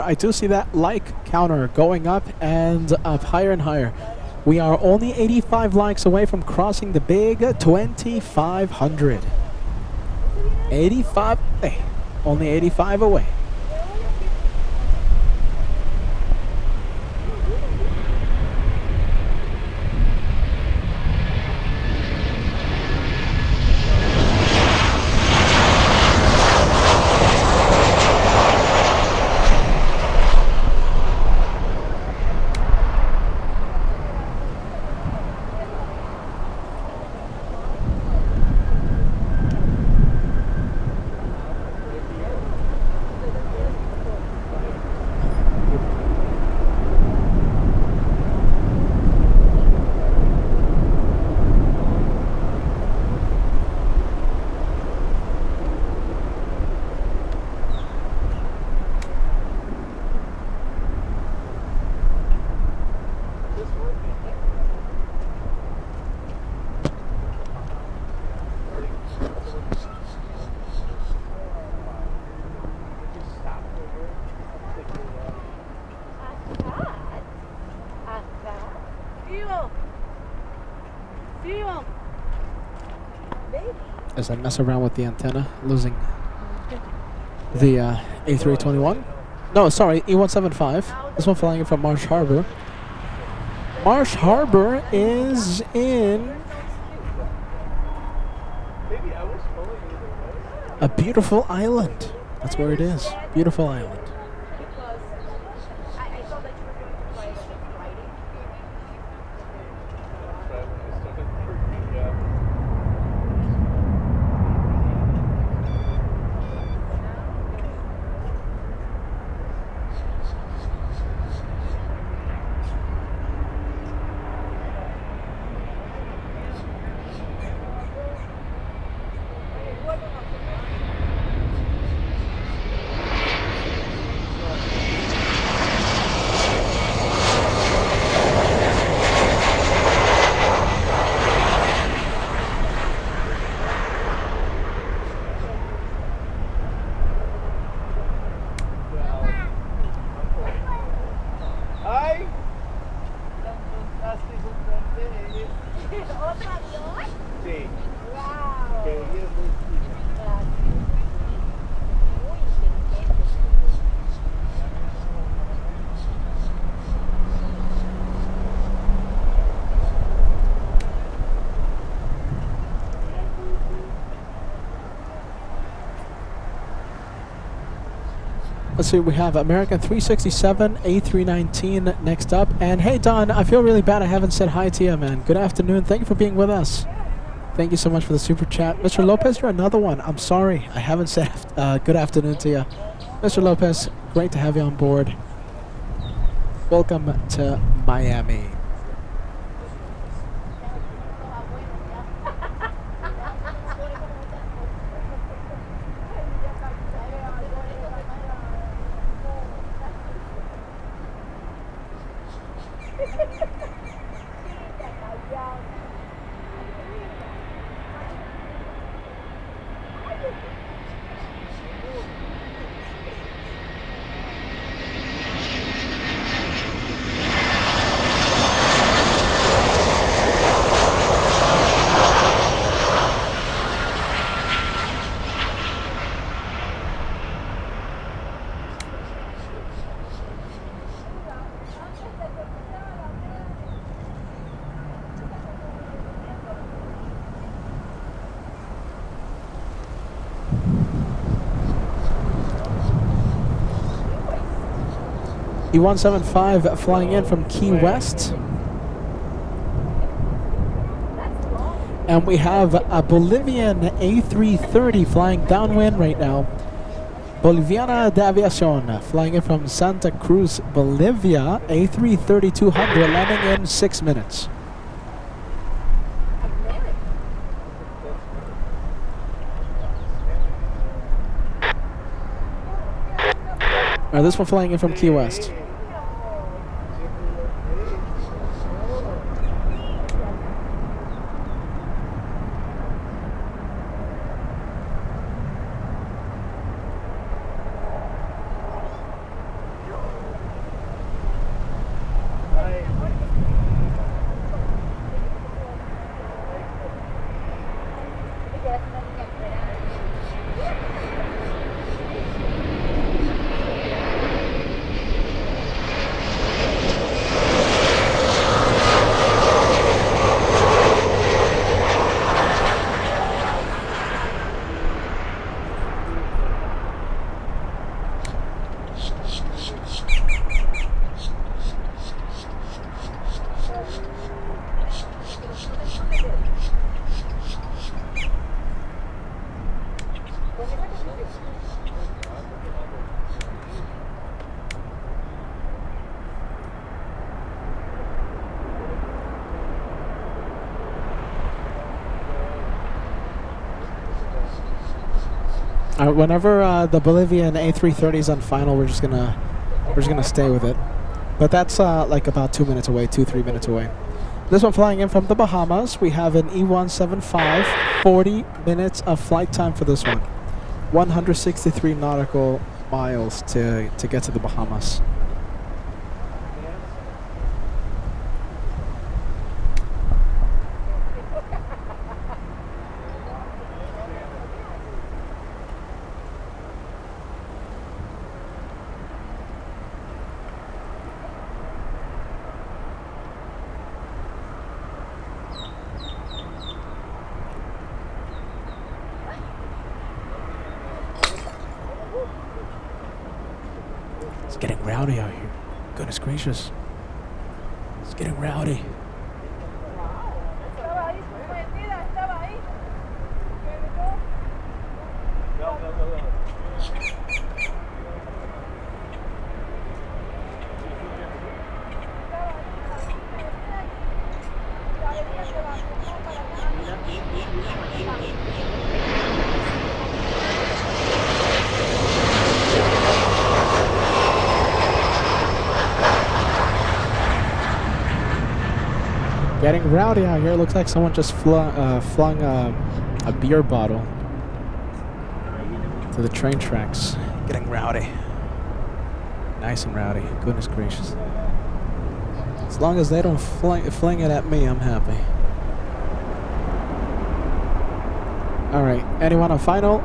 I do see that like counter going up and up, higher and higher. We are only 85 likes away from crossing the big 2,500. 85, only 85 away. As I mess around with the antenna, losing the A321. No, sorry, E175. This one flying in from Marsh Harbor. Marsh Harbor is in a beautiful island. That's where it is. Beautiful island. Let's see, we have American 367, A319 next up. And hey, Don, I feel really bad I haven't said hi to you, man. Good afternoon. Thank you for being with us. Thank you so much for the super chat. Mr. Lopez, you're another one. I'm sorry I haven't said good afternoon to you. Mr. Lopez, great to have you on board. Welcome to Miami. E175 flying in from Key West. And we have a Bolivian A330 flying downwind right now. Boliviana de Aviación flying in from Santa Cruz, Bolivia. A330-200 landing in 6 minutes. This one flying in from Key West. Whenever the Bolivian A330 is on final, we're just gonna stay with it. But that's like about 2 minutes away, 2-3 minutes away. This one flying in from the Bahamas. We have an E175, 40 minutes of flight time for this one. 163 nautical miles to get to the Bahamas. It's getting rowdy out here. Goodness gracious. It's getting rowdy. Getting rowdy out here. Looks like someone just flung a beer bottle to the train tracks. Getting rowdy. Nice and rowdy. Goodness gracious. As long as they don't fling it at me, I'm happy. All right. Anyone on final?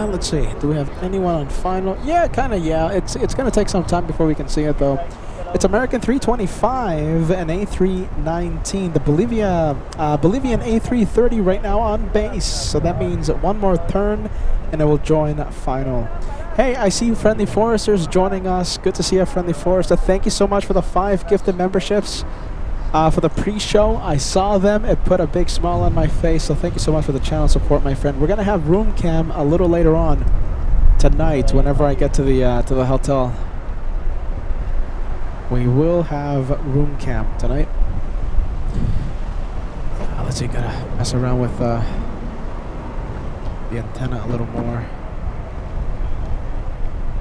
Let's see. Do we have anyone on final? Yeah, kind of. Yeah. It's going to take some time before we can see it, though. It's American 325 and A319. The Bolivian A330 right now on base. So that means one more turn and it will join final. Hey, I see Friendly Foresters joining us. Good to see you, Friendly Forester. Thank you so much for the 5 gifted memberships for the pre-show. I saw them. It put a big smile on my face. So thank you so much for the channel support, my friend. We're gonna have room cam a little later on tonight. Whenever I get to the hotel, we will have room cam tonight. Let's see. Gotta mess around with the antenna a little more.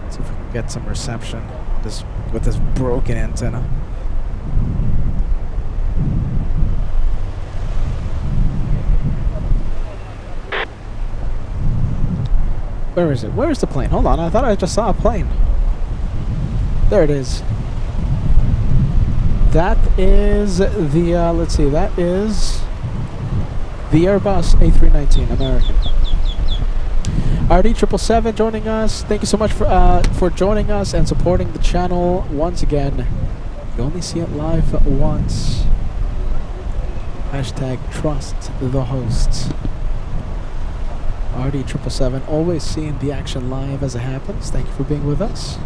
See if we can get some reception with this broken antenna. Where is it? Where is the plane? Hold on, I thought I just saw a plane. There it is. That is the, let's see, that is the Airbus A319 American. RD777 joining us. Thank you so much for joining us and supporting the channel once again. You only see it live once. Hashtag trust the hosts. RD777, always seeing the action live as it happens. Thank you for being with us.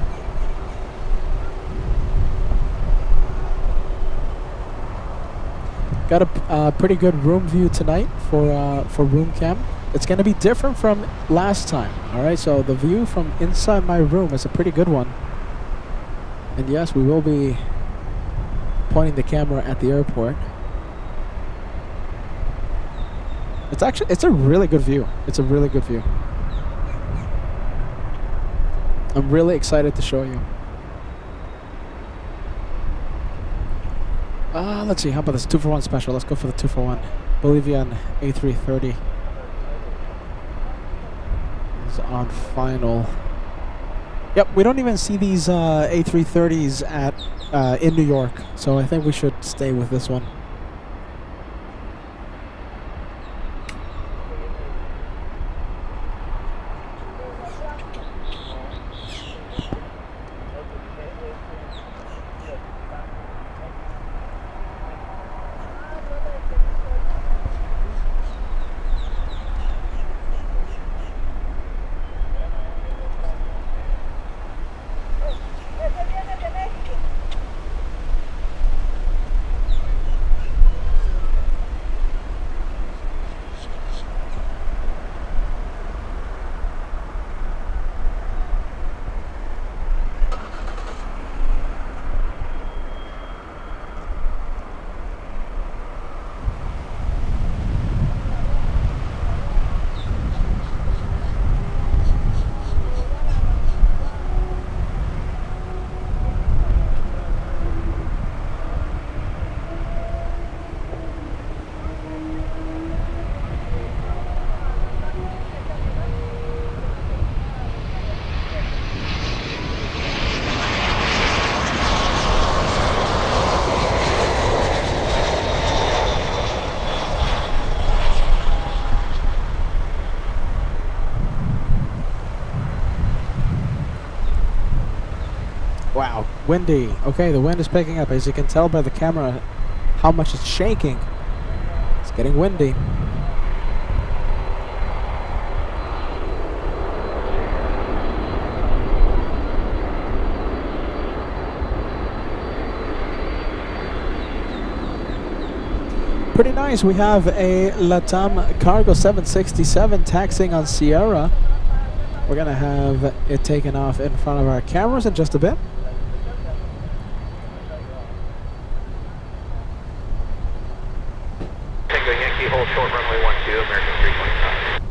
Got a pretty good room view tonight for room cam. It's going to be different from last time. All right, so the view from inside my room is a pretty good one. And yes, we will be pointing the camera at the airport. It's a really good view. It's a really good view. I'm really excited to show you. Let's see, how about this 2-for-1 special? Let's go for the 2-for-1. Bolivian A330 is on final. Yep, we don't even see these A330s in New York, so I think we should stay with this one. Wow, windy. Okay, the wind is picking up. As you can tell by the camera how much it's shaking. It's getting windy. Pretty nice. We have a LATAM Cargo 767 taxiing on Sierra. We're going to have it taken off in front of our cameras in just a bit. Tango Yankee, hold short runway 12, American 325.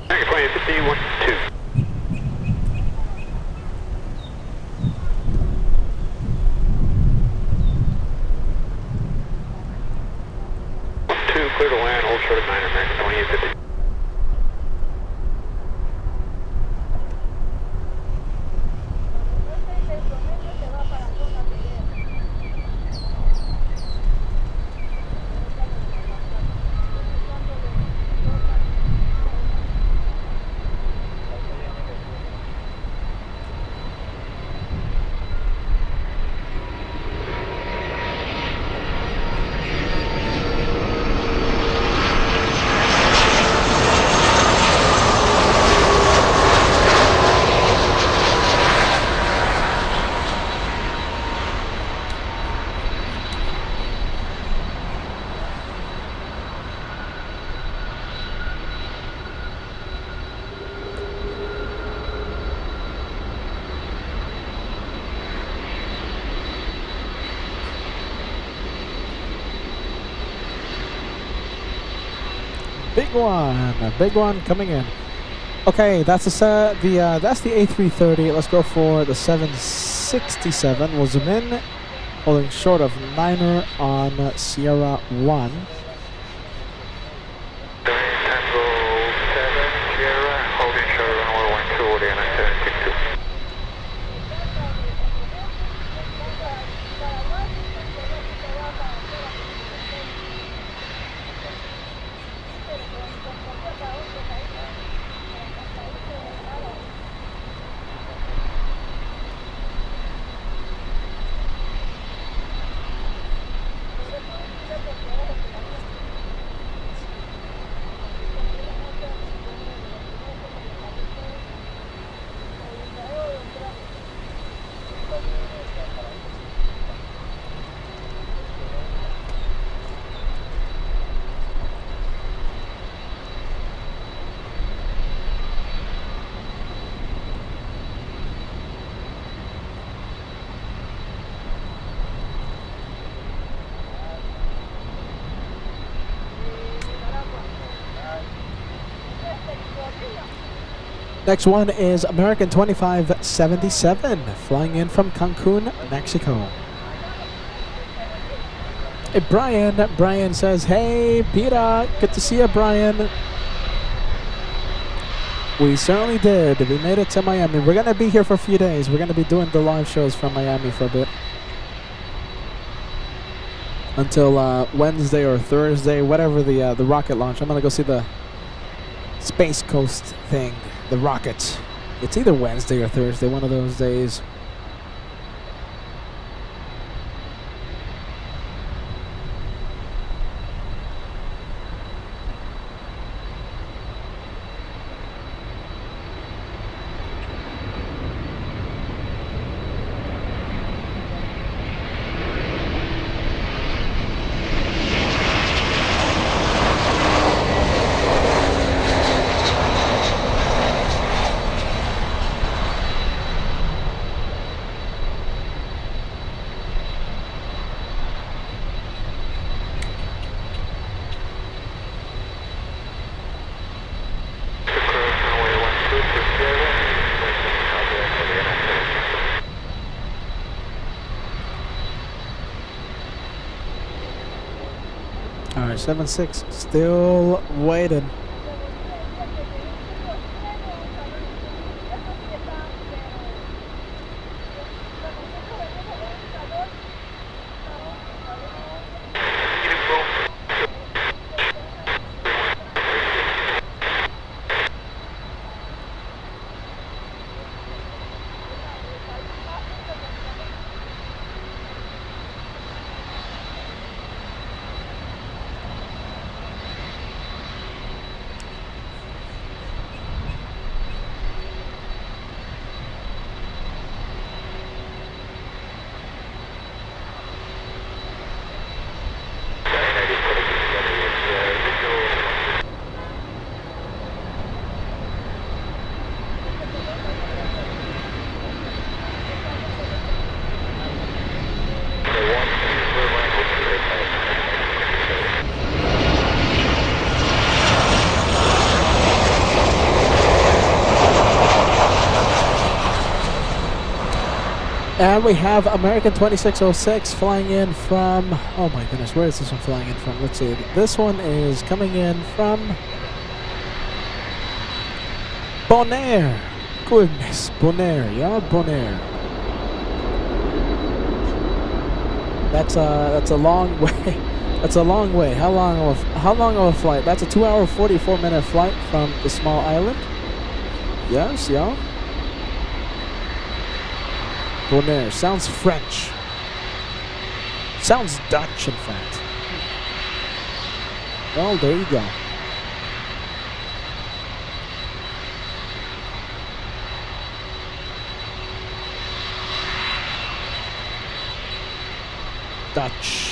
American 2050, 12. Clear to land, hold short of 9, American 2850. big one coming in. Okay, that's the A330. Let's go for the 767. We'll zoom in, holding short of 9er on Sierra 1. Tango 7, Sierra, holding short runway 12, Indiana 762. Next one is American 2577, flying in from Cancun, Mexico. Hey, Brian. Brian says, hey, Peter. Good to see you, Brian. We certainly did. We made it to Miami. We're going to be here for a few days. We're going to be doing the live shows from Miami for a bit. Until Wednesday or Thursday, whatever the rocket launch. I'm going to go see the Space Coast thing. The rockets. It's either Wednesday or Thursday, one of those days. All right, 7-6, still waiting. And we have American 2606 flying in from, oh my goodness, where is this one flying in from? Let's see. This one is coming in from Bonaire. Goodness, Bonaire, yeah, Bonaire. That's a long way. That's a long way. How long of a flight? That's a 2-hour 44-minute flight from the small island. Yes, yeah. Bonaire. Sounds French. Sounds Dutch, in fact. Well, there you go. Dutch.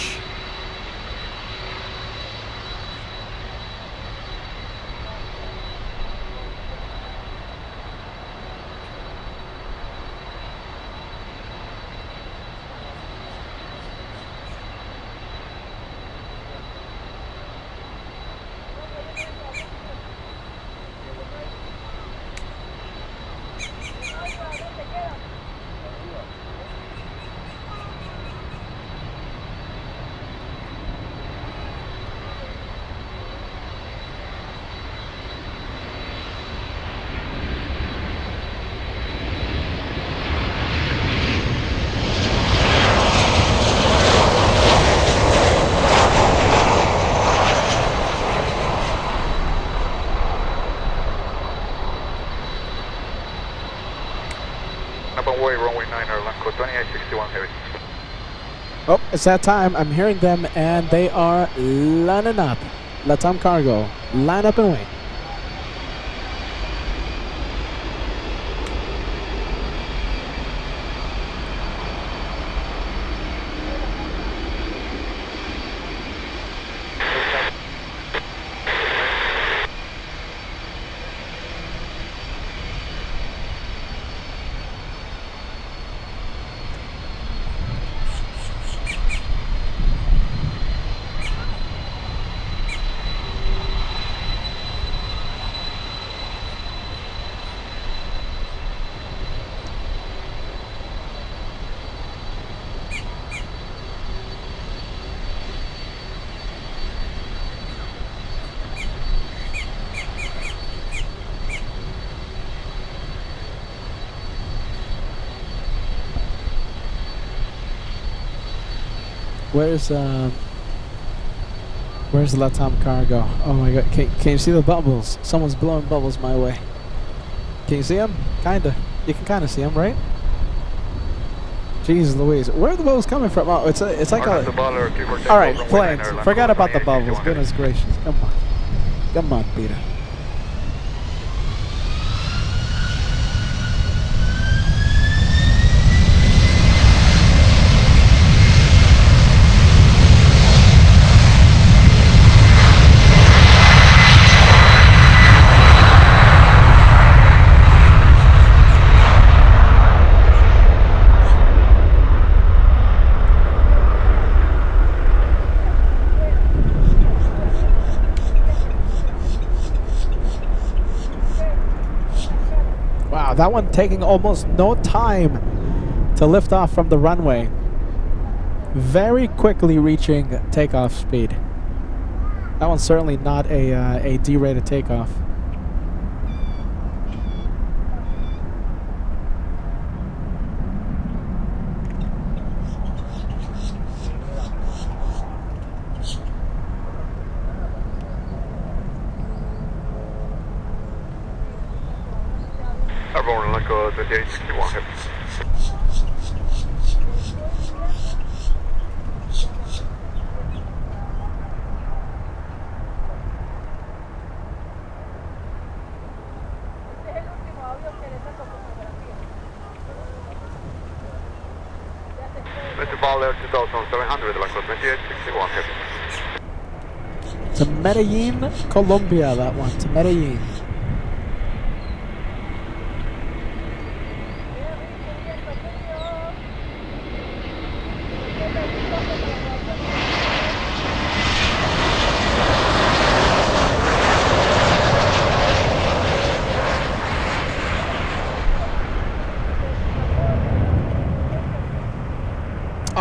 Oh, it's that time. I'm hearing them, and they are lining up. LATAM Cargo, line up and wait. Where's LATAM Cargo? Oh my god, can you see the bubbles? Someone's blowing bubbles my way. Can you see them? Kinda. You can kinda see them, right? Jeez Louise. Where are the bubbles coming from? Oh, it's like a... Alright, planes. Forgot about the bubbles. Goodness gracious. Come on. Come on, Peter. That one taking almost no time to lift off from the runway. Very quickly reaching takeoff speed. That one's certainly not a D-rated takeoff. Airborne Echo 2861, heavy. Mr. Ball 2700, Echo 2861, heavy. To Medellin, Colombia, that one. To Medellin.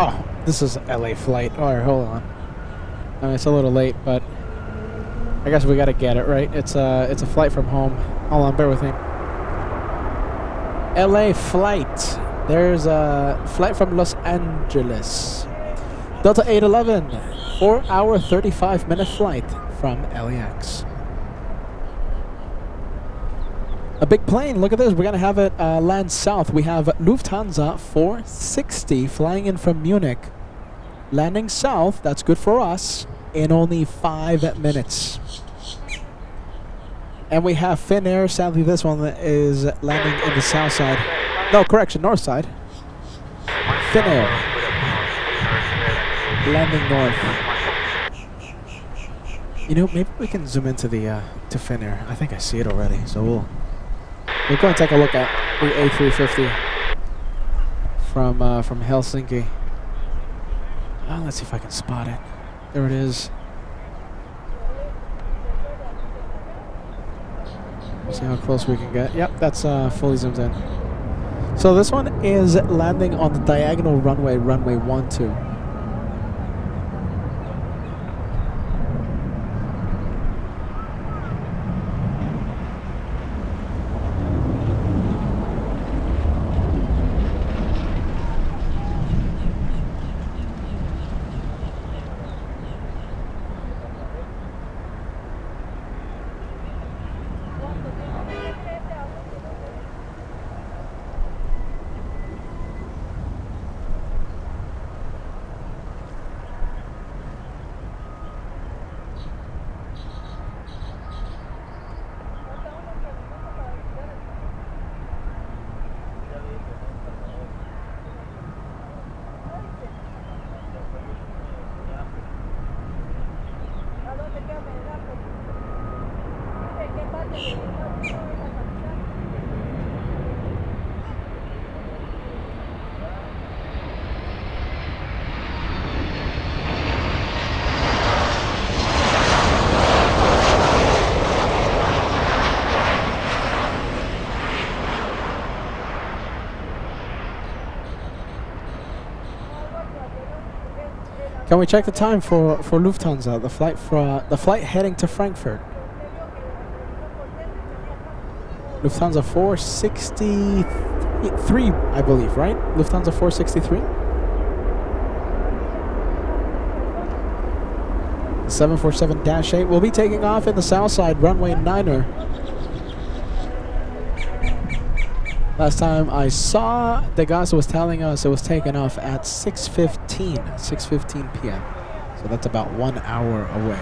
Oh, this is LA flight. Alright, hold on. I mean, it's a little late, but I guess we gotta get it, right? It's a flight from home. Hold on, bear with me. LA flight. There's a flight from Los Angeles. Delta 811. 4-hour, 35-minute flight from LAX. A big plane. Look at this. We're going to have it land south. We have Lufthansa 460 flying in from Munich. Landing south. That's good for us. In only 5 minutes. And we have Finnair. Sadly, this one is landing in the south side. No, correction, north side. Finnair. Landing north. You know, maybe we can zoom into the to Finnair. I think I see it already. So we'll go and take a look at the A350 from Helsinki. Let's see if I can spot it. There it is. See how close we can get. Yep, that's fully zoomed in. So this one is landing on the diagonal runway, runway 12. Can we check the time for Lufthansa? The flight heading to Frankfurt. Lufthansa 463, I believe, right? Lufthansa 463. 747-8 will be taking off in the south side runway 9er. Last time I saw, Degas was telling us it was taken off at 6:15 p.m. So that's about 1 hour away.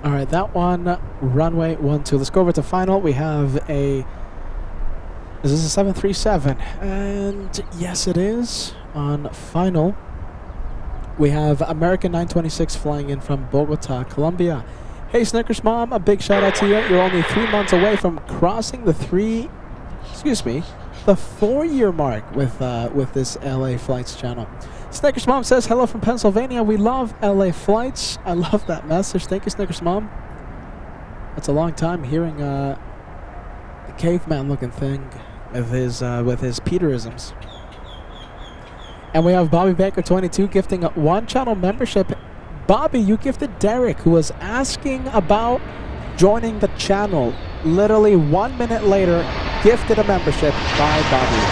All right, that one, runway 12. Let's go over to final. We have is this a 737? And yes, it is. On final, we have American 926 flying in from Bogota, Colombia. Hey, Snickers Mom, a big shout out to you. You're only 3 months away from crossing the 4-year mark with this LA Flights channel. Snickers Mom says, hello from Pennsylvania. We love LA Flights. I love that message. Thank you, Snickers Mom. That's a long time hearing the caveman looking thing with his Peterisms. And we have Bobby Baker 22 gifting a 1-channel membership. Bobby, you gifted Derek, who was asking about joining the channel. Literally 1 minute later, gifted a membership by Bobby.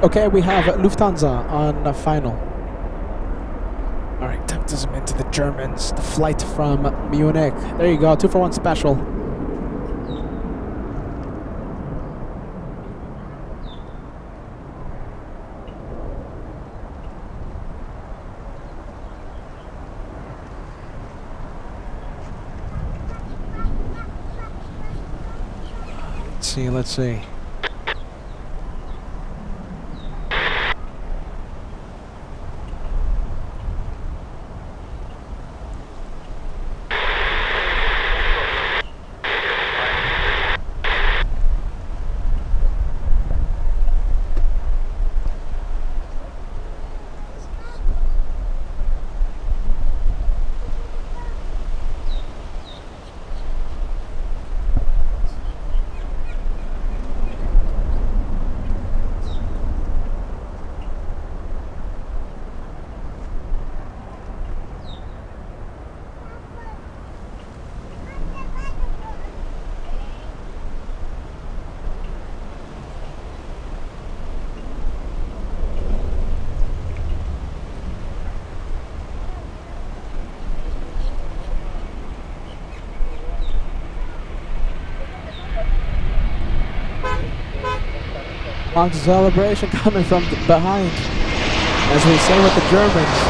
Okay, we have Lufthansa on the final. All right, time to zoom into the Germans. The flight from Munich. There you go, 2-for-1 special. Let's see. Long celebration coming from behind, as we say with the Germans.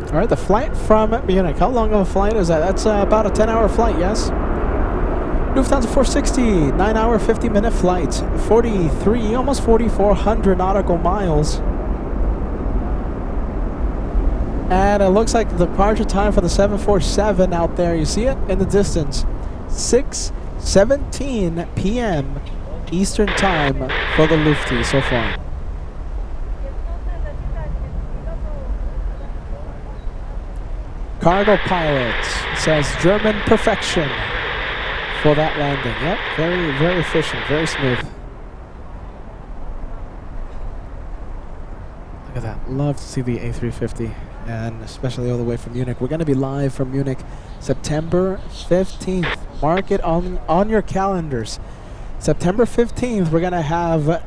All right, the flight from Munich. How long of a flight is that? That's about a 10-hour flight, yes? Lufthansa 460, 9-hour, 50-minute flight. 43, almost 4,400 nautical miles. And it looks like the departure time for the 747 out there, you see it in the distance. 6:17 p.m. Eastern Time for the Lufty so far. Cargo pilot says German perfection for that landing. Yep, very, very efficient, very smooth. Look at that. Love to see the A350, and especially all the way from Munich. We're going to be live from Munich September 15th. Mark it on your calendars. September 15th, we're going to have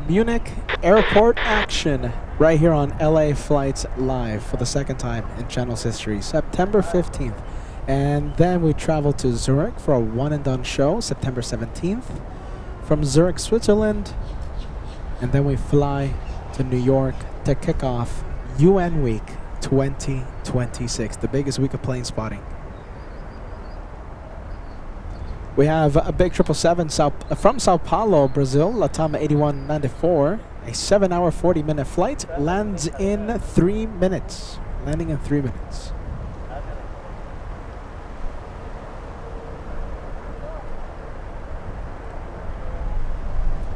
Munich airport action right here on LA Flights Live for the second time in channel's history. September 15th. And then we travel to Zurich for a one-and-done show, September 17th. From Zurich, Switzerland. And then we fly to New York to kick off UN Week 2026, the biggest week of plane spotting. We have a big 777 from Sao Paulo, Brazil, LATAM 8194. A 7-hour, 40-minute flight lands in 3 minutes. Landing in 3 minutes.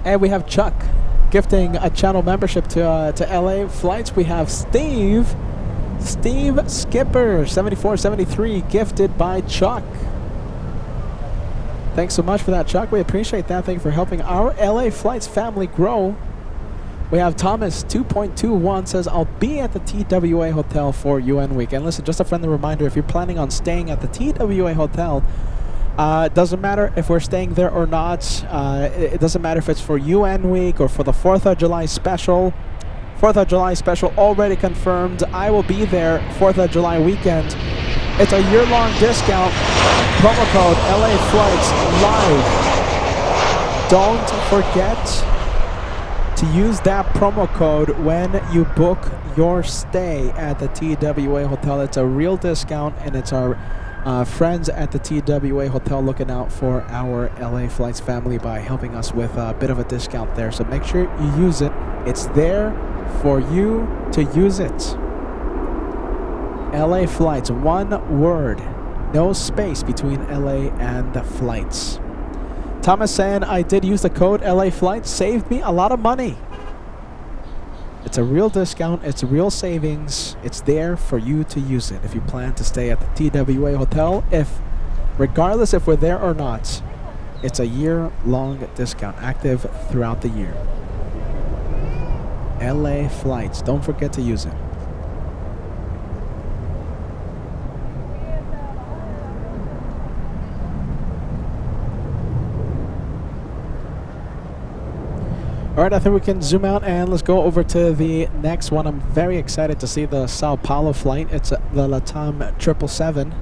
And we have Chuck gifting a channel membership to LA Flights. We have Steve Skipper 7473 gifted by Chuck. Thanks so much for that, Chuck. We appreciate that. Thank you for helping our LA Flights family grow. We have Thomas 2.21 says, I'll be at the TWA Hotel for UN Week. And listen, just a friendly reminder, if you're planning on staying at the TWA Hotel, it doesn't matter if we're staying there or not. It doesn't matter if it's for UN Week or for the 4th of July special. 4th of July special already confirmed. I will be there 4th of July weekend. It's a year-long discount. Promo code LA Flights Live. Don't forget to use that promo code when you book your stay at the TWA Hotel. It's a real discount, and it's our friends at the TWA Hotel looking out for our LA Flights family by helping us with a bit of a discount there. So make sure you use it. It's there for you to use it. LA Flights, one word, no space between LA and the flights. Thomas saying, I did use the code LA Flights, saved me a lot of money. It's a real discount, it's real savings. It's there for you to use it if you plan to stay at the TWA Hotel. Regardless if we're there or not, it's a year-long discount, active throughout the year. LA Flights, don't forget to use it. All right, I think we can zoom out and let's go over to the next one. I'm very excited to see the Sao Paulo flight. It's the LATAM 777.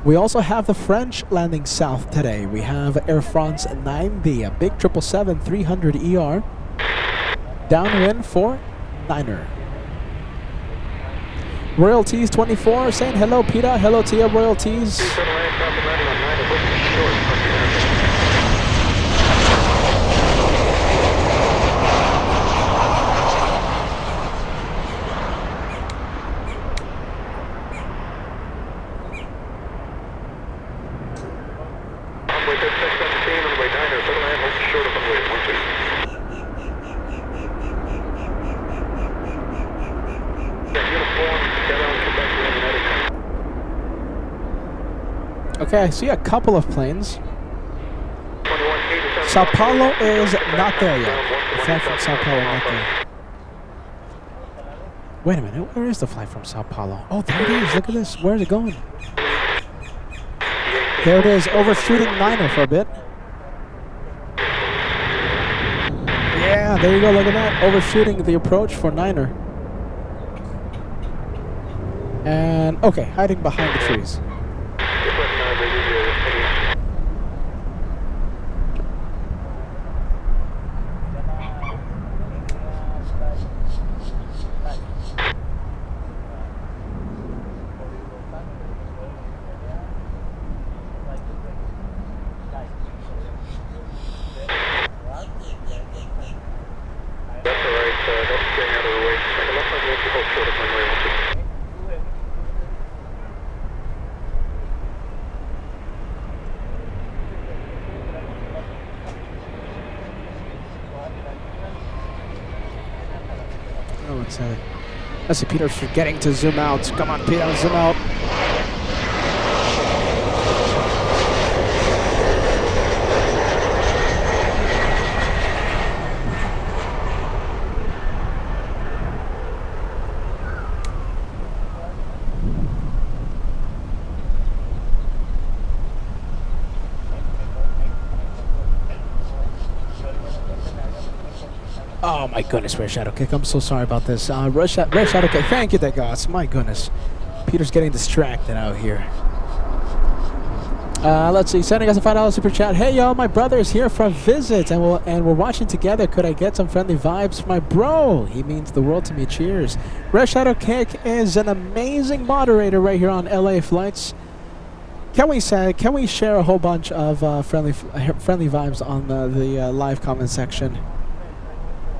We also have the French landing south today. We have Air France 9B, a big 777-300ER. Downwind for Niner. Royalties 24 saying hello, Peter. Hello to you, Royalties. Okay, I see a couple of planes. Sao Paulo is not there yet. The flight from Sao Paulo not there. Wait a minute, where is the flight from Sao Paulo? Oh, there it is. Look at this. Where is it going? There it is, overshooting Niner for a bit. Yeah, there you go. Look at that. Overshooting the approach for Niner. And, okay, hiding behind the trees. Let's see, Peter's forgetting to zoom out. Come on, Peter, zoom out. Oh my goodness, Red Shadow Kick. I'm so sorry about this. Red Shadow Kick. Thank you, Degas. My goodness. Peter's getting distracted out here. Let's see. Sending us a $5 super chat. Hey, y'all. My brother is here for a visit, and we're watching together. Could I get some friendly vibes for my bro? He means the world to me. Cheers. Red Shadow Kick is an amazing moderator right here on LA Flights. Can we share a whole bunch of friendly vibes on the live comment section?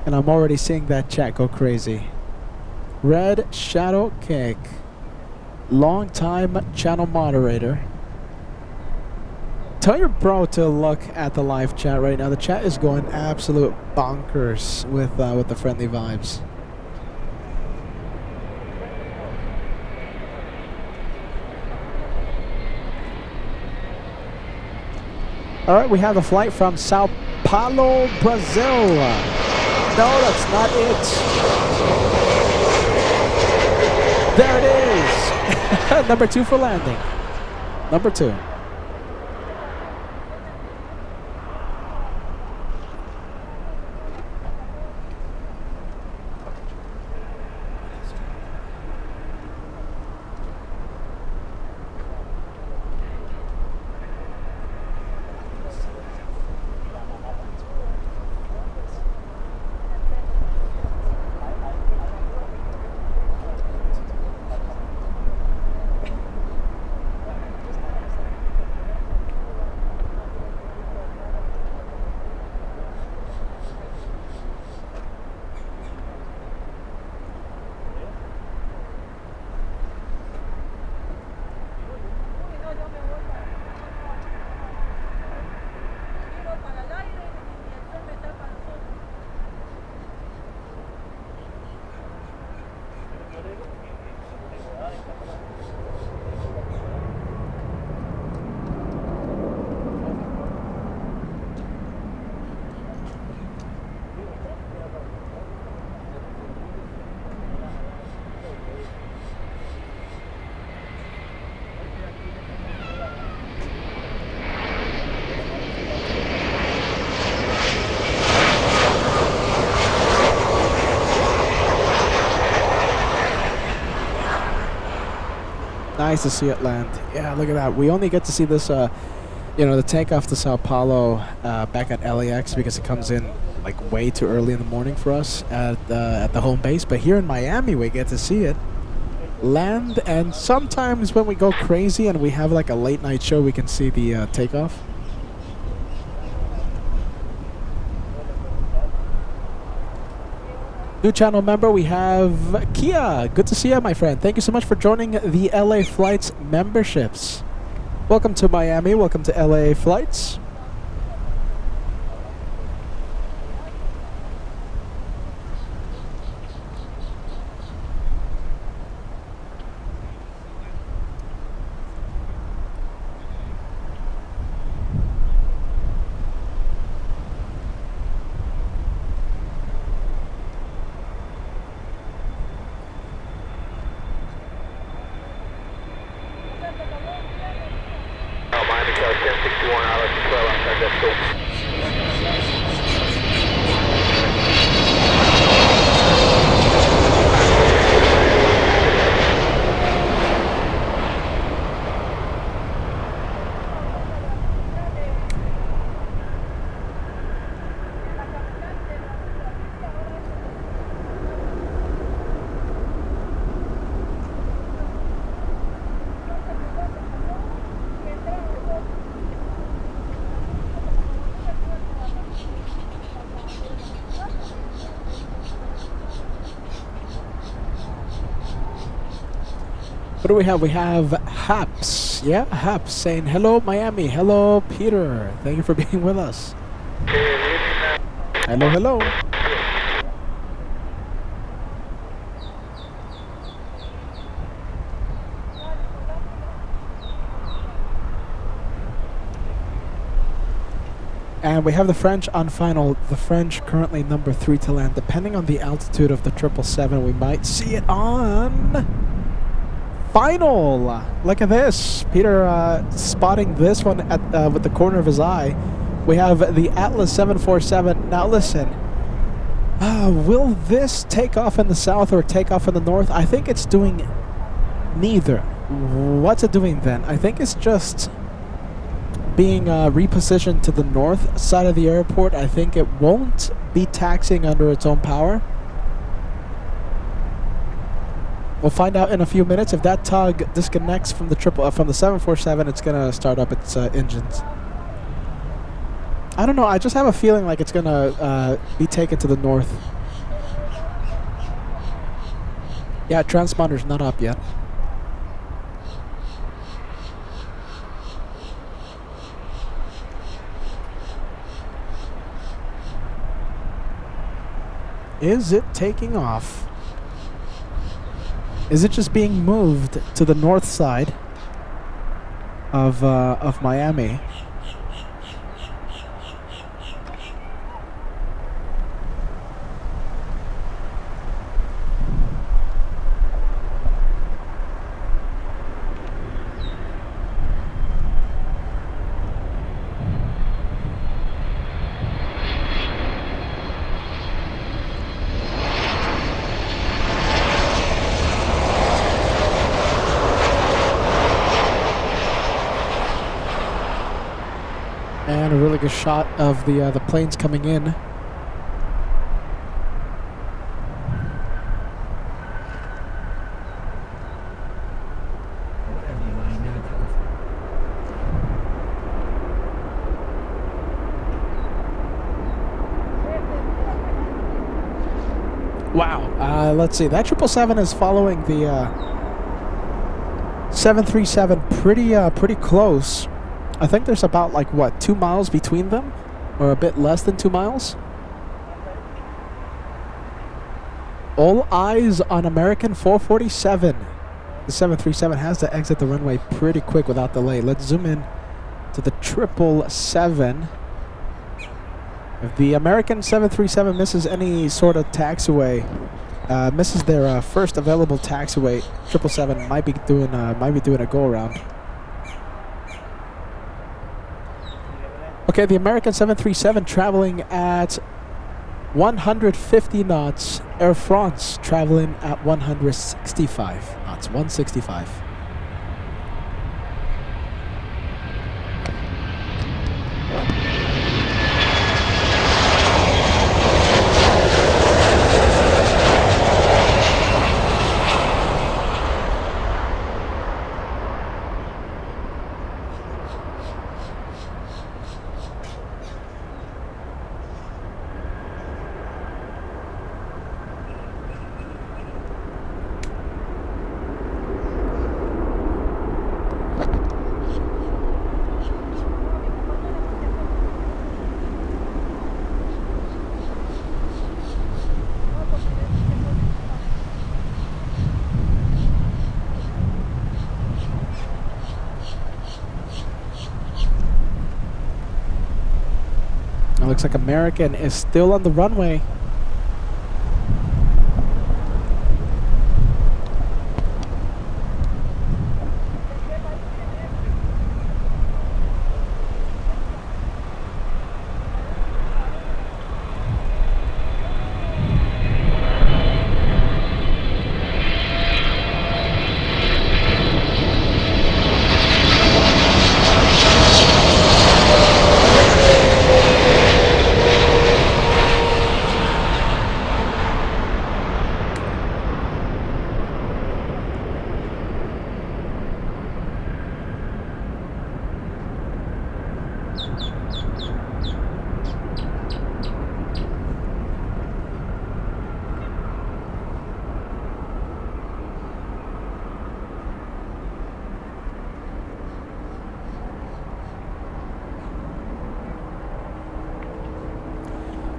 And I'm already seeing that chat go crazy. Red Shadow Kick, long time channel moderator. Tell your bro to look at the live chat right now. The chat is going absolute bonkers with the friendly vibes. All right, we have the flight from Sao Paulo, Brazil. No, that's not it. There it is. Number 2 for landing. Number 2. Nice to see it land. Yeah, look at that. We only get to see this, the takeoff to Sao Paulo back at LAX because it comes in like way too early in the morning for us at the home base. But here in Miami, we get to see it land. And sometimes when we go crazy and we have like a late night show, we can see the takeoff. New channel member, we have Kia. Good to see you, my friend. Thank you so much for joining the LA Flights memberships. Welcome to Miami. Welcome to LA Flights. What do we have? We have Haps. Yeah, Haps saying, hello, Miami. Hello, Peter. Thank you for being with us. Hello, hello. And we have the French on final. The French currently number 3 to land. Depending on the altitude of the 777, we might see it on final. Look at this. Peter spotting this one at with the corner of his eye. We have the Atlas 747. Now listen, will this take off in the south or take off in the north? I think it's doing neither. What's it doing then? I think it's just being repositioned to the north side of the airport. I think it won't be taxiing under its own power. We'll find out in a few minutes. If that tug disconnects from the 747, it's gonna start up its engines. I don't know. I just have a feeling like it's gonna be taken to the north. Yeah, transponder's not up yet. Is it taking off? Is it just being moved to the north side of Miami? And a really good shot of the planes coming in. Wow. Let's see. That 777 is following the 737 pretty close. I think there's about, like, what, 2 miles between them? Or a bit less than 2 miles? All eyes on American 447. The 737 has to exit the runway pretty quick without delay. Let's zoom in to the 777. If the American 737 misses any sort of taxiway, misses their first available taxiway, 777 might be doing a go-around. Okay, the American 737 traveling at 150 knots. Air France traveling at 165 knots. 165. It looks like American is still on the runway.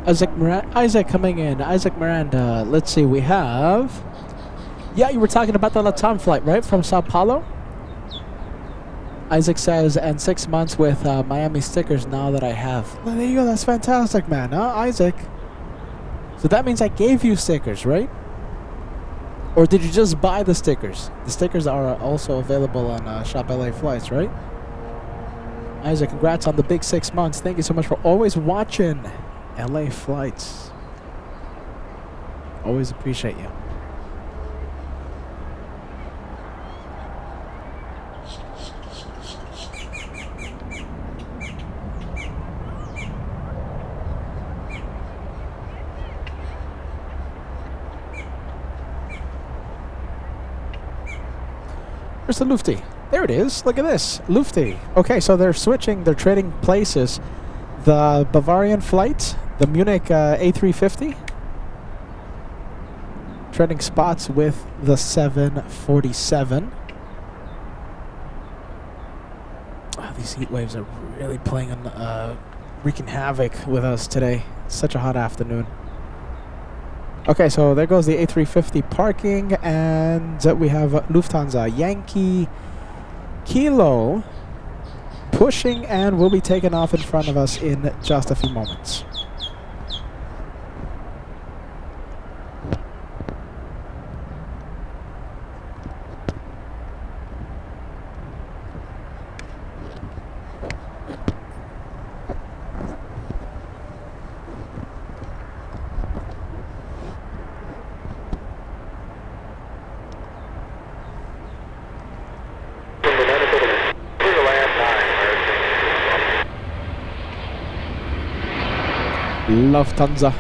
Isaac coming in. Isaac Miranda. Let's see. We have. Yeah, you were talking about the LATAM flight, right? From Sao Paulo? Isaac says, and 6 months with Miami stickers now that I have. Well, there you go. That's fantastic, man. Huh, Isaac? So that means I gave you stickers, right? Or did you just buy the stickers? The stickers are also available on Shop LA Flights, right? Isaac, congrats on the big 6 months. Thank you so much for always watching LA Flights. Always appreciate you. Where's the Lufty? There it is. Look at this. Lufty. Okay, so they're switching. They're trading places. The Bavarian flight, the Munich A350, trading spots with the 747. Oh, these heat waves are really playing on, wreaking havoc with us today. It's such a hot afternoon. Okay, so there goes the A350 parking, and we have Lufthansa Yankee Kilo pushing and will be taken off in front of us in just a few moments. Lufthansa.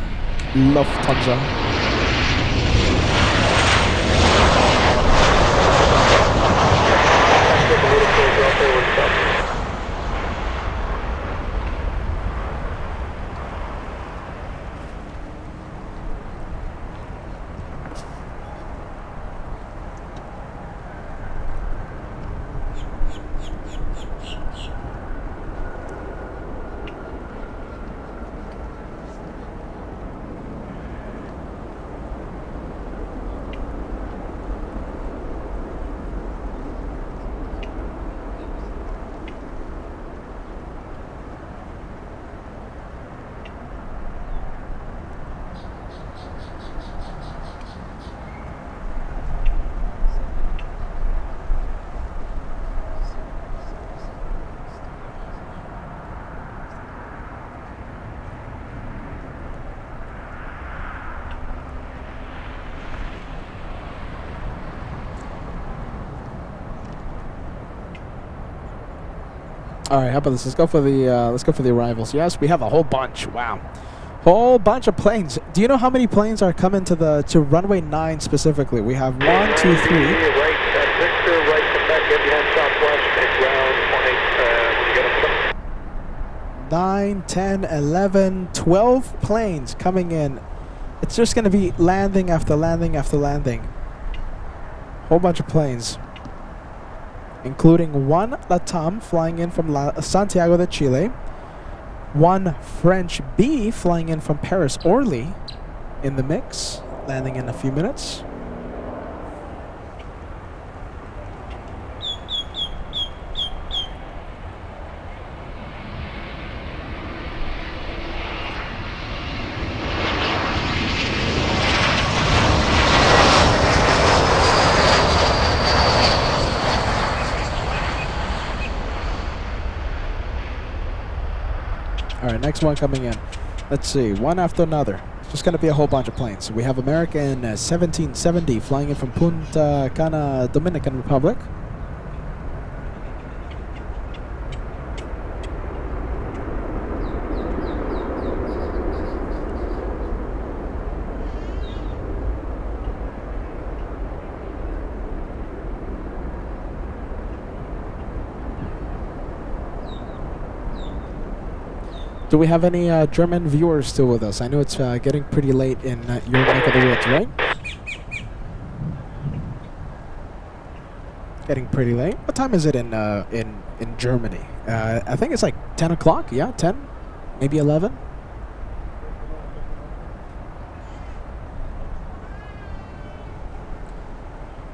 All right, how about this? Let's go for the arrivals. Yes, we have a whole bunch. Wow, whole bunch of planes. Do you know how many planes are coming to runway 9 specifically? We have 1, 2, 3. Right, Victor, right, come back, get behind Southwest, make ground, 9, 10, 11, 12 planes coming in. It's just going to be landing after landing after landing. Whole bunch of planes, including one LATAM flying in from Santiago de Chile, one French B flying in from Paris Orly in the mix, landing in a few minutes. All right, next one coming in. Let's see, one after another. It's just going to be a whole bunch of planes. We have American 1770 flying in from Punta Cana, Dominican Republic. Do we have any German viewers still with us? I know it's getting pretty late in your neck of the woods, right? Getting pretty late. What time is it in Germany? I think it's like 10 o'clock. Yeah, 10, maybe 11.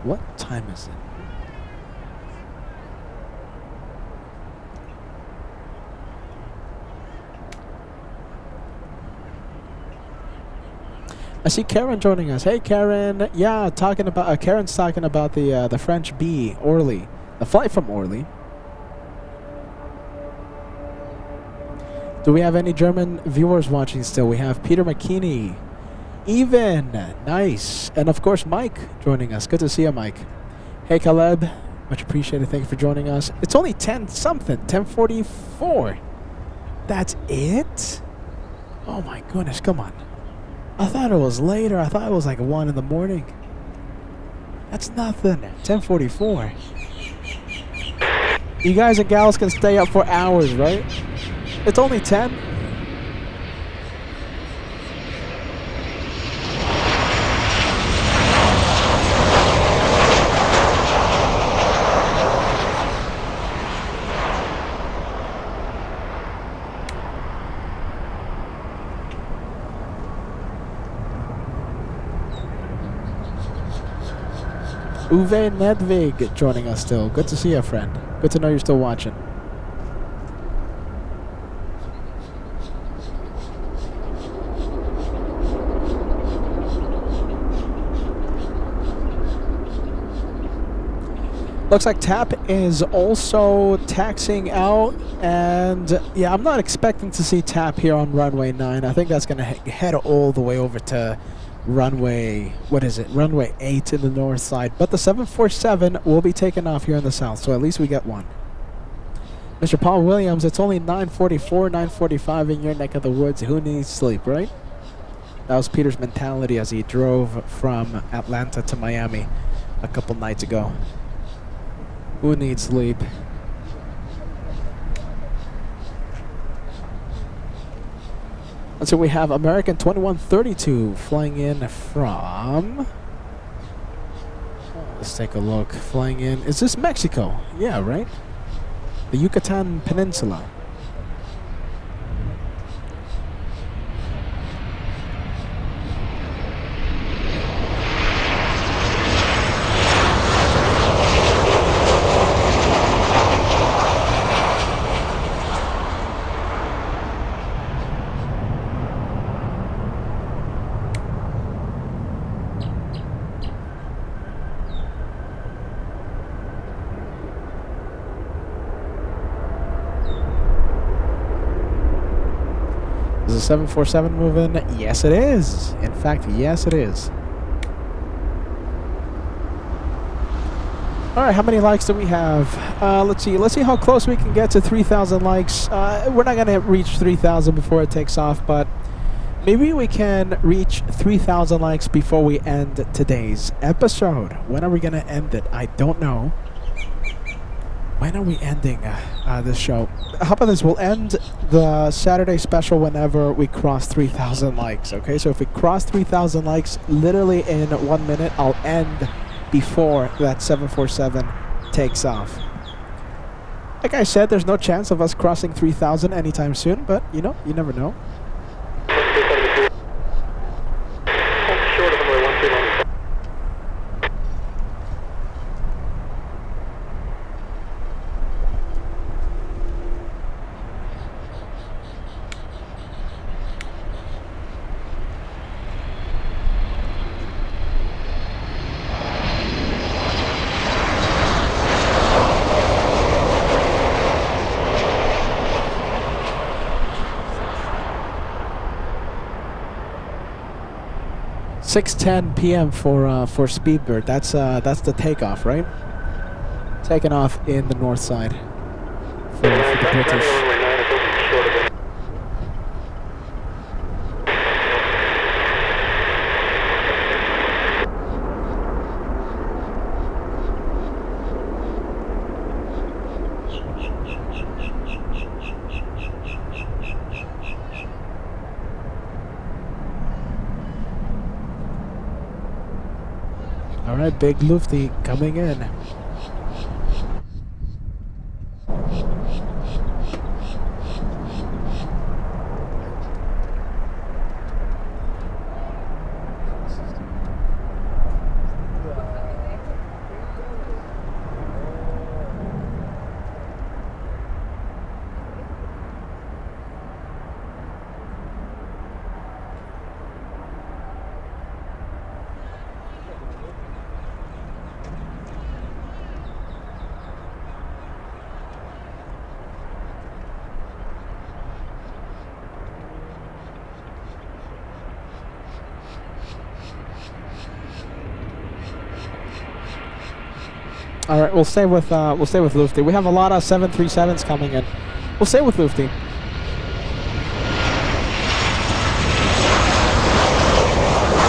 What time is it? I see Karen joining us. Hey, Karen. Yeah, talking about Karen's talking about the French B, Orly, the flight from Orly. Do we have any German viewers watching still? We have Peter McKinney, Even, nice, and of course Mike joining us. Good to see you, Mike. Hey, Caleb, much appreciated. Thank you for joining us. It's only 10 something, 10:44. That's it? Oh my goodness, come on. I thought it was later. I thought it was like 1 in the morning. That's nothing. 10:44. You guys and gals can stay up for hours, right? It's only 10. Uwe Nedvig joining us still. Good to see you, friend. Good to know you're still watching. Looks like TAP is also taxiing out, and yeah, I'm not expecting to see TAP here on runway 9. I think that's going to head all the way over to runway, what is it? Runway 8 in the north side. But the 747 will be taken off here in the south, so at least we get one. Mr. Paul Williams, it's only 9:44, 9:45 in your neck of the woods. Who needs sleep, right? That was Peter's mentality as he drove from Atlanta to Miami a couple nights ago. Who needs sleep? And so we have American 2132 flying in from... Let's take a look. Flying in... Is this Mexico? Yeah, right? The Yucatan Peninsula. Is the 747 moving? Yes, it is. In fact, yes, it is. All right, how many likes do we have? Let's see. Let's see how close we can get to 3,000 likes. We're not going to reach 3,000 before it takes off, but maybe we can reach 3,000 likes before we end today's episode. When are we going to end it? I don't know. When are we ending this show? How about this? We'll end the Saturday special whenever we cross 3,000 likes, okay? So if we cross 3,000 likes, literally in 1 minute, I'll end before that 747 takes off. Like I said, there's no chance of us crossing 3,000 anytime soon, but, you know, you never know. .6:10 p.m. for Speedbird. That's the takeoff, right? Taking off in the north side for the British. All right, big Lufty coming in. All right, we'll stay with Lufty. We have a lot of 737s coming in. We'll stay with Lufty.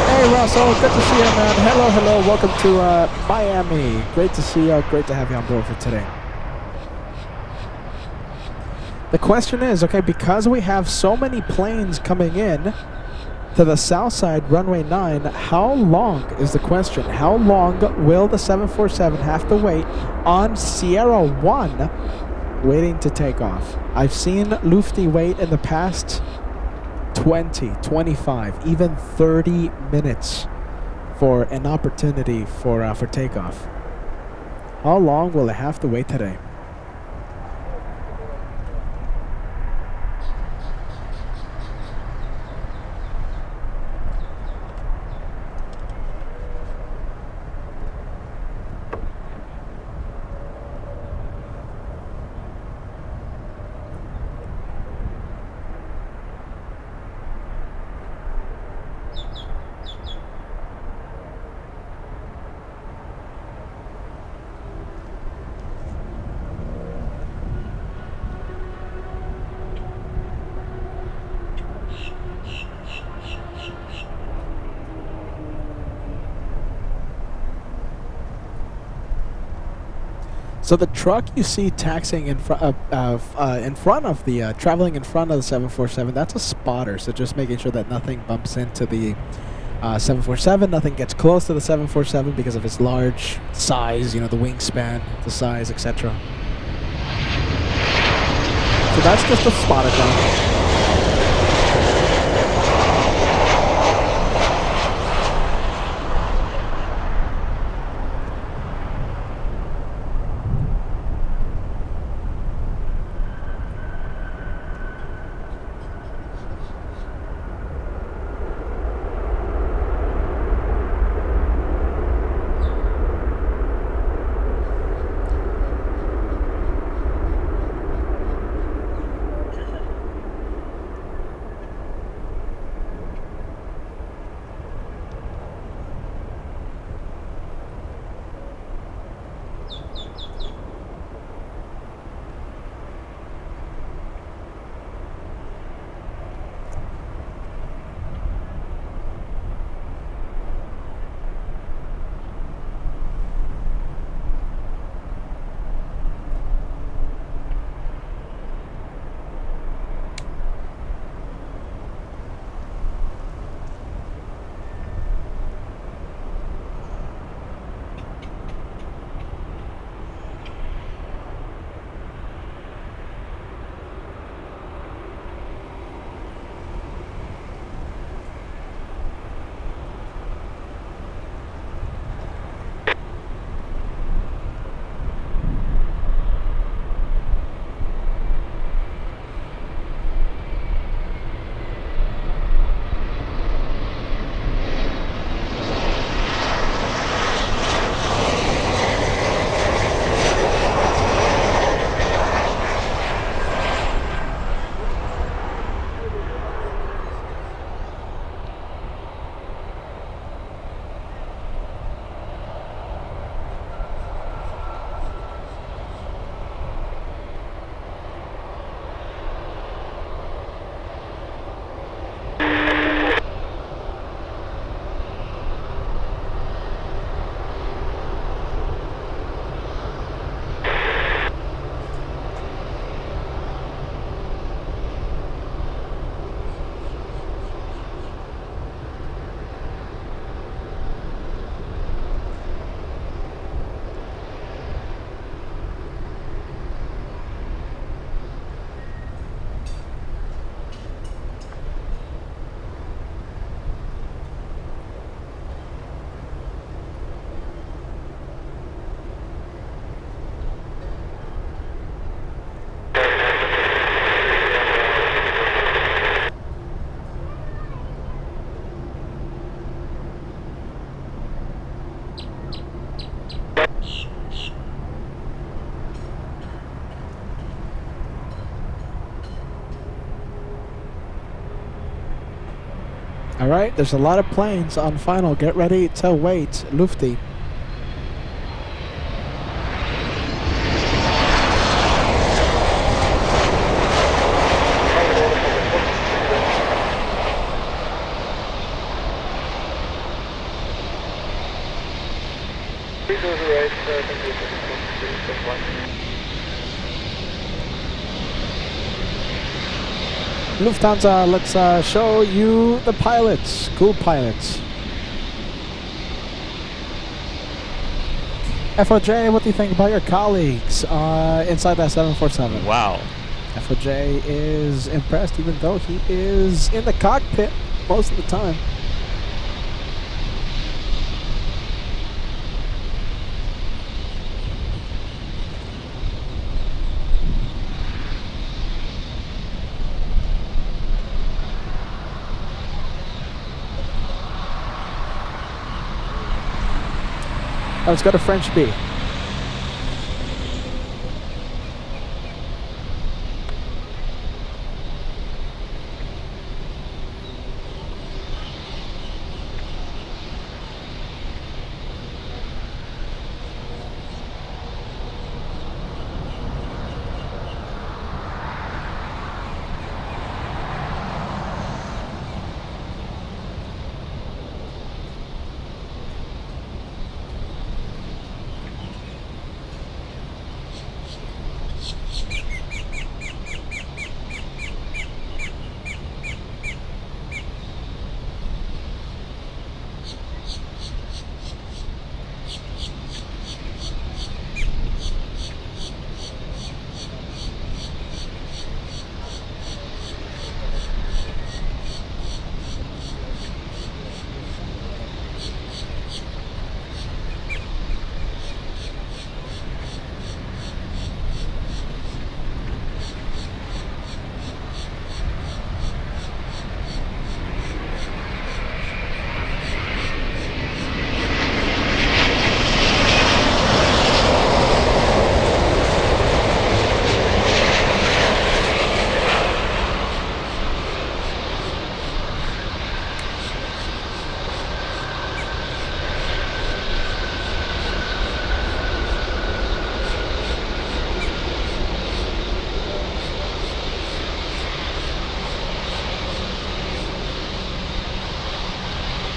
Hey Russell, good to see you, man. Hello, welcome to Miami. Great to see you. Great to have you on board for today. The question is, okay, because we have so many planes coming in to the south side, runway 9, how long is the question? How long will the 747 have to wait on Sierra 1 waiting to take off? I've seen Lufty wait in the past 20, 25, even 30 minutes for an opportunity for takeoff. How long will it have to wait today? So the truck you see taxiing in front of the traveling in front of the 747, that's a spotter. So just making sure that nothing bumps into the 747, nothing gets close to the 747 because of its large size, you know, the wingspan, the size, etc. So that's just a spotter truck. All right, there's a lot of planes on final. Get ready to wait, Lufty. Please go to the right, thank you. Lufthansa, let's show you the pilots. Cool pilots. FOJ, what do you think about your colleagues inside that 747? Wow. FOJ is impressed, even though he is in the cockpit most of the time. Let's go to French B.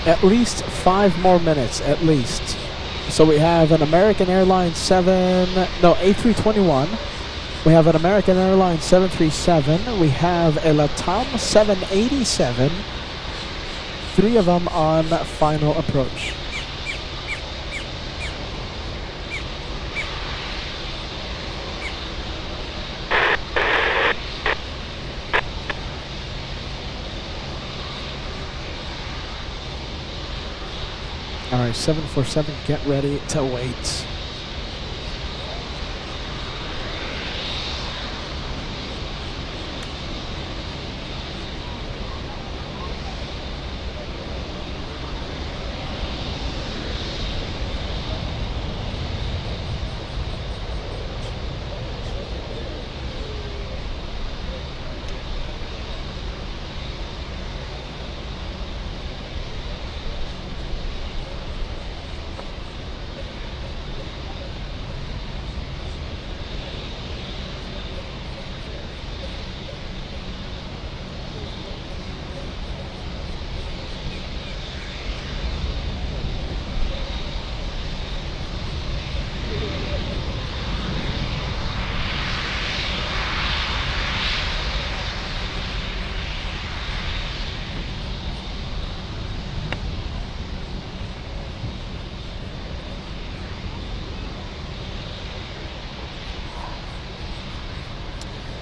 At least 5 more minutes, at least. So we have an American Airlines A321. We have an American Airlines 737. We have a LATAM 787. 3 of them on final approach. All right, 747, get ready to wait.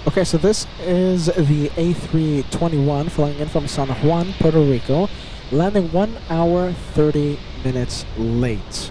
Okay, so this is the A321 flying in from San Juan, Puerto Rico, landing 1 hour 30 minutes late.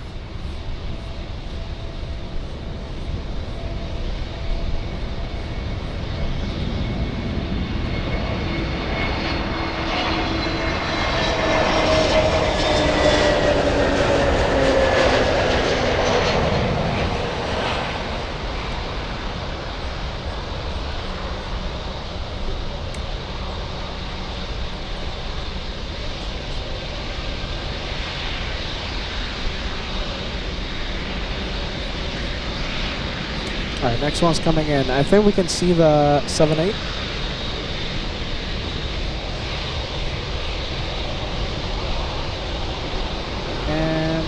All right, next one's coming in. I think we can see the 7-8. And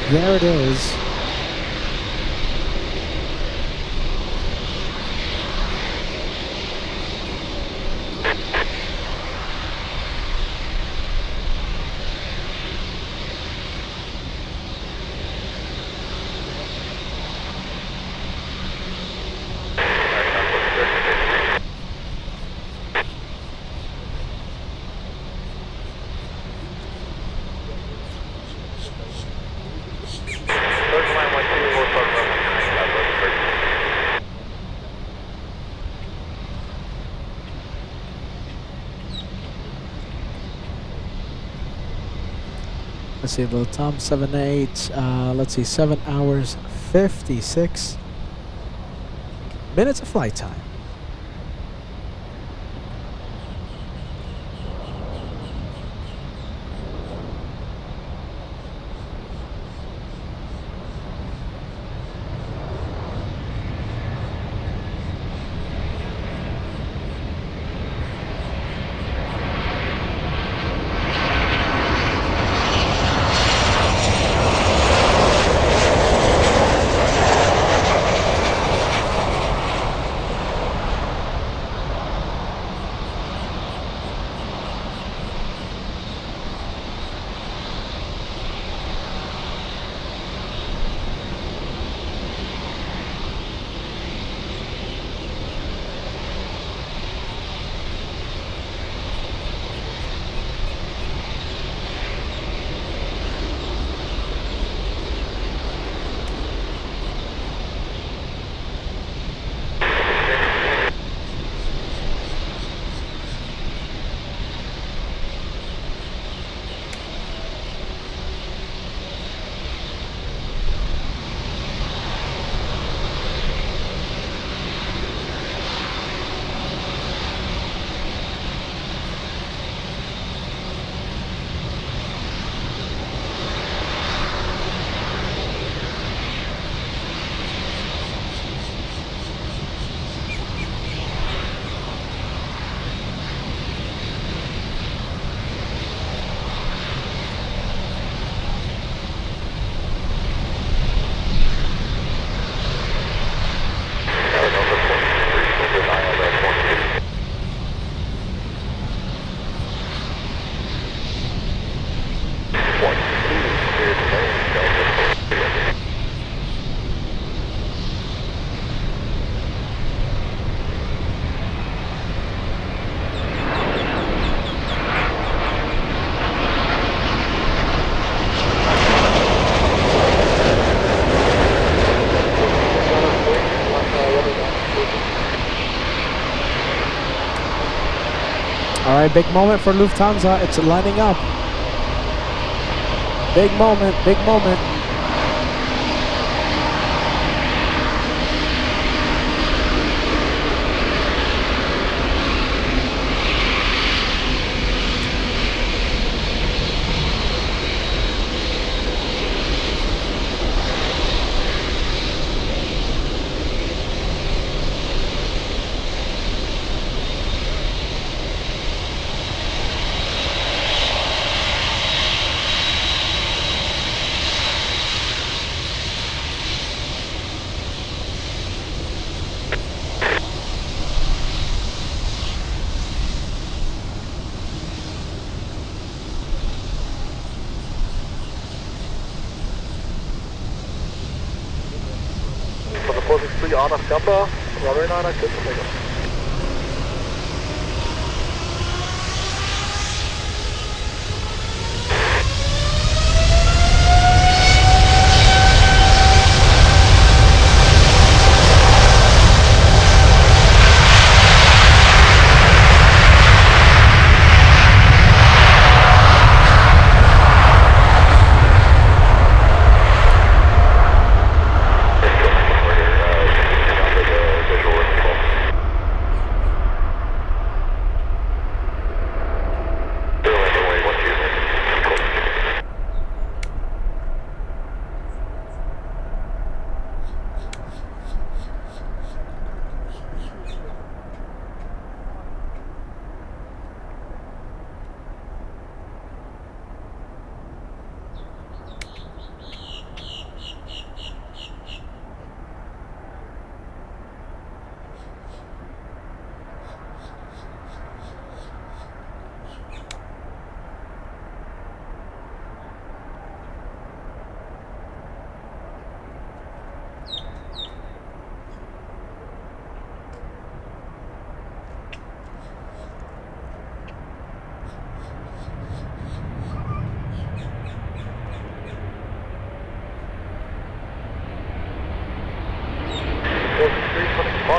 There it is. Let's see, the LATAM 78, let's see, 7 hours 56 minutes of flight time. All right, big moment for Lufthansa. It's lining up. Big moment, big moment. Van de positie 3 aandacht Kappa, runway 9 active for takeoff.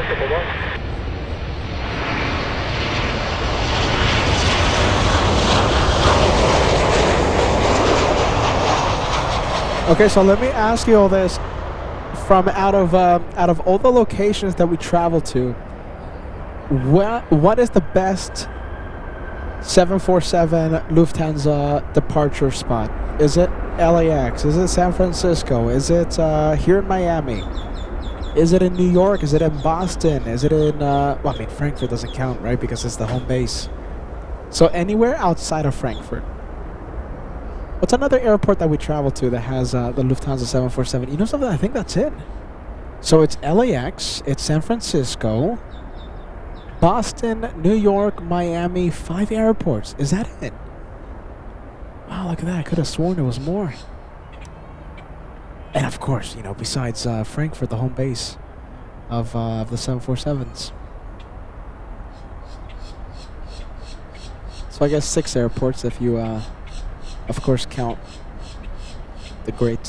triple one. Okay, so let me ask you all this. From out of all the locations that we travel to, what is the best 747 Lufthansa departure spot? Is it LAX? Is it San Francisco? Is it here in Miami? Is it in New York? Is it in Boston? Is it in well, I mean, Frankfurt doesn't count, right, because it's the home base. So anywhere outside of Frankfurt. What's another airport that we travel to that has the Lufthansa 747? You know something? I think that's it. So it's LAX, it's San Francisco, Boston, New York, Miami, 5 airports. Is that it? Wow, look at that. I could have sworn there was more. And of course, you know, besides Frankfurt, the home base of the 747s. So I guess 6 airports if you... of course, count the great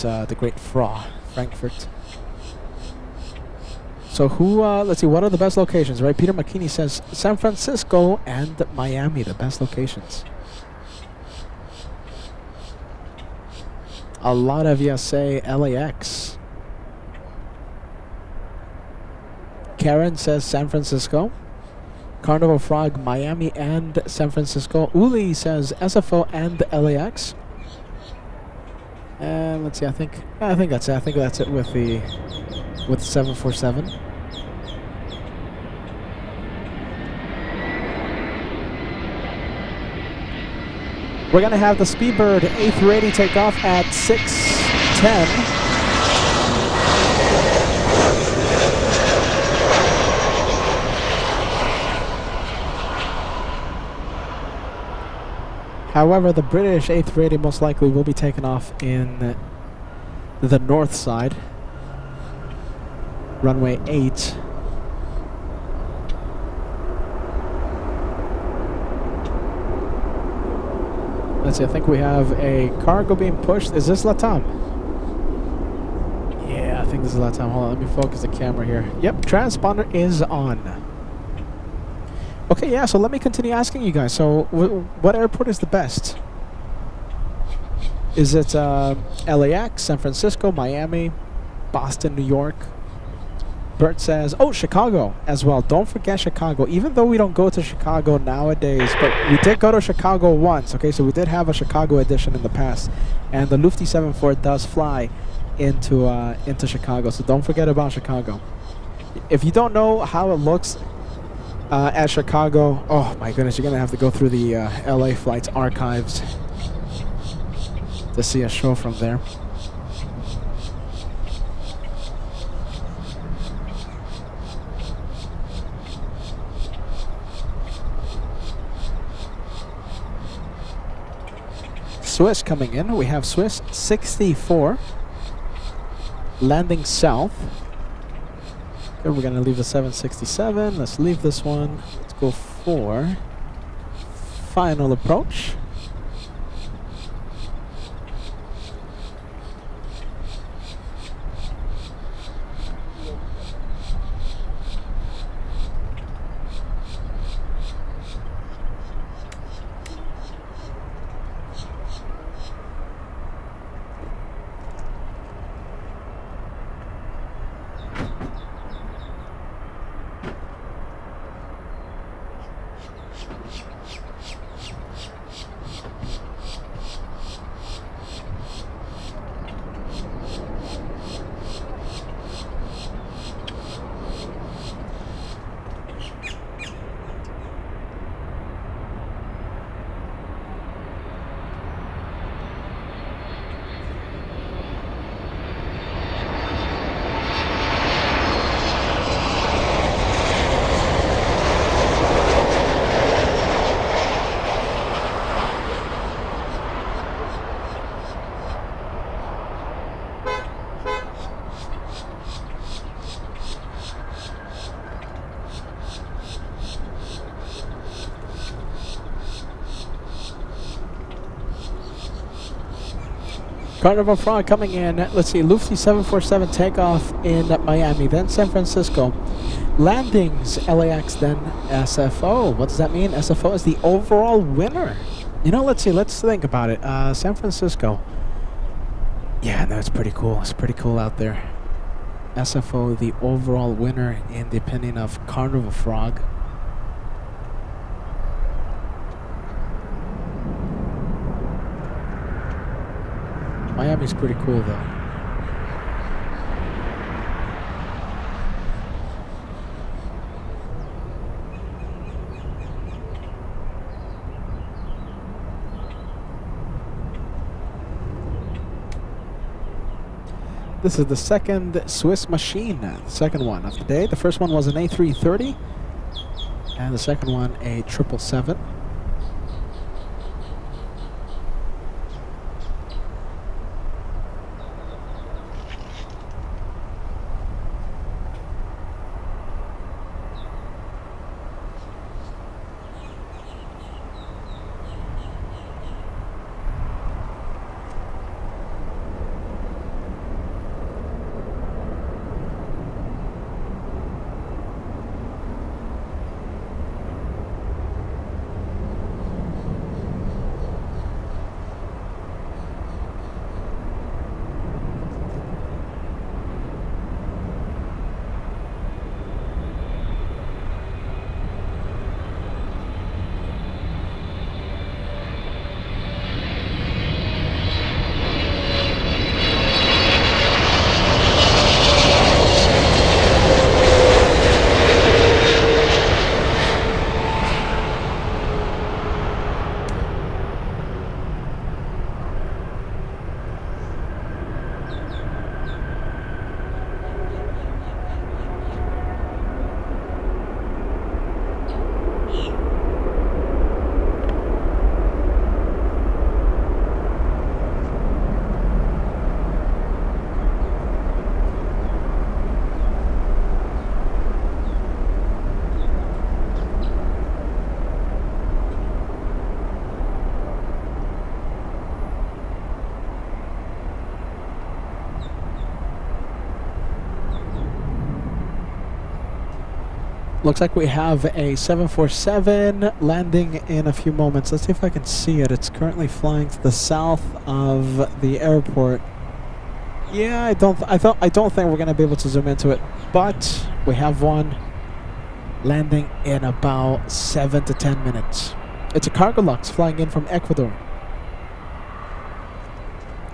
FRA, Frankfurt. So who? Let's see. What are the best locations? Right, Peter McKinney says San Francisco and Miami, the best locations. A lot of you say LAX. Karen says San Francisco. Carnival Frog, Miami and San Francisco. Uli says SFO and LAX. And let's see, I think that's it. I think that's it with the 747. We're gonna have the Speedbird A380 take off at 6:10. However, the British A380 most likely will be taken off in the north side, runway 8. Let's see, I think we have a cargo being pushed. Is this LATAM? Yeah, I think this is LATAM. Hold on, let me focus the camera here. Yep, transponder is on. Okay, yeah, so let me continue asking you guys. So, what airport is the best? Is it LAX, San Francisco, Miami, Boston, New York? Bert says, oh, Chicago as well. Don't forget Chicago. Even though we don't go to Chicago nowadays, but we did go to Chicago once. Okay, so we did have a Chicago edition in the past. And the Lufty 74 does fly into Chicago, so don't forget about Chicago. If you don't know how it looks at Chicago, oh my goodness, you're gonna have to go through the LA Flights archives to see a show from there. Swiss coming in. We have Swiss 64 landing south. Okay, we're gonna leave the 767. Let's leave this one. Let's go for final approach. Carnival Frog coming in. Let's see, Lufthansa 747 takeoff in Miami, then San Francisco. Landings, LAX, then SFO. What does that mean? SFO is the overall winner. You know, let's see, let's think about it. San Francisco. Yeah, no, it's pretty cool. It's pretty cool out there. SFO, the overall winner in the opinion of Carnival Frog. Miami's pretty cool though. This is the second Swiss machine, the second one of the day. The first one was an A330, and the second one a 777. Looks like we have a 747 landing in a few moments. Let's see if I can see it. It's currently flying to the south of the airport. Yeah, I don't think we're gonna be able to zoom into it, but we have one landing in about 7 to 10 minutes. It's a Cargo Lux flying in from Ecuador.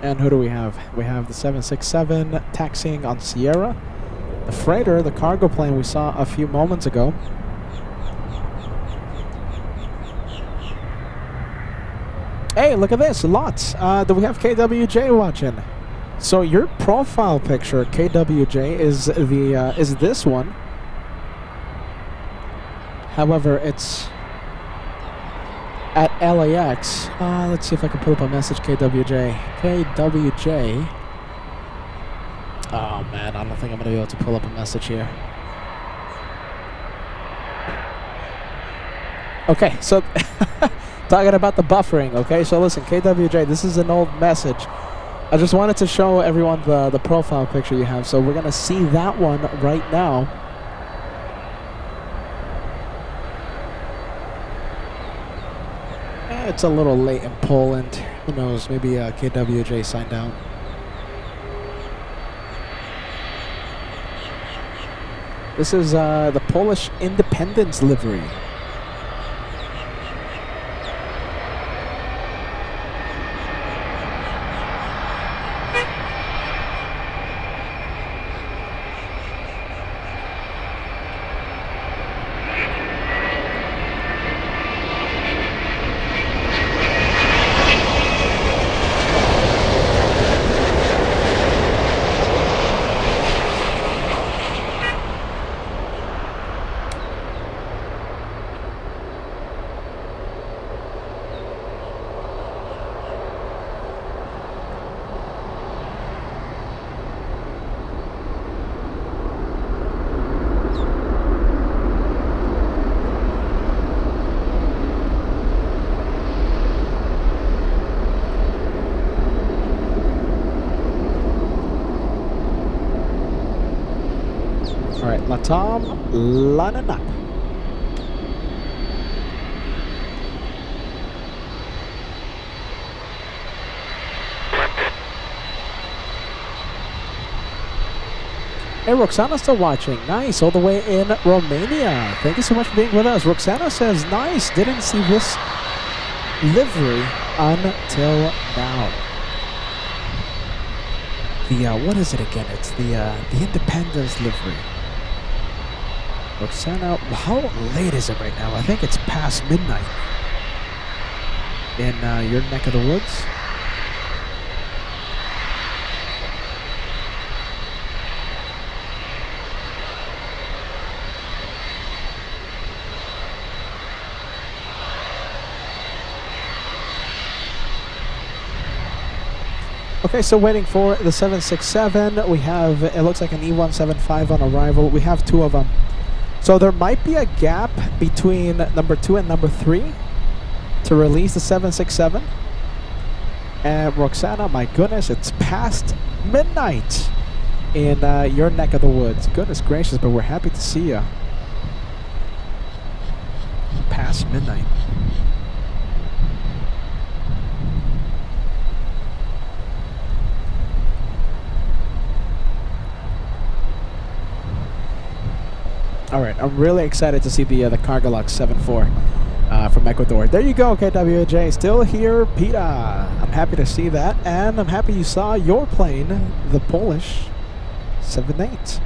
And who do we have? We have the 767 taxiing on Sierra. The freighter, the cargo plane we saw a few moments ago. Hey, look at this, lots. Do we have KWJ watching? So your profile picture, KWJ, is this one. However, it's at LAX. Let's see if I can pull up a message, KWJ. KWJ. Oh man, I don't think I'm gonna be able to pull up a message here. Okay, so talking about the buffering, okay? So listen, KWJ, this is an old message. I just wanted to show everyone the profile picture you have. So we're gonna see that one right now. It's a little late in Poland. Who knows, maybe KWJ signed out. This is the Polish Independence livery. LATAM lining up. Hey, Roxana's still watching. Nice, all the way in Romania. Thank you so much for being with us. Roxana says, nice, didn't see this livery until now. The, what is it again? It's the Independence livery. Roxana, how late is it right now? I think it's past midnight in your neck of the woods. Okay, so waiting for the 767. We have, it looks like an E175 on arrival. We have 2 of them. So there might be a gap between number 2 and number 3 to release the 767. And Roxana, my goodness, it's past midnight in your neck of the woods. Goodness gracious, but we're happy to see you. Past midnight. All right, I'm really excited to see the Cargolux 74 from Ecuador. There you go, KWJ. Still here, Peter. I'm happy to see that, and I'm happy you saw your plane, the Polish 78.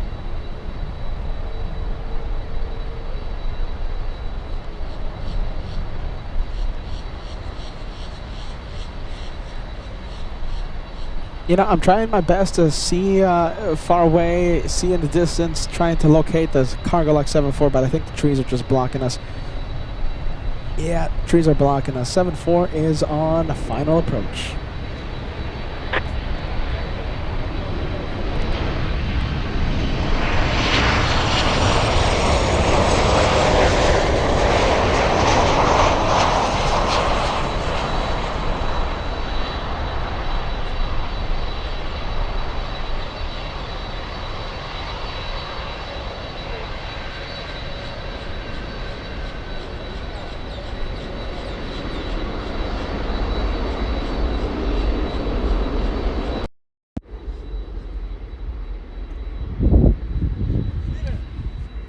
You know, I'm trying my best to see far away, see in the distance, trying to locate the Cargolux 74, but I think the trees are just blocking us. Yeah, trees are blocking us. 74 is on final approach.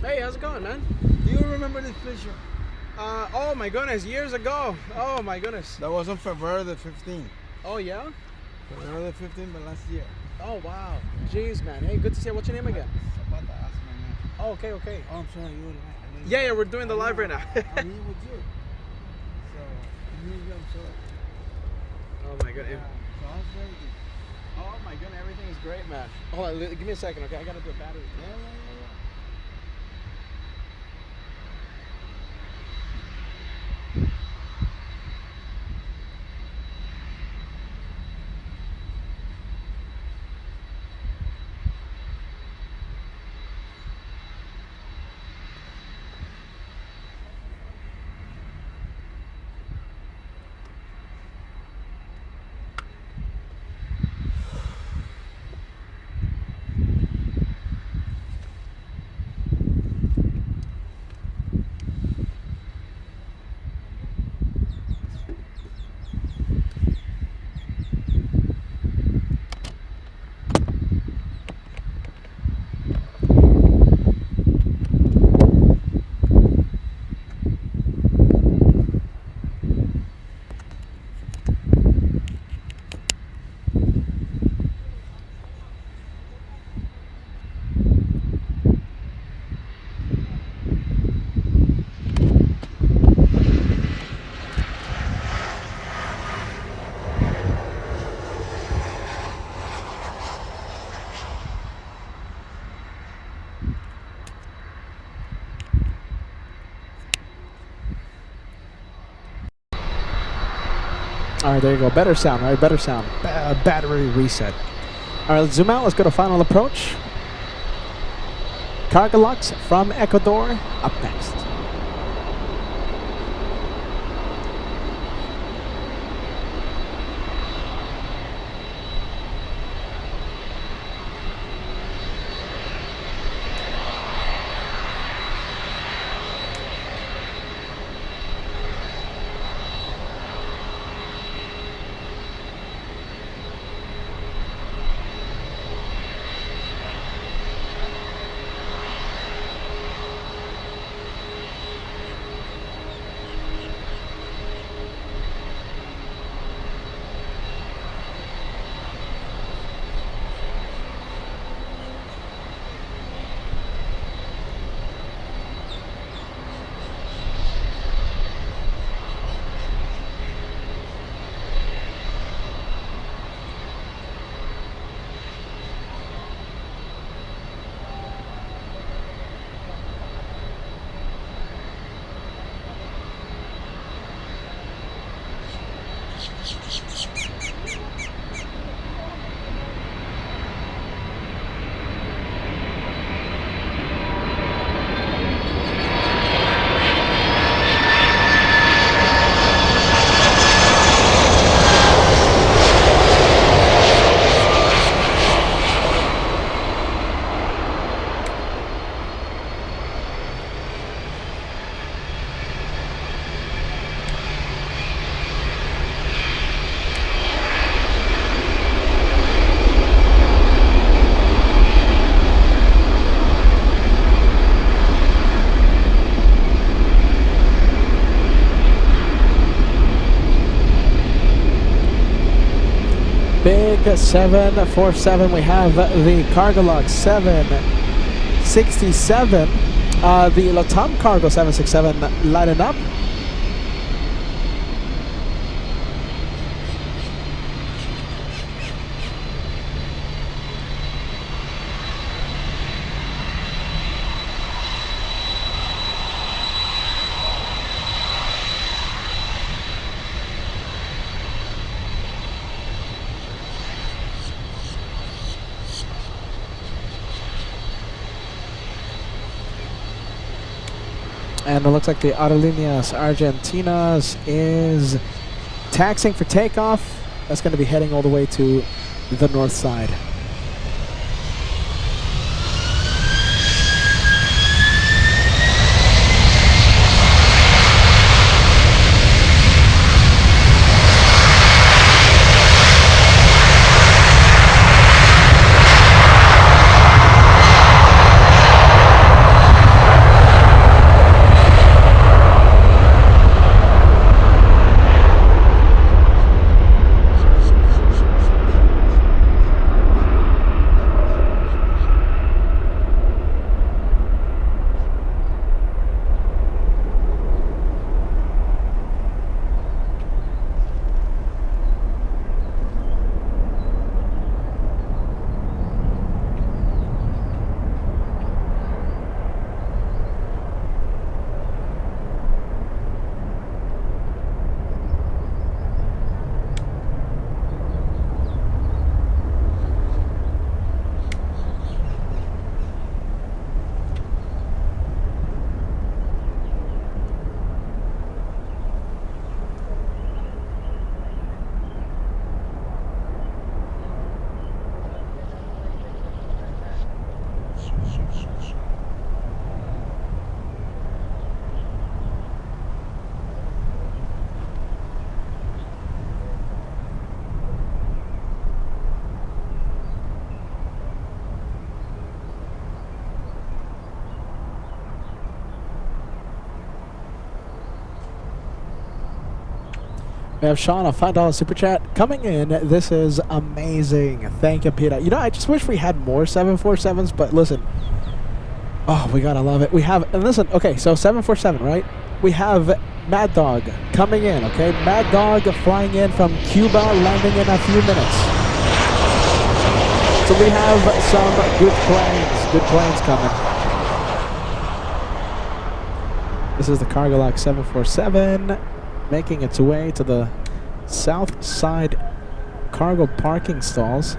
Hey, how's it going, man? Do you remember this picture? Oh my goodness, years ago. Oh my goodness. That was on February the 15th. Oh yeah? February the 15th, but last year. Oh wow. Jeez, man. Hey, good to see you. What's your name again? Zapata, ask my name. Oh, okay, okay. Oh, I'm sorry, you're live. Yeah, we're doing the live right now. I'm here with you. So, I'm here, I'm sorry. Oh my goodness. So how's everything? Oh my goodness, everything is great, man. Hold on, give me a second, okay? I gotta do a battery. Yeah. All right, there you go. Better sound, right? Better sound. Battery reset. All right, let's zoom out. Let's go to final approach. Cargolux from Ecuador up next. 747. We have the cargo log 767. The LATAM cargo 767 lighting up. And it looks like the Aerolíneas Argentinas is taxiing for takeoff. That's going to be heading all the way to the north side. We have Sean, a $5 super chat coming in. This is amazing. Thank you, Peter. You know, I just wish we had more 747s, but listen. Oh, we gotta love it. We have, and listen, okay, so 747, right? We have Mad Dog coming in, okay? Mad Dog flying in from Cuba, landing in a few minutes. So we have some good planes coming. This is the cargo log 747. Making its way to the south side cargo parking stalls.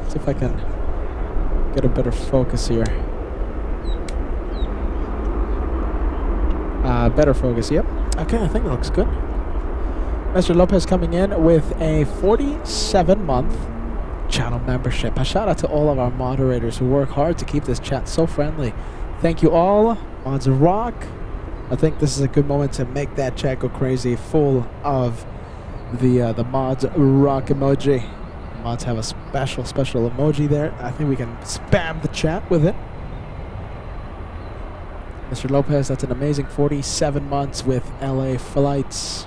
See if I can get a better focus here. Better focus, yep. Okay, I think it looks good. Mr. Lopez coming in with a 47-month channel membership. A shout out to all of our moderators who work hard to keep this chat so friendly. Thank you all. Mods rock. I think this is a good moment to make that chat go crazy, full of the mods rock emoji. Mods have a special emoji there. I think we can spam the chat with it. Mr. Lopez, that's an amazing 47 months with LA flights.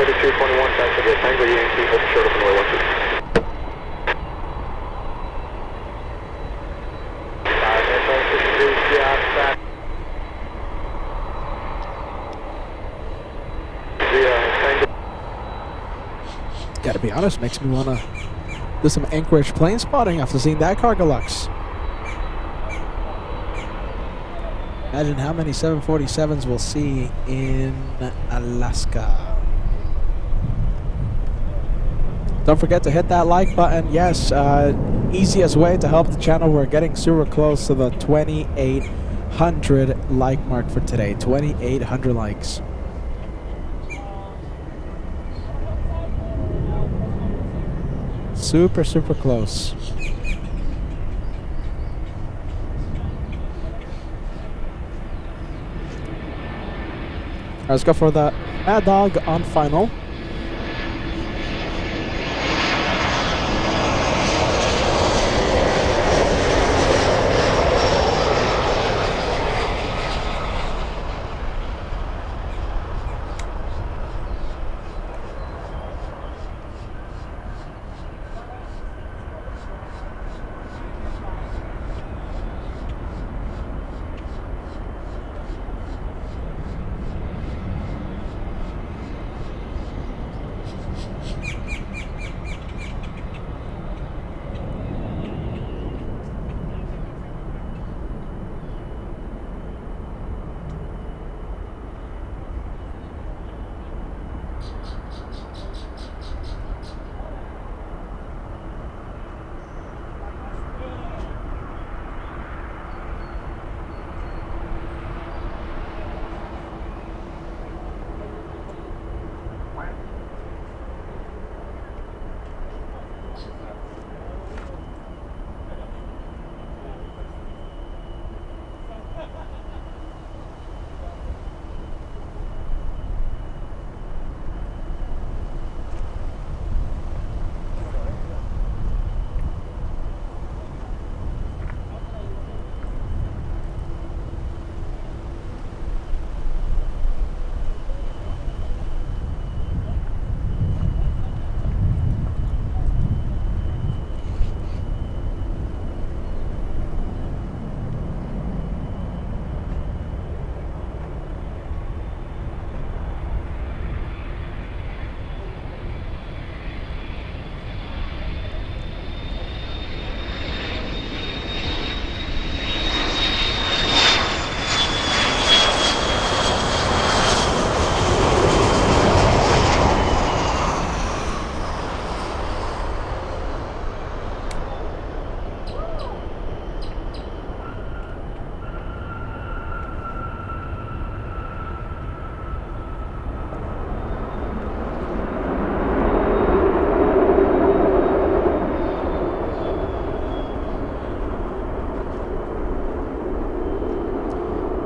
3221, taxi to Tango Yankee, hold short of runway 12. Gotta be honest, makes me wanna do some Anchorage plane spotting after seeing that cargo lux. Imagine how many 747s we'll see in Alaska. Don't forget to hit that like button. Yes, easiest way to help the channel. We're getting super close to the 2,800 like mark for today. 2,800 likes. Super, super close. Let's go for the Mad Dog on final.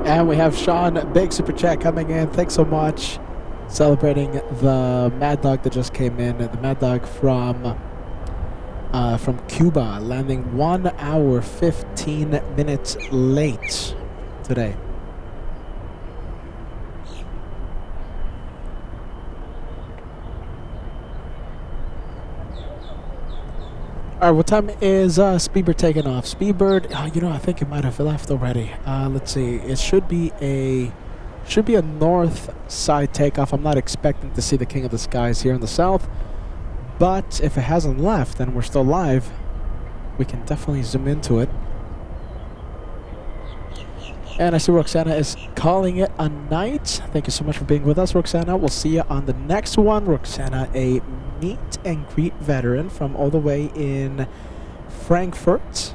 And we have Sean, big super chat coming in. Thanks so much. Celebrating the Mad Dog that just came in. The Mad Dog from Cuba, landing 1 hour 15 minutes late today. All right, what time is Speedbird taking off? Speedbird, I think it might have left already. Let's see. It should be a north side takeoff. I'm not expecting to see the King of the Skies here in the south, but if it hasn't left and we're still live, we can definitely zoom into it. And I see Roxana is calling it a night. Thank you so much for being with us, Roxana. We'll see you on the next one. Roxana, a meet and greet veteran from all the way in Frankfurt.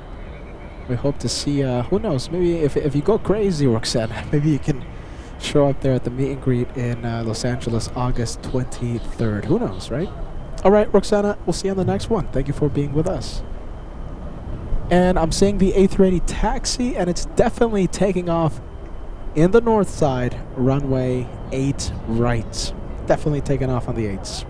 We hope to see, who knows, maybe if you go crazy, Roxana, maybe you can show up there at the meet and greet in Los Angeles, August 23rd. Who knows, right? All right, Roxana, we'll see you on the next one. Thank you for being with us. And I'm seeing the A380 taxi, and it's definitely taking off in the north side, runway 8 right. Definitely taking off on the 8s.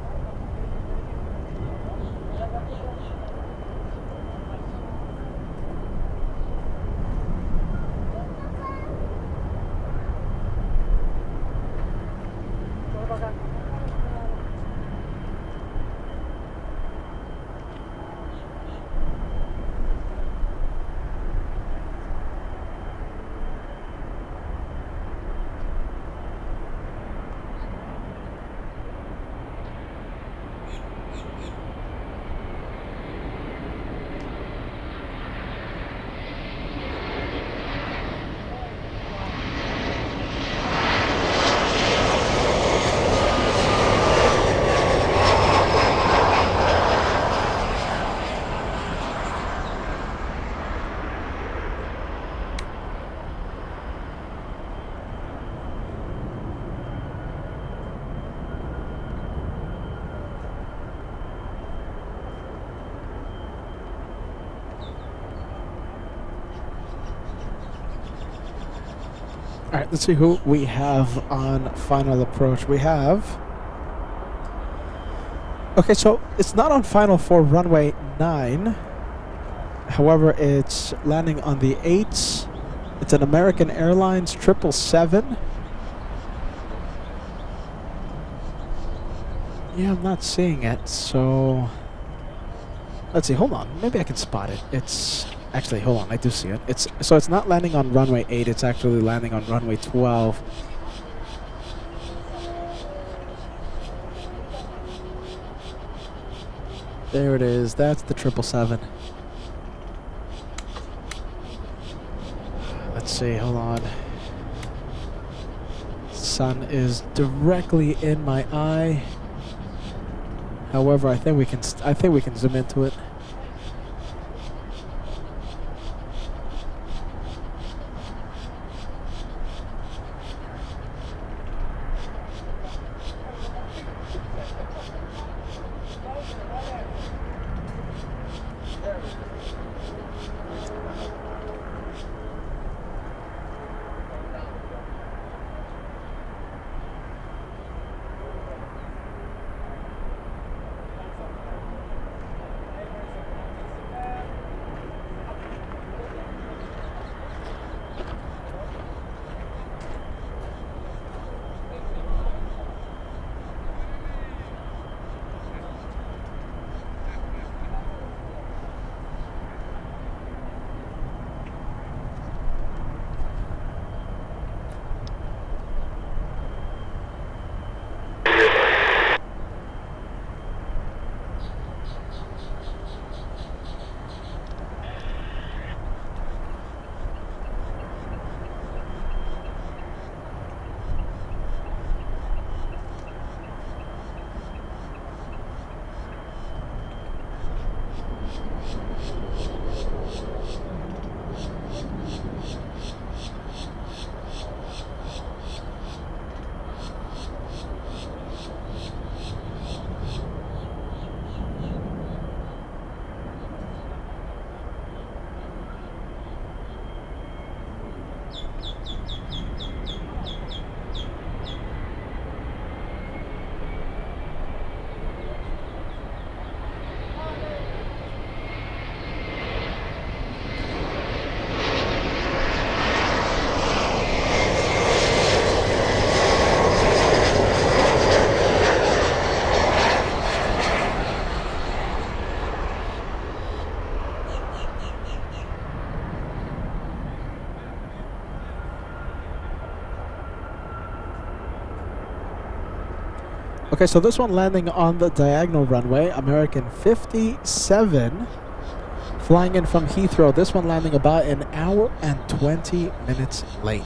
All right, let's see who we have on final approach. We have... Okay, so it's not on final for runway 9. However, it's landing on the 8s. It's an American Airlines 777. Yeah, I'm not seeing it, so... Let's see, hold on. Maybe I can spot it. It's... Actually, hold on, I do see it. So it's not landing on runway 8, it's actually landing on runway 12. There it is. That's the 777. Let's see, hold on. Sun is directly in my eye. However, I think we can zoom into it. Okay, so this one landing on the diagonal runway, American 57, flying in from Heathrow. This one landing about an hour and 20 minutes late.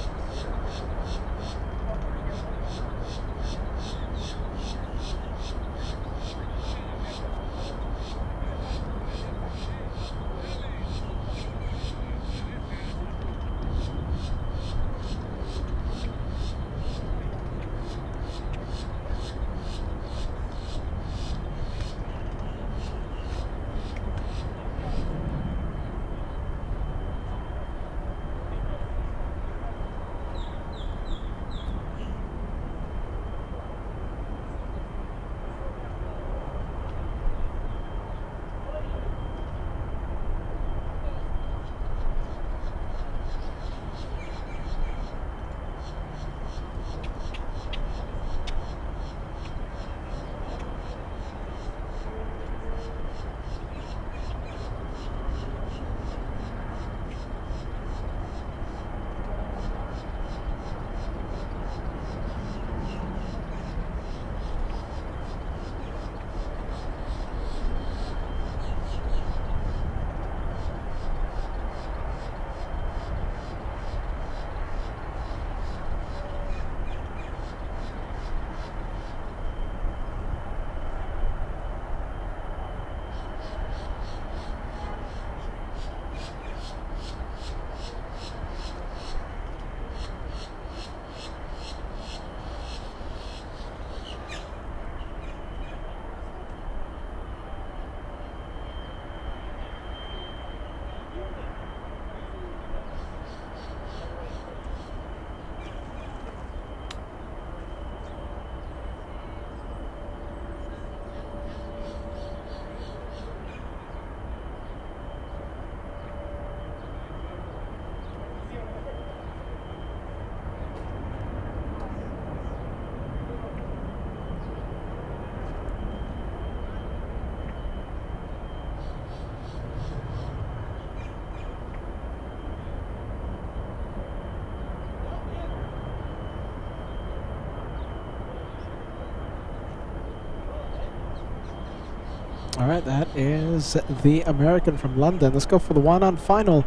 All right, that is the American from London. Let's go for the one on final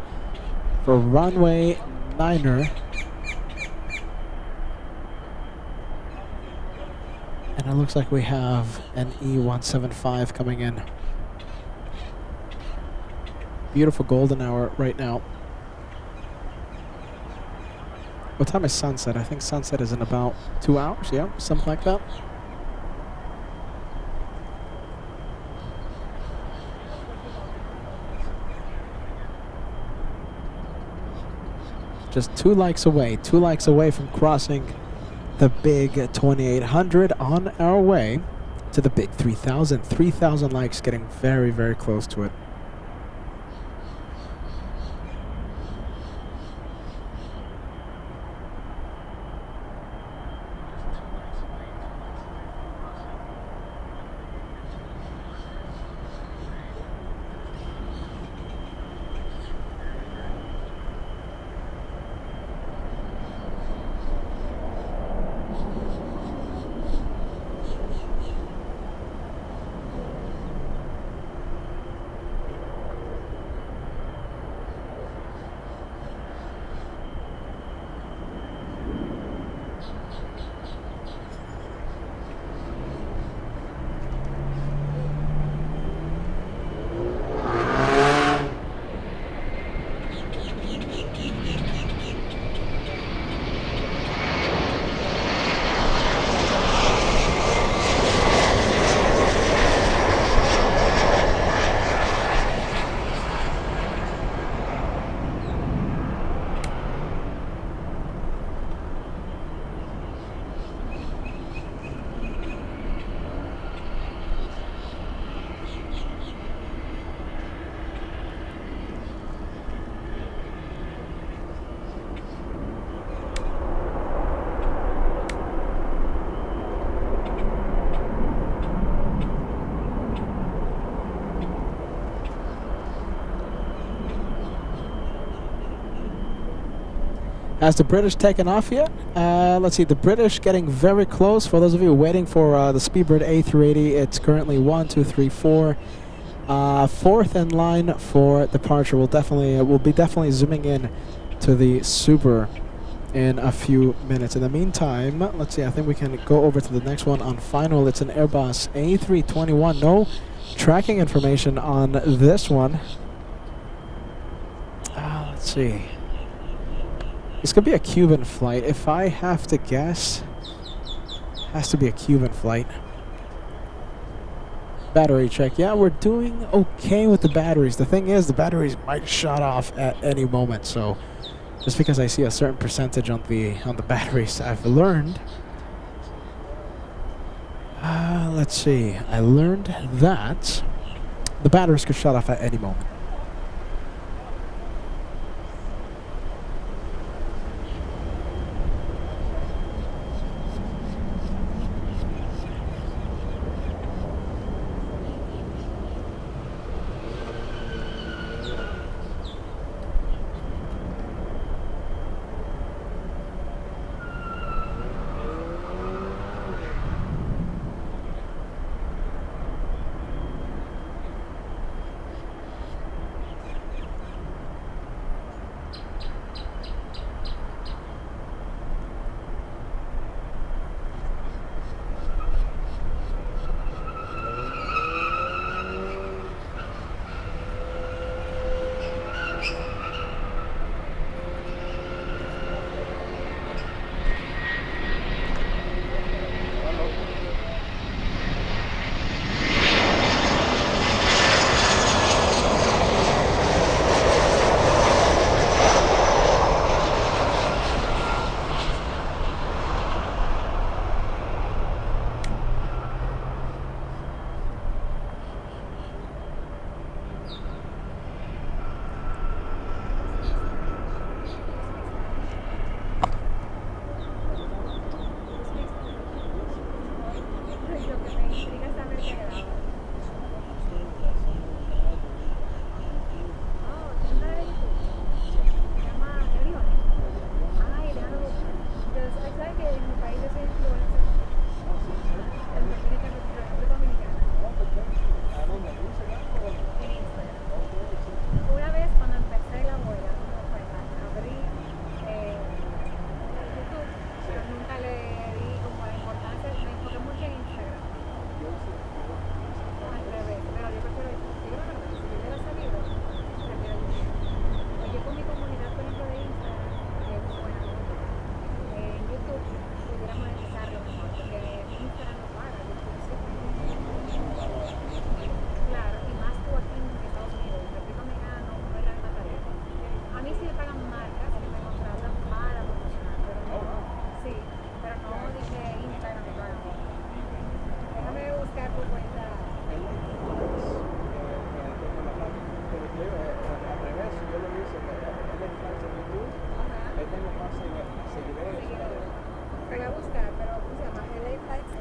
for runway 9er. And it looks like we have an E175 coming in. Beautiful golden hour right now. What time is sunset? I think sunset is in about 2 hours, yeah, something like that. Just 2 likes away from crossing the big 2800 on our way to the big 3000. 3,000 likes, getting very, very close to it. Has the British taken off yet? Let's see, the British getting very close. For those of you waiting for the Speedbird A380, it's currently 1, 2, 3, 4. Fourth in line for departure. We'll be definitely zooming in to the Super in a few minutes. In the meantime, let's see, I think we can go over to the next one on final. It's an Airbus A321. No tracking information on this one. Let's see. This could be a Cuban flight. If I have to guess, has to be a Cuban flight. Battery check. Yeah, we're doing okay with the batteries. The thing is, the batteries might shut off at any moment. So, just because I see a certain percentage on the batteries, I've learned. Let's see. I learned that the batteries could shut off at any moment.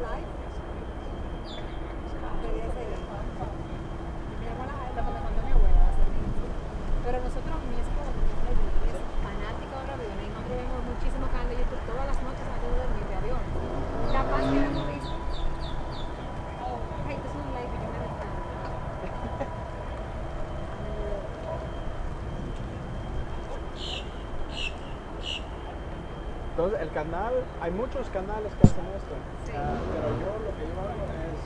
flight. Pedí ese día. Mi abuela, lo que me contó mi abuela hace tiempo. Pero nosotros, mi esposo, es fanático de los aviones y nosotros vemos muchísimo canal de YouTube todas las noches antes de dormir de avión. Capaz que hemos visto. Ay, esto es un live que yo me descargo. Entonces, el canal, hay muchos canales que hacen esto. Sí. Pero yo lo que yo hago es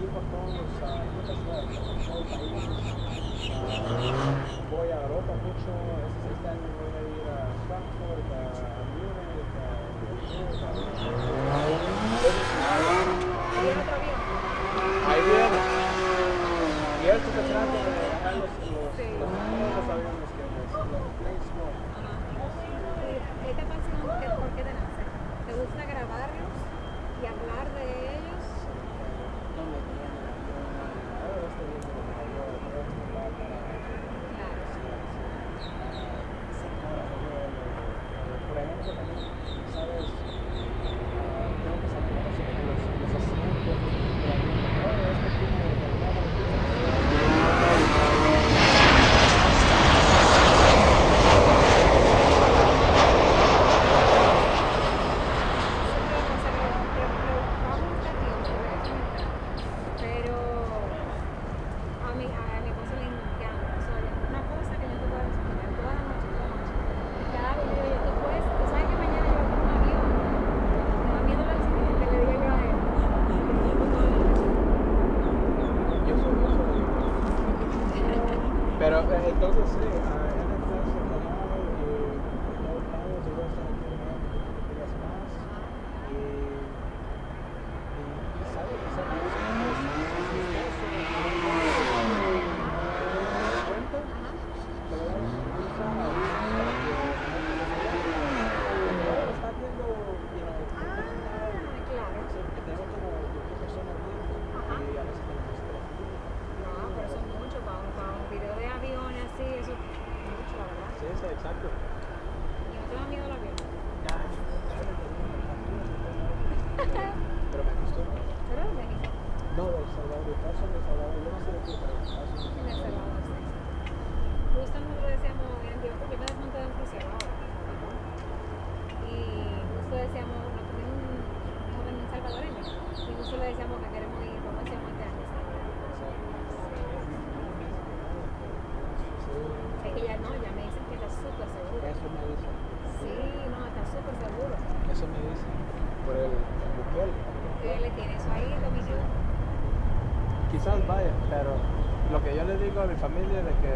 ir por todos los muchas ciudades, por todo el país. Voy a Europa mucho. Este año voy a ir a Frankfurt, a Múnich, a ahí viene. Y esto se trata de dejar los aviones que los planes small. ¿Esta pasión por qué te nace? ¿Te gusta grabarlos y hablar de ellos? Por ejemplo, también, ¿sabes? Tengo que saber los asientos, todo este tipo de Pero a mi esposo le encanta. O sea, una cosa que no te puedo explicar toda la noche. Cada vez que yo después, tú sabes que mañana yo voy a un avión. Me da miedo la accidente, le digo yo a él. Yo soy. Pero entonces sí, en el caso exacto. ¿Y no te da miedo el avión? Pero me gustó. ¿Pero de México? No, de El Salvador, de Paso de El Salvador. Yo no sé de ti, pero Paso de El En El Salvador. Salvador, sí. Justo nosotros decíamos, yo me desmonté de un crucero ahora. Y justo decíamos, nos tuvimos un salvadoreño. Y justo le decíamos que queremos ir, como decíamos este año. Es que ya no, ya me dicen que está súper seguro. Eso me dicen. Sí, no, está súper seguro. Eso me dicen. Por el Bukele. Él le tiene eso ahí, dominio. Quizás vaya, pero lo que yo le digo a mi familia es de que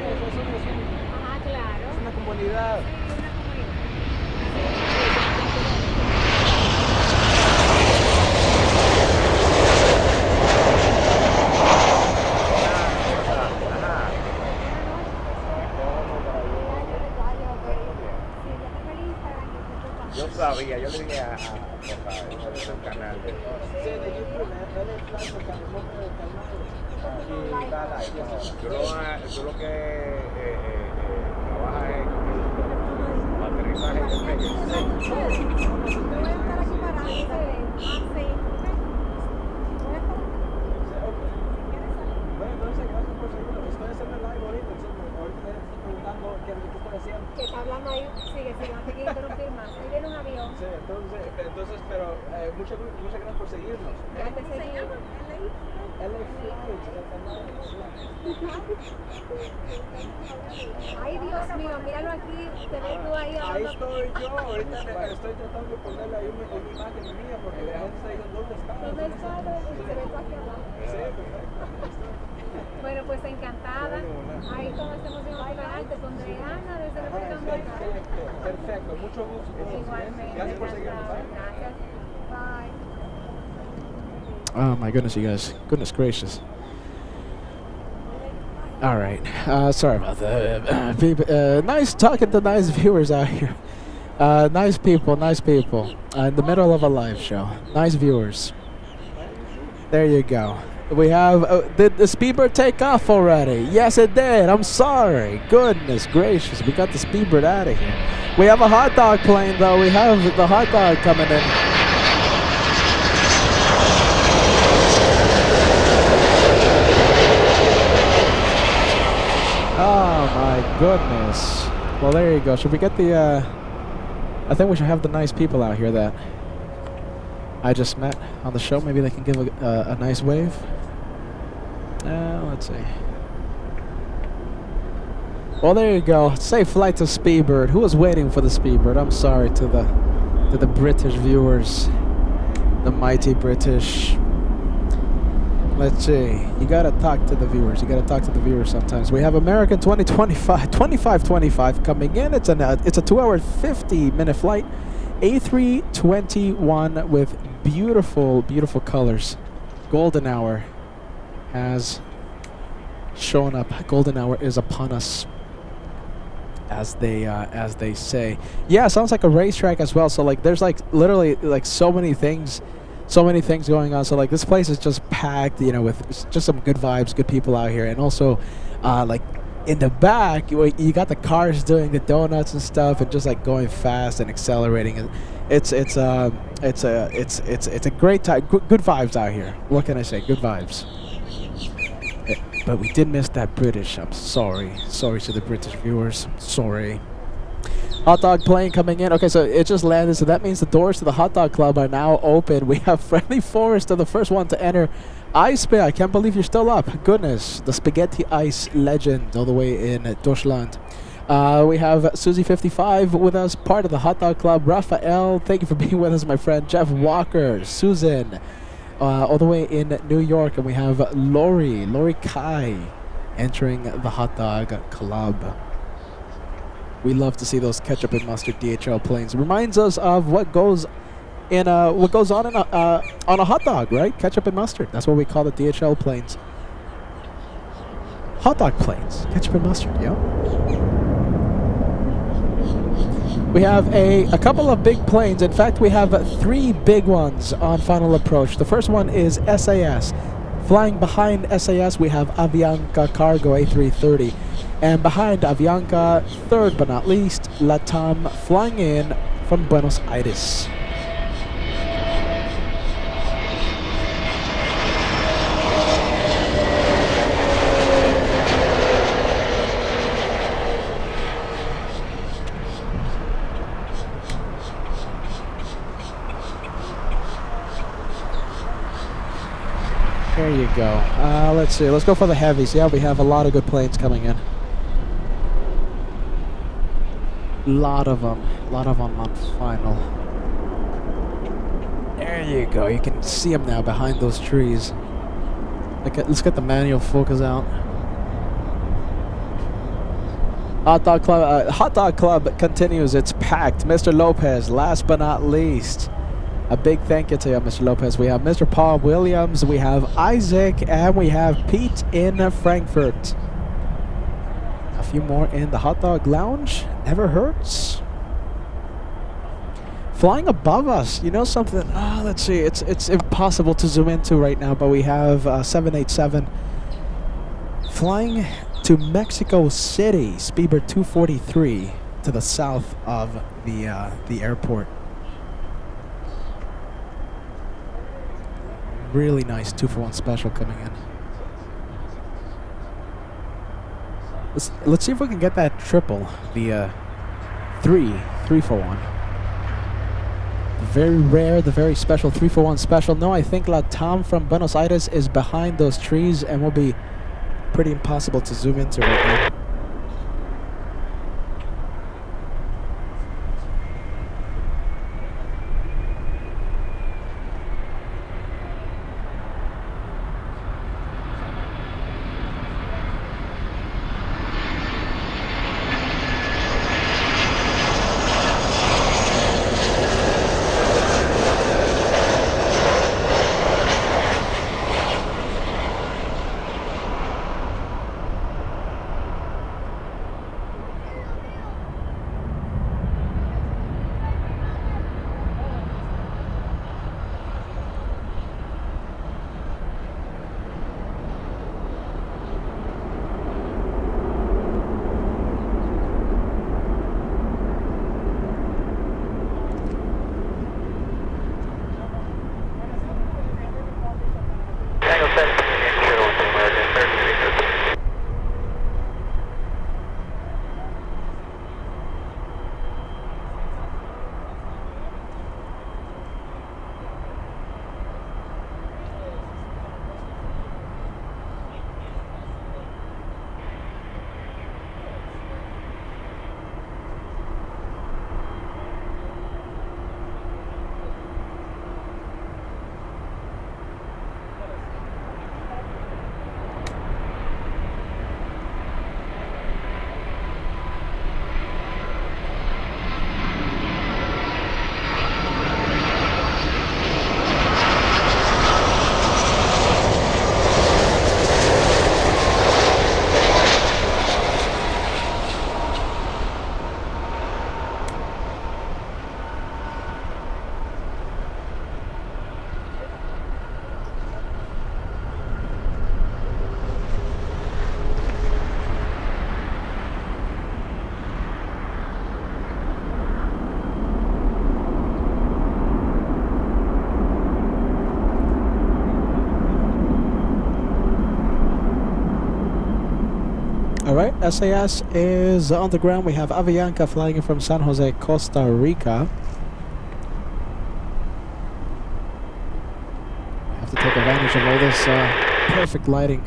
Ajá, claro. es una comunidad. Yo sabía, yo le dije a el canal de Sí, de YouTube, él es Flaco, Calimonte del canal. Yo lo que trabaja en aterrizaje de pequeño. Voy a estar aquí parada. Sí. Bueno, entonces gracias por seguirlo. Estoy haciendo el live ahorita, entonces ahorita me estoy preguntando qué estoy haciendo. Que está hablando ahí, sigue, no te quiero interrumpir más. Ahí viene un avión. Sí, entonces pero muchas gracias por seguirnos. Ya te seguí. LA Flight, el canal. Ay, Dios mío, míralo aquí, te ves tú ahí Ahí hablando. estoy yo, ahorita estoy tratando de ponerle ahí una imagen mía porque la gente está diciendo ¿dónde está? ¿Dónde está? Y se ve tú aquí abajo. Sí, perfecto. Bueno, pues encantada. Ahí cuando estemos en otro canal te pondré Ana desde República Dominicana. Perfecto, mucho gusto. Igualmente. Gracias por seguirnos. Gracias. Bye. Oh my goodness, you guys. Goodness gracious. All right. Sorry about that. Nice talking to nice viewers out here. Nice people, nice people. In the middle of a live show. Nice viewers. There you go. We have, did the Speedbird take off already? Yes, it did. I'm sorry. Goodness gracious, we got the Speedbird out of here. We have a hot dog plane, though. We have the hot dog coming in. Oh my goodness. Well, there you go. Should we get the, I think we should have the nice people out here that I just met on the show. Maybe they can give a nice wave. Let's see. Well, there you go. Safe flight to Speedbird. Who was waiting for the Speedbird? I'm sorry to the British viewers, the mighty British. Let's see. You gotta talk to the viewers. You gotta talk to the viewers sometimes. We have American 2525 coming in. It's a 2-hour 50-minute flight. A321 with beautiful, beautiful colors. Golden hour has shown up. Golden hour is upon us, as they say. Yeah, sounds like a racetrack as well. So like, there's like literally like so many things going on. So like, this place is just packed, you know, with just some good vibes, good people out here. And also like in the back, you got the cars doing the donuts and stuff, and just like going fast and accelerating. And it's a great time. Good vibes out here. What can I say? Good vibes. But we did miss that British. I'm sorry. Sorry to the British viewers. Sorry. Hot dog plane coming in. Okay, so it just landed, so that means the doors to the Hot Dog Club are now open. We have Friendly Forrester, the first one to enter. Ice Bear, I can't believe you're still up. Goodness, the spaghetti ice legend all the way in Deutschland. We have Susie 55 with us, part of the Hot Dog Club. Raphael, thank you for being with us, my friend. Jeff Walker, Susan, all the way in New York. And we have Lori Kai entering the Hot Dog Club. We love to see those ketchup and mustard DHL planes. Reminds us of what goes on a hot dog, right? Ketchup and mustard. That's what we call the DHL planes. Hot dog planes. Ketchup and mustard, yeah. We have a couple of big planes. In fact, we have 3 big ones on final approach. The first one is SAS. Flying behind SAS, we have Avianca Cargo A330. And behind Avianca, third but not least, LATAM flying in from Buenos Aires. There you go. Let's see. Let's go for the heavies. Yeah, we have a lot of good planes coming in. Lot of them on final. There you go. You can see them now behind those trees. Let's get the manual focus out. Hot Dog Club continues. It's packed. Mr. Lopez, last but not least. A big thank you to you, Mr. Lopez. We have Mr. Paul Williams, we have Isaac, and we have Pete in Frankfurt. A few more in the Hot Dog Lounge. Never hurts. Flying above us, you know something? Let's see. It's impossible to zoom into right now, but we have 787 flying to Mexico City, Speedbird 243, to the south of the airport. Really nice 2-for-1 special coming in. Let's see if we can get that triple, the 3-for-1. The very rare, the very special 3-for-1 special. No, I think LATAM from Buenos Aires is behind those trees and will be pretty impossible to zoom into right now. All right, SAS is on the ground. We have Avianca flying in from San Jose, Costa Rica. I have to take advantage of all this perfect lighting.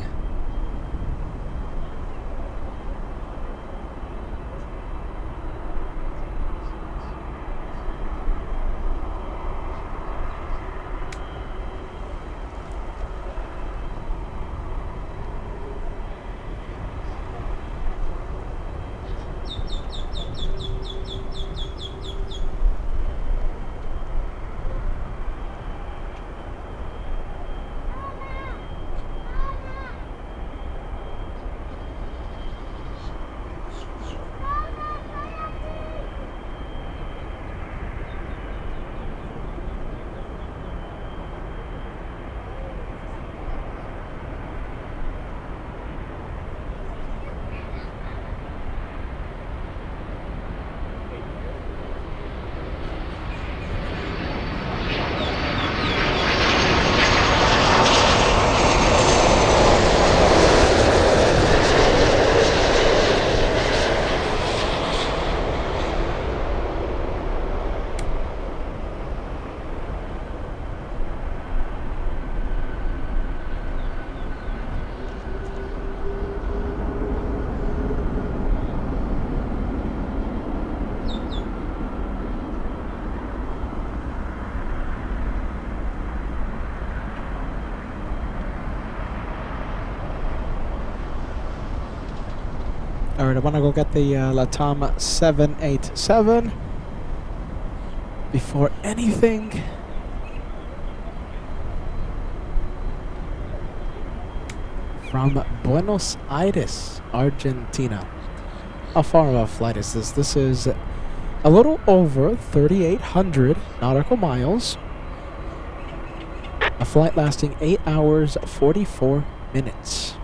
All right, I want to go get the LATAM 787 before anything. From Buenos Aires, Argentina. How far of a flight is this? This is a little over 3,800 nautical miles. A flight lasting 8 hours, 44 minutes.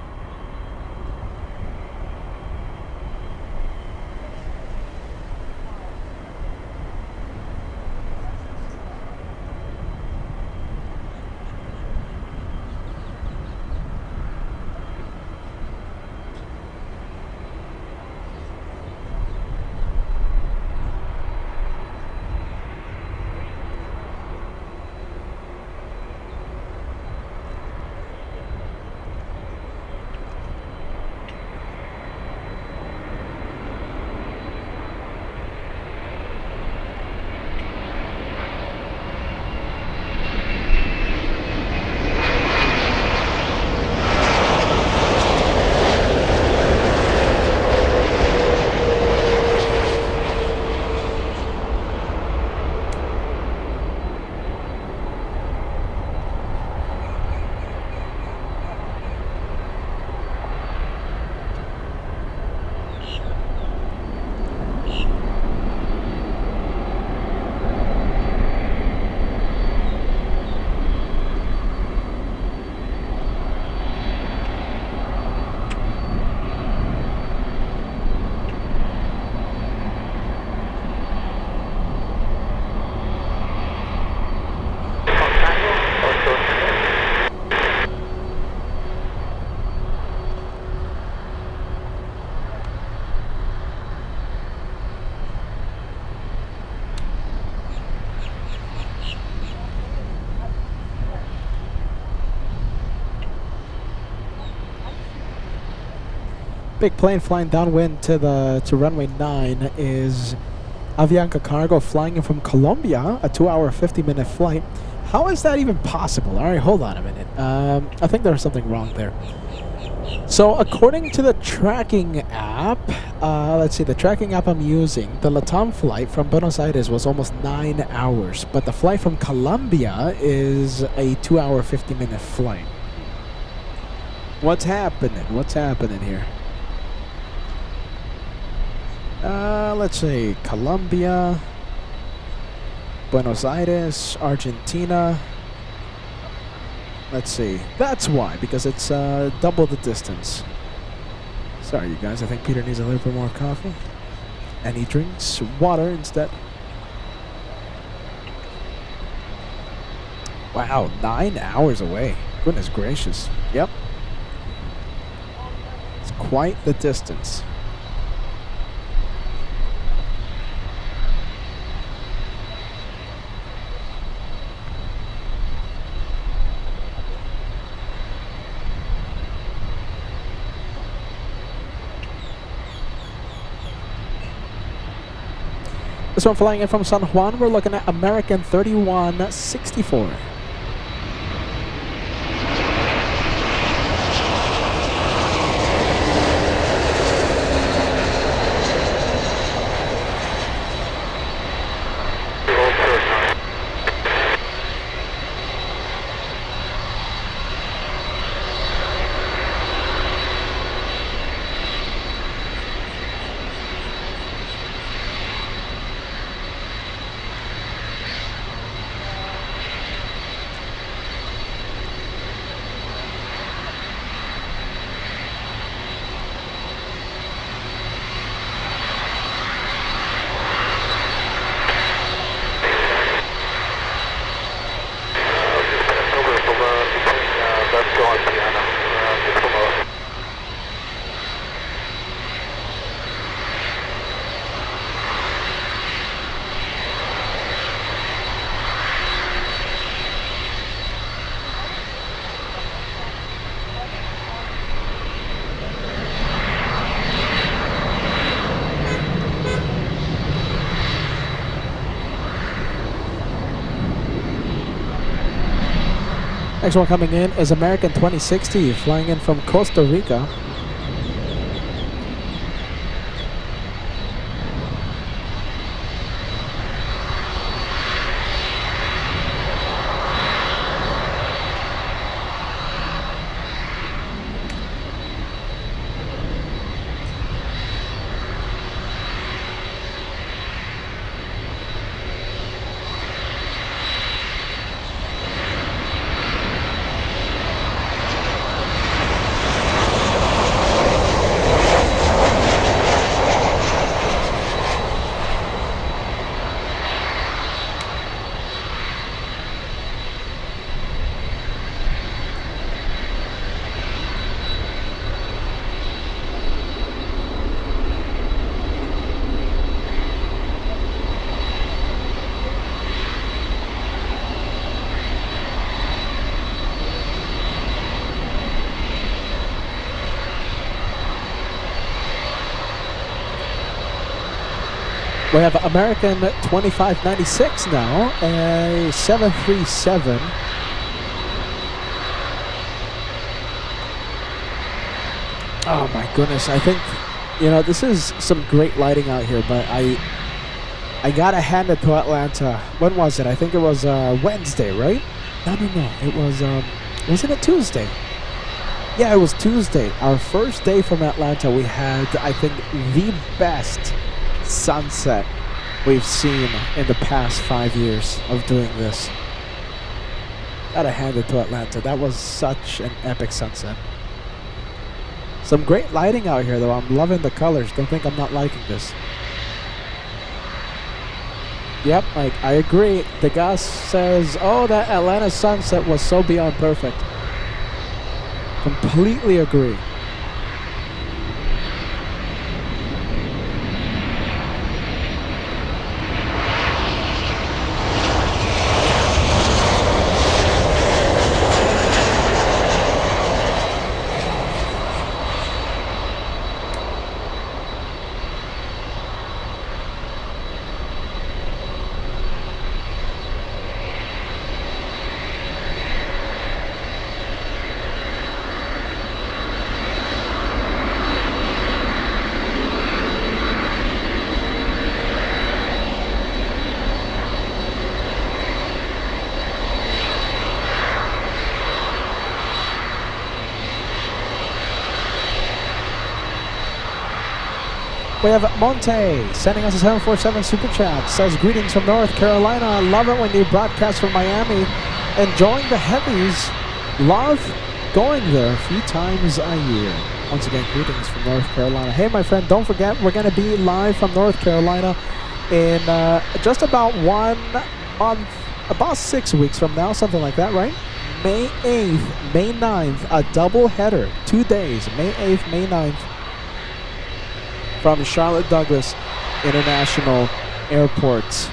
Big plane flying downwind to runway 9 is Avianca Cargo flying in from Colombia, a 2-hour 50-minute flight. How is that even possible? All right, hold on a minute. I think there's something wrong there. So according to the tracking app, let's see, the tracking app I'm using, the LATAM flight from Buenos Aires was almost 9 hours, but the flight from Colombia is a 2-hour 50-minute flight. What's happening? What's happening here? Let's see, Colombia, Buenos Aires, Argentina. Let's see. That's why, because it's double the distance. Sorry, you guys. I think Peter needs a little bit more coffee. And he drinks water instead. Wow, 9 hours away. Goodness gracious. Yep. It's quite the distance. This one flying in from San Juan, we're looking at American 3164. Next one coming in is American 2060, flying in from Costa Rica. We have American 2596 now, a 737. Oh my goodness, I think, you know, this is some great lighting out here, but I gotta hand it to Atlanta. When was it? I think it was Wednesday, right? No, it was, wasn't it Tuesday? Yeah, it was Tuesday. Our first day from Atlanta, we had, I think, the best sunset we've seen in the past 5 years of doing this. Gotta hand it to Atlanta. That was such an epic sunset. Some great lighting out here though. I'm loving the colors. Don't think I'm not liking this. Yep, I agree. The guy says, oh, that Atlanta sunset was so beyond perfect. Completely agree. We have Monte sending us a 747 super chat. Says, greetings from North Carolina. I love it when you broadcast from Miami. Enjoying the heavies. Love going there a few times a year. Once again, greetings from North Carolina. Hey, my friend, don't forget, we're going to be live from North Carolina in just about 1 month, about 6 weeks from now, something like that, right? May 8th, May 9th, a double header, 2 days, May 8th, May 9th. from Charlotte Douglas International Airport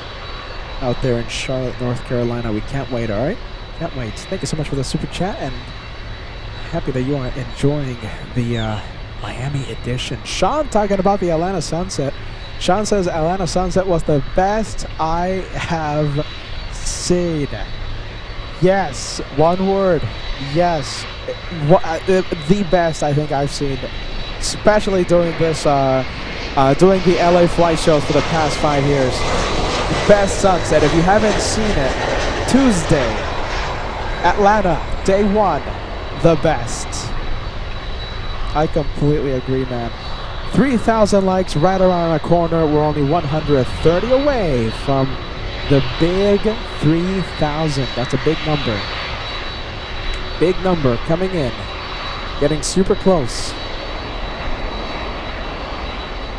out there in Charlotte, North Carolina. We can't wait, all right? Can't wait. Thank you so much for the super chat, and happy that you are enjoying the Miami edition. Sean talking about the Atlanta sunset. Sean says Atlanta sunset was the best I have seen. Yes, one word. Yes, the best I think I've seen, especially doing this, doing the LA flight shows for the past 5 years. Best sunset. If you haven't seen it, Tuesday, Atlanta, day 1, the best. I completely agree, man. 3,000 likes right around the corner. We're only 130 away from the big 3,000. That's a big number. Big number coming in. Getting super close.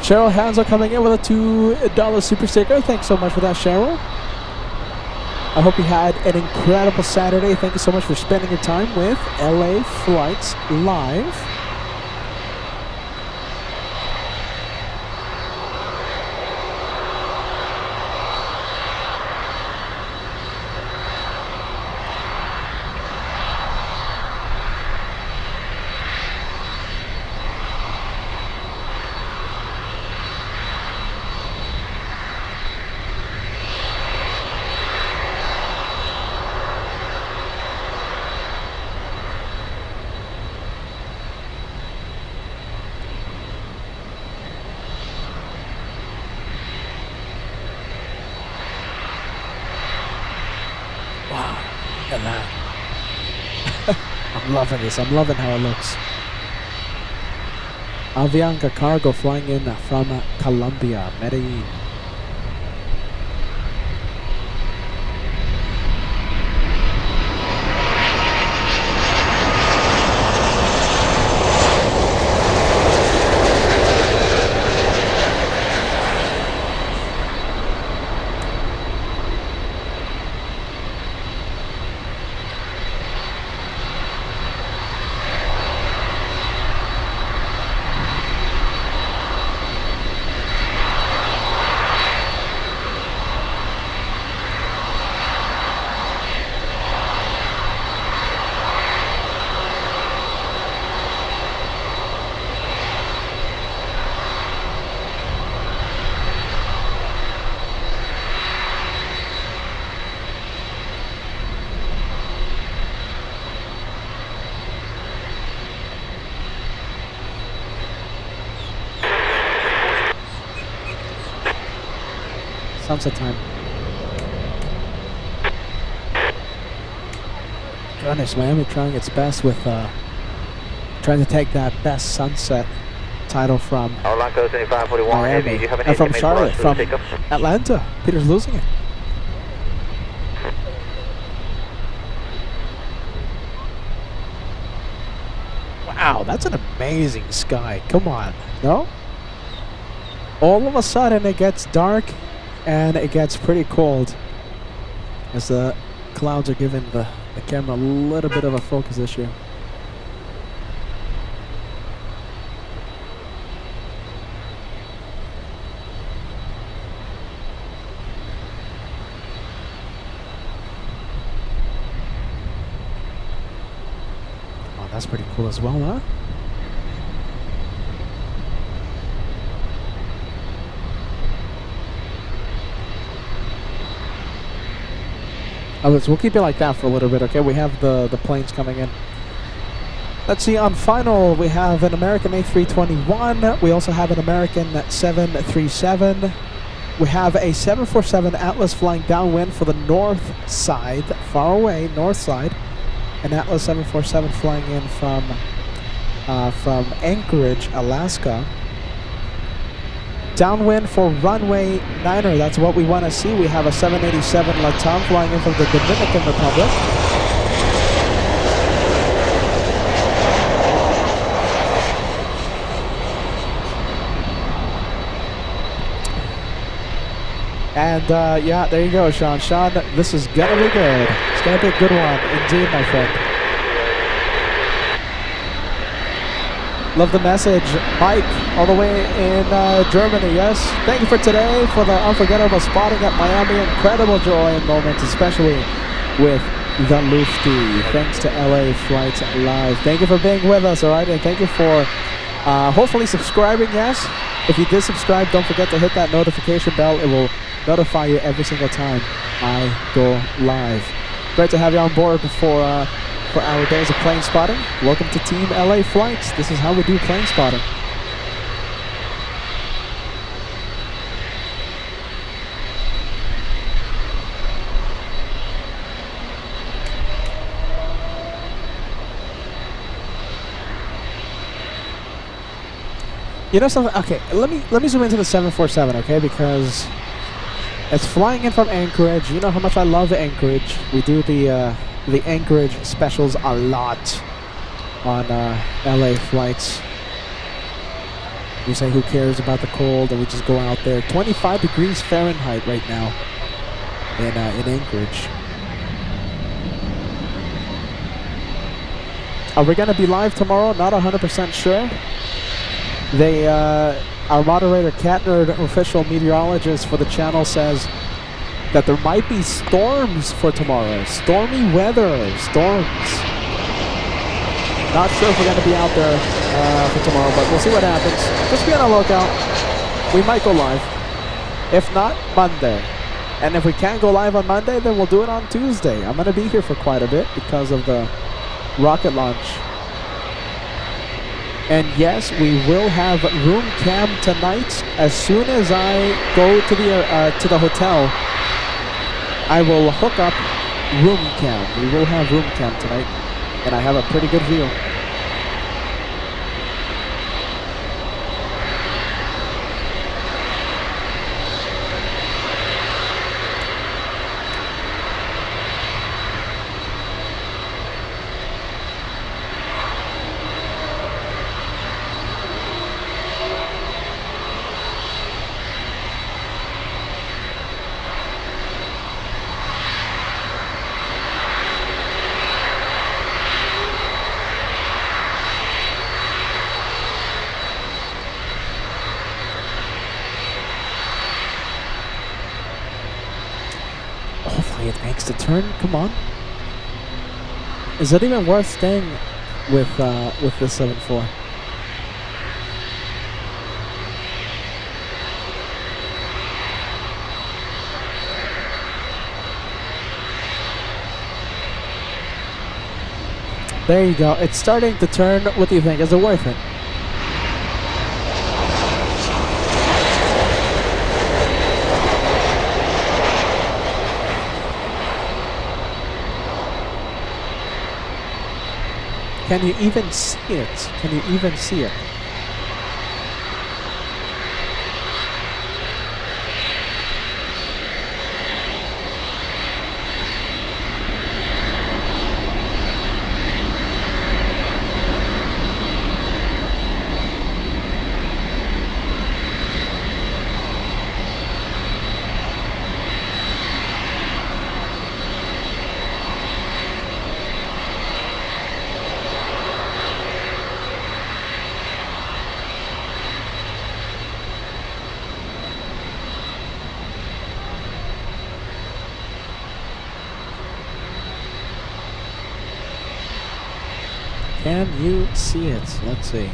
Cheryl Hansel coming in with a $2 super sticker. Thanks so much for that, Cheryl. I hope you had an incredible Saturday. Thank you so much for spending your time with LA Flights Live. I'm loving this. I'm loving how it looks. Avianca Cargo flying in from Colombia, Medellin. Sunset time. Goodness, Miami trying its best with trying to take that best sunset title from Miami and from Charlotte, from Atlanta. Peter's losing it. Wow, that's an amazing sky. Come on, no? All of a sudden it gets dark and it gets pretty cold as the clouds are giving the camera a little bit of a focus issue. Oh, that's pretty cool as well, huh? We'll keep it like that for a little bit, okay? We have the planes coming in. Let's see, on final, we have an American A321. We also have an American 737. We have a 747 Atlas flying downwind for the north side, far away, north side. An Atlas 747 flying in from Anchorage, Alaska. Downwind for runway 9er, that's what we want to see. We have a 787 LATAM flying in from the Dominican Republic. And yeah, there you go, Sean. Sean, this is gonna be good. It's gonna be a good one, indeed, my friend. Love the message. Mike, all the way in Germany, yes. Thank you for today, for the unforgettable spotting at Miami. Incredible joy and moments, especially with the Lufty. Thanks to LA Flights Live. Thank you for being with us, all right? And thank you for hopefully subscribing, yes. If you did subscribe, don't forget to hit that notification bell. It will notify you every single time I go live. Great to have you on board for our days of plane spotting. Welcome to Team LA Flights. This is how we do plane spotting. You know something? Okay, let me zoom into the 747, okay? Because it's flying in from Anchorage. You know how much I love Anchorage. We do the Anchorage specials a lot on LA Flights. We say who cares about the cold, and we just go out there. 25 degrees Fahrenheit right now in Anchorage. Are we gonna be live tomorrow? Not 100% sure. They, our moderator, Katner, official meteorologist for the channel, says that there might be storms for tomorrow. Stormy weather, storms. Not sure if we're going to be out there for tomorrow, but we'll see what happens. Just be on the lookout. We might go live. If not, Monday. And if we can't go live on Monday, then we'll do it on Tuesday. I'm going to be here for quite a bit because of the rocket launch. And yes, we will have room cam tonight. As soon as I go to the hotel, I will hook up room cam. We will have room cam tonight, and I have a pretty good view. Hopefully it makes the turn. Come on. Is it even worth staying with the 7-4? There you go. It's starting to turn. What do you think? Is it worth it? Can you even see it? Can you even see it? Can you see it? Let's see.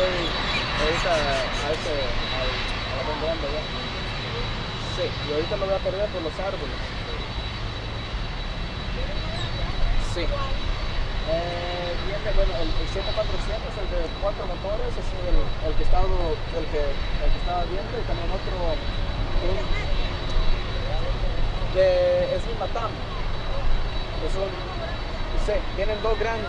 voy ahorita a la Bongonda ya. Sí, y ahorita lo voy a perder por los árboles. Sí. Viene, bueno, el 7400, el de 4 motores, es el que estaba viendo, y también otro es un LATAM. Sí, vienen dos grandes.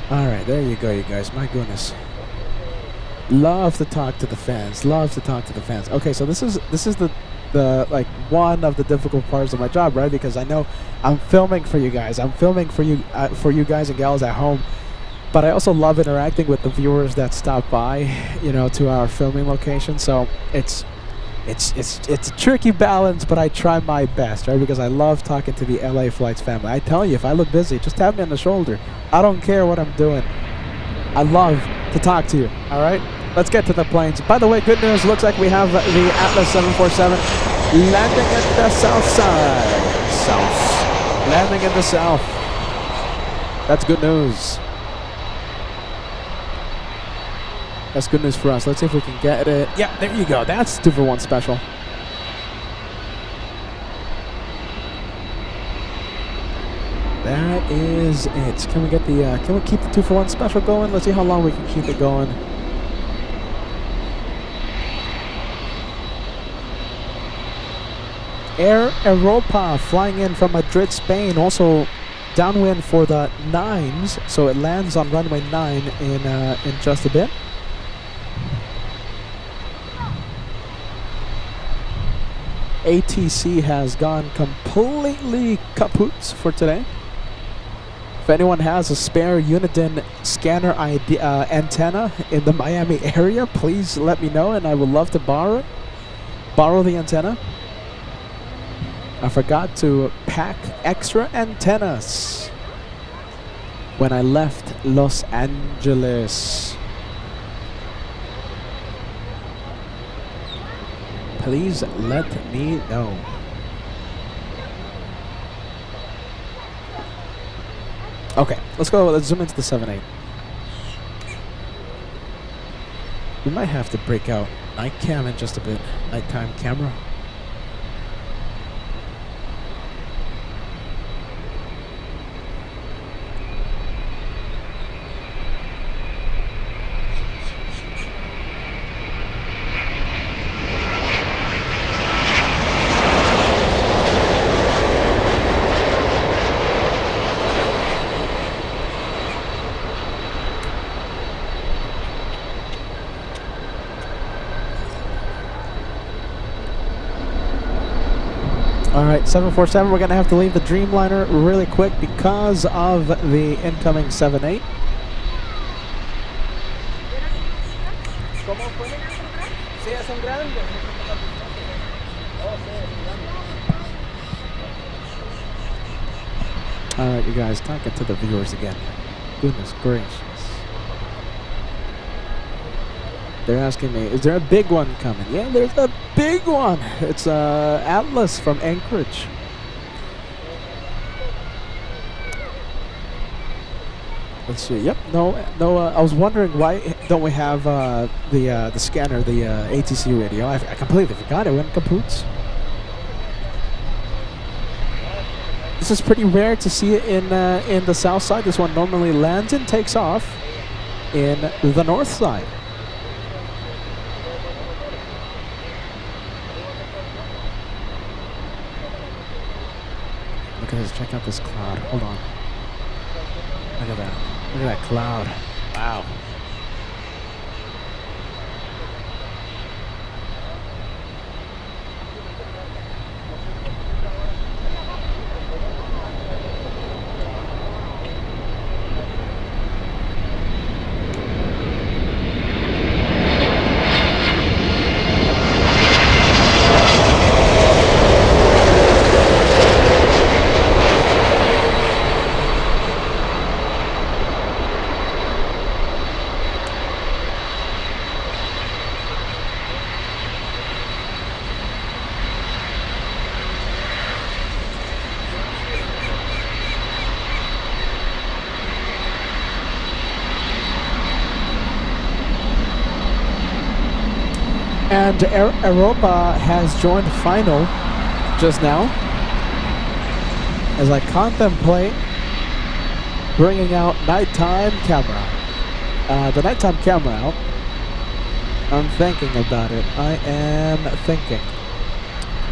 All right, there you go, you guys. My goodness. Love to talk to the fans. Love to talk to the fans. Okay, so this is the like one of the difficult parts of my job, right? Because I know I'm filming for you guys. I'm filming for you guys and gals at home. But I also love interacting with the viewers that stop by, you know, to our filming location. So it's a tricky balance, but I try my best, right? Because I love talking to the LA Flights family. I tell you, if I look busy, just tap me on the shoulder. I don't care what I'm doing. I love to talk to you, all right? Let's get to the planes. By the way, good news. Looks like we have the Atlas 747 landing at the south side. Landing in the south. That's good news. That's good news for us. Let's see if we can get it. Yeah, there you go. That's 2 for 1 special. That is it. Can we get the? Can we keep the 2 for 1 special going? Let's see how long we can keep it going. Air Europa flying in from Madrid, Spain. Also downwind for the 9s, so it lands on runway 9 in just a bit. ATC has gone completely kaput for today. If anyone has a spare Uniden scanner antenna in the Miami area, please let me know, and I would love to borrow the antenna. I forgot to pack extra antennas when I left Los Angeles. Please let me know. Okay, let's go. Let's zoom into the 7.8. We might have to break out night cam in just a bit. Nighttime camera. Alright, 747, we're going to have to leave the Dreamliner really quick because of the incoming 7.8. Alright, you guys, talking to the viewers again. Goodness gracious. They're asking me, is there a big one coming? Yeah, there's a big one. It's Atlas from Anchorage. Let's see. Yep. No. I was wondering why don't we have the scanner, the ATC radio? I completely forgot it went kaput. This is pretty rare to see it in the south side. This one normally lands and takes off in the north side. Look at this, check out this cloud. Hold on. Look at that. Look at that cloud. Wow. And Europa has joined the final just now. As I contemplate bringing out nighttime camera. The nighttime camera out. I'm thinking about it. I am thinking.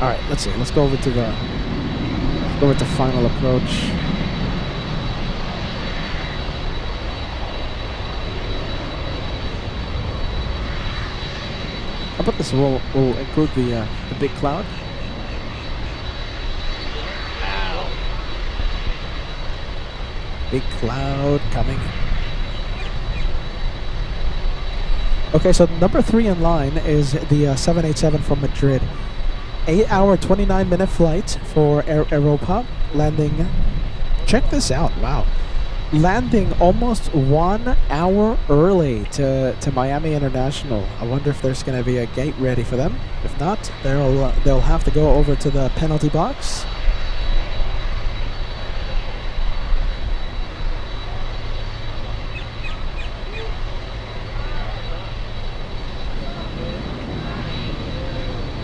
All right, let's see. Let's go over to final approach. How about this? We'll include the big cloud. Ow. Big cloud coming. Okay, so number 3 in line is the 787 from Madrid. 8-hour, 29-minute flight for Europa. Landing, check this out, wow. Landing almost 1 hour early to Miami International. I wonder if there's going to be a gate ready for them. If not, they'll have to go over to the penalty box.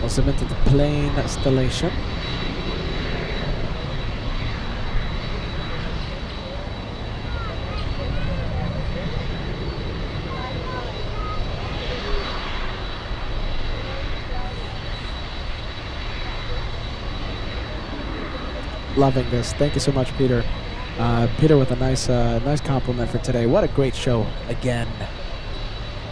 We'll submit to the plane installation. Loving this. Thank you so much, Peter. Peter with a nice compliment for today. What a great show again.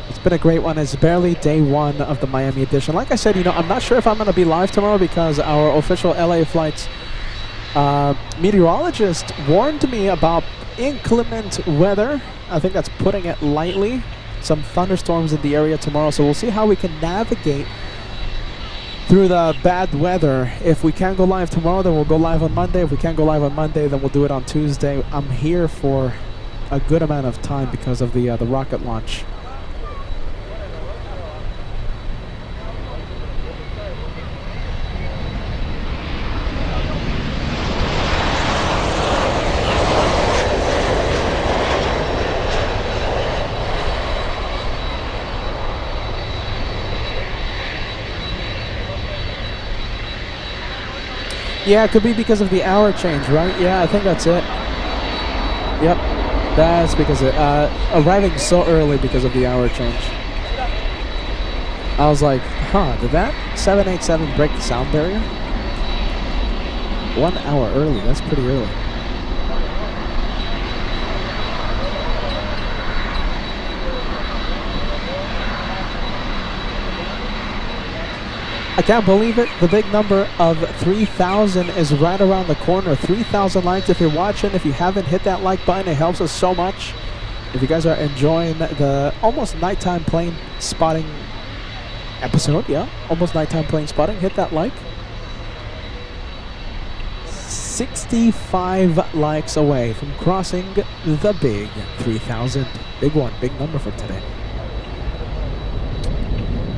It's been a great one. It's barely day 1 of the Miami edition. Like I said, I'm not sure if I'm going to be live tomorrow because our official LA flights meteorologist warned me about inclement weather. I think that's putting it lightly. Some thunderstorms in the area tomorrow. So we'll see how we can navigate through the bad weather. If we can't go live tomorrow, then we'll go live on Monday. If we can't go live on Monday, then we'll do it on Tuesday. I'm here for a good amount of time because of the rocket launch. Yeah, it could be because of the hour change, right? Yeah, I think that's it. Yep, that's because it arriving so early because of the hour change. I was like, did that 787 break the sound barrier? 1 hour early, that's pretty early. I can't believe it. The big number of 3,000 is right around the corner. 3,000 likes. If you're watching, if you haven't hit that like button, it helps us so much. If you guys are enjoying the almost nighttime plane spotting episode, yeah, almost nighttime plane spotting, hit that like. 65 likes away from crossing the big 3,000. Big one, big number for today.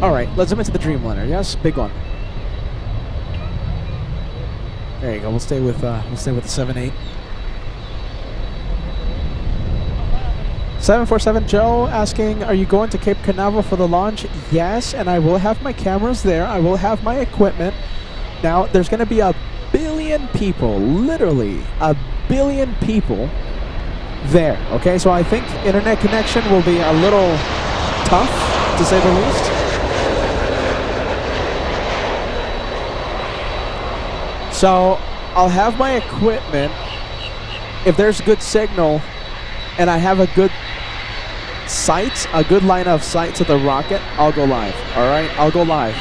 All right, let's zoom into the Dreamliner. Yes, big one. There you go. We'll stay with the 7.8. 747 Joe asking, are you going to Cape Canaveral for the launch? Yes, and I will have my cameras there. I will have my equipment. Now, there's going to be 1 billion people, literally 1 billion people there. Okay, so I think internet connection will be a little tough, to say the least. So I'll have my equipment. If there's good signal and I have a good sight, a good line of sight to the rocket, I'll go live. All right, I'll go live.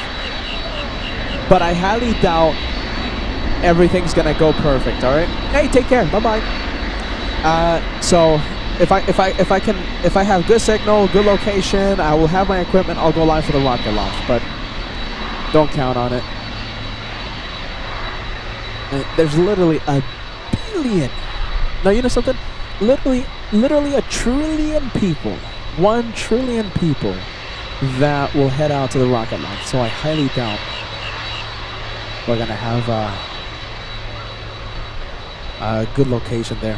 But I highly doubt everything's gonna go perfect. All right. Hey, take care. Bye bye. So if I have good signal, good location, I will have my equipment. I'll go live for the rocket launch, but don't count on it. There's literally 1 billion. Now, you know something? Literally 1 trillion people. 1 trillion people that will head out to the rocket launch. So I highly doubt we're going to have a good location there.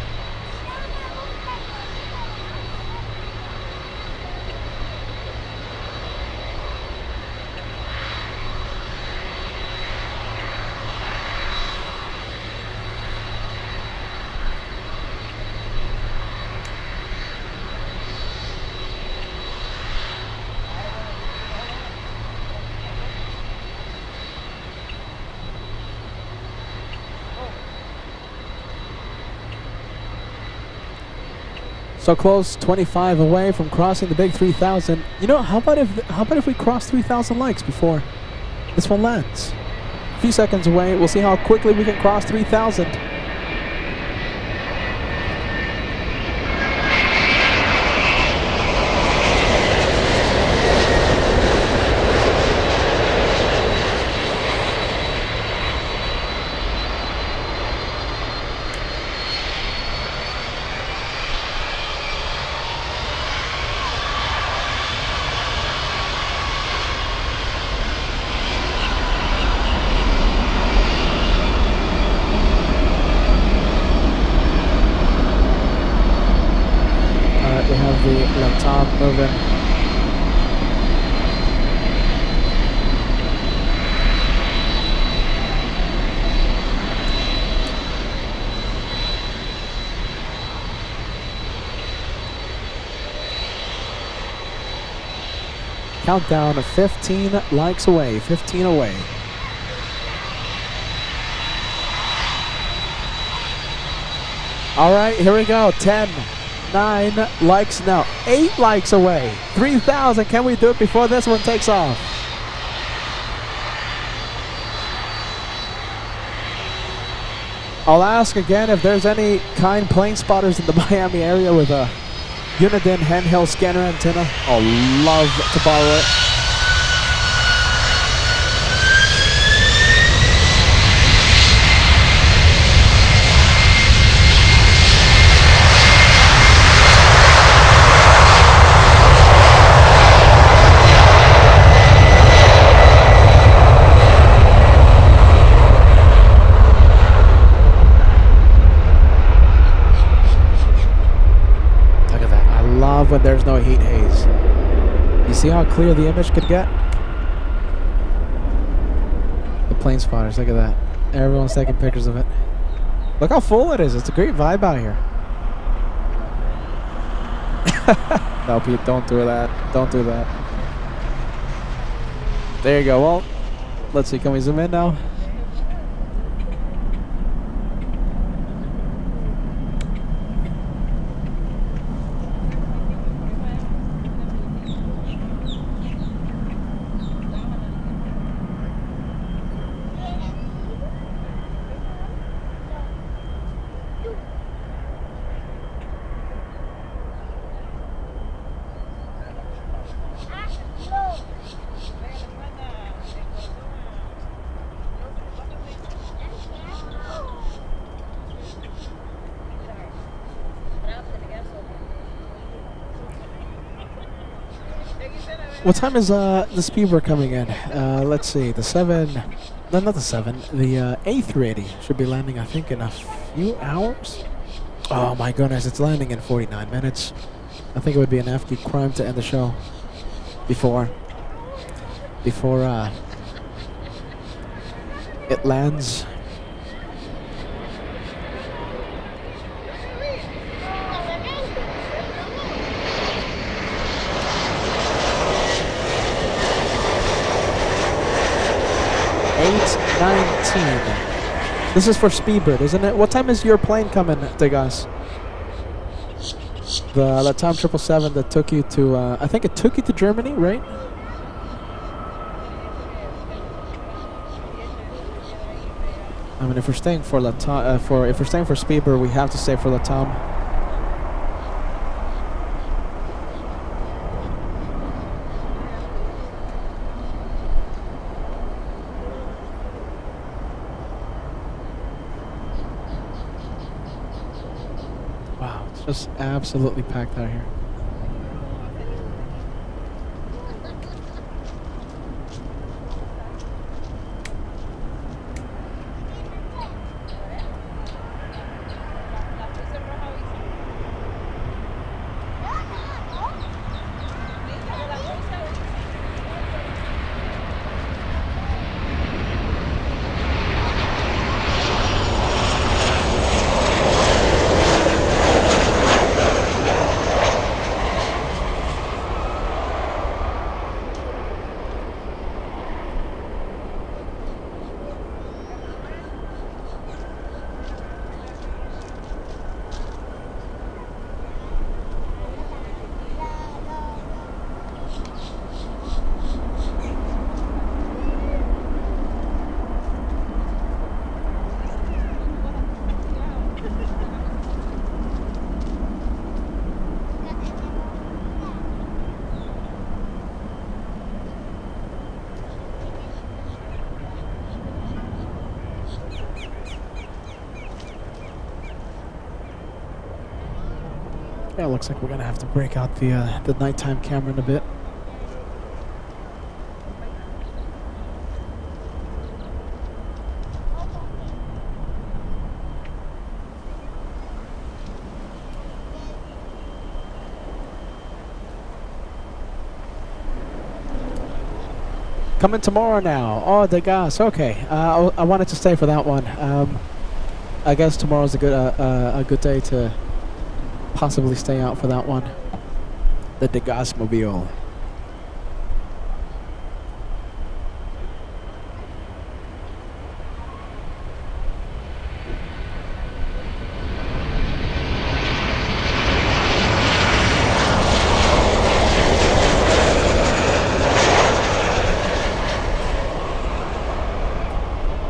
So close, 25 away from crossing the big 3,000. You know, how about if we cross 3,000 likes before this one lands? A few seconds away. We'll see how quickly we can cross 3,000. We have the LATAM moving. Countdown of 15 likes away, 15 away. All right, here we go. 10, 9 likes now. 8 likes away. 3,000. Can we do it before this one takes off? I'll ask again if there's any kind plane spotters in the Miami area with a Uniden handheld scanner antenna. I'll love to borrow it. When there's no heat haze. You see how clear the image could get? The plane spotters, look at that. Everyone's taking pictures of it. Look how full it is. It's a great vibe out here. No, Pete, don't do that. Don't do that. There you go. Well, let's see. Can we zoom in now? What time is the Speedbird coming in? Let's see, the 7, no, not the 7, the A380 should be landing, I think, in a few hours. Oh my goodness, it's landing in 49 minutes. I think it would be an FD crime to end the show before it lands. This is for Speedbird, isn't it? What time is your plane coming, Degas? The LATAM 777 that took you to, I think it took you to Germany, right? I mean, if we're staying for LATAM, if we're staying for Speedbird, we have to stay for LATAM. Just absolutely packed out here. Yeah, it looks like we're gonna have to break out the nighttime camera in a bit. Coming tomorrow now. Oh, the gas. Okay. I wanted to stay for that one. I guess tomorrow's a good day to possibly stay out for that one. The Degas Mobile.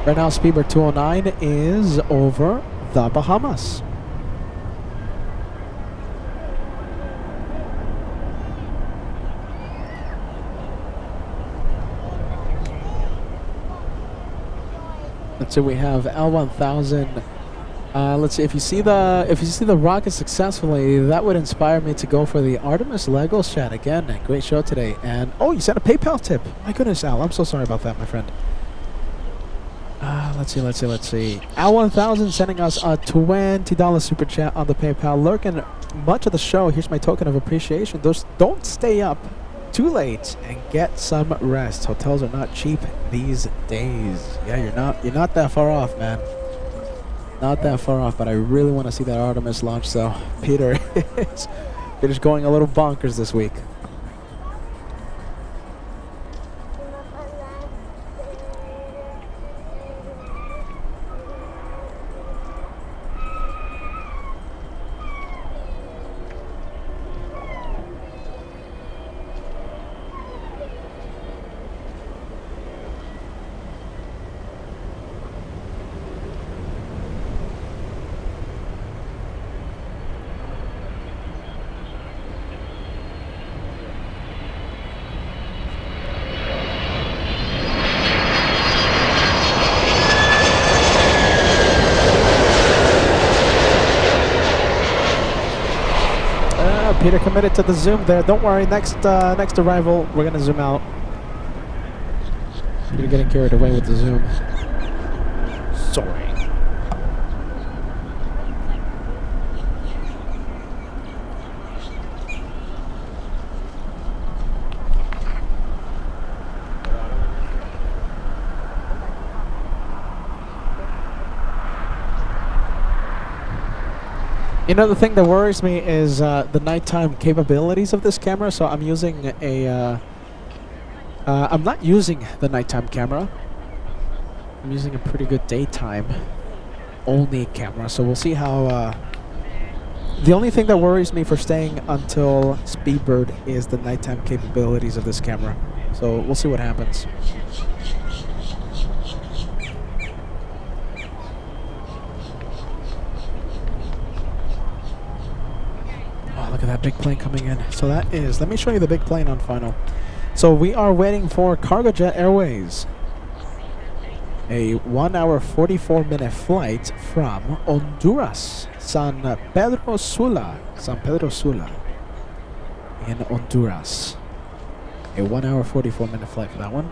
Right now, Speedbird 209 is over the Bahamas. Let's see, we have L1000. Let's see, if you see the rocket successfully, that would inspire me to go for the Artemis Lego shot again. Great show today. And oh, you sent a PayPal tip. My goodness, Al, I'm so sorry about that, my friend. Let's see. Al1000 sending us a $20 super chat on the PayPal. Lurking much of the show. Here's my token of appreciation. Don't stay up too late and get some rest. Hotels are not cheap these days. Yeah, you're not that far off, man. Not that far off, but I really want to see that Artemis launch. So Peter's going a little bonkers this week. Peter committed to the zoom there. Don't worry, next arrival, we're gonna zoom out. You're getting carried away with the zoom. Sorry. You know, the thing that worries me is the nighttime capabilities of this camera. So I'm using I'm not using the nighttime camera. I'm using a pretty good daytime only camera. So we'll see how. The only thing that worries me for staying until Speedbird is the nighttime capabilities of this camera. So we'll see what happens. Look at that big plane coming in. So that is, let me show you the big plane on final. So we are waiting for Cargojet Airways. A 1 hour 44-minute flight from Honduras, San Pedro Sula in Honduras. A 1 hour 44-minute flight for that one.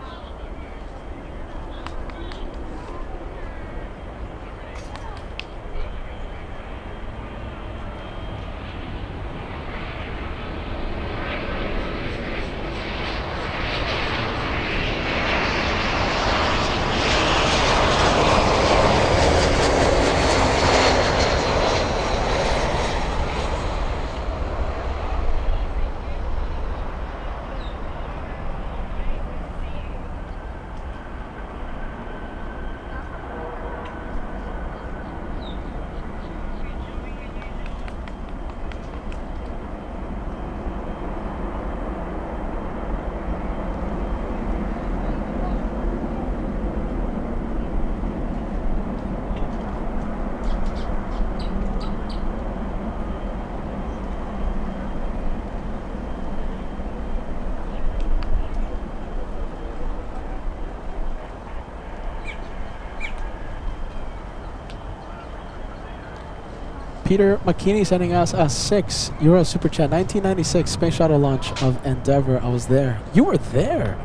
Peter McKinney sending us a €6 super chat. 1996 space shuttle launch of Endeavour. I was there. You were there.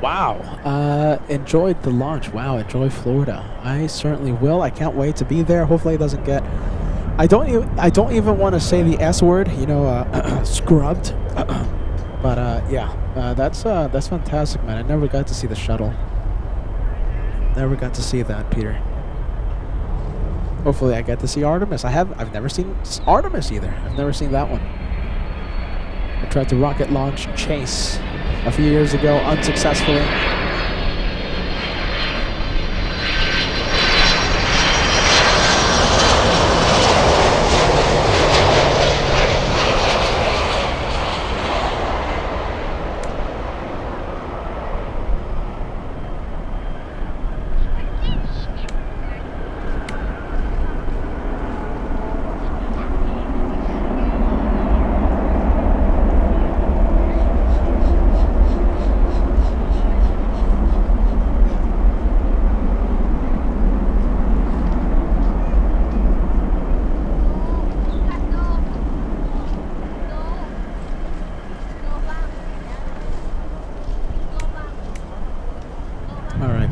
Wow. Enjoyed the launch. Wow. Enjoy Florida. I certainly will. I can't wait to be there. Hopefully it doesn't get. I don't even want to say the S word. You know, scrubbed. But yeah. That's fantastic, man. I never got to see the shuttle. Never got to see that, Peter. Hopefully I get to see Artemis. I've never seen Artemis either. I've never seen that one. I tried to rocket launch Chase a few years ago unsuccessfully.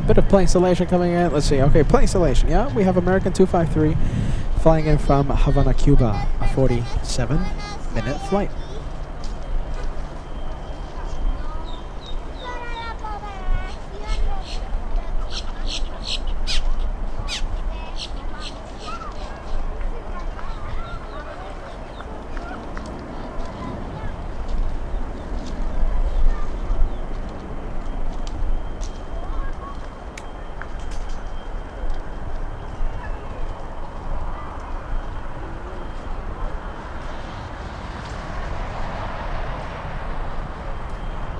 Bit of plane installation coming in. Let's see. Okay, plane installation. Yeah, we have American 253 flying in from Havana, Cuba. A 47-minute flight.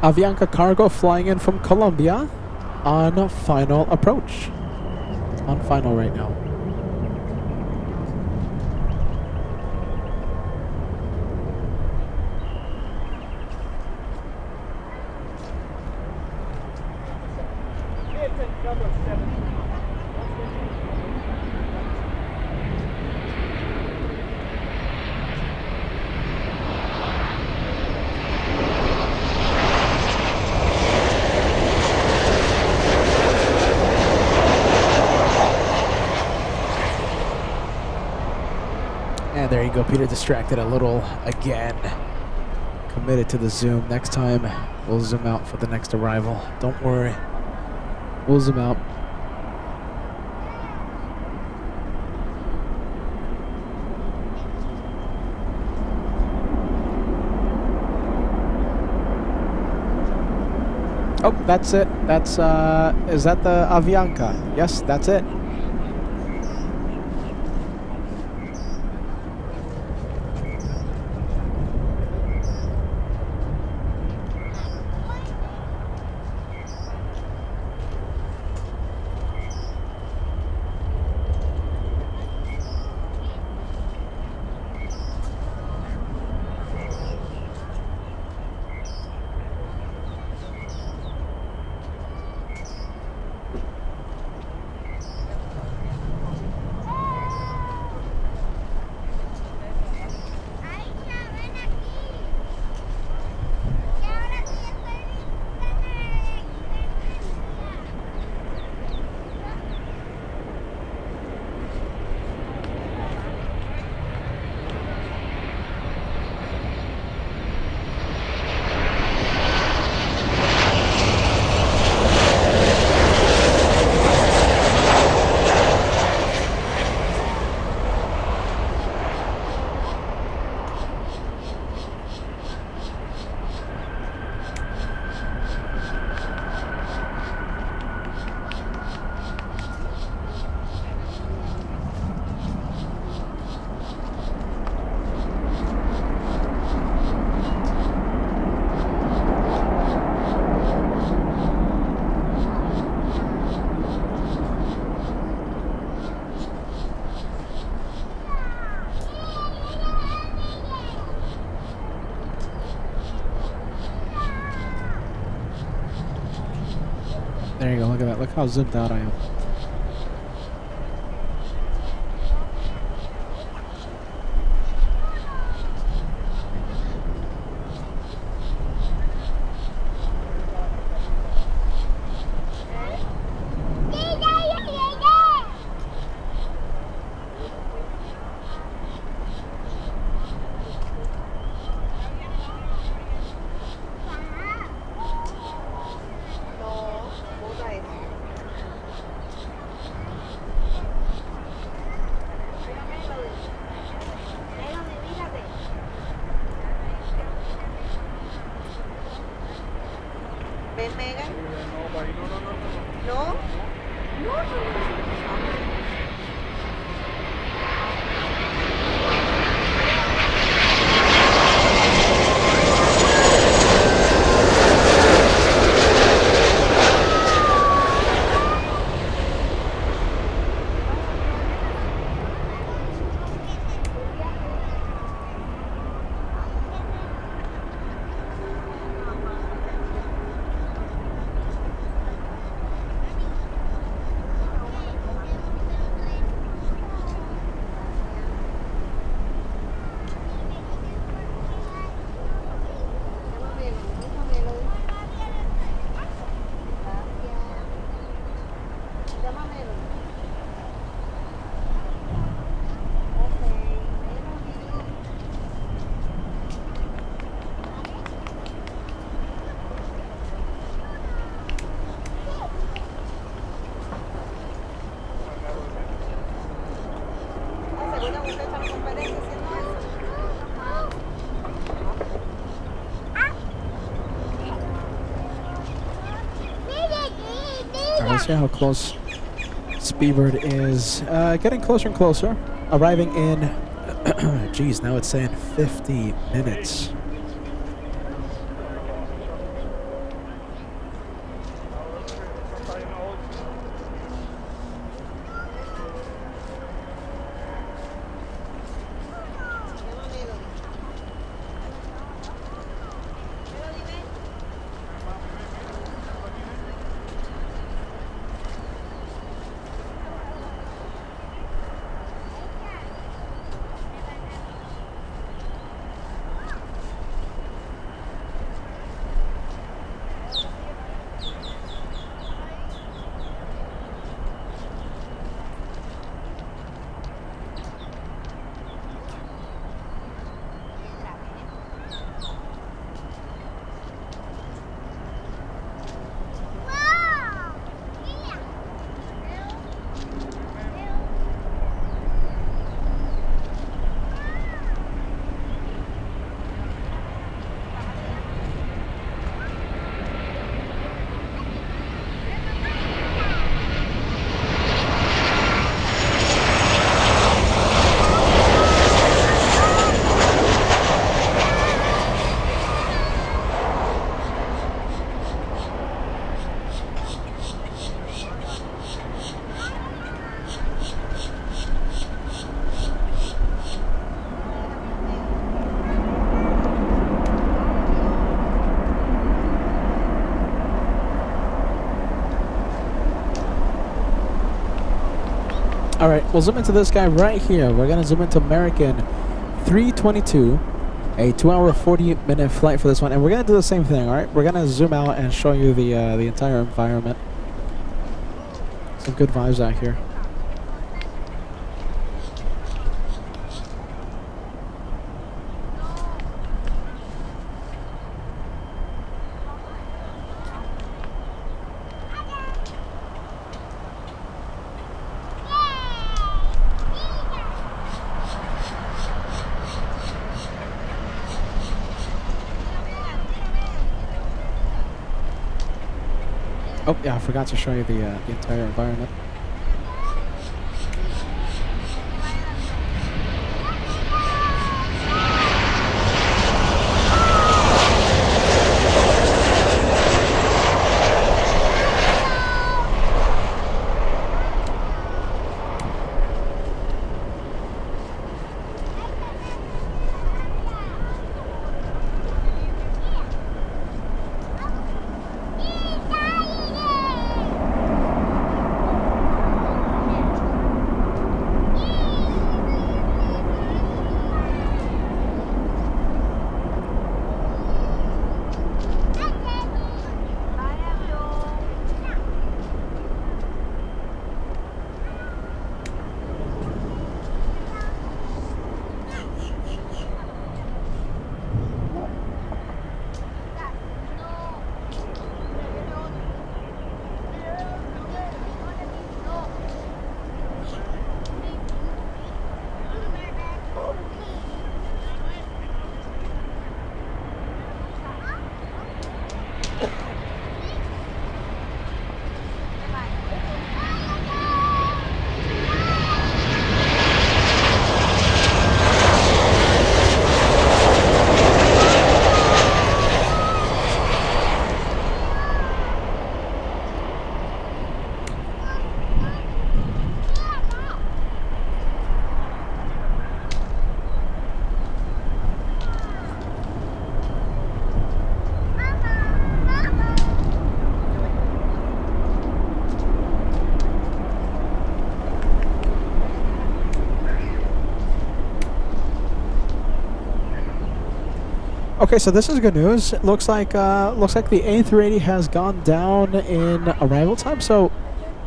Avianca Cargo flying in from Colombia on final approach. On final right now. There you go, Peter distracted a little again. Committed to the zoom. Next time, we'll zoom out for the next arrival. Don't worry. We'll zoom out. Oh, that's it. That's, is that the Avianca? Yes, that's it. There you go, look at that. Look how zoomed out I am. ¿Ven, Megan? No, ¿No? Let's see how close Speedbird is. Getting closer and closer. Arriving in, geez, now it's saying 50 minutes. All right, we'll zoom into this guy right here. We're gonna zoom into American 322, a 2-hour 40-minute flight for this one, and we're gonna do the same thing. All right, we're gonna zoom out and show you the entire environment. Some good vibes out here. Oh yeah, I forgot to show you the entire environment. Okay, so this is good news. It looks like the A380 has gone down in arrival time. So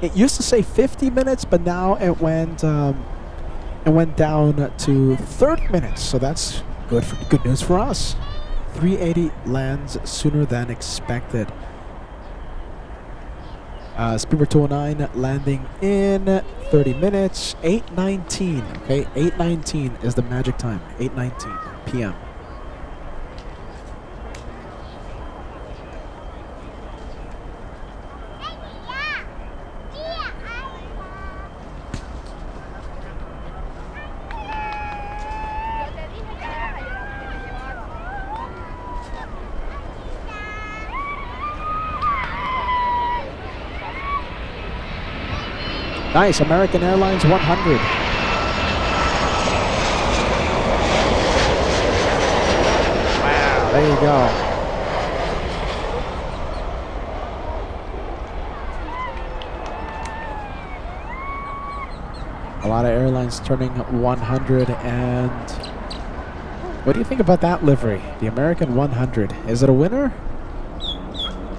it used to say 50 minutes, but now it went down to 30 minutes. So that's good news for us. 380 lands sooner than expected. Speedbird 209 landing in 30 minutes. 8:19. Okay, 8:19 is the magic time. 8:19 p.m. Nice, American Airlines 100. Wow, there you go. A lot of airlines turning 100, and what do you think about that livery? The American 100. Is it a winner?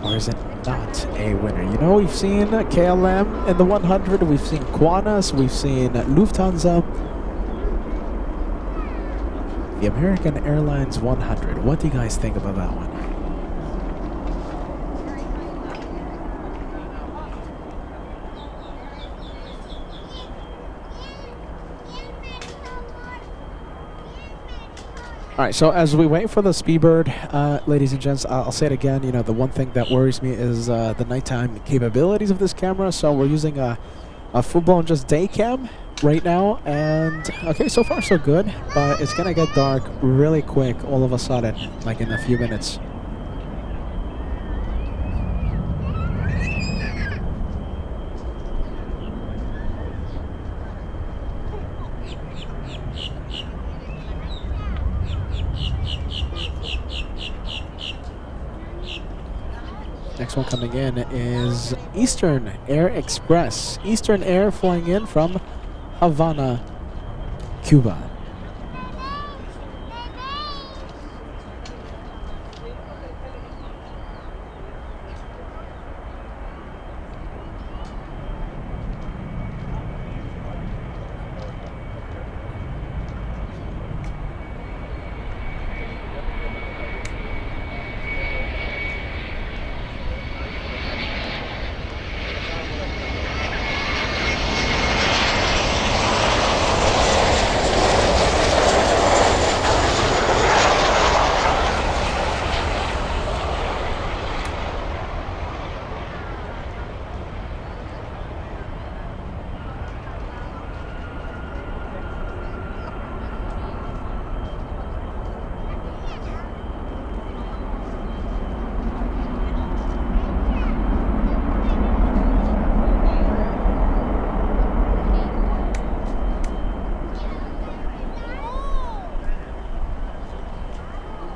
Or is it not a winner? You know, we've seen KLM in the 100, we've seen Qantas, we've seen Lufthansa. The American Airlines 100. What do you guys think about that one? All right, so as we wait for the Speedbird, ladies and gents, I'll say it again. You know, the one thing that worries me is the nighttime capabilities of this camera. So we're using a full-blown just day cam right now, and okay, so far so good. But it's gonna get dark really quick, all of a sudden, like in a few minutes. Next one coming in is Eastern Air Express. Eastern Air flying in from Havana, Cuba.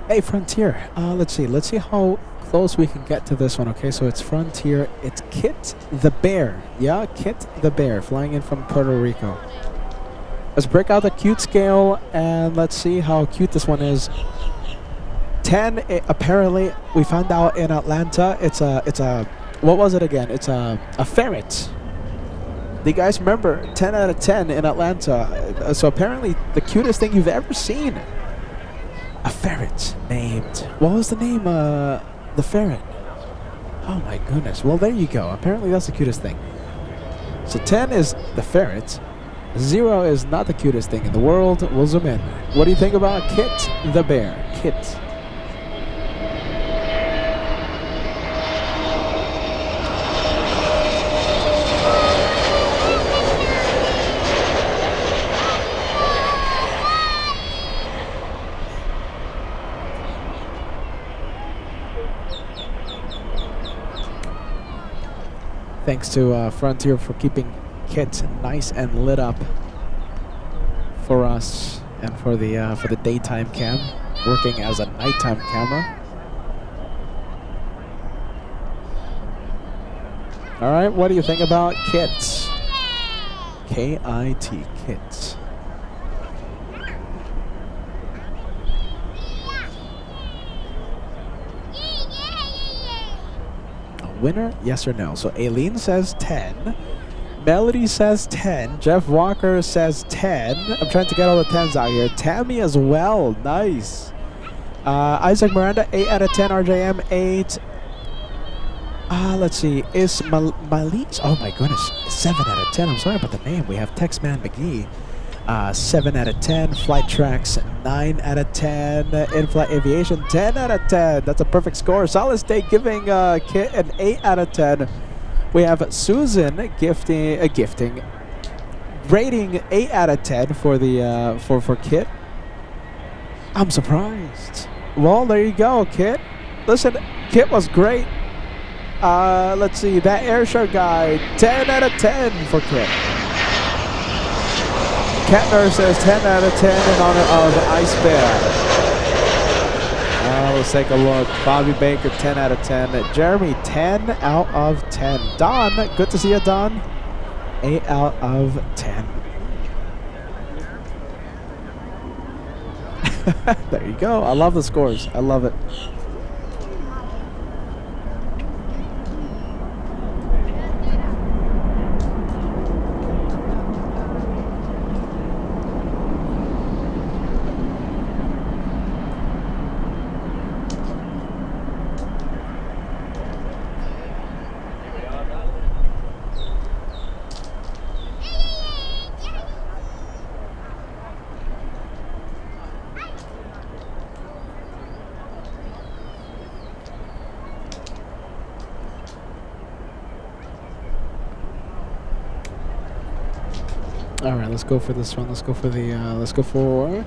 Hey, Frontier. Let's see how close we can get to this one. Okay, so it's Frontier. It's Kit the Bear. Yeah, Kit the Bear flying in from Puerto Rico. Let's break out the cute scale and let's see how cute this one is. 10, apparently, we found out in Atlanta, it's a, what was it again? It's a ferret. Do you guys remember 10 out of 10 in Atlanta? So apparently the cutest thing you've ever seen. A ferret named, what was the name? The ferret. Oh my goodness. Well, there you go. Apparently that's the cutest thing. So 10 is the ferret. 0 is not the cutest thing in the world. We'll zoom in. What do you think about Kit the Bear? Kit. Thanks to Frontier for keeping Kit nice and lit up for us and for the daytime cam, working as a nighttime camera. All right, what do you think about Kit? K-I-T, Kit. Winner, yes or no? So Aileen says 10. Melody says 10. Jeff Walker says 10. I'm trying to get all the 10s out here. Tammy as well. Nice. Isaac Miranda, 8 out of 10. RJM, 8. Let's see. Is Malise? Oh my goodness. 7 out of 10. I'm sorry about the name. We have Texman McGee. 7 out of 10. Flight Tracks, 9 out of 10. In-flight aviation, 10 out of 10. That's a perfect score. Solid State giving Kit an 8 out of 10. We have Susan gifting, rating 8 out of 10 for the for Kit. I'm surprised. Well, there you go, Kit. Listen, Kit was great. Let's see, that airshow guy, 10 out of 10 for Kit. Kettner says 10 out of 10 in honor of Ice Bear. Let's take a look. Bobby Baker, 10 out of 10. Jeremy, 10 out of 10. Don, good to see you, Don. 8 out of 10. There you go. I love the scores. I love it. All right, let's go for this one. Let's go for the. Let's go for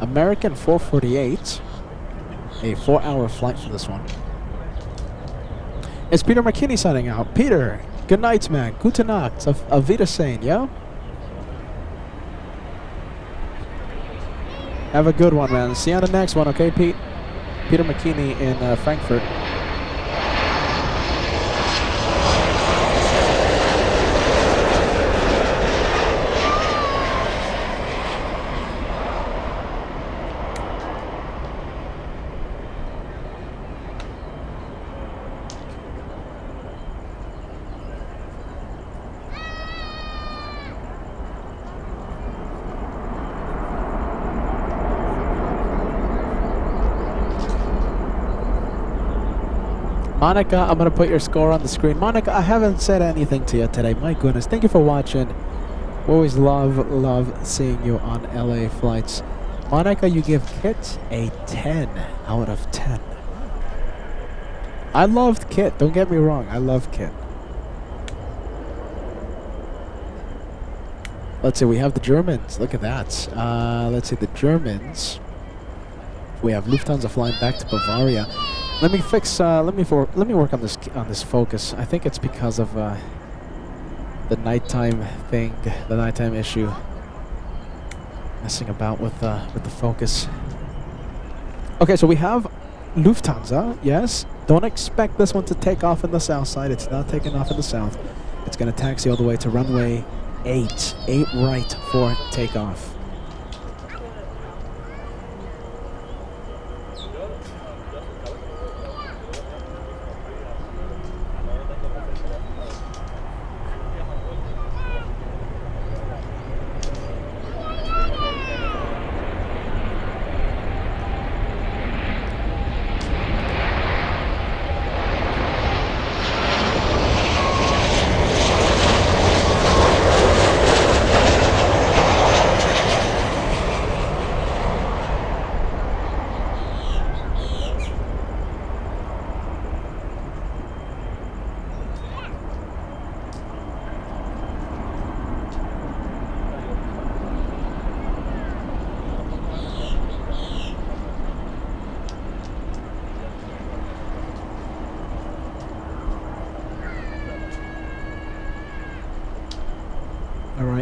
American 448. A 4-hour flight for this one. It's Peter McKinney signing out. Peter, good night, man. Gute Nacht. Auf Wiedersehen, yeah. Have a good one, man. See you on the next one, okay, Pete? Peter McKinney in Frankfurt. Monica, I'm going to put your score on the screen. Monica, I haven't said anything to you today. My goodness. Thank you for watching. We always love seeing you on LA flights. Monica, you give Kit a 10 out of 10. I loved Kit. Don't get me wrong. I love Kit. Let's see. We have the Germans. Look at that. Let's see. The Germans. We have Lufthansa flying back to Bavaria. Let me fix. Let me work on this focus. I think it's because of the nighttime thing, the nighttime issue. Messing about with the focus. Okay, so we have Lufthansa. Yes, don't expect this one to take off in the south side. It's not taking off in the south. It's going to taxi all the way to runway 8 right for takeoff.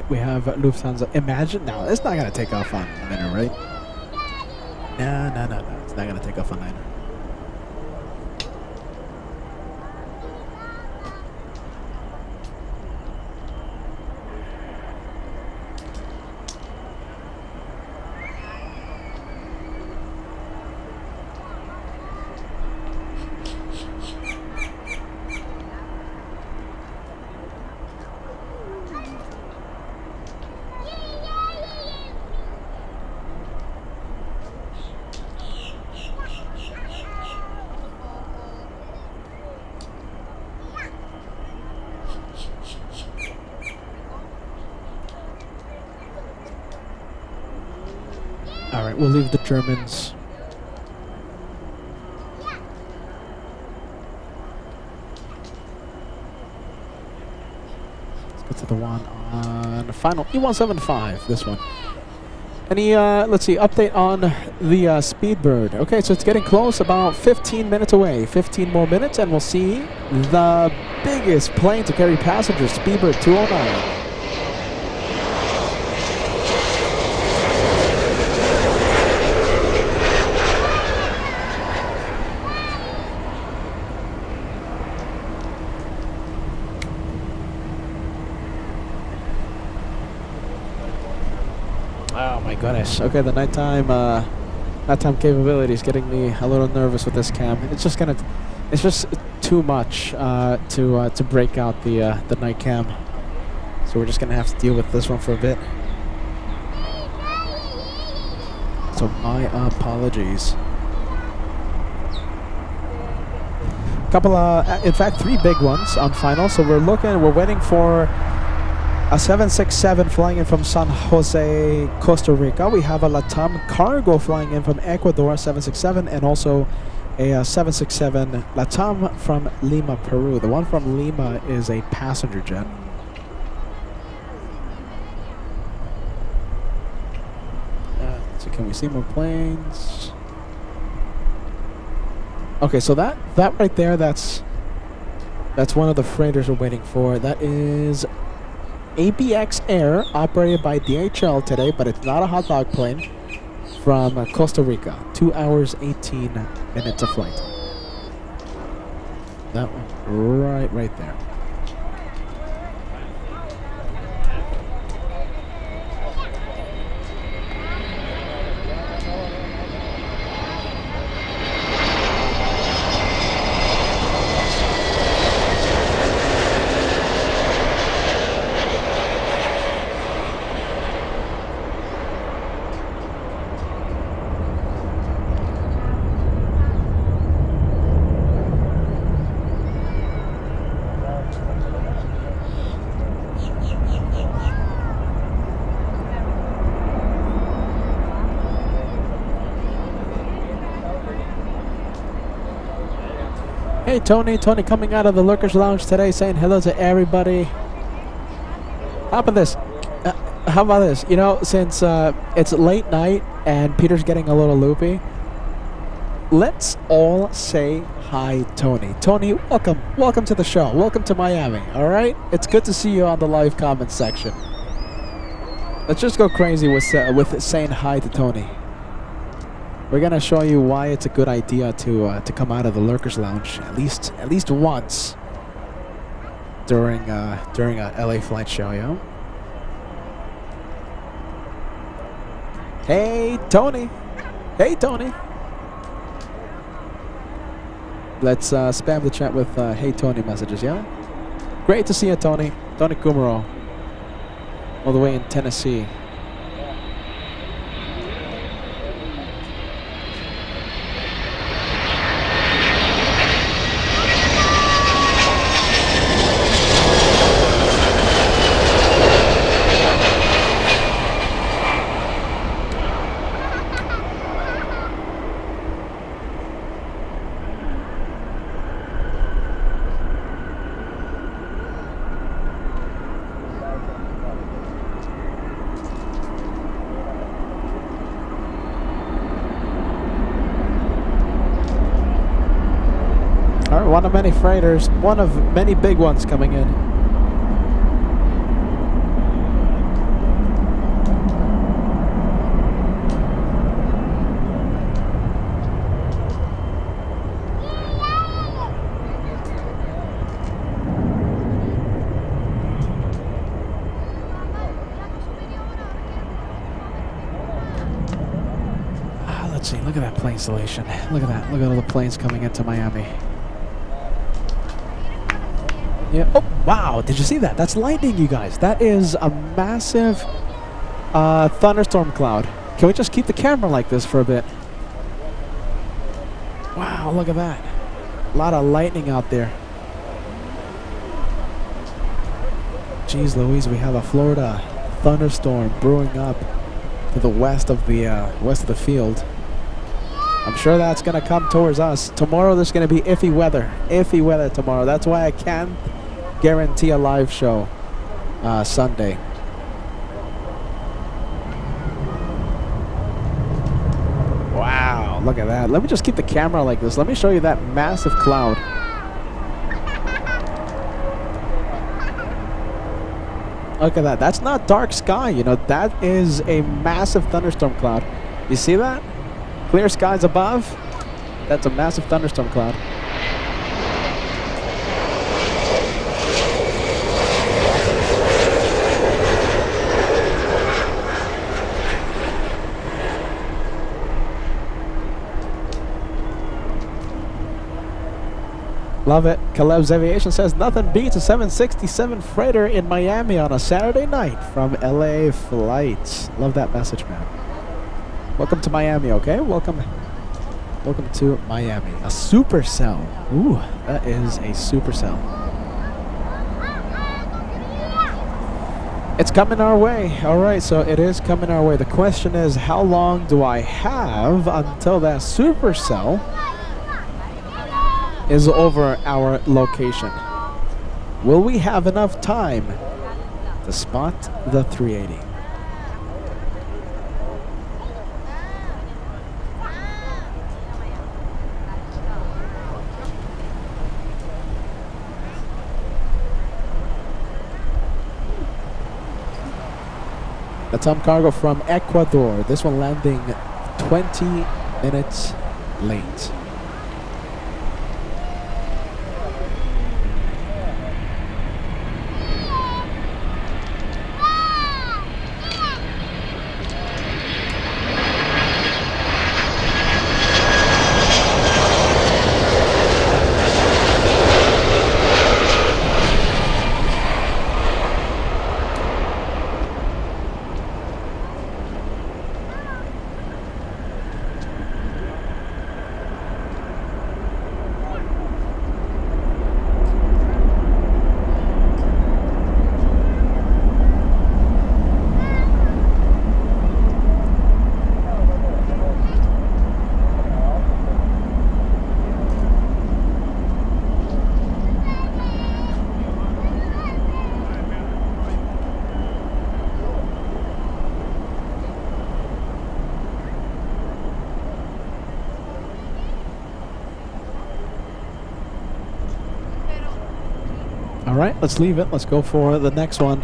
We have Lufthansa. Imagine now, it's not gonna take off on Niner, right? No. It's not gonna take off on Niner. All right, we'll leave the Germans. Let's go to the one on the final E175. This one. Any, let's see, update on the Speedbird. Okay, so it's getting close, about 15 minutes away. 15 more minutes, and we'll see the biggest plane to carry passengers, Speedbird 209. Oh my goodness. Okay, the nighttime capability is getting me a little nervous with this cam. It's just too much to break out the night cam. So we're just gonna have to deal with this one for a bit. So my apologies. Couple in fact 3 big ones on final. So we're waiting for a 767 flying in from San Jose, Costa Rica. We have a LATAM Cargo flying in from Ecuador, 767, and also a 767 LATAM from Lima, Peru. The one from Lima is a passenger jet. So can we see more planes? Okay, so that right there, that's one of the freighters we're waiting for. That is ABX Air, operated by DHL today, but it's not a hot dog plane, from Costa Rica. 2 hours, 18 minutes of flight. That one right there. Hey Tony coming out of the Lurkers Lounge today saying hello to everybody. How about this? You know, since it's late night and Peter's getting a little loopy, let's all say hi, Tony. Tony, welcome to the show. Welcome to Miami, all right? It's good to see you on the live comment section. Let's just go crazy with saying hi to Tony. We're gonna show you why it's a good idea to come out of the Lurkers Lounge at least once during a LA flight show, yo. Hey Tony. Let's spam the chat with hey Tony messages, yeah. Great to see you, Tony. Tony Kumaro, all the way in Tennessee. One of many freighters, one of many big ones coming in. Let's see, look at that plane installation. Look at all the planes coming into Miami. Yeah. Oh, wow. Did you see that? That's lightning, you guys. That is a massive thunderstorm cloud. Can we just keep the camera like this for a bit? Wow, look at that. A lot of lightning out there. Jeez Louise, we have a Florida thunderstorm brewing up to the west of the field. I'm sure that's gonna come towards us. Tomorrow there's gonna be iffy weather tomorrow. That's why I can't guarantee a live show Sunday. Wow, look at that. Let me just keep the camera like this. Let me show you that massive cloud. Look at that. That's not dark sky, you know. That is a massive thunderstorm cloud. You see that? Clear skies above. That's a massive thunderstorm cloud. Love it. Caleb's Aviation says nothing beats a 767 freighter in Miami on a Saturday night from LA flights. Love that message, man. Welcome to Miami, okay? Welcome to Miami. A supercell. Ooh, that is a supercell. It's coming our way. All right, so it is coming our way. The question is, how long do I have until that supercell is over our location? Will we have enough time to spot the 380? LATAM Cargo from Ecuador. This one landing 20 minutes late. All right, let's leave it. Let's go for the next one.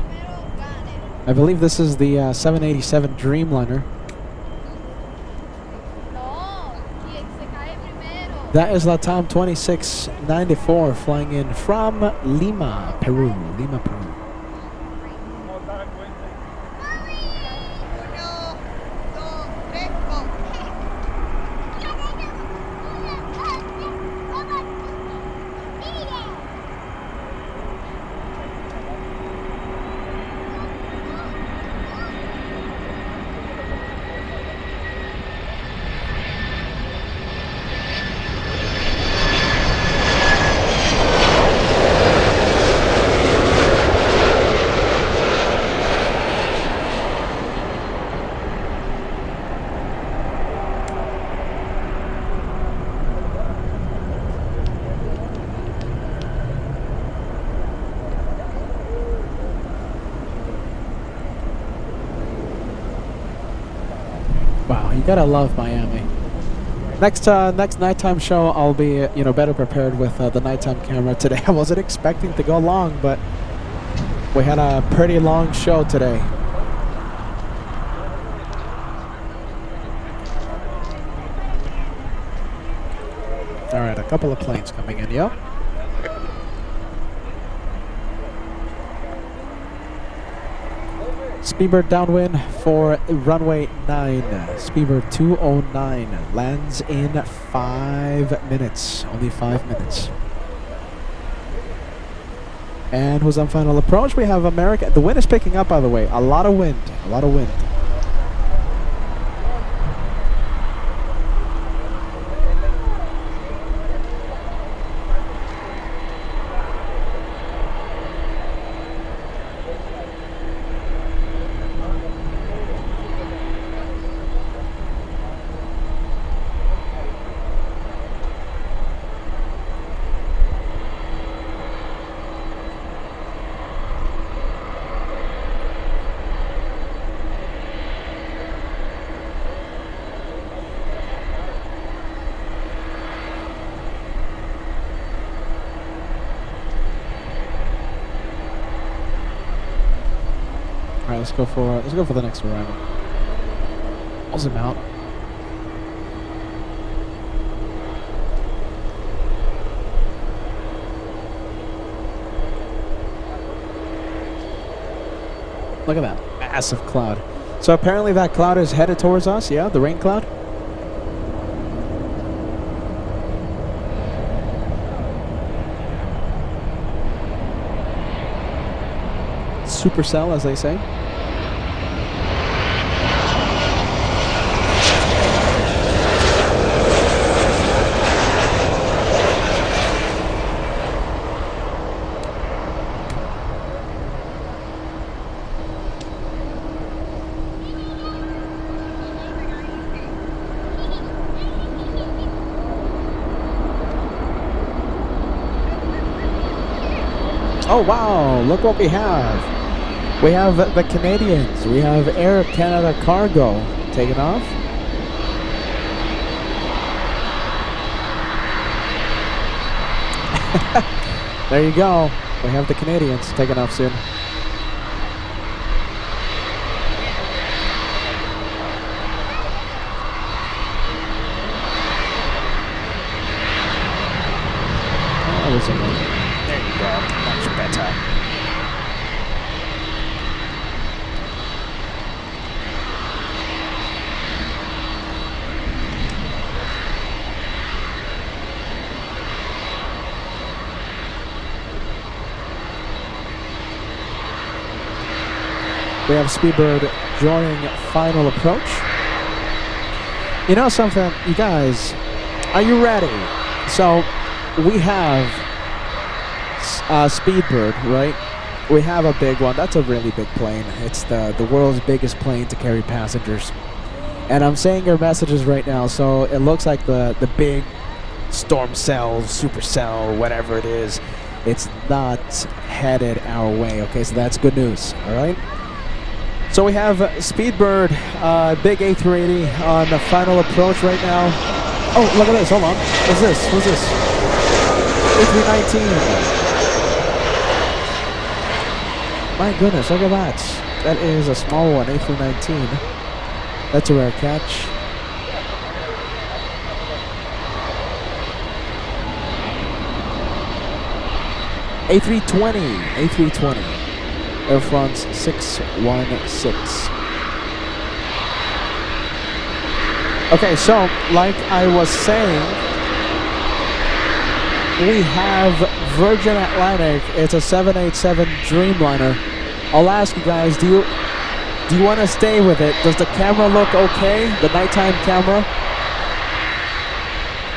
I believe this is the 787 Dreamliner. That is LATAM 2694 flying in from Lima, Peru. Lima, Peru. Wow, you gotta love Miami. Next nighttime show, I'll be better prepared with the nighttime camera. Today I wasn't expecting to go long, but we had a pretty long show today. All right, a couple of planes coming in. Yep. Speedbird downwind for runway 9. Speedbird 209 lands in 5 minutes. Only 5 minutes. And who's on final approach? We have America. The wind is picking up, by the way. A lot of wind. A lot of wind. right, let's go for the next arrival. I'll zoom out. Look at that massive cloud. So apparently that cloud is headed towards us. Yeah, the rain cloud. Supercell, as they say. Oh wow, look what we have. We have the Canadians. We have Air Canada Cargo taking off. There you go. We have the Canadians taking off soon. That was amazing. There you go. Much better. We have Speedbird joining final approach. You know something, you guys, are you ready? So we have Speedbird, right? We have a big one. That's a really big plane. It's the world's biggest plane to carry passengers. And I'm saying your messages right now, so it looks like the big storm cell, super cell, whatever it is, it's not headed our way. Okay, so that's good news, all right? So we have Speedbird, big A380 on the final approach right now. Oh, look at this, hold on. What's this? What's this? A319. My goodness, look at that. That is a small one, A319. That's a rare catch. A320. Air France 616. Okay, so like I was saying, we have Virgin Atlantic. It's a 787 Dreamliner. I'll ask you guys, do you want to stay with it? Does the camera look okay? The nighttime camera?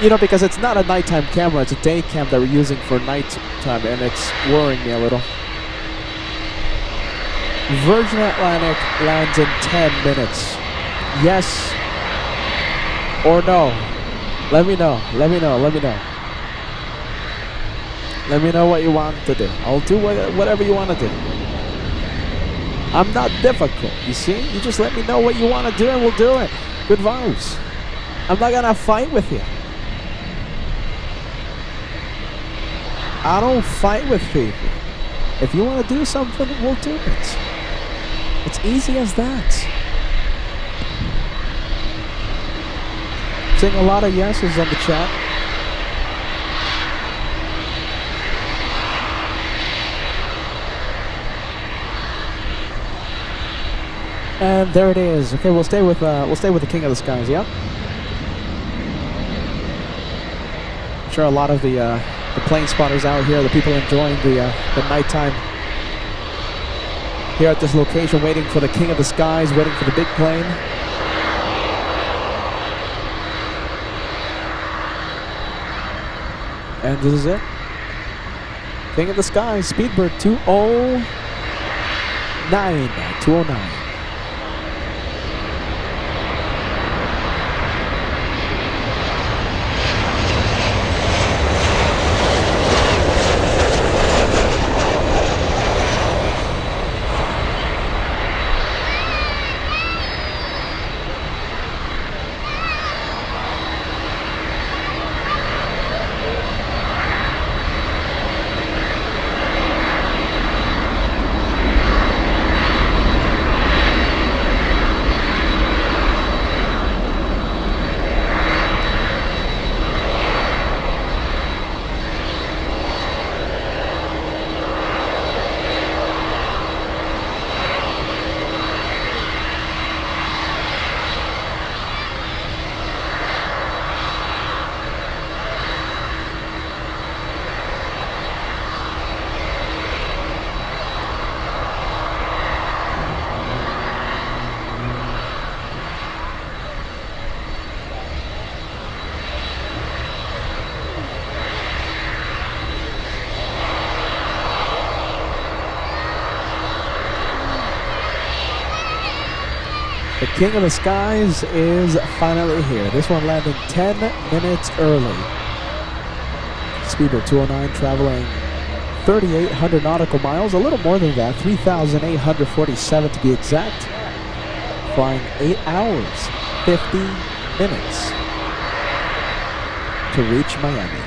You know, because it's not a nighttime camera, it's a day cam that we're using for nighttime, and it's worrying me a little. Virgin Atlantic lands in 10 minutes. Yes or no? Let me know. Let me know what you want to do. I'll do whatever you want to do. I'm not difficult, you see? You just let me know what you want to do and we'll do it. Good vibes. I'm not going to fight with you. I don't fight with people. If you want to do something, we'll do it. It's easy as that. Seeing a lot of yeses on the chat. And there it is. Okay, we'll stay with the King of the Skies. Yeah. I'm sure a lot of the plane spotters out here, the people enjoying the nighttime here at this location, waiting for the King of the Skies, waiting for the big plane. And this is it. King of the Skies, Speedbird 209. The king of the skies is finally here. This one landing 10 minutes early. Speedbird 209 traveling 3,800 nautical miles, a little more than that, 3,847 to be exact. Flying 8 hours, 50 minutes to reach Miami.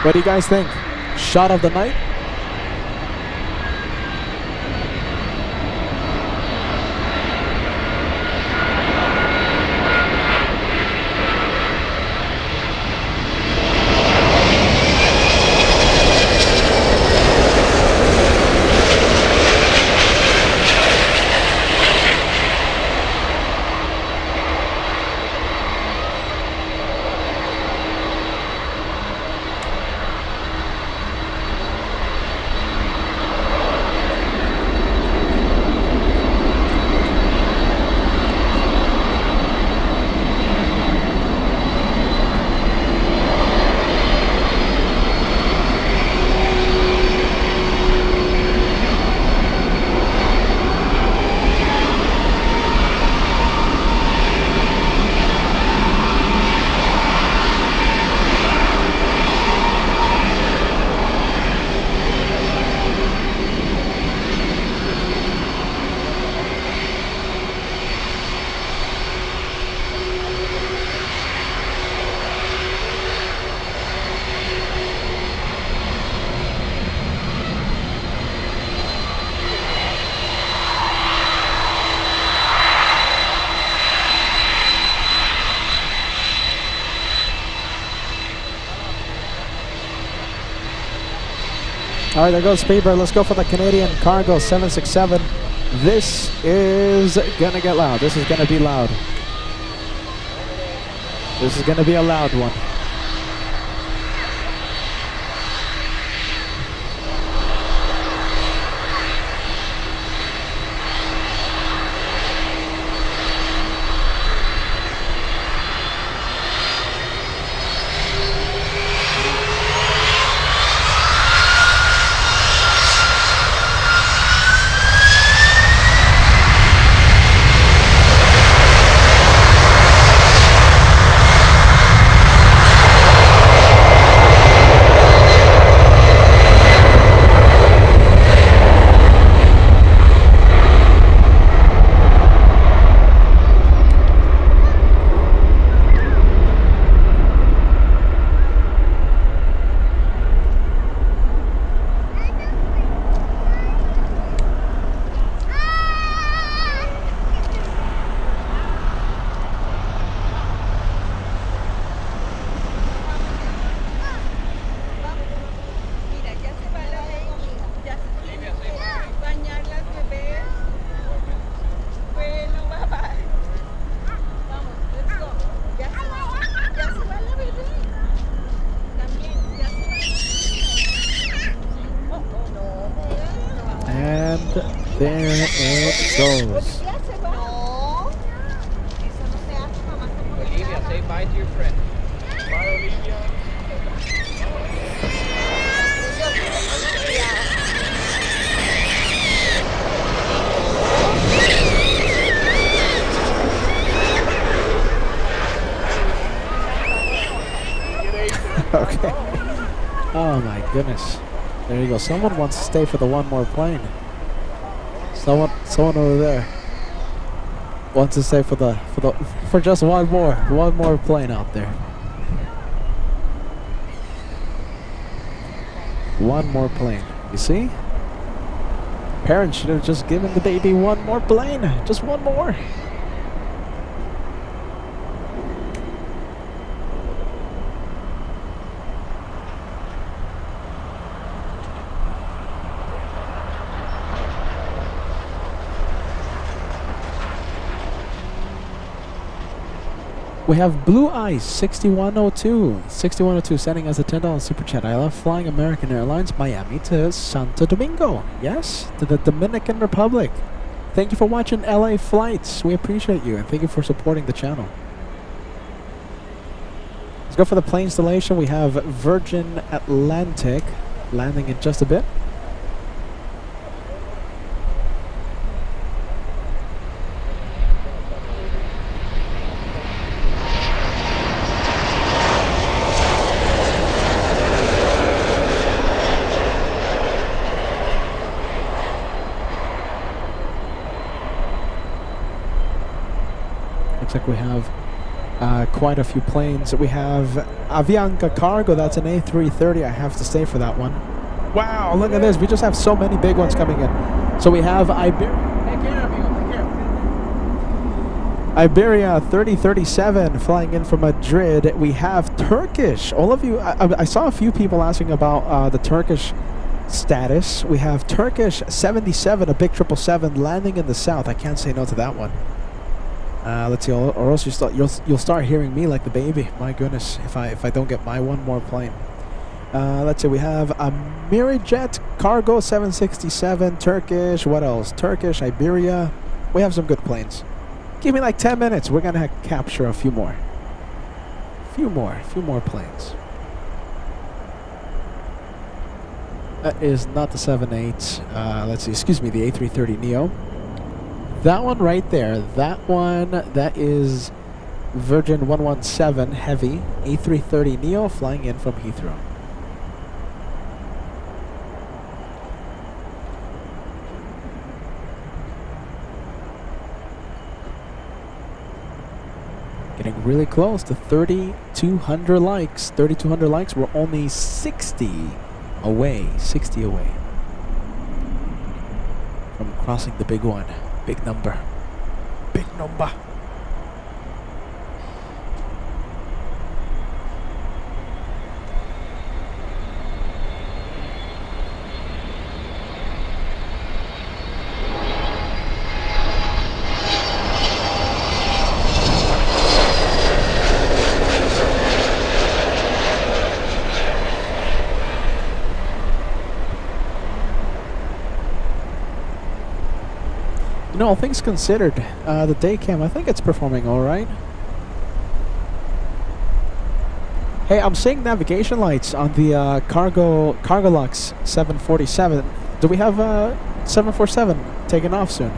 What do you guys think? Shot of the night? All right, there goes Speedbird. Let's go for the Canadian Cargo 767. This is gonna get loud. This is gonna be loud. This is gonna be a loud one. There it goes. Olivia, say bye to your friend. Bye, Olivia. Okay. Oh my goodness. There you go. Someone wants to stay for the one more plane. Someone over there wants to stay for just one more plane out there. One more plane. You see? Parents should have just given the baby one more plane. Just one more. We have Blue Ice 6102. 6102 sending us a $10 super chat. I love flying American Airlines Miami to Santo Domingo. Yes, to the Dominican Republic. Thank you for watching LA Flights. We appreciate you and thank you for supporting the channel. Let's go for the plane installation. We have Virgin Atlantic landing in just a bit. Looks like we have quite a few planes. We have Avianca Cargo, that's an A330. I have to stay for that one. Wow, look at this. We just have so many big ones coming in. So we have Iberia 3037 flying in from Madrid. We have Turkish. All of you, I saw a few people asking about the Turkish status. We have Turkish 77, a big 777 landing in the south. I can't say no to that one. Let's see, or else you'll start hearing me like the baby. My goodness, if I don't get my one more plane. Let's see, we have a Mirajet Cargo 767, Turkish. What else? Turkish, Iberia. We have some good planes. Give me like 10 minutes. We're gonna capture a few more. Few more planes. That is not the 78. Let's see. Excuse me, the A330neo. That one right there, that is Virgin 117 Heavy A330neo flying in from Heathrow. Getting really close to 3,200 likes. 3,200 likes. We're only 60 away. 60 away from crossing the big one. Big number. Big number. All things considered, the day cam, I think it's performing all right. Hey, I'm seeing navigation lights on the Cargolux 747. Do we have 747 taking off soon?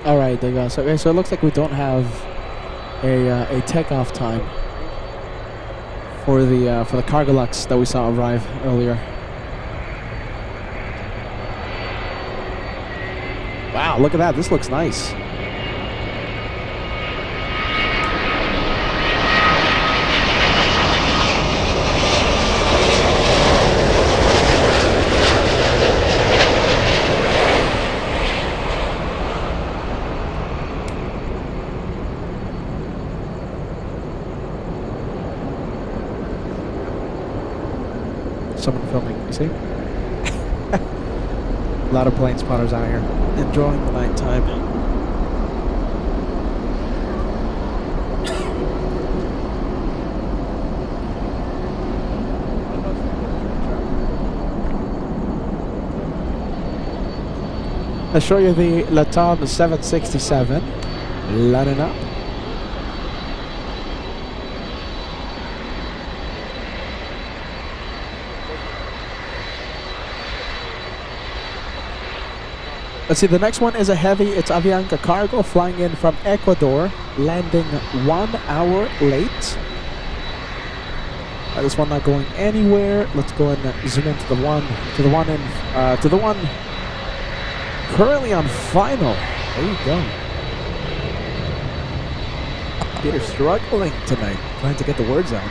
All right, there you go. So it looks like we don't have a takeoff time for the Cargolux that we saw arrive earlier. Wow, look at that. This looks nice. Someone filming, you see? A lot of plane spotters out here enjoying the nighttime. I'll show you the LATAM 767 lining up. Let's see, the next one is a heavy. It's Avianca Cargo flying in from Ecuador, landing 1 hour late. This one not going anywhere. Let's go and zoom into the one currently on final. There you go. Peter struggling tonight, trying to get the words out.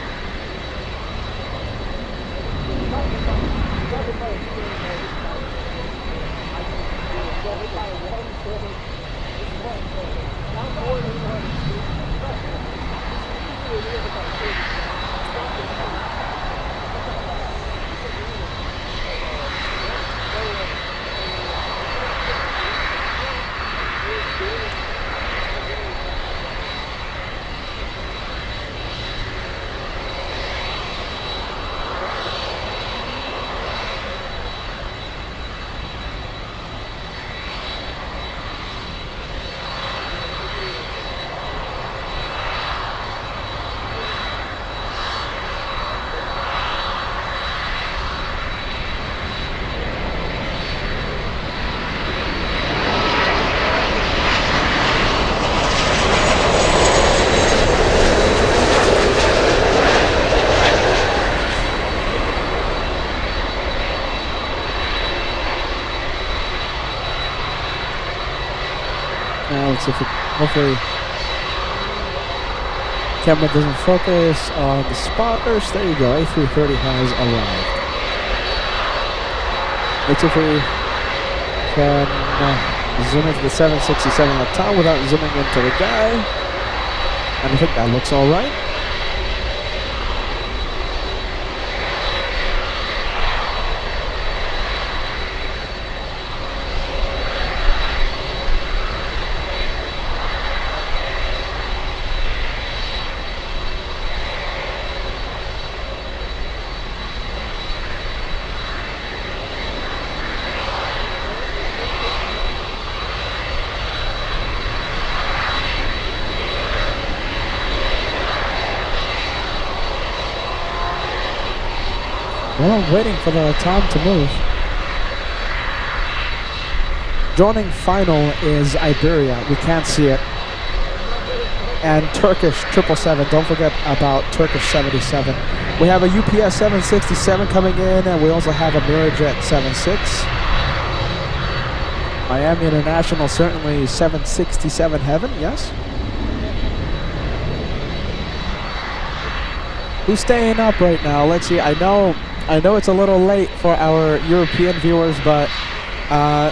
Let's see if hopefully camera doesn't focus on the spotters. There you go. A330 has arrived. Let's see if we can zoom into the 767 LATAM without zooming into the guy. And I think that looks all right. Well, I'm waiting for the time to move. Joining final is Iberia. We can't see it. And Turkish 777. Don't forget about Turkish 77. We have a UPS 767 coming in, and we also have a Mirajet 76. Miami International, certainly 767 heaven, yes? Who's staying up right now? Let's see. I know it's a little late for our European viewers, but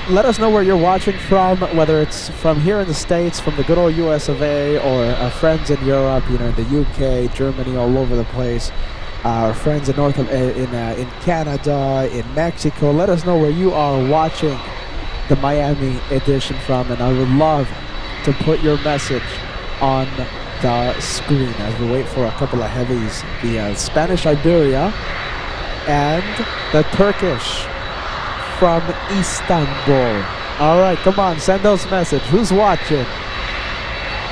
let us know where you're watching from, whether it's from here in the States, from the good old US of A, or our friends in Europe, you know, in the UK, Germany, all over the place. Our friends in in Canada, in Mexico. Let us know where you are watching the Miami edition from, and I would love to put your message on the screen as we wait for a couple of heavies, the Spanish Iberia and the Turkish from Istanbul. All right, come on, send those messages. Who's watching?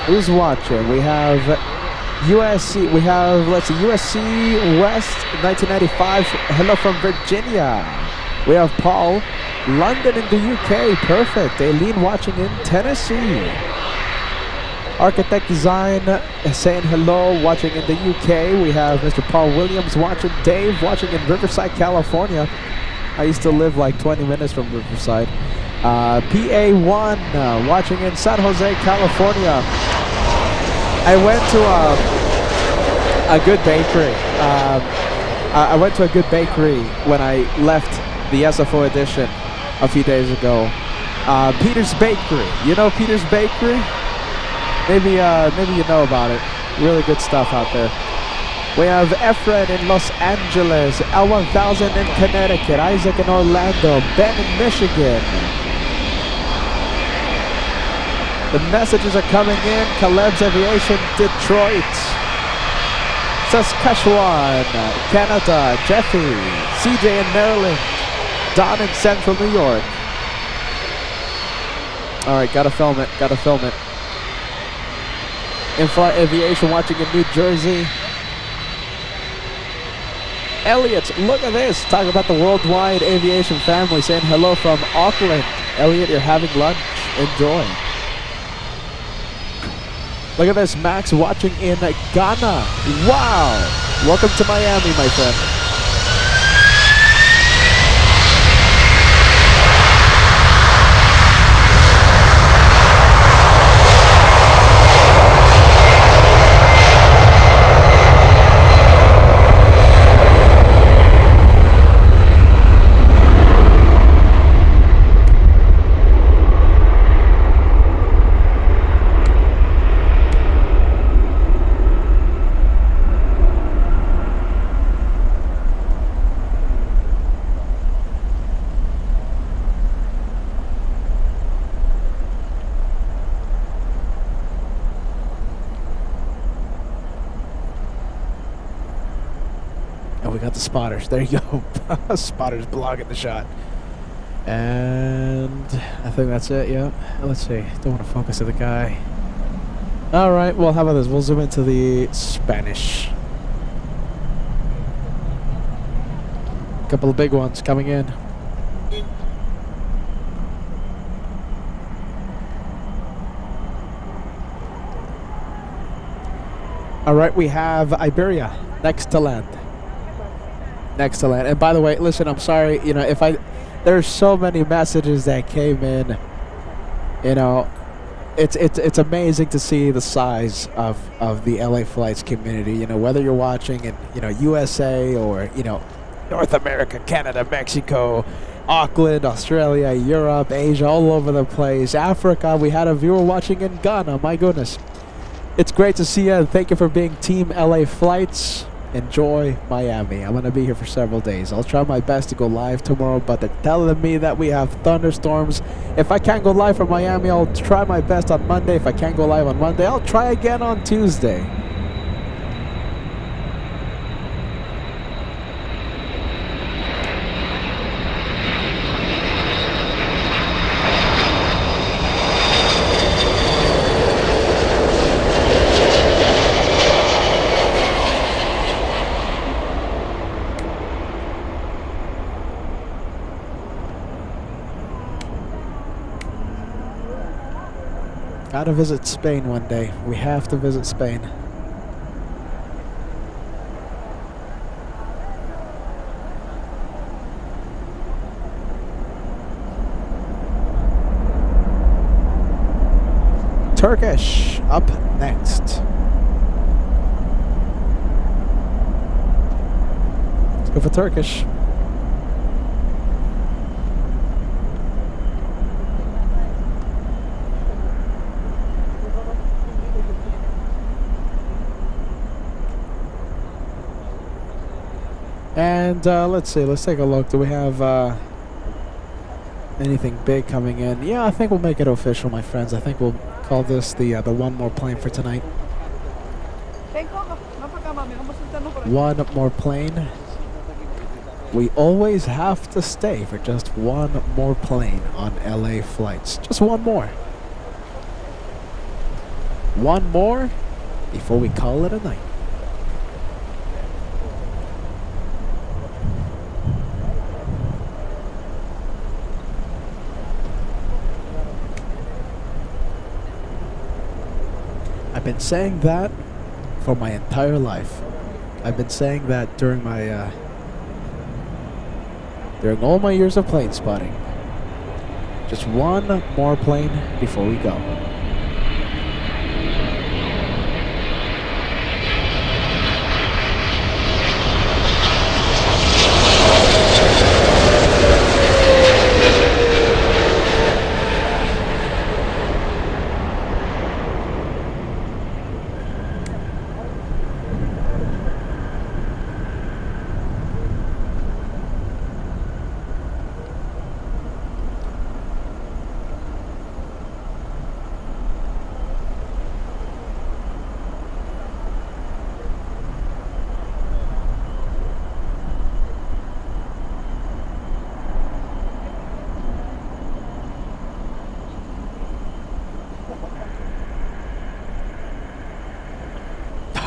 Who's watching? We have USC. We have, let's see, USC West 1995. Hello from Virginia. We have Paul, London in the UK. Perfect. Aileen watching in Tennessee. Architect Design saying hello, watching in the UK. We have Mr. Paul Williams watching. Dave watching in Riverside, California. I used to live like 20 minutes from Riverside. PA1 watching in San Jose, California. I went to a good bakery. I went to a good bakery when I left the SFO edition a few days ago. Peter's Bakery. You know Peter's Bakery? Maybe you know about it. Really good stuff out there. We have Efren in Los Angeles, L1000 in Connecticut, Isaac in Orlando, Ben in Michigan. The messages are coming in. Caleb's Aviation, Detroit, Saskatchewan, Canada, Jeffy, CJ in Maryland, Don in Central New York. All right, gotta film it. In-flight aviation watching in New Jersey. Elliot, look at this. Talking about the worldwide aviation family, saying hello from Auckland. Elliot, you're having lunch. Enjoy. Look at this. Max watching in Ghana. Wow. Welcome to Miami, my friend. Spotters. There you go. Spotters blocking the shot. And I think that's it, yeah. Let's see. Don't want to focus on the guy. Alright, well, how about this? We'll zoom into the Spanish. Couple of big ones coming in. Alright, we have Iberia next to land. And by the way, listen, I'm sorry, you know, there's so many messages that came in, you know, it's amazing to see the size of the LA flights community. You know, whether you're watching in USA or North America, Canada, Mexico, Auckland, Australia, Europe, Asia, all over the place. Africa, we had a viewer watching in Ghana. My goodness, it's great to see you. Thank you for being Team LA Flights. Enjoy Miami. I'm going to be here for several days. I'll try my best to go live tomorrow, but they're telling me that we have thunderstorms. If I can't go live from Miami, I'll try my best on Monday. If I can't go live on Monday, I'll try again on Tuesday. Gotta visit Spain one day. We have to visit Spain. Turkish up next. Let's go for Turkish. And let's see, let's take a look. Do we have anything big coming in? Yeah, I think we'll make it official, my friends. I think we'll call this the one more plane for tonight. One more plane. We always have to stay for just one more plane on LA flights. Just one more. One more before we call it a night. I've been saying that for my entire life. I've been saying that during my during all my years of plane spotting. Just one more plane before we go.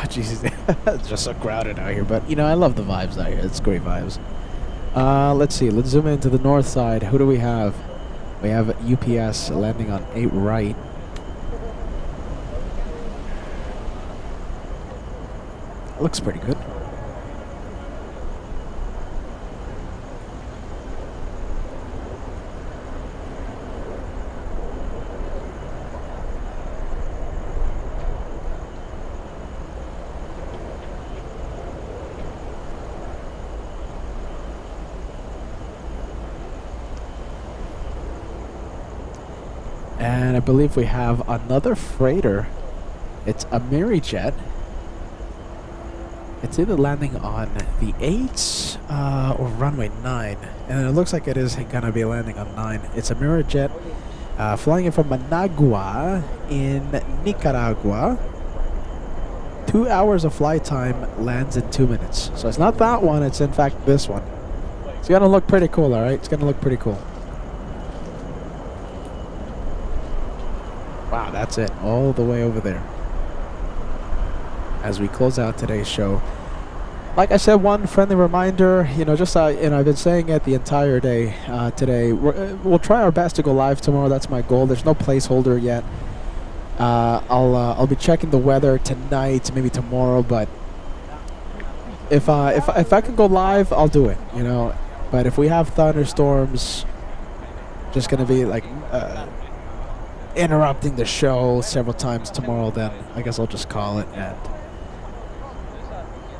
Jesus, it's just so crowded out here. But, I love the vibes out here. It's great vibes. Let's see. Let's zoom into the north side. Who do we have? We have UPS landing on 8 right. Looks pretty good. And I believe we have another freighter. It's a Jet. It's either landing on the 8 or runway 9. And it looks like it is going to be landing on 9. It's a Jet flying in from Managua in Nicaragua. 2 hours of flight time, lands in 2 minutes. So it's not that one, it's in fact this one. It's going to look pretty cool, alright? It's going to look pretty cool. Wow, that's it, all the way over there. As we close out today's show, like I said, one friendly reminder, just I've been saying it the entire day today. We'll try our best to go live tomorrow. That's my goal. There's no placeholder yet. I'll be checking the weather tonight, maybe tomorrow. But if I can go live, I'll do it. But if we have thunderstorms, just gonna be like. interrupting the show several times tomorrow, then I guess I'll just call it and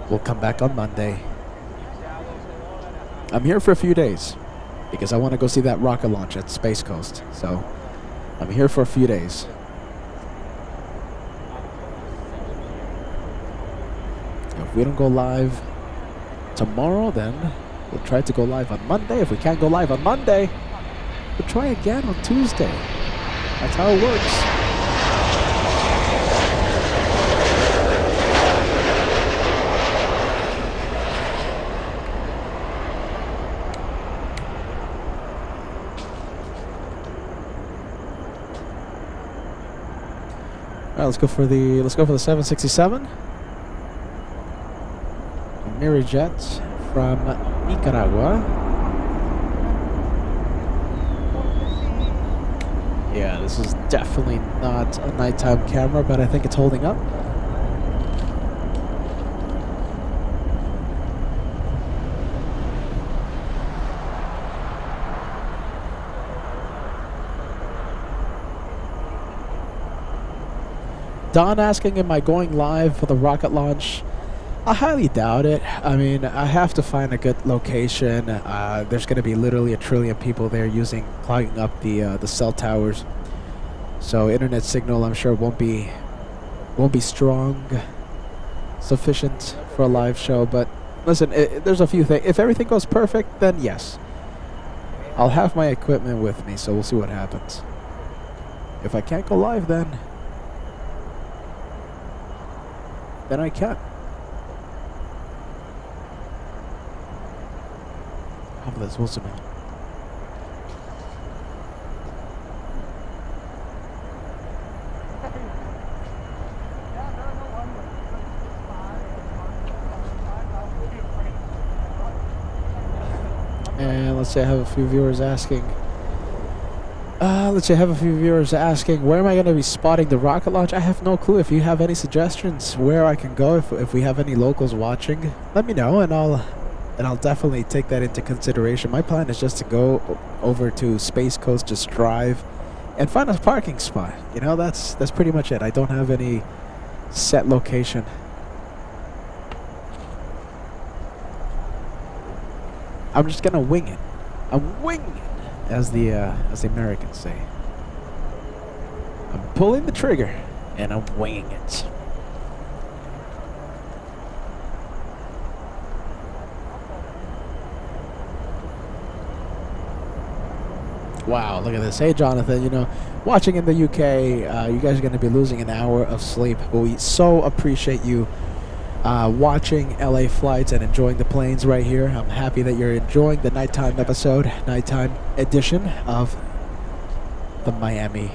we'll come back on Monday. I'm here for a few days because I want to go see that rocket launch at Space Coast. So I'm here for a few days. If we don't go live tomorrow, then we'll try to go live on Monday. If we can't go live on Monday, we'll try again on Tuesday. That's how it works. All right, let's go for the 767. Mirror Jets from Nicaragua. Yeah, this is definitely not a nighttime camera, but I think it's holding up. Don asking, am I going live for the rocket launch? I highly doubt it. I mean, I have to find a good location. There's going to be literally 1 trillion people there clogging up the cell towers. So internet signal, I'm sure, won't be strong, sufficient for a live show. But listen, there's a few things. If everything goes perfect, then yes, I'll have my equipment with me. So we'll see what happens. If I can't go live, then I can. Hablas, Wilson. And let's say I have a few viewers asking. Where am I going to be spotting the rocket launch? I have no clue. If you have any suggestions where I can go, if we have any locals watching, let me know, and I'll definitely take that into consideration. My plan is just to go over to Space Coast, just drive, and find a parking spot. You know, that's pretty much it. I don't have any set location. I'm just gonna wing it. I'm winging it, as the Americans say. I'm pulling the trigger, and I'm winging it. Wow, look at this. Hey, Jonathan, you know, watching in the UK, you guys are going to be losing an hour of sleep, but we so appreciate you watching LA flights and enjoying the planes right here. I'm happy that you're enjoying the nighttime edition of the Miami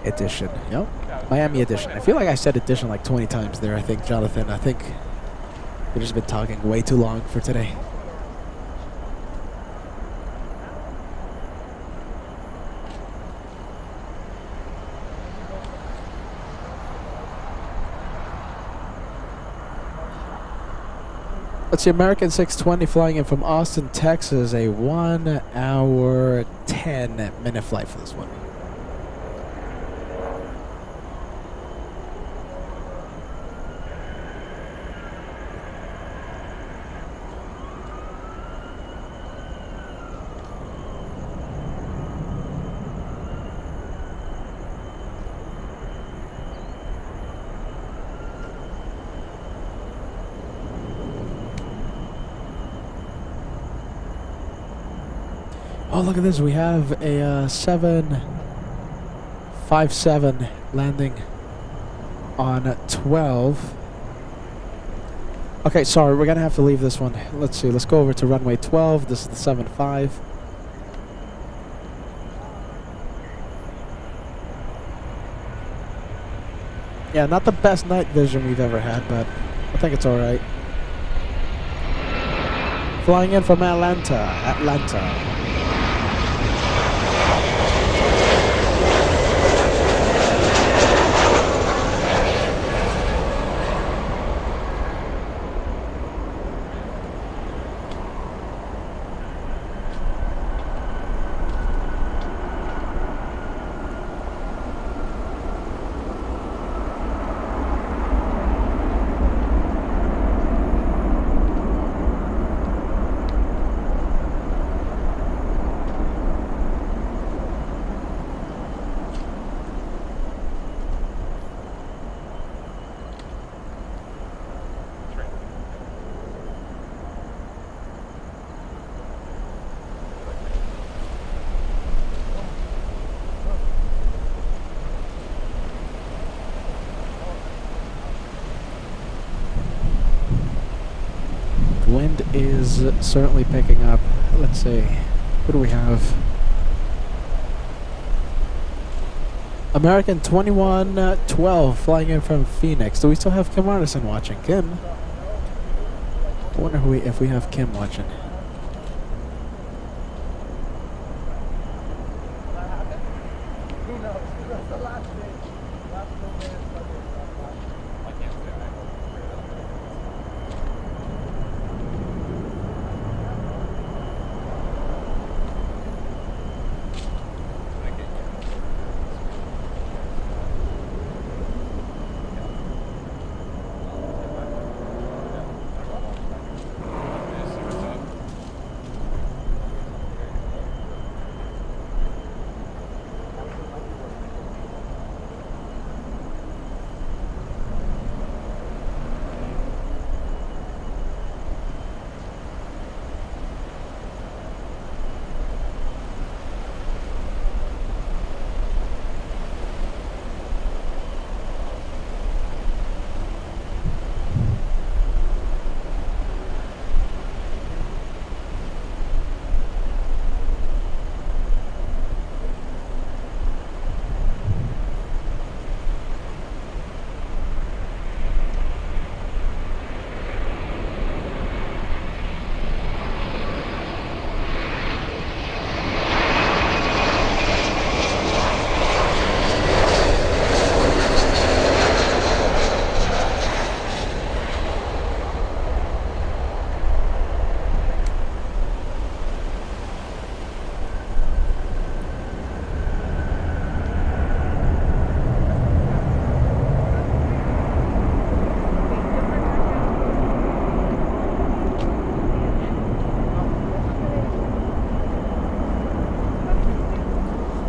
edition. Yep, Miami edition. I feel like I said edition like 20 times there, I think, Jonathan. I think we've just been talking way too long for today. Let's see, American 620 flying in from Austin, Texas, a 1 hour 10-minute flight for this one. Oh, look at this. We have a 757 landing on 12. Okay, sorry. We're going to have to leave this one. Let's see. Let's go over to runway 12. This is the 75. Yeah, not the best night vision we've ever had, but I think it's all right. Flying in from Atlanta. wind is certainly picking up. Let's see. What do we have? American 2112 flying in from Phoenix. Do we still have Kim Artisan watching? Kim? I wonder if we have Kim watching. Who knows? That's the last day. Last 2 minutes. I can't say I hope.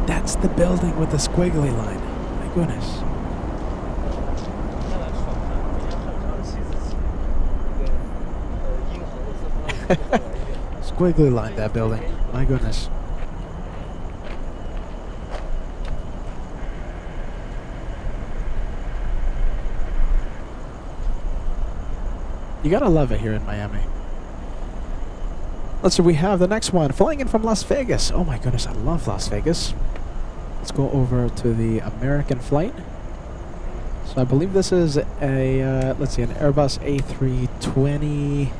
That's the building with the squiggly line. My goodness. Squiggly line, that building. My goodness. You gotta love it here in Miami. Let's see, we have the next one flying in from Las Vegas. Oh my goodness, I love Las Vegas. Let's go over to the American flight. So I believe this is a, let's see, an Airbus A320.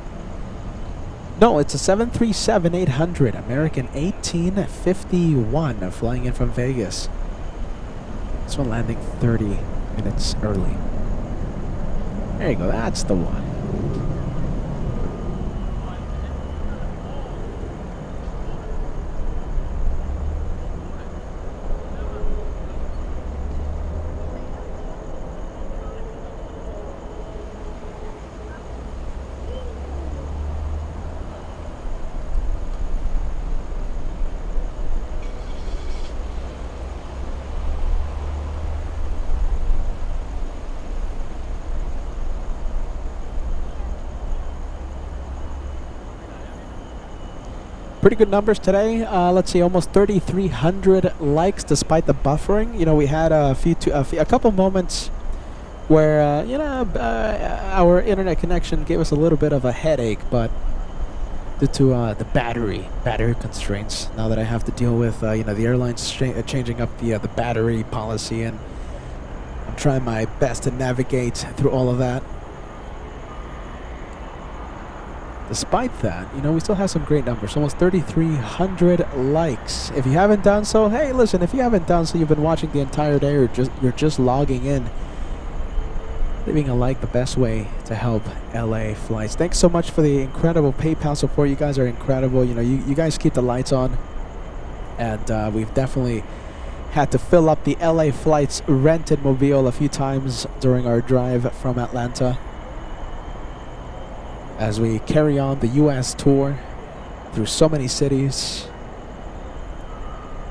No, it's a 737-800 American 1851 flying in from Vegas. This one landing 30 minutes early. There you go, that's the one. Pretty good numbers today. Let's see, almost 3,300 likes despite the buffering. You know, we had a couple moments where our internet connection gave us a little bit of a headache, but due to the battery constraints, now that I have to deal with the airlines changing up the battery policy, and I'm trying my best to navigate through all of that. Despite that, we still have some great numbers. Almost 3,300 likes. If you haven't done so, hey, listen, if you haven't done so, you've been watching the entire day, or you're just logging in, leaving a like, the best way to help LA flights. Thanks so much for the incredible PayPal support. You guys are incredible. You guys keep the lights on, and we've definitely had to fill up the LA flights rented mobile a few times during our drive from Atlanta, as we carry on the U.S. tour through so many cities.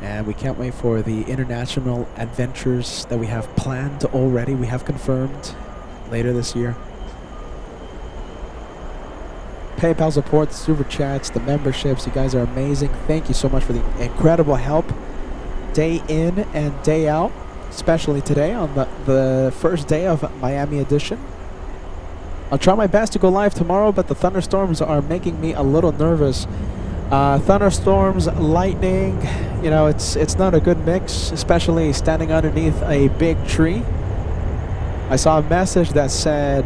And we can't wait for the international adventures that we have planned already. We have confirmed later this year. PayPal support, super chats, the memberships. You guys are amazing. Thank you so much for the incredible help day in and day out, especially today on the first day of Miami edition. I'll try my best to go live tomorrow, but the thunderstorms are making me a little nervous. Thunderstorms, lightning, you know, it's not a good mix, especially standing underneath a big tree. I saw a message that said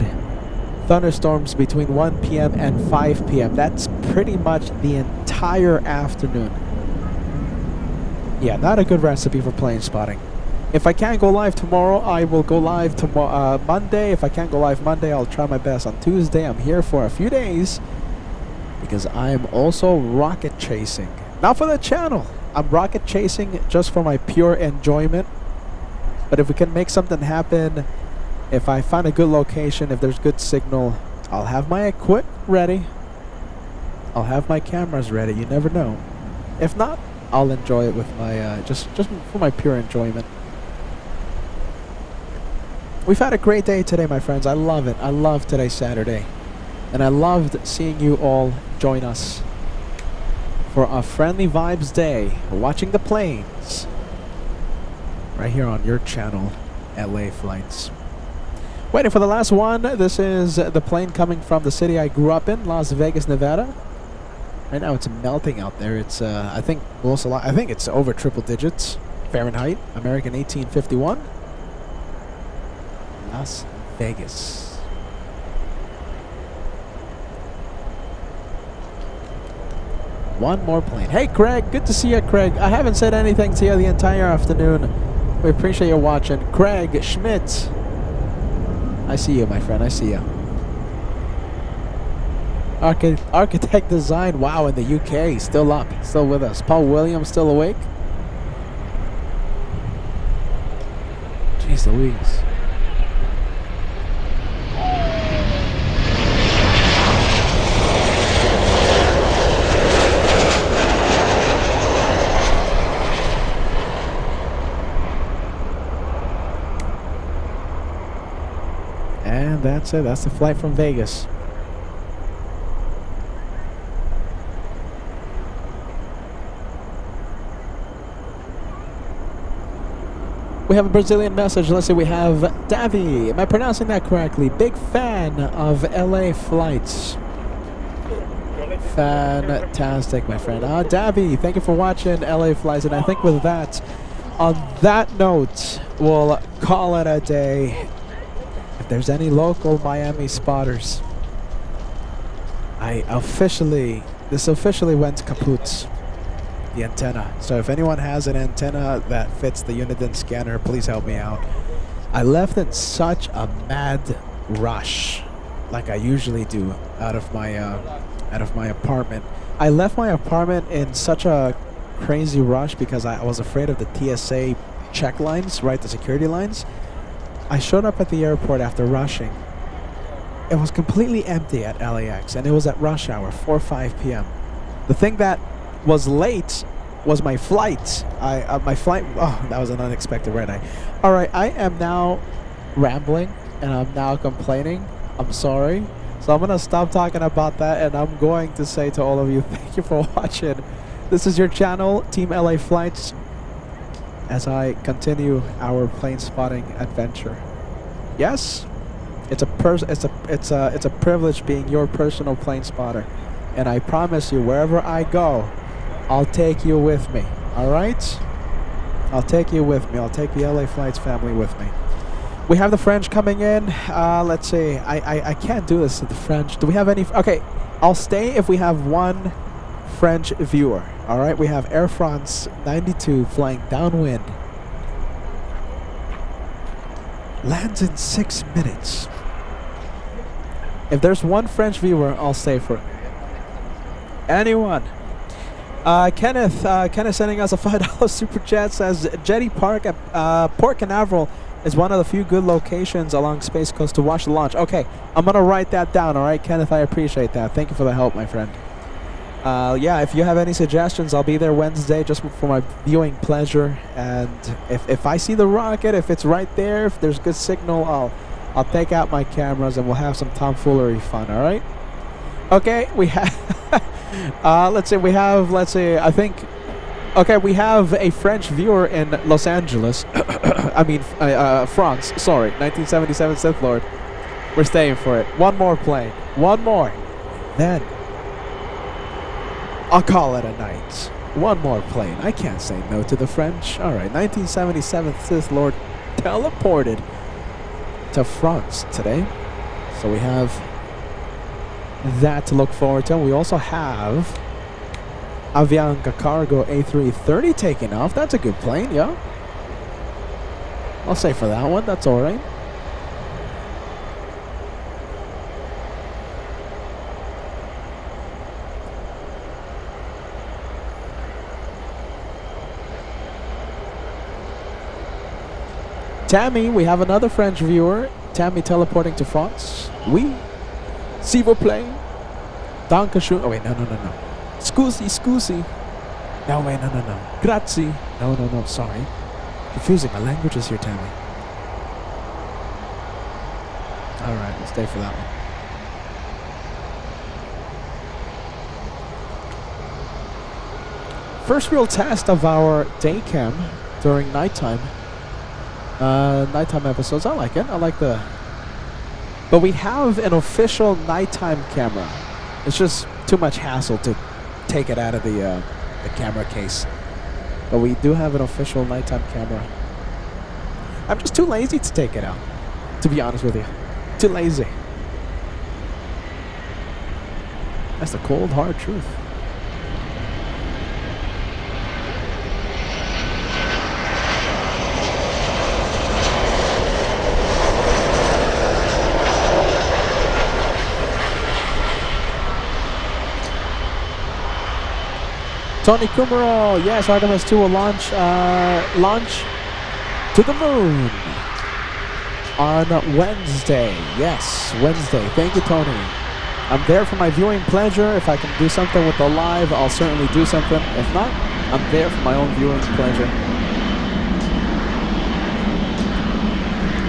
thunderstorms between 1 p.m. and 5 p.m. That's pretty much the entire afternoon. Yeah, not a good recipe for plane spotting. If I can't go live tomorrow, I will go live tomorrow, Monday. If I can't go live Monday, I'll try my best on Tuesday. I'm here for a few days because I am also rocket chasing. Not for the channel. I'm rocket chasing just for my pure enjoyment. But if we can make something happen, if I find a good location, if there's good signal, I'll have my equipment ready. I'll have my cameras ready. You never know. If not, I'll enjoy it with my just for my pure enjoyment. We've had a great day today, my friends. I love it. I love today's Saturday. And I loved seeing you all join us for a Friendly Vibes Day, watching the planes right here on your channel, LA Flights. Waiting for the last one. This is the plane coming from the city I grew up in, Las Vegas, Nevada. Right now it's melting out there. It's I think it's over triple digits Fahrenheit, American 1851. Las Vegas. One more plane. Hey Craig, good to see you, Craig. I haven't said anything to you the entire afternoon. We appreciate you watching. Craig Schmidt. I see you, my friend. I see you. Architect Design. Wow, in the UK. Still up. Still with us. Paul Williams still awake. Jeez Louise. And that's it. That's the flight from Vegas. We have a Brazilian message. Let's see. We have Davi. Am I pronouncing that correctly? Big fan of LA flights. Fantastic, my friend. Davi, thank you for watching LA flights. And I think with that, on that note, we'll call it a day. If there's any local Miami spotters, this officially went kaput, the antenna. So if anyone has an antenna that fits the Uniden scanner, please help me out. I left in such a mad rush, like I usually do, out of my apartment. I left my apartment in such a crazy rush because I was afraid of the TSA check lines, right, the security lines. I showed up at the airport after rushing. It was completely empty at LAX, and it was at rush hour, 4 or 5 p.m. The thing that was late was my flight. My flight, oh, that was an unexpected red eye. All right, I am now rambling, and I'm now complaining. I'm sorry. So I'm going to stop talking about that, and I'm going to say to all of you, thank you for watching. This is your channel, Team LA Flights, as I continue our plane spotting adventure. Yes, it's a privilege being your personal plane spotter, and I promise you, wherever I go, I'll take you with me. All right, I'll take you with me. I'll take the LA Flights family with me. We have the French coming in. Let's see. I can't do this to the French. Do we have any? Okay, I'll stay if we have one French viewer. All right, we have Air France 92 flying downwind. Lands in 6 minutes. If there's one French viewer, I'll stay for it. Anyone? Kenneth sending us a $5 super chat, says Jetty Park at Port Canaveral is one of the few good locations along Space Coast to watch the launch. Okay, I'm gonna write that down. All right, Kenneth, I appreciate that. Thank you for the help, my friend. Yeah, if you have any suggestions, I'll be there Wednesday just for my viewing pleasure. And if I see the rocket, if it's right there, if there's good signal, I'll take out my cameras and we'll have some tomfoolery fun. All right. Okay, we have. I think. Okay, we have a French viewer in Los Angeles. I mean, France. Sorry, 1977 Sith Lord. We're staying for it. One more plane. One more. Then I'll call it a night. One more plane. I can't say no to the French. All right, 1977 Sith Lord teleported to France today. So we have that to look forward to. We also have aviation Cargo A330 taking off. That's a good plane, yeah. I'll say for that one, that's all right. Tammy, we have another French viewer. Tammy teleporting to France. Oui. S'il vous plaît. Dankeschön. Oh, wait, no. Scusi. No, wait, no. Grazie. No, sorry. Confusing my languages here, Tammy. Alright, we'll stay for that one. First real test of our day cam during nighttime. Nighttime episodes. I like it. I like the... But we have an official nighttime camera. It's just too much hassle to take it out of the camera case. But we do have an official nighttime camera. I'm just too lazy to take it out, to be honest with you. Too lazy. That's the cold, hard truth. Tony Kumaro, yes, Artemis 2 will launch to the moon on Wednesday. Yes, Wednesday. Thank you, Tony. I'm there for my viewing pleasure. If I can do something with the live, I'll certainly do something. If not, I'm there for my own viewing pleasure.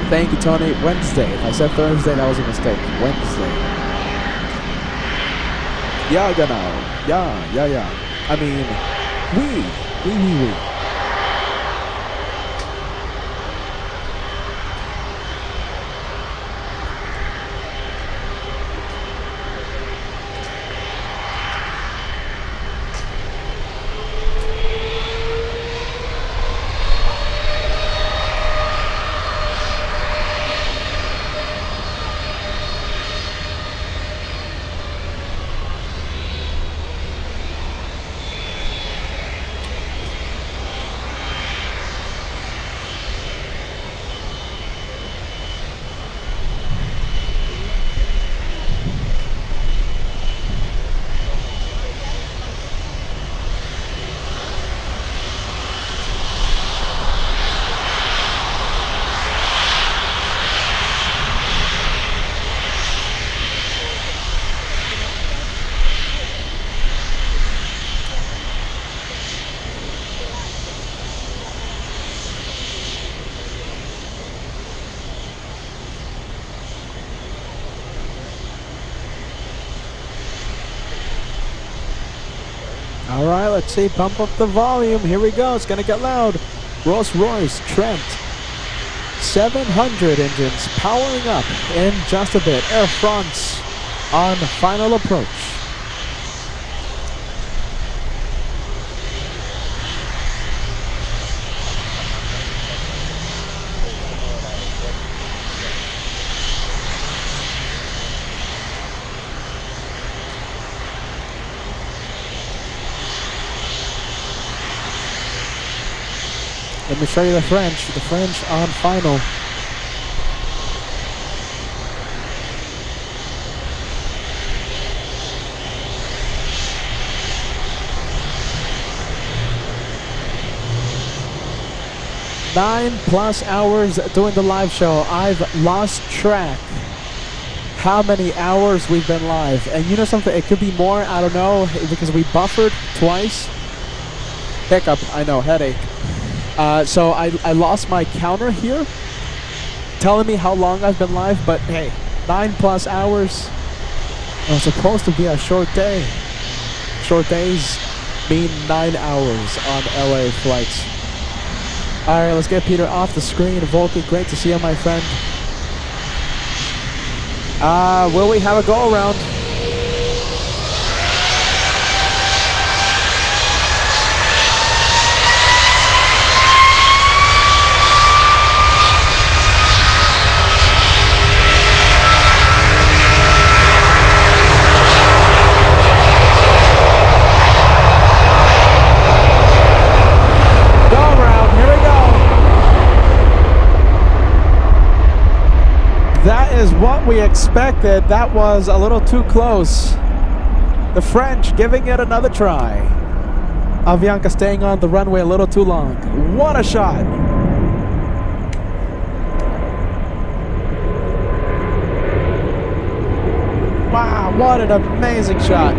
Thank you, Tony. Wednesday. If I said Thursday, that was a mistake. Wednesday. Yeah, genau. Yeah. I mean, we. All right, let's see. Pump up the volume. Here we go. It's going to get loud. Rolls-Royce Trent 700 engines powering up in just a bit. Air France on final approach. Let me show you the French. The French on final. +9 hours doing the live show. I've lost track how many hours we've been live. And you know something? It could be more. I don't know, because we buffered twice. Hiccup. I know. Headache. So I lost my counter here, telling me how long I've been live, but hey, 9+ hours. It was supposed to be a short day. Short days mean 9 hours on LA flights. Alright, let's get Peter off the screen. Volky, great to see you, my friend. Will we have a go around? That is what we expected. That was a little too close. The French giving it another try. Avianca staying on the runway a little too long. What a shot. Wow, what an amazing shot.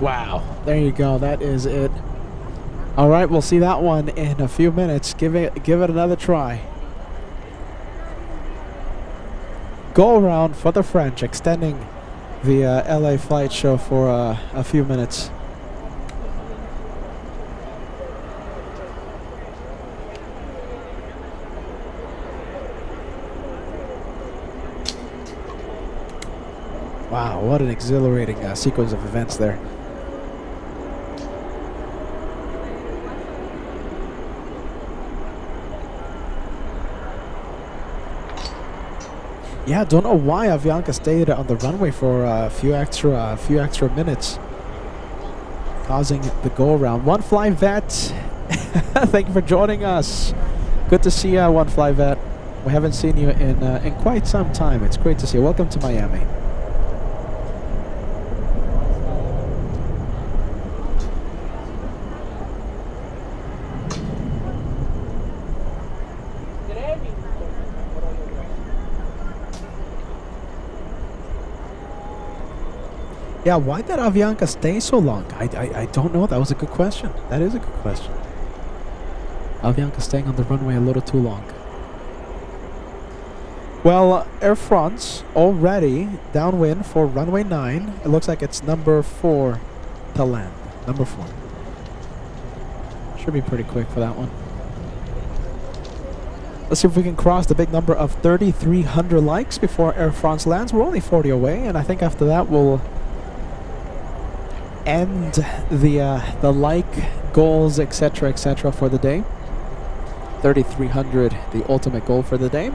Wow, there you go. That is it. All right, we'll see that one in a few minutes. Give it another try. Go around for the French, extending the LA flight show for a few minutes. Wow, what an exhilarating sequence of events there. Yeah, don't know why Avianca stayed on the runway for a few extra minutes, causing the go around. One Fly Vet, thank you for joining us. Good to see you, One Fly Vet. We haven't seen you in quite some time. It's great to see you. Welcome to Miami. Yeah, why did Avianca stay so long? I don't know. That was a good question. That is a good question. Avianca staying on the runway a little too long. Well, Air France already downwind for runway 9. It looks like it's number 4 to land. Number 4. Should be pretty quick for that one. Let's see if we can cross the big number of 3,300 likes before Air France lands. We're only 40 away, and I think after that we'll end the like goals, etc., for the day. 3,300, the ultimate goal for the day.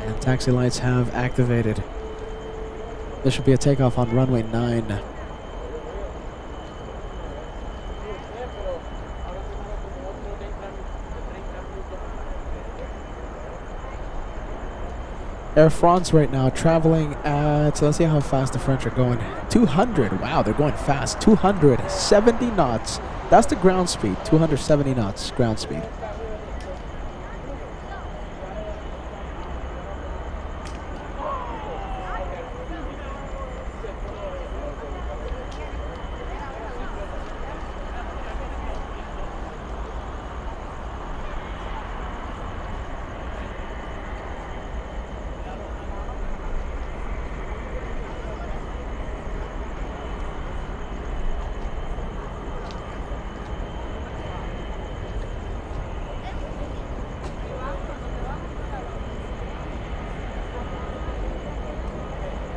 And taxi lights have activated. There should be a takeoff on runway 9. Air France right now traveling at, let's see how fast the French are going. 200, wow, they're going fast. 270 knots. That's the ground speed, 270 knots ground speed.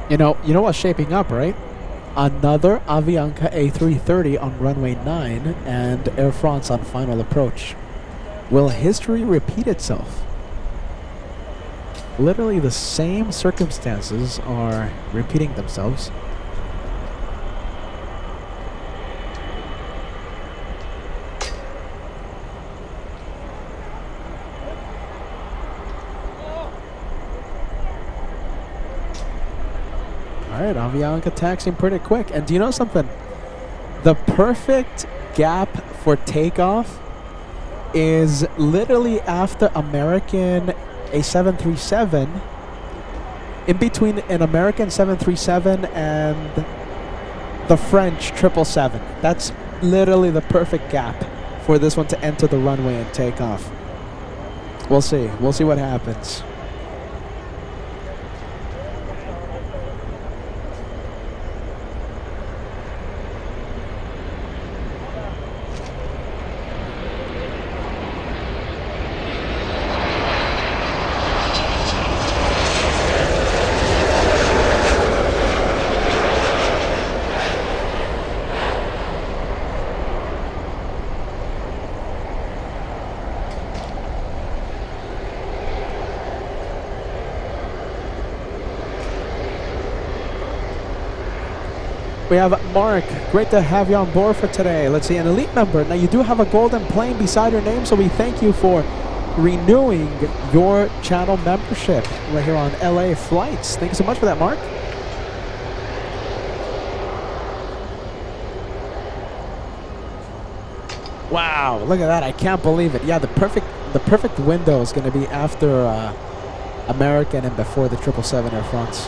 You know what's shaping up, right? Another Avianca A330 on runway 9 and Air France on final approach. Will history repeat itself? Literally the same circumstances are repeating themselves. All right, Avianca taxiing pretty quick. And do you know something? The perfect gap for takeoff is literally after American A737, in between an American 737 and the French 777. That's literally the perfect gap for this one to enter the runway and take off. We'll see. We'll see what happens. We have Mark. Great to have you on board for today. Let's see, an elite member. Now, you do have a golden plane beside your name, so we thank you for renewing your channel membership right here on LA Flights. Thank you so much for that, Mark. Wow, look at that. I can't believe it. Yeah, the perfect window is going to be after American and before the 777 Air France.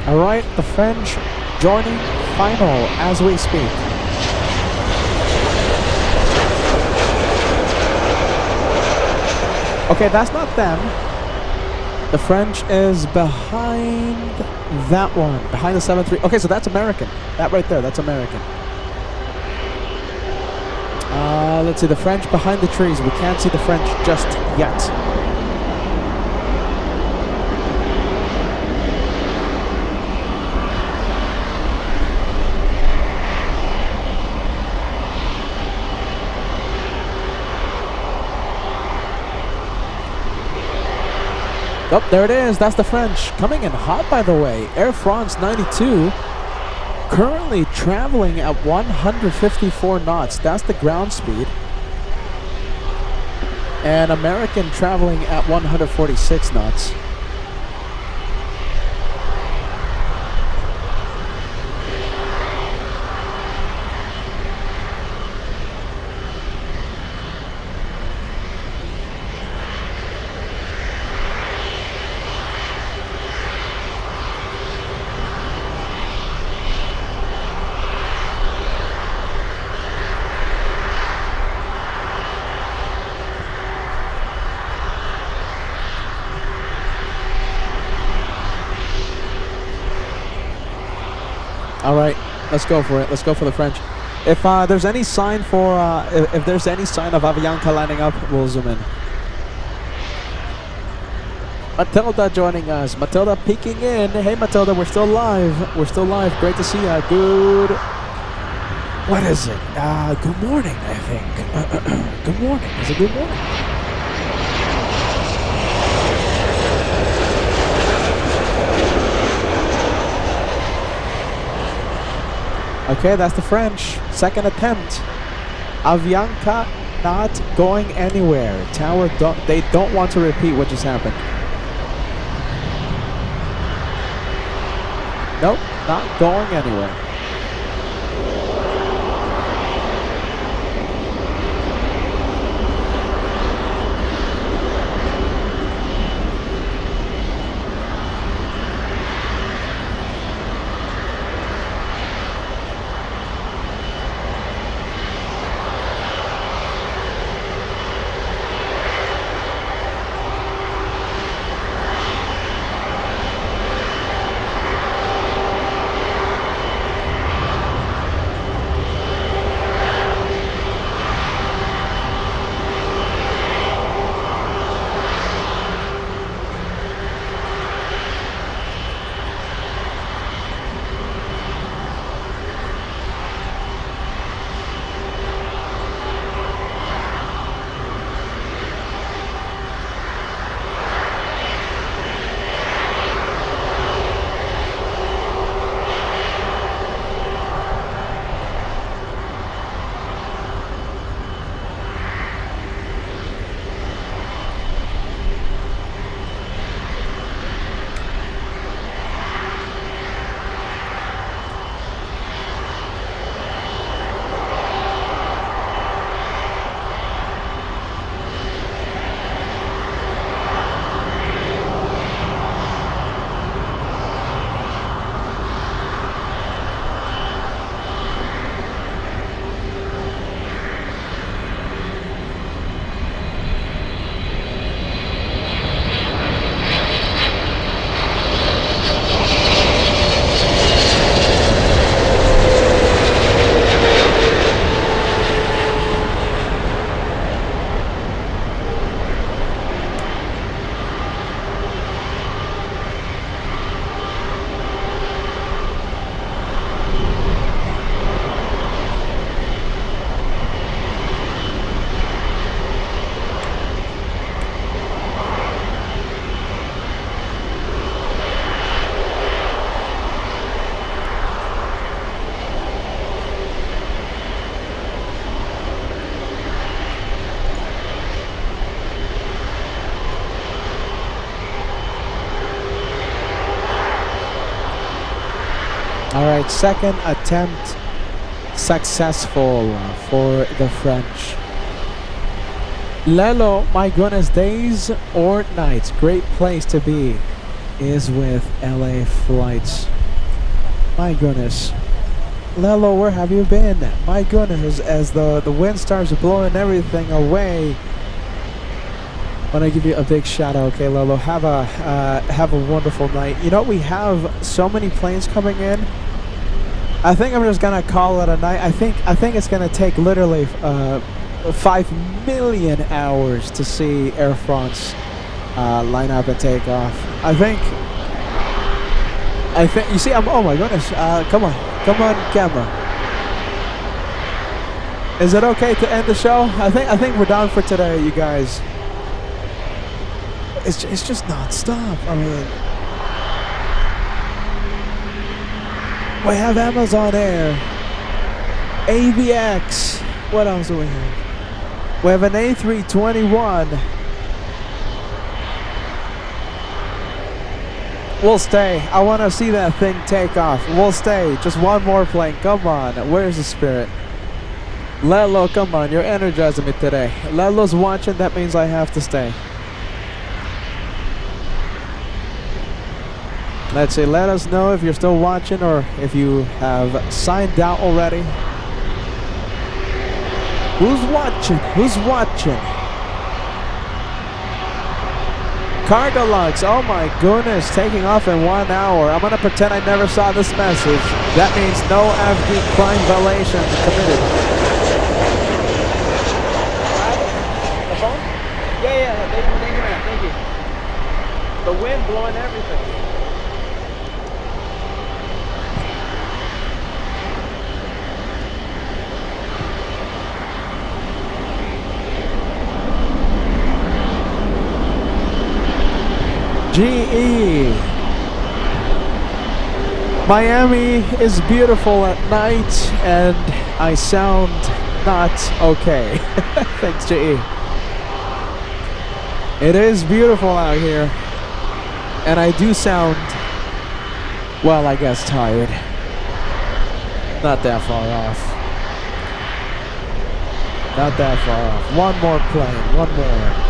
All right, the French joining final as we speak. Okay, that's not them. The French is behind that one, behind the 7-3. Okay, so that's American. That right there, that's American. Let's see, the French behind the trees. We can't see the French just yet. Oh, there it is. That's the French. Coming in hot, by the way. Air France 92. Currently traveling at 154 knots. That's the ground speed. And American traveling at 146 knots. All right, let's go for it. Let's go for the French. If there's any sign for, if there's any sign of Avianca lining up, we'll zoom in. Matilda joining us. Matilda peeking in. Hey, Matilda, we're still live. We're still live. Great to see you. Good. What is it? Good morning, I think. Good morning. Is it good morning? Okay, that's the French. Second attempt. Avianca not going anywhere. Tower, they don't want to repeat what just happened. Nope, not going anywhere. All right, second attempt successful for the French. Lelo, my goodness, days or nights, great place to be is with LA flights. My goodness. Lelo, where have you been? My goodness, as the wind starts blowing everything away. I want to give you a big shout out, okay, Lelo. Have a wonderful night. You know, we have so many planes coming in. I think I'm just gonna call it a night. I think it's gonna take literally 5 million hours to see Air France line up and take off. I think you see. Oh my goodness! Come on, camera. Is it okay to end the show? I think we're done for today, you guys. It's just non-stop. I mean, we have Amazon Air, ABX. What else do we have? We have an A321. We'll stay. I want to see that thing take off. We'll stay. Just one more plane. Come on. Where's the spirit? Lelo, come on. You're energizing me today. Lelo's watching. That means I have to stay. Let's see. Let us know if you're still watching or if you have signed out already. Who's watching? Who's watching? Cargo logs, oh my goodness, taking off in 1 hour. I'm gonna pretend I never saw this message. That means no FD crime violation committed. The phone? Yeah, thank you, man, thank you. The wind blowing everything. GE. Miami is beautiful at night and I sound not okay. Thanks, GE. It is beautiful out here and I do sound, well, I guess tired. Not that far off. Not that far off. One more plane, one more.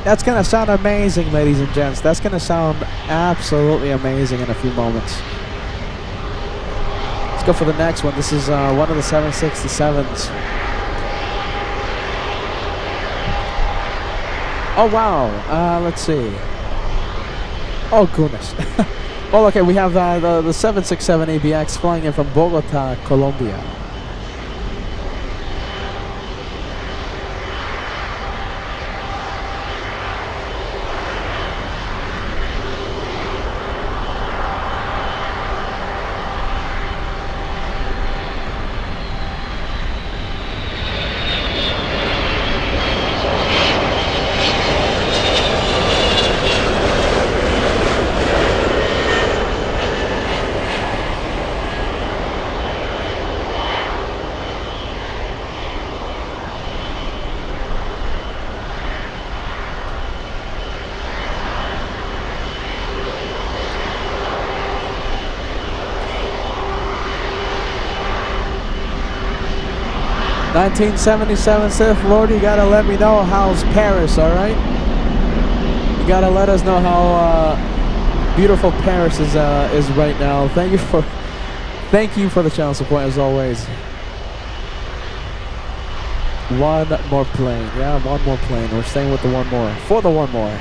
That's going to sound amazing, ladies and gents. That's going to sound absolutely amazing in a few moments. Let's go for the next one. This is one of the 767s. Oh, wow. Let's see. Oh, goodness. Well, okay, we have the 767 ABX flying in from Bogota, Colombia. $1977 Sith Lord, you gotta let me know how's Paris, alright? You gotta let us know how beautiful Paris is right now. Thank you for the channel support as always. One more plane. Yeah, one more plane. We're staying with the one more. For the one more.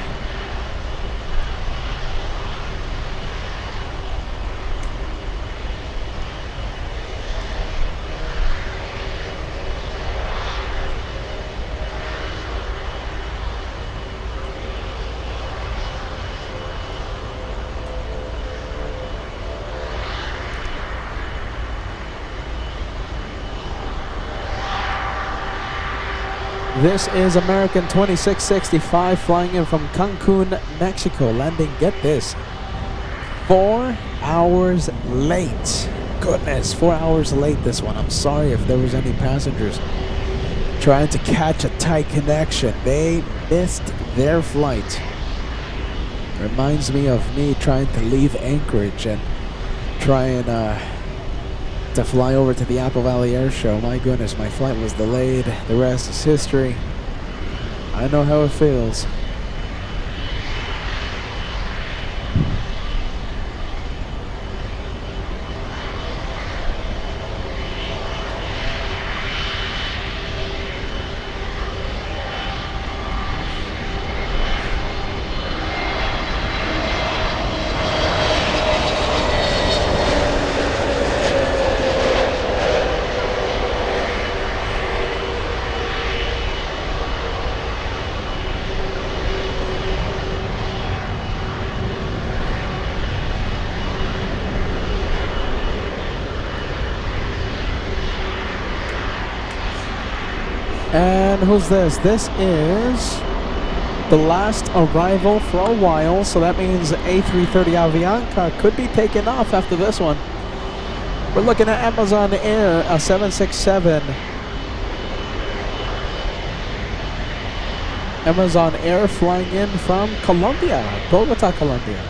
This is American 2665 flying in from Cancun, Mexico, landing, get this, 4 hours late. Goodness, 4 hours late this one. I'm sorry if there was any passengers trying to catch a tight connection. They missed their flight. Reminds me of me trying to leave Anchorage and trying to fly over to the Apple Valley Air Show. My goodness, my flight was delayed. The rest is history. I know how it feels. And who's this? This is the last arrival for a while, so that means A330 Avianca could be taken off after this one. We're looking at Amazon Air, a 767. Amazon Air flying in from Colombia, Bogota, Colombia.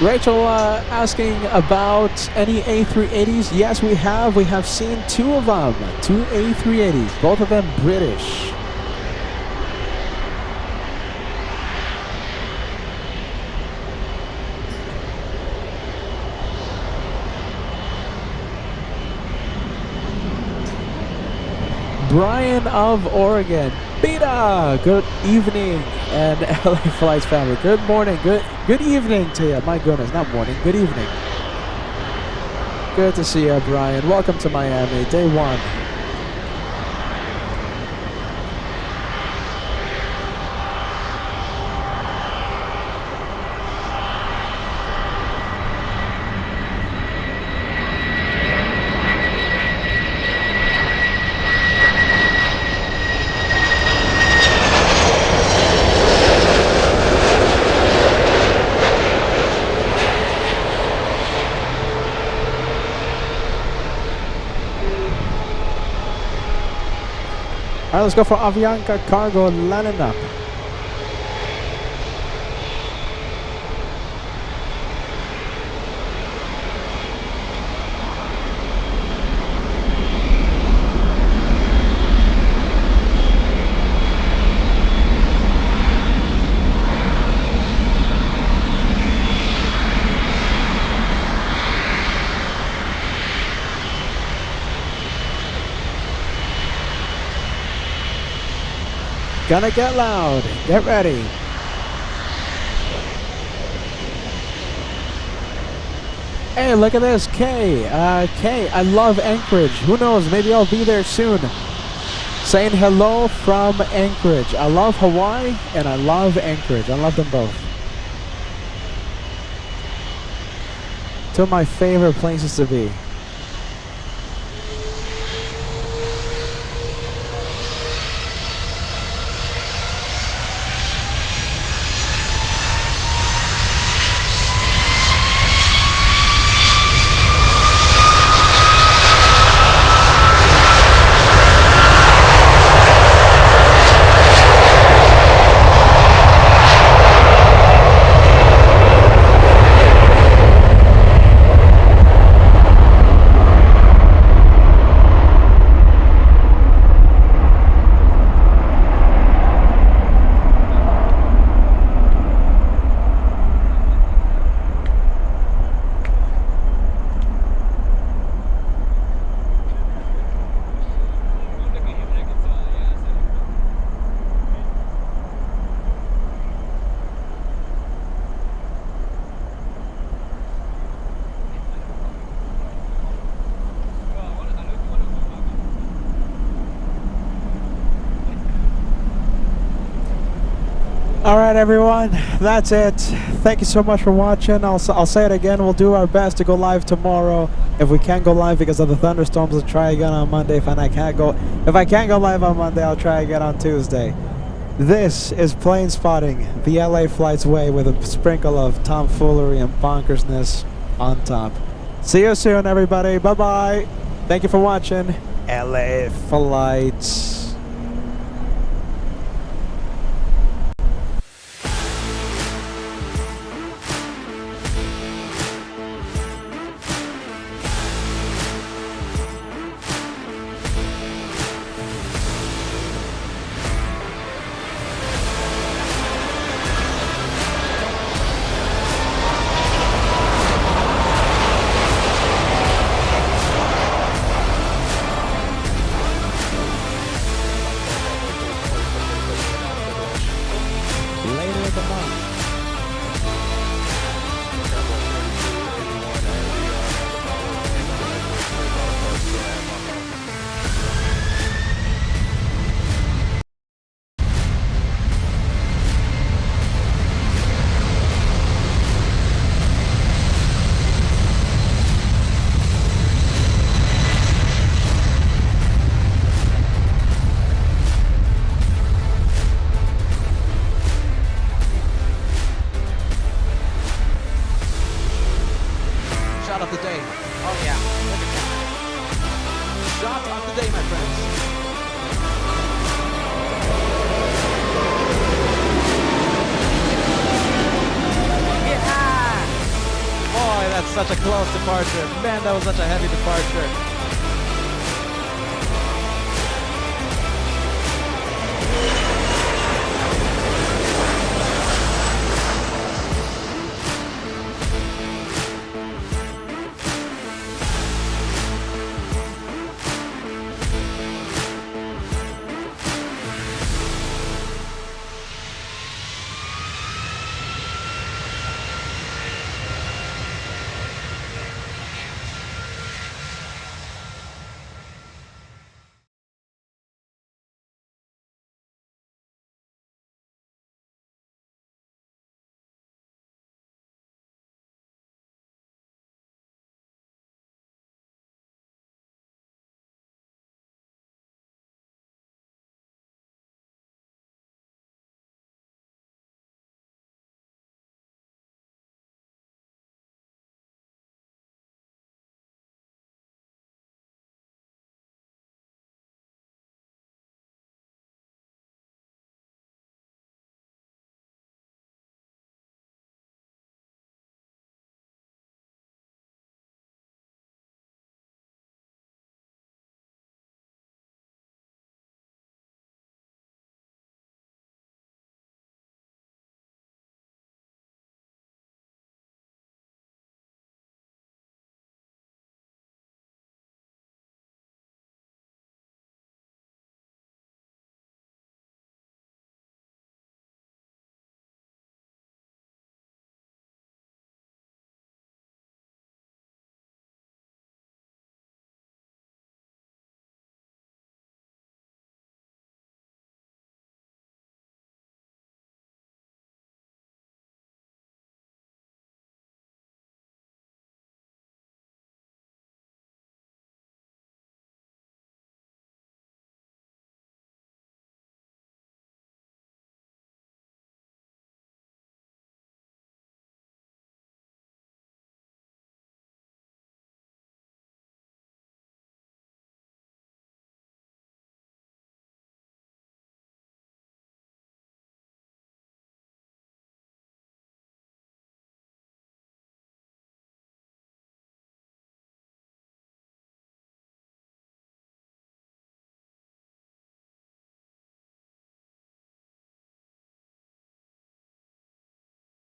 Rachel asking about any A380s. Yes, we have. We have seen two of them. Two A380s. Both of them British. Brian of Oregon. Beta, good evening. And LA Flights family, good morning, good evening to you. My goodness, not morning, good evening. Good to see you, Brian. Welcome to Miami, day one. All right, let's go for Avianca Cargo landing up. Gonna get loud. Get ready. Hey, look at this. Kay, I love Anchorage. Who knows? Maybe I'll be there soon. Saying hello from Anchorage. I love Hawaii and I love Anchorage. I love them both. Two of my favorite places to be. All right, everyone, that's it. Thank you so much for watching. I'll say it again. We'll do our best to go live tomorrow. If we can't go live because of the thunderstorms, we'll try again on Monday. If I can't go live on Monday, I'll try again on Tuesday. This is plane spotting the LA flight's way with a sprinkle of tomfoolery and bonkersness on top. See you soon, everybody. Bye-bye. Thank you for watching LA Flights. Shot of the day. Oh yeah, look at that. Shot of the day, my friends. Yeah! Boy, that's such a close departure. Man, that was such a heavy departure.